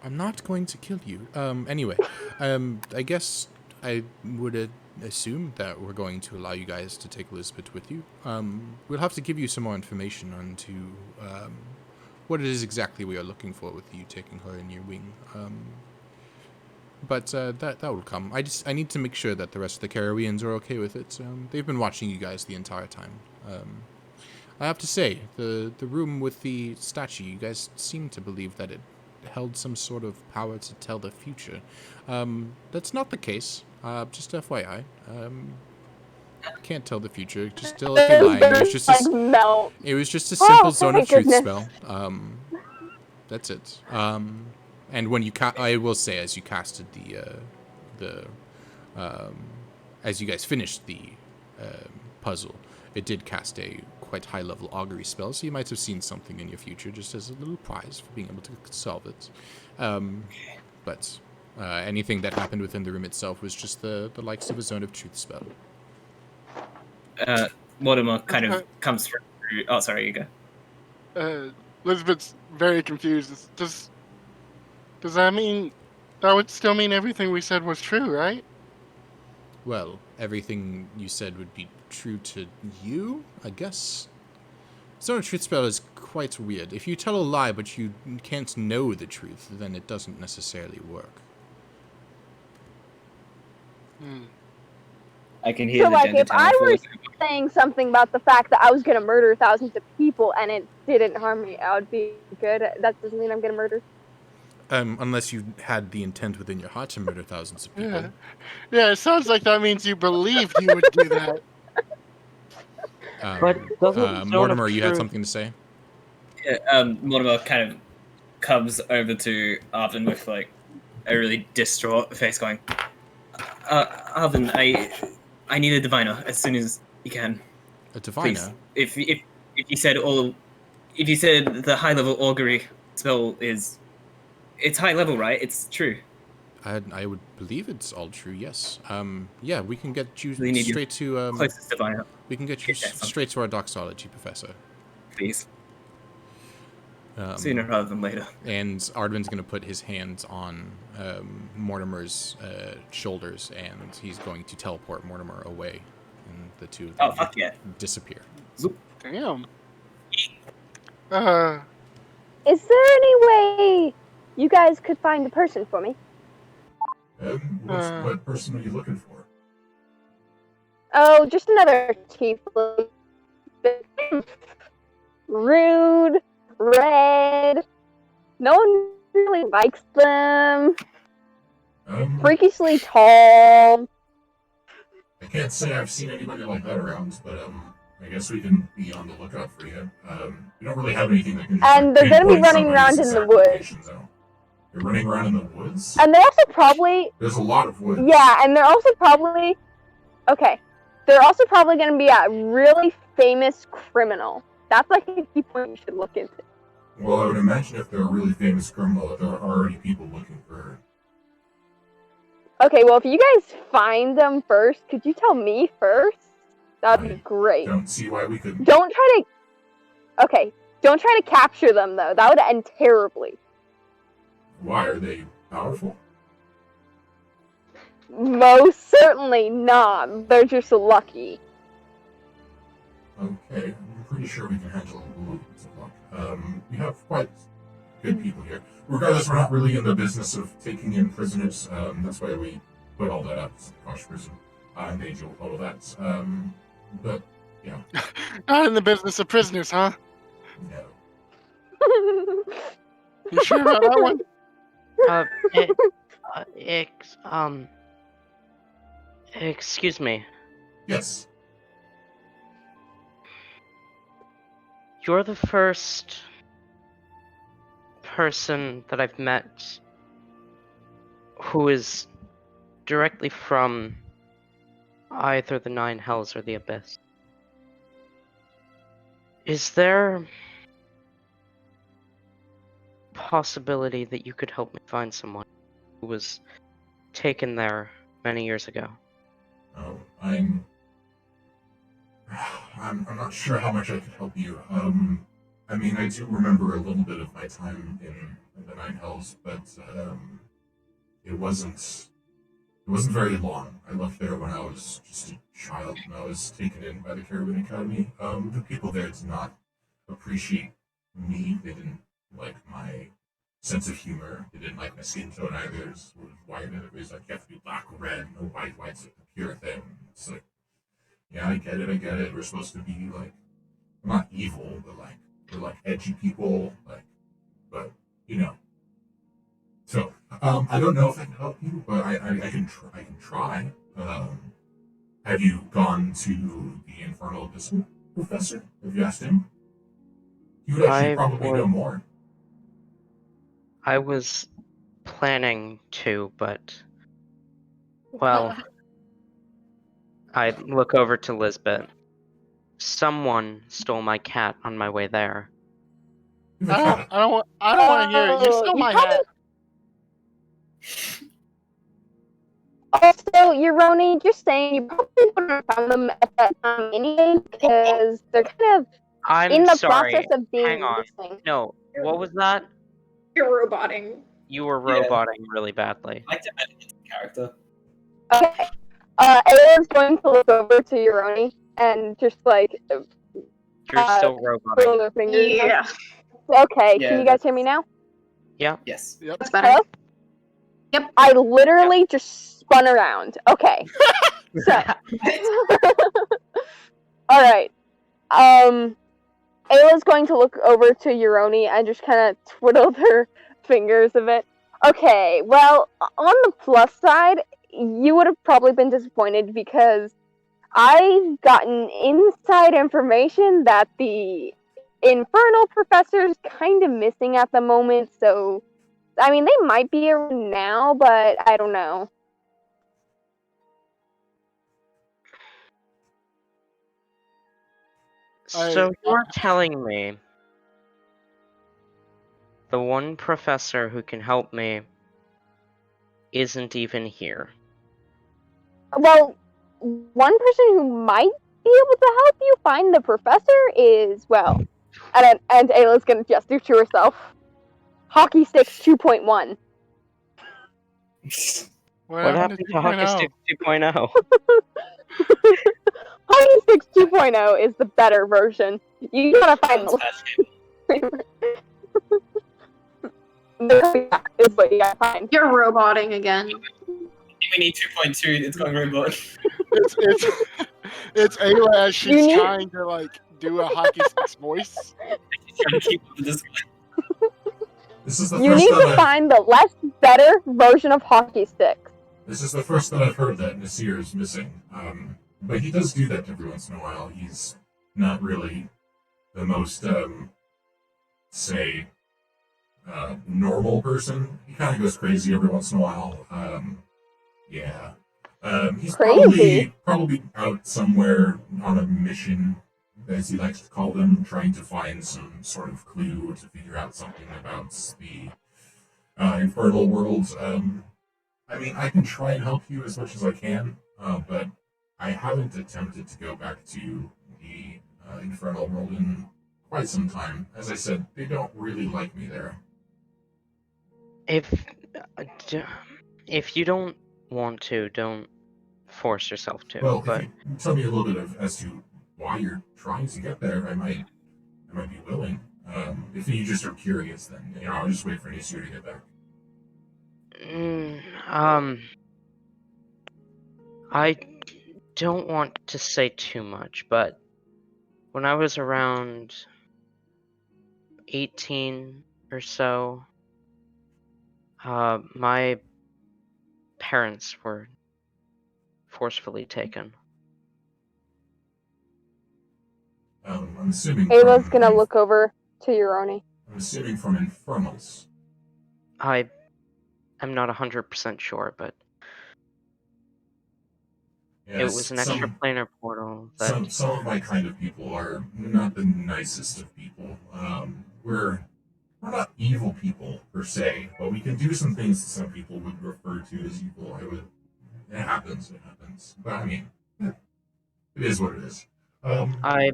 I'm not going to kill you. Anyway, I guess I would assume that we're going to allow you guys to take Lizbet with you. We'll have to give you some more information onto what it is exactly we are looking for with you taking her in your wing. But that will come. I need to make sure that the rest of the Caribbeans are okay with it. They've been watching you guys the entire time. I have to say, the room with the statue, you guys seem to believe that it held some sort of power to tell the future. That's not the case. Just FYI. Can't tell the future. Just tell if you're lying. It was just a simple zone of truth spell. That's it. And when you I will say, as you casted as you guys finished the puzzle, it did cast a quite high-level augury spell, so you might have seen something in your future, just as a little prize for being able to solve it. But anything that happened within the room itself was just the likes of a zone of truth spell. Mortimer kind of comes through. Oh, sorry, you go. Lizbet's very confused. Does that mean that would still mean everything we said was true, right? Well, everything you said would be true to you, I guess. Zone of truth spell is quite weird. If you tell a lie but you can't know the truth, then it doesn't necessarily work. I can hear So, the like, gender if I were telephone. saying something about the fact that I was going to murder thousands of people and it didn't harm me, I would be good. That doesn't mean I'm going to murder. Unless you had the intent within your heart to murder thousands of people. Yeah, it sounds like that means you believed you would do that. But doesn't Mortimer, you had something to say? Yeah, Mortimer kind of comes over to Arvin with like a really distraught face, going, "Arvin, I need a diviner as soon as you can. A diviner? Please. If you said the high level augury spell it's high level, right? It's true. I would believe it's all true. Yes. Yeah, we can get you We need straight to closest diviner. we can get you straight to our doxology professor. Please. Sooner rather than later. And Ardvin's going to put his hands on Mortimer's shoulders, and he's going to teleport Mortimer away, and the two of them disappear. Zoop. Damn. Is there any way you guys could find a person for me? What person are you looking for? Oh, just another tiefling. Rude, red. No one really likes them. Freakishly tall. I can't say I've seen anybody like that around, but I guess we can be on the lookout for you. We don't really have anything that can just, and they're gonna be running around in the woods. They're running around in the woods? And they're also probably... There's a lot of woods. Yeah, and they're also probably... Okay. They're also probably gonna be a really famous criminal. That's like a key point you should look into. Well, I would imagine if they're a really famous criminal, that there are already people looking for her. Okay, well, if you guys find them first, could you tell me first? That would be great. Don't see why we couldn't. Don't try to... Okay, don't try to capture them, though. That would end terribly. Why? Are they powerful? Most certainly not. They're just lucky. Okay, I'm pretty sure we can handle a little bit of luck. We have quite good people here. Regardless, we're not really in the business of taking in prisoners. That's why we put all that up. Kosh prison. And Angel, all of that. But, yeah. Not in the business of prisoners, huh? No. You sure about that one? Excuse me. Yes. You're the first person that I've met who is directly from either the Nine Hells or the Abyss. Is there possibility that you could help me find someone who was taken there many years ago? Oh, I'm not sure how much I could help you. I mean, I do remember a little bit of my time in the Nine Hells, but it wasn't very long. I left there when I was just a child, and I was taken in by the Caribbean Academy. The people there did not appreciate me. They didn't like my sense of humor. They didn't like my skin tone either. It's sort of white, and everybody's like, you have to be black or red. No white. White's like the pure thing. It's like, yeah, I get it. We're supposed to be like, not evil, but like, we're like edgy people, like, but you know. So, I don't know if I can help you, but I can try. Have you gone to the Infernal Abyss Professor? Have you asked him? He would actually probably know more. I was planning to, but well, I look over to Lizbet. Someone stole my cat on my way there. I don't want to hear it. You Oh, stole you my probably- hat. Also, Euroni, you're saying you probably wouldn't have found them at that time anyway because they're kind of I'm in the sorry. process of being Hang on. missing. No, what was that? You're roboting. You were Yeah. roboting really badly. I like to add it into character. Okay. Ayla's going to look over to Euroni and just like You're still roboting. twiddle their fingers. Yeah, Okay, Yeah, can you guys hear me now? Yes. Yep. that's better. Hello? Yep. I literally just spun around. Okay. So alright. Ayla's going to look over to Euroni and just kind of twiddle her fingers a bit. Okay, well, on the plus side, you would have probably been disappointed because I've gotten inside information that the Infernal Professor's kind of missing at the moment, so I mean, they might be around now, but I don't know. So you're telling me the one professor who can help me isn't even here? Well, one person who might be able to help you find the professor is, well, and Ayla's gonna gesture to herself. Hockeysticks 2.1. What happened to Hockeysticks 2.0? Hockeysticks 2.0 is the better version. You gotta find the is what you gotta find. You're roboting again. We need 2.2. It's going robot. It's Ayla as she's You need- trying to like do a hockey sticks voice. Trying to keep up with this. This is the You first need that to find the less better version of Hockeysticks. This is the first that I've heard that Nasir is missing. But he does do that every once in a while. He's not really the most, normal person. He kind of goes crazy every once in a while. Yeah. He's Crazy? probably out somewhere on a mission, as he likes to call them, trying to find some sort of clue to figure out something about the infernal world. I mean, I can try and help you as much as I can, but I haven't attempted to go back to the infernal world in quite some time. As I said, they don't really like me there. If you don't want to, don't force yourself to. Well, but if you tell me a little bit as to why you're trying to get there, I might be willing. If you just are curious, then I'll just wait for Nasir to get back. I don't want to say too much, but when I was around 18 or so, my parents were forcefully taken. I'm assuming. Ayla's gonna look over to Euroni. I'm assuming from Infernals. I am not 100% sure, but it Yes, was an extraplanar portal that... some of my kind of people are not the nicest of people. We're not evil people per se, but we can do some things that some people would refer to as evil. It happens. But I mean, it is what it is. I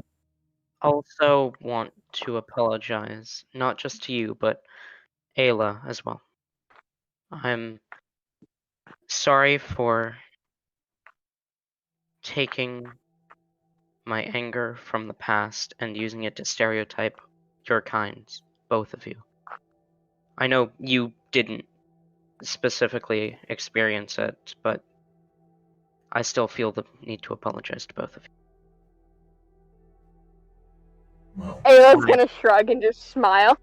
also want to apologize, not just to you, but Ayla as well. I'm sorry for taking my anger from the past and using it to stereotype your kinds, both of you. I know you didn't specifically experience it, but I still feel the need to apologize to both of you. Well, Ayla's gonna shrug and just smile.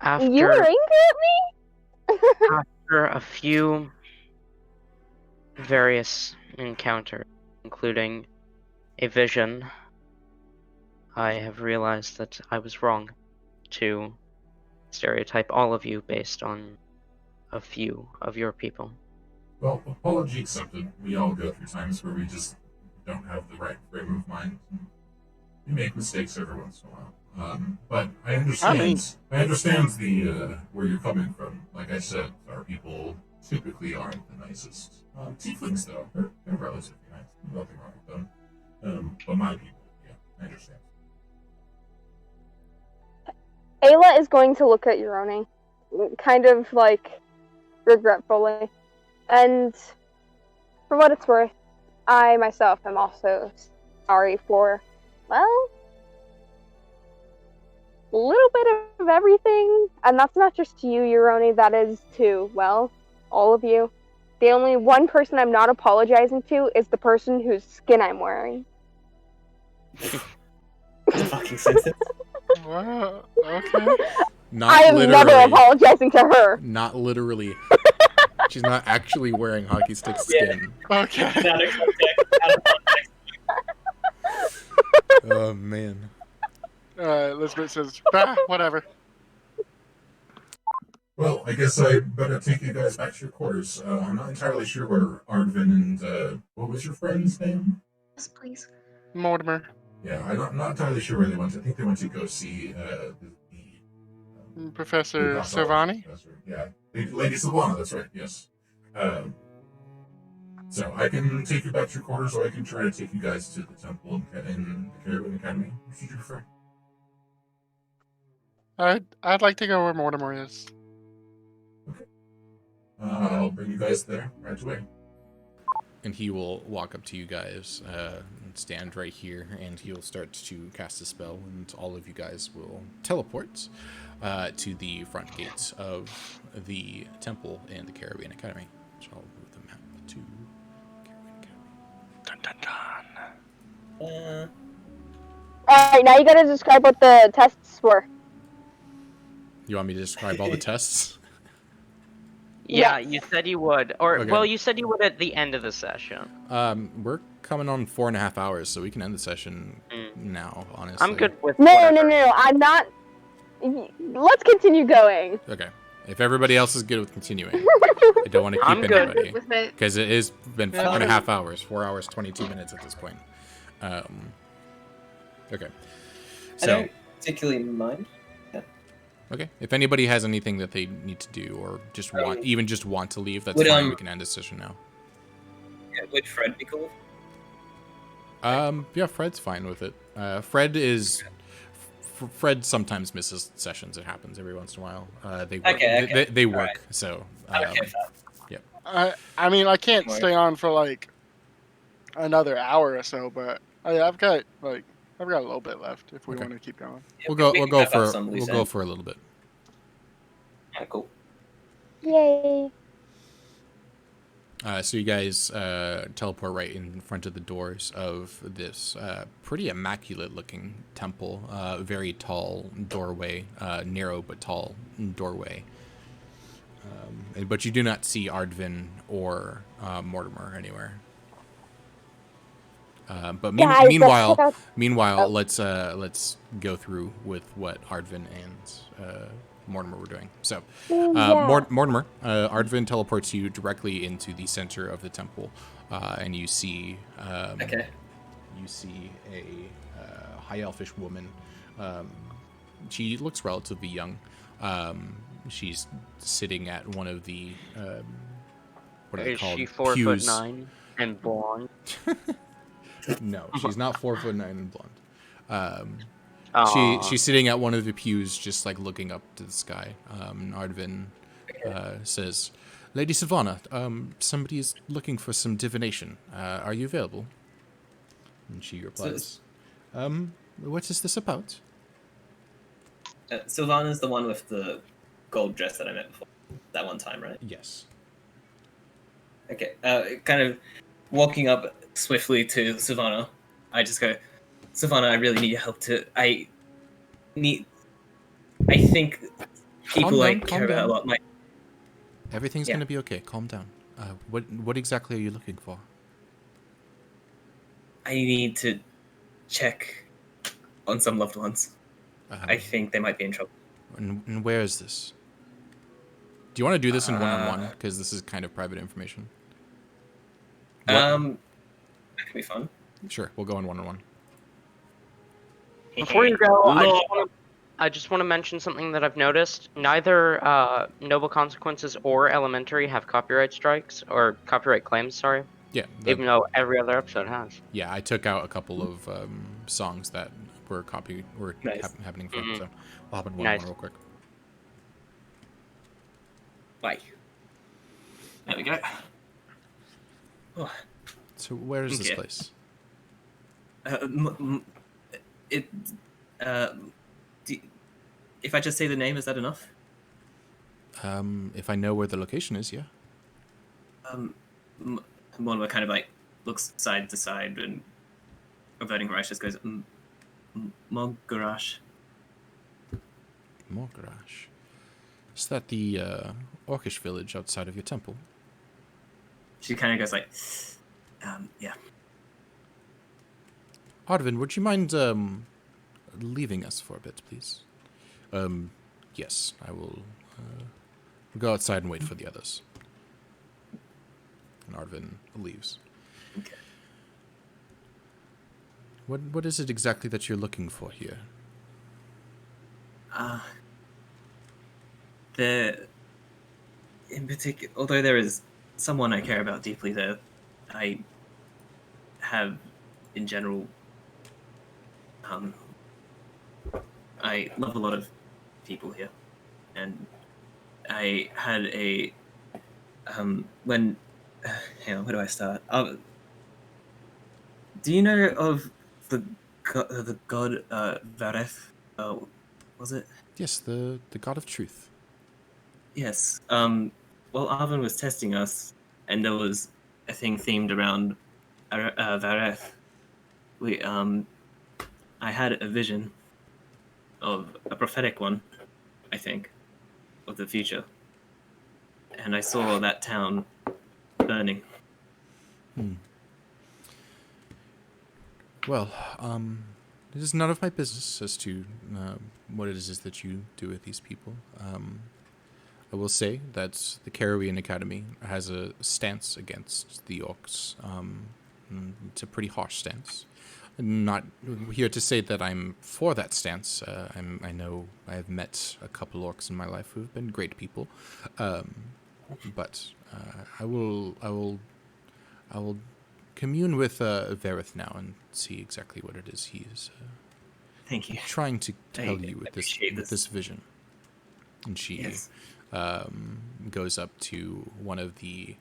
You were After angry at me? after a few various encounters, including a vision, I have realized that I was wrong to stereotype all of you based on a few of your people. well, apology accepted. We all go through times where we just don't have the right frame of mind. We make mistakes every once in a while. But I understand. I understand the where you're coming from. Like I said, our people typically aren't the nicest. Tieflings, though, they're relatively nice. Nothing wrong with them. But my people, yeah, I understand. Ayla is going to look at Euroni, kind of like regretfully. And for what it's worth, I myself am also sorry for, well, a little bit of everything. And that's not just to you, Euroni, that is to, well, all of you. The only one person I'm not apologizing to is the person whose skin I'm wearing. Fucking sentence. Wow. Okay. I am never apologizing to her. Not literally. She's not actually wearing hockey stick skin. Okay. Out of context. Out of context. Oh man. Lizbet says, bah, whatever. Well, I guess I better take you guys back to your quarters. I'm not entirely sure where Ardvin and what was your friend's name? Yes, please. Mortimer. Yeah, I'm not entirely sure where they went. I think they went to go see Professor the Silvani? Professor. Yeah, Lady Silvana, that's right, yes. So I can take you back to your quarters, or I can try to take you guys to the temple in the Caribbean Academy. Which would you prefer? I'd like to go where Mortimer is. Okay. I'll bring you guys there right away. And he will walk up to you guys and stand right here, and he'll start to cast a spell, and all of you guys will teleport to the front gates of the temple and the Caribbean Academy. So I'll move the map to Caribbean Academy. Dun dun dun. Alright, now you gotta describe what the tests were. You want me to describe all the tests? Yeah, Yes. you said you would. Or, Okay. well, you said you would at the end of the session. We're coming on 4.5 hours, so we can end the session now, honestly. I'm good with No, whatever. no, I'm not. Let's continue going. Okay. If everybody else is good with continuing, I don't want to keep I'm good anybody. With it. Because it has been Yeah. 4.5 hours, 4 hours, 22 minutes at this point. Okay. I So, don't particularly mind. okay. If anybody has anything that they need to do or just want to leave, that's Would, fine. We can end this session now. Yeah, would Fred be cool? Yeah, Fred's fine with it. Fred sometimes misses sessions. It happens every once in a while. They work. Okay. They work. Alright. So, I'm okay with that. I mean, I can't Right. stay on for like another hour or so, but I've got a little bit left if we Okay. want to keep going. Yeah, we'll we can go wrap up some loose ends. for a little bit. Yeah, cool. Yay. So you guys teleport right in front of the doors of this pretty immaculate-looking temple. Very tall doorway, narrow but tall doorway. But you do not see Ardvin or Mortimer anywhere. But Guys, let's meanwhile, check out- meanwhile, Oh. let's go through with what Ardvin and Mortimer were doing. So, Yeah. Mortimer, Ardvin teleports you directly into the center of the temple, and you see Okay. you see a high elfish woman. She looks relatively young. She's sitting at one of the what are they Is called? she 4'9" and blonde? No, she's not 4'9" and blonde. Aw. She's sitting at one of the pews, just like looking up to the sky. Ardvin says, "Lady Savannah, somebody is looking for some divination. Are you available?" And she replies, "What is this about?" Sylvana's the one with the gold dress that I met before. That one time, right? Yes. Okay. Kind of walking up swiftly to Sylvana, I just go, Sylvana, I really need your help I think people I care about a lot might. Everything's Yeah. gonna be okay. Calm down. What exactly are you looking for? I need to check on some loved ones. I think they might be in trouble. And where is this? Do you want to do this in one-on-one? Because this is kind of private information. That could be fun. Sure, we'll go in one-on-one. Before you go, I just want to mention something that I've noticed. Neither Noble Consequences or Elementary have copyright strikes, or copyright claims, sorry. Yeah. Even though every other episode has. Yeah, I took out a couple of songs that were Nice. happening from. So we'll hop in one Nice. real quick. Bye. There we go. Oh. So where is this Okay. place? If I just say the name, is that enough? If I know where the location is, yeah. Monwa kind of like looks side to side and averting her eyes just goes, Mogarash. Morgarash. Is that the orcish village outside of your temple? She kind of goes like, yeah. Ardvin, would you mind leaving us for a bit, please? Yes, I will go outside and wait for the others. And Ardvin leaves. Okay. What is it exactly that you're looking for here? In particular, although there is someone I care about deeply there, I have, in general, I love a lot of people here, and I had a, hang on, where do I start? Do you know of the god Vareth? Was it? Yes, the god of truth. Yes. Well, Arvin was testing us, and there was a thing themed around Vareth. I had a vision of a prophetic one, I think, of the future, and I saw that town burning. Well, it is none of my business as to what it is that you do with these people. I will say that the Carowian Academy has a stance against the orcs. It's a pretty harsh stance. I'm not here to say that I'm for that stance. I know I have met a couple orcs in my life who have been great people, but I will commune with Verith now and see exactly what it is he is Thank you. trying to tell you with appreciate this vision. And she Yes. goes up to one of the.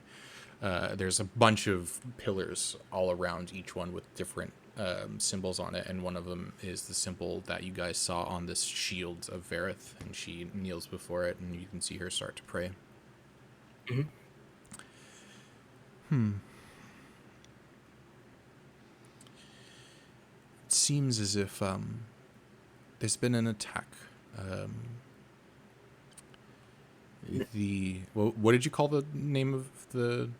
There's a bunch of pillars all around each one with different symbols on it, and one of them is the symbol that you guys saw on this shield of Verith, and she kneels before it, and you can see her start to pray. It seems as if there's been an attack. What did you call the name of the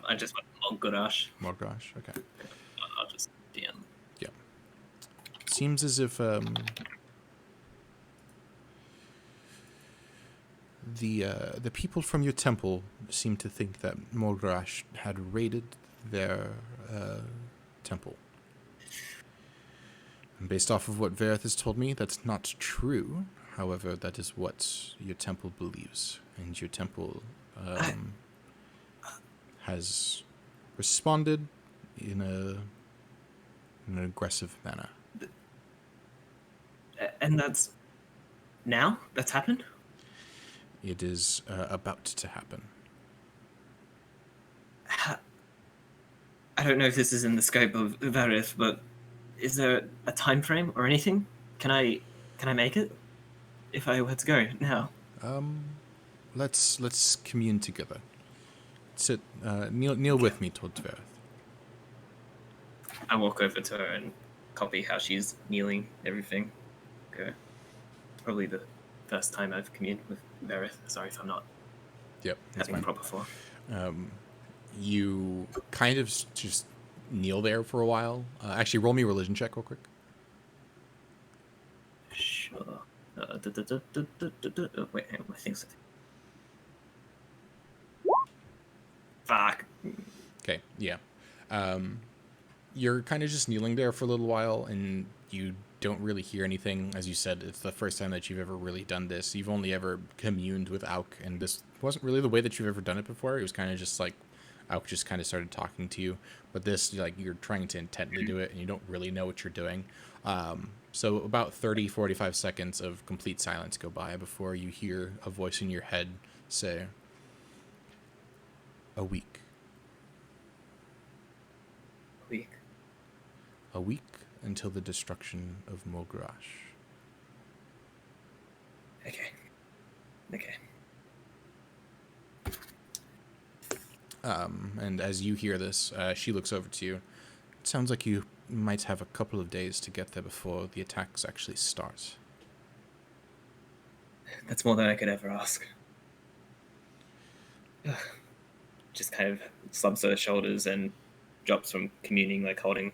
I just went Mogarash. Morgosh? Okay. seems as if the people from your temple seem to think that Morgrash had raided their temple. And based off of what Verith has told me, that's not true. However, that is what your temple believes, and your temple has responded in an aggressive manner. And that's now? That's happened? It is about to happen. I don't know if this is in the scope of Varith, but is there a time frame or anything? Can I make it? If I were to go now? Let's commune together. Sit, kneel with me towards Verith. I walk over to her and copy how she's kneeling, everything. Okay. Probably the first time I've communed with Verith. Sorry if I'm not having a proper form. You kind of just kneel there for a while. Actually, roll me a religion check real quick. Sure. Wait, hang on, my thing's... Fuck. Okay, yeah. You're kind of just kneeling there for a little while, and you don't really hear anything. As you said, it's the first time that you've ever really done this. You've only ever communed with Auk, and this wasn't really the way that you've ever done it before. It was kind of just like Auk just kind of started talking to you. But this, like, you're trying to intently do it, and you don't really know what you're doing. So about 30, 45 seconds of complete silence go by before you hear a voice in your head say, "A week. Week. A week until the destruction of Morgrash." Okay. And as you hear this, she looks over to you. It sounds like you might have a couple of days to get there before the attacks actually start. That's more than I could ever ask. Just kind of slumps her shoulders and drops from communing, like holding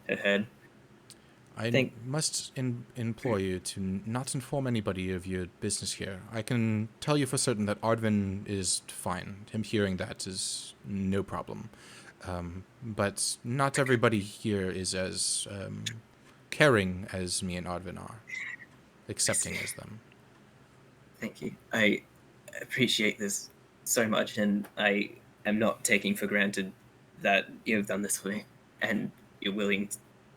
her head. I must implore you to not inform anybody of your business here. I can tell you for certain that Ardvin is fine. Him hearing that is no problem. But not everybody here is as caring as me and Ardvin are. Accepting as them. Thank you. I appreciate this so much, and I am not taking for granted that you have done this for me, and you're willing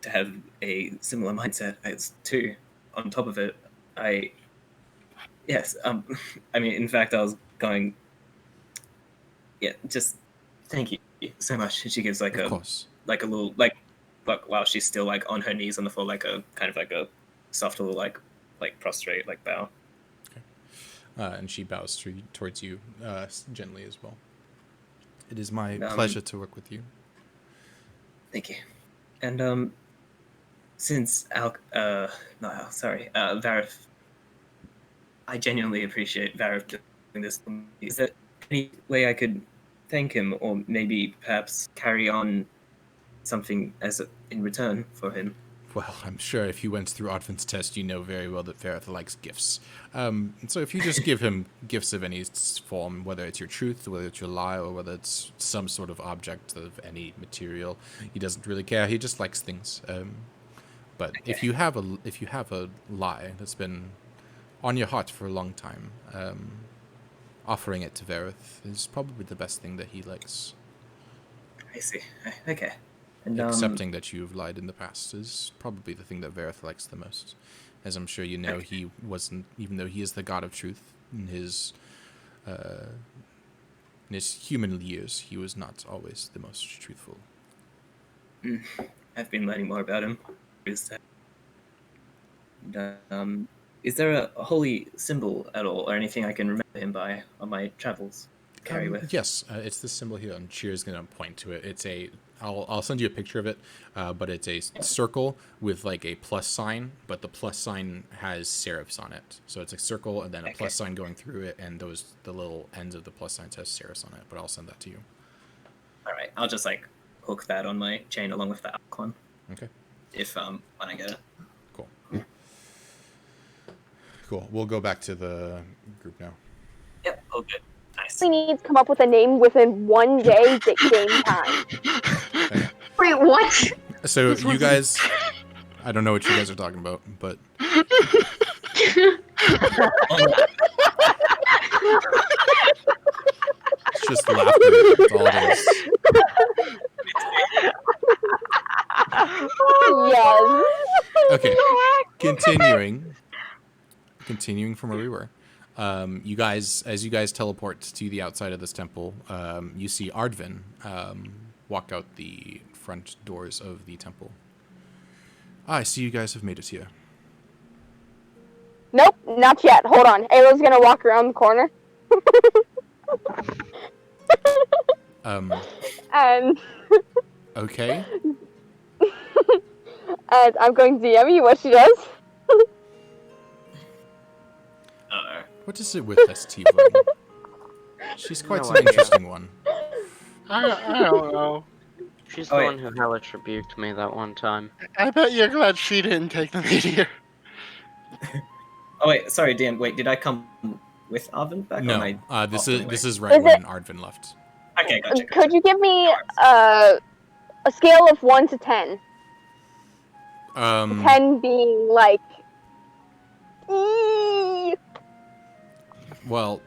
to have a similar mindset as too. On top of it, I mean, in fact, I was going, just thank you so much. She gives like of a course. like a little while she's still like on her knees on the floor, like a kind of like a soft little like prostrate like bow. And she bows towards you gently as well. It is my pleasure to work with you. Thank you. And since Varith, I genuinely appreciate Varith doing this for me. Is there any way I could thank him, or maybe perhaps carry on something in return for him? Well, I'm sure if you went through Odvin's test, you know very well that Varith likes gifts. So if you just give him gifts of any form, whether it's your truth, whether it's your lie, or whether it's some sort of object of any material, he doesn't really care. He just likes things. But Okay. if you have a lie that's been on your heart for a long time, offering it to Varith is probably the best thing that he likes. I see. Okay. And Accepting that you've lied in the past is probably the thing that Varith likes the most. As I'm sure you know, he wasn't, even though he is the god of truth, in his human years, he was not always the most truthful. I've been learning more about him. Is there a holy symbol at all, or anything I can remember him by on my travels to carry with? Yes, it's this symbol here, and Cheer's going to point to it. It's I'll send you a picture of it, but it's a circle with like a plus sign, but the plus sign has serifs on it. So it's a circle and then a plus sign going through it, and the little ends of the plus signs has serifs on it, but I'll send that to you. All right, I'll just like hook that on my chain along with the icon. Okay. If when I get it. Cool. We'll go back to the group now. Yep. Oh, good. Nice. We need to come up with a name within 1 day game time. Wait, what? So you guys, I don't know what you guys are talking about, but it's just laughter. That's all it is. Yes. Okay. Continuing from where we were. You guys, as you guys teleport to the outside of this temple, you see Ardvin walk out the front doors of the temple. I see you guys have made it here. Nope, not yet. Hold on. Ayla's gonna walk around the corner. And Okay. and I'm going to DM you what she does. What is it with this Tiefling? She's quite an interesting one. I don't know. She's the one who hellish rebuked me that one time. I bet you're glad she didn't take the meteor. Oh wait, sorry, Dan. Wait, did I come with Arvin back? No, or am I this off anyway? is right when Ardvin left. Okay, gotcha. Could you give me a scale of 1 to 10? 10 being like. Eee. Well,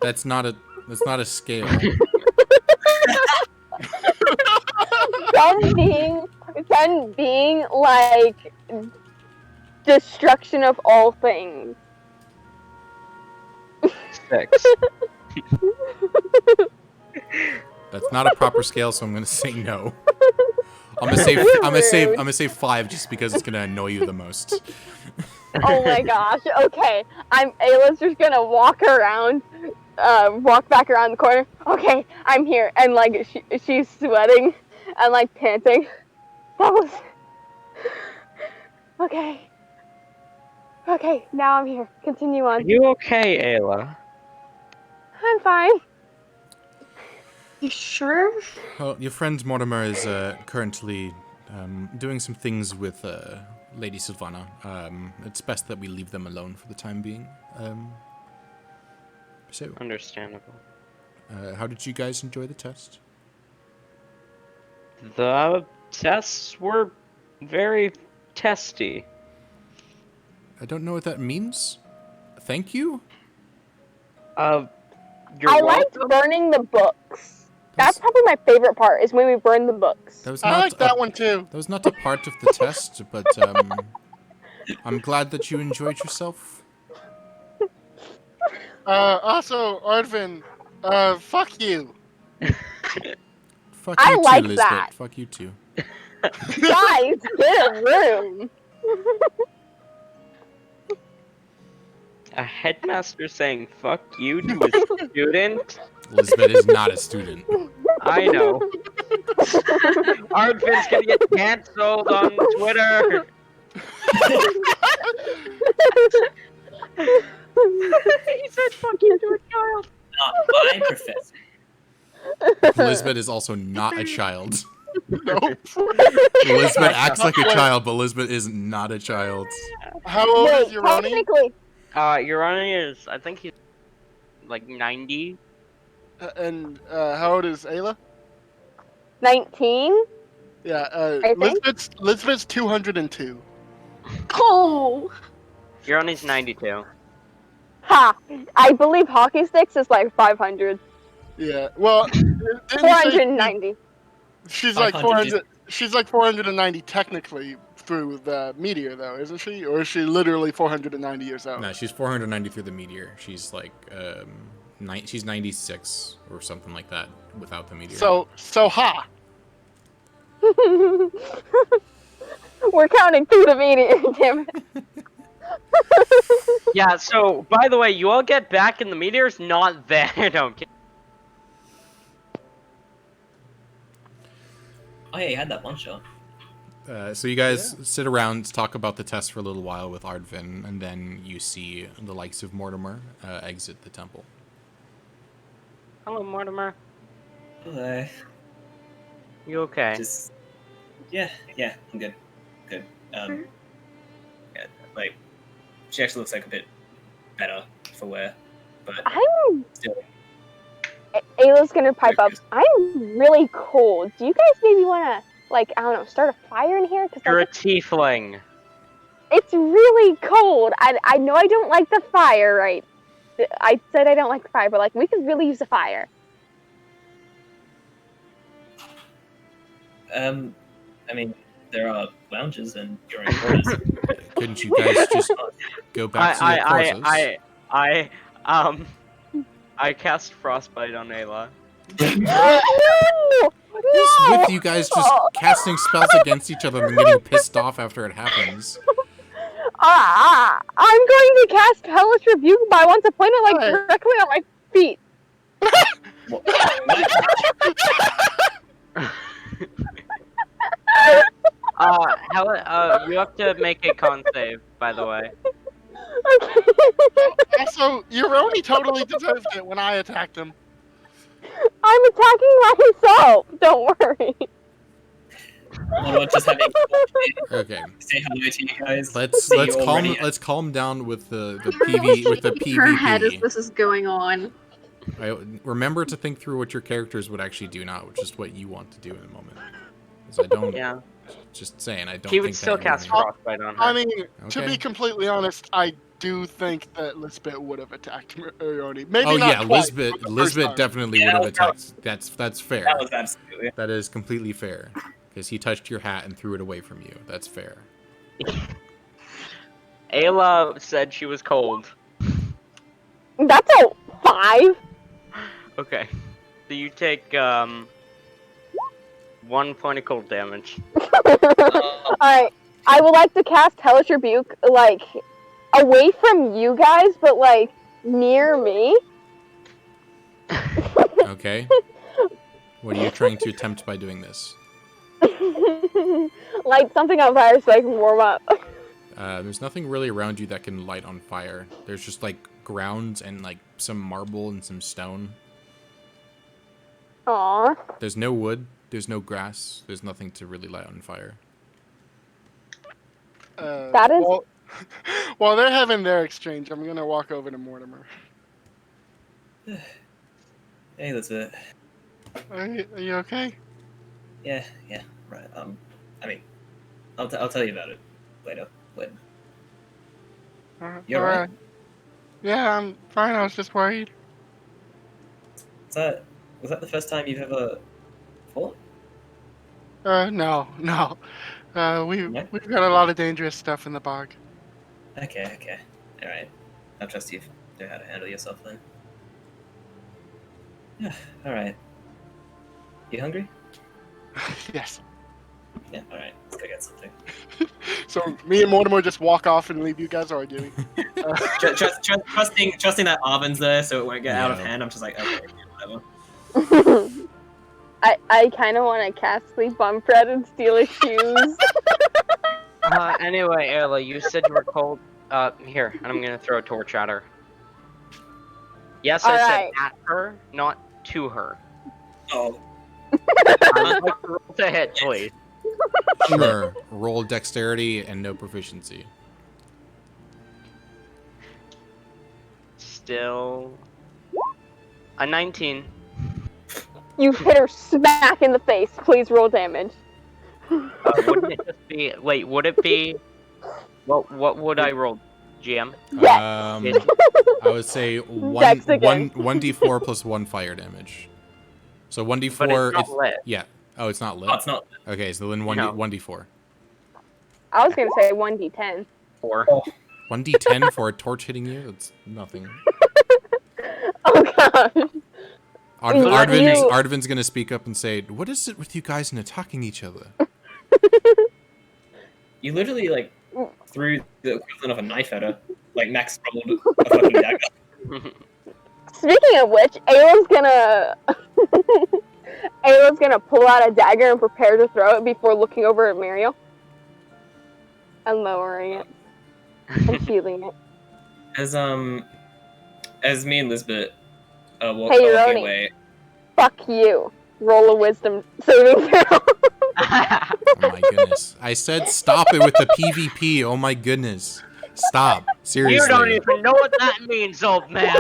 that's not a scale. 10 being like destruction of all things. 6. That's not a proper scale, so I'm gonna say no. I'm gonna say 5 just because it's gonna annoy you the most. Oh my gosh. Okay. Ayla's just gonna walk back around the corner. Okay, I'm here, and like she's sweating and like panting. That was okay. Okay, now I'm here. Continue on. Are you okay, Ayla? I'm fine. You sure? Well, your friend Mortimer is currently doing some things with Lady Sylvana. It's best that we leave them alone for the time being. So, Understandable. how did you guys enjoy the test? The tests were very testy. I don't know what that means. Thank you? You're I welcome. liked burning the books. That's probably my favorite part, is when we burn the books. That was I not like that one too. That was not a part of the test, but I'm glad that you enjoyed yourself. Also, Ardvin, fuck you. Fuck I you like too, Lizbet. that. Fuck you too. Guys, get a room. A headmaster saying "fuck you" to a student? Lizbet is not a student. I know. Ardvin's gonna get cancelled on Twitter. He said "fuck you" to a child. Not my professor. Lizbet is also not a child. Nope. Lizbet acts like a child, but Lizbet is not a child. How old Wait, is Urani? technically, Urani is, I think he's like 90. And how old is Ayla? 19? Yeah, I think. Lizbet's 202. Oh! Urani's 92. Ha! I believe hockey sticks is like 500. Yeah, well, didn't you say 490. she's like 500. 400. She's like 490 technically through the meteor, though, isn't she? Or is she literally 490 years old? No, she's 490 through the meteor. She's like, she's 96 or something like that without the meteor. So ha. We're counting through the meteor, damn it. Yeah, so, by the way, you all get back and the meteor's not there. No, I'm kidding. Oh yeah, you had that one shot. So you guys sit around, talk about the test for a little while with Ardvin, and then you see the likes of Mortimer exit the temple. Hello, Mortimer. Hello. You okay? Just yeah, I'm good. Good. Yeah, like she actually looks like a bit better for wear. But I'm. still, Ayla's gonna pipe up. I'm really cold. Do you guys maybe wanna, like, I don't know, start a fire in here? Cause You're a like, tiefling. it's really cold. I know I don't like the fire, right? I said I don't like the fire, but like we could really use a fire. I mean, there are lounges and you're in quarters. Couldn't you guys just go back to your courses? I cast frostbite on Ayla. No! What's No! with you guys just casting spells against each other and getting pissed off after it happens? I'm going to cast Hellish Rebuke, but I want to point it like Hey. directly on my feet. You have to make a con save, by the way. Okay. Also, Euroni totally deserved it when I attacked him. I'm attacking myself. Don't worry. Well, just having Okay, say hello to you guys. let's calm down with the Her head as PvP. this is going on. Remember to think through what your characters would actually do, not just what you want to do in a moment. 'Cause I don't. Yeah. Just saying, I don't. He think would still that cast really- frostbite on her. I mean, to Okay. be completely honest, I do think that Lizbet would have attacked Euroni. Maybe Oh not yeah, twice, but the first Lizbet time. definitely Yeah, would have attacked. That's fair. That was absolutely. That is completely fair. Because he touched your hat and threw it away from you. That's fair. Ayla said she was cold. That's a 5. Okay. So you take 1 point of cold damage. Alright. I would like to cast Hellish Rebuke, like, away from you guys, but, like, near me. Okay. What are you trying to attempt by doing this? Light something on fire so I can warm up. There's nothing really around you that can light on fire. There's just like ground and like some marble and some stone. Aww. There's no wood. There's no grass. There's nothing to really light on fire. That is- While they're having their exchange, I'm gonna walk over to Mortimer. Hey, Lizbet. Are you okay? Yeah, right. I mean, I'll tell you about it later. You alright? Yeah, I'm fine. I was just worried. Was that the first time you've ever fallen? No. No? We've got a lot of dangerous stuff in the bog. Okay. Alright. I'll trust you know how to handle yourself then. Alright. You hungry? Yes. Yeah, alright. Let's go get something. So me and Mortimer just walk off and leave you guys, or do we? Trusting that Arvin's there so it won't get out of Yeah. hand, I'm just like, okay, whatever. I kind of want to cast Sleep on Fred and steal his shoes. Anyway, Ayla, you said you were cold. Here, and I'm gonna throw a torch at her. Yes, I Alright. said at her, not to her. Oh. I'd like to roll to hit, please. Sure. Roll dexterity and no proficiency. Still a 19. You hit her smack in the face. Please roll damage. Wouldn't it just be? Wait, would it be? What would I roll, GM? Yes. I would say Dex again. 1d4 plus 1 fire damage. So 1d4. But it's not lit. Yeah. Oh, it's not lit. Oh, it's not. Okay, so then No. 1d4. I was gonna say 1d10. 4. 1d10 for a torch hitting you? That's nothing. Oh gosh. Ardvin's gonna speak up and say, "What is it with you guys and attacking each other?" You literally, like, threw the equivalent of a knife at her. Like, Max rolled a fucking dagger. Speaking of which, Ayla's gonna pull out a dagger and prepare to throw it before looking over at Muriel. And lowering it. And shielding it. As me and Lizbet walk Hey, walking Roni. away. Fuck you. Roll a wisdom saving throw. Oh my goodness! I said stop it with the PvP. Oh my goodness! Stop. Seriously. You don't even know what that means, old man.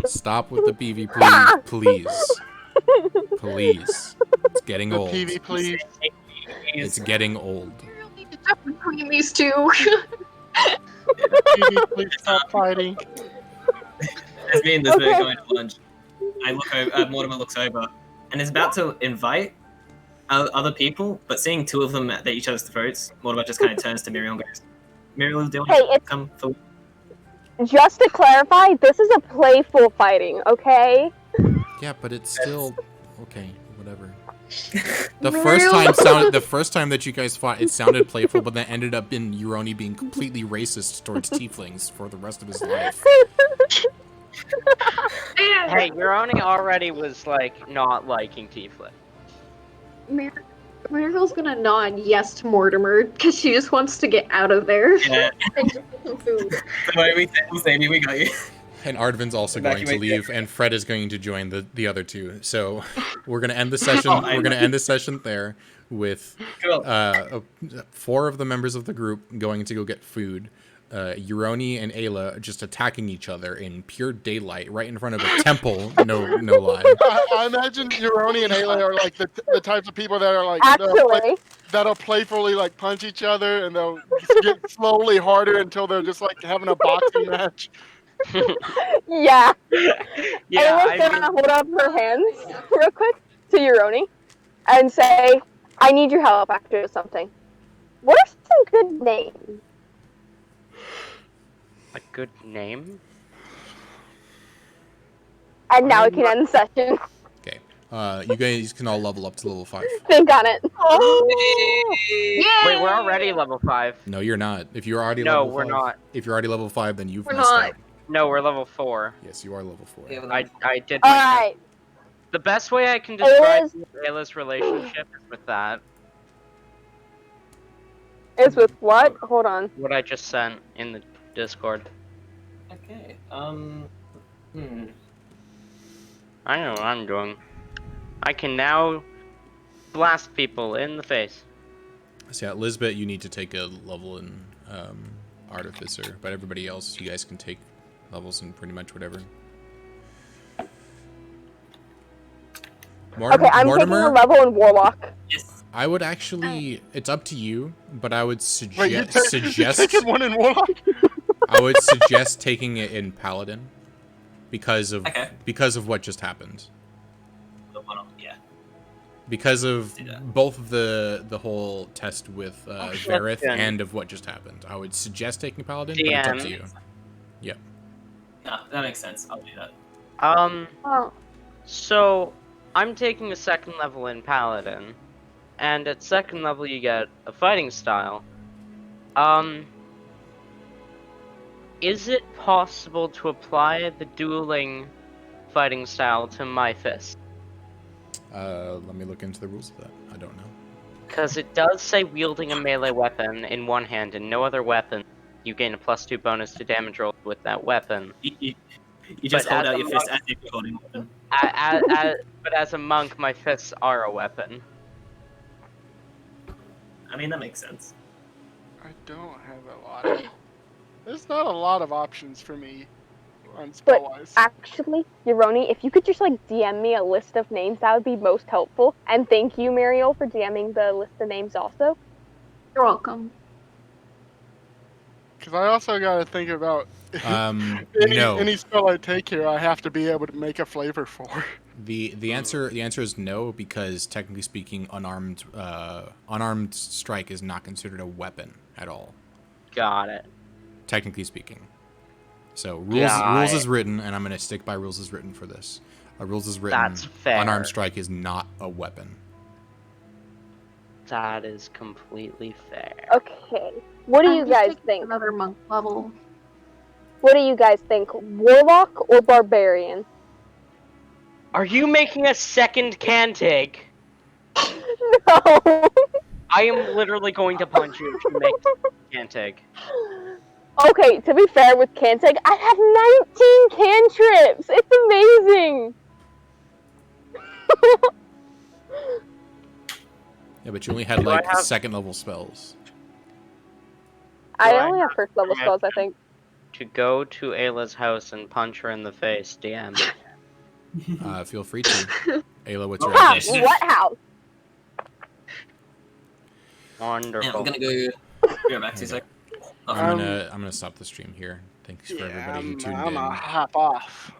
Stop with the PV, please. Please. It's getting The old. PV, please. It's getting old. Muriel needs to jump between these two. PV, please stop fighting. As me and Lizbet Okay. are going to lunch, I look over. Mortimer looks over and is about to invite other people, but seeing two of them at each other's throats, Mortimer just kind of turns to Muriel and goes, "Muriel, do you Hey, want to come for?" Just to clarify, this is a playful fighting, okay? Yeah, but it's still okay. Whatever. Muriel- The first time that you guys fought, it sounded playful, but then ended up in Euroni being completely racist towards tieflings for the rest of his life. Hey, Euroni already was like not liking Tiefling. Muriel's gonna nod yes to Mortimer because she just wants to get out of there Yeah. and just get some food. Don't worry, we got you. And Ardvin's also going to Evacuate leave, and Fred is going to join the other two. So we're gonna end the session. We're gonna end the session there with Cool. 4 of the members of the group going to go get food. Euroni and Ayla just attacking each other in pure daylight, right in front of a temple. No lie. I imagine Euroni and Ayla are like the types of people that are like Actually, that'll playfully like punch each other, and they'll just get slowly harder until they're just like having a boxing match. yeah. Yeah, Ayla's gonna hold up her hands real quick to Euroni and say, I need your help after something. What are some good names? a good name. And now we can end the session. Okay. You guys can all level up to level 5. Think on it. Wait, we're already level 5. No, you're not. If you're already No, level 5, we're not. If you're already level 5, then you've We're messed not. up. No, we're level 4. Yes, you are level 4. I did. My Alright. The best way I can describe Ayla's- Ayla's relationship is with that. Is with what? Hold on. What I just sent in the Discord. Okay. I know what I'm doing. I can now blast people in the face. So yeah, Lizbet, you need to take a level in Artificer, but everybody else, you guys can take levels in pretty much whatever. Okay, I'm taking a level in Warlock. Yes. I would actually, it's up to you, but I would Wait, you're suggest taking one in Warlock? I would suggest taking it in Paladin because of Okay. what just happened. Yeah. Because of Do that. both of the whole test with Verith question. and of what just happened. I would suggest taking Paladin, but it's up to you. Yep. No, that makes sense. I'll do that. Oh. So I'm taking a second level in Paladin, and at second level you get a fighting style. Is it possible to apply the dueling fighting style to my fist? Let me look into the rules of that. I don't know. Because it does say wielding a melee weapon in one hand and no other weapon, you gain a +2 bonus to damage roll with that weapon. You just But hold as out a your fist monk- as if you're holding one. But as a monk, my fists are a weapon. I mean, that makes sense. I don't have a lot of. There's not a lot of options for me on spell-wise. Actually, Euroni, if you could just like DM me a list of names, that would be most helpful. And thank you, Mariel, for DMing the list of names also. You're welcome. Because I also got to think about No. any spell I take here, I have to be able to make a flavor for. The answer is no, because technically speaking, unarmed strike is not considered a weapon at all. Got it. Technically speaking. So Got rules it. is written, and I'm gonna stick by rules is written for this. Rules is written. That's fair. Unarmed strike is not a weapon. That is completely fair. Okay. What do you I'm just guys taking think? Another monk level. What do you guys think? Warlock or Barbarian? Are you making a second Cantig? No. I am literally going to punch you if you make Cantig. Okay, to be fair with Canteg, I have 19 cantrips! It's amazing! Yeah, but you only had Do I like have- second level spells. I Do only have have first level permission spells, I think. to go to Ayla's house and punch her in the face? DM. Feel free to. Ayla, what's your How? address? What house? Yeah, Wonderful. I'm gonna go. Go back to a sec. I'm gonna stop the stream here. Thanks for everybody who tuned I'm in. a hop off.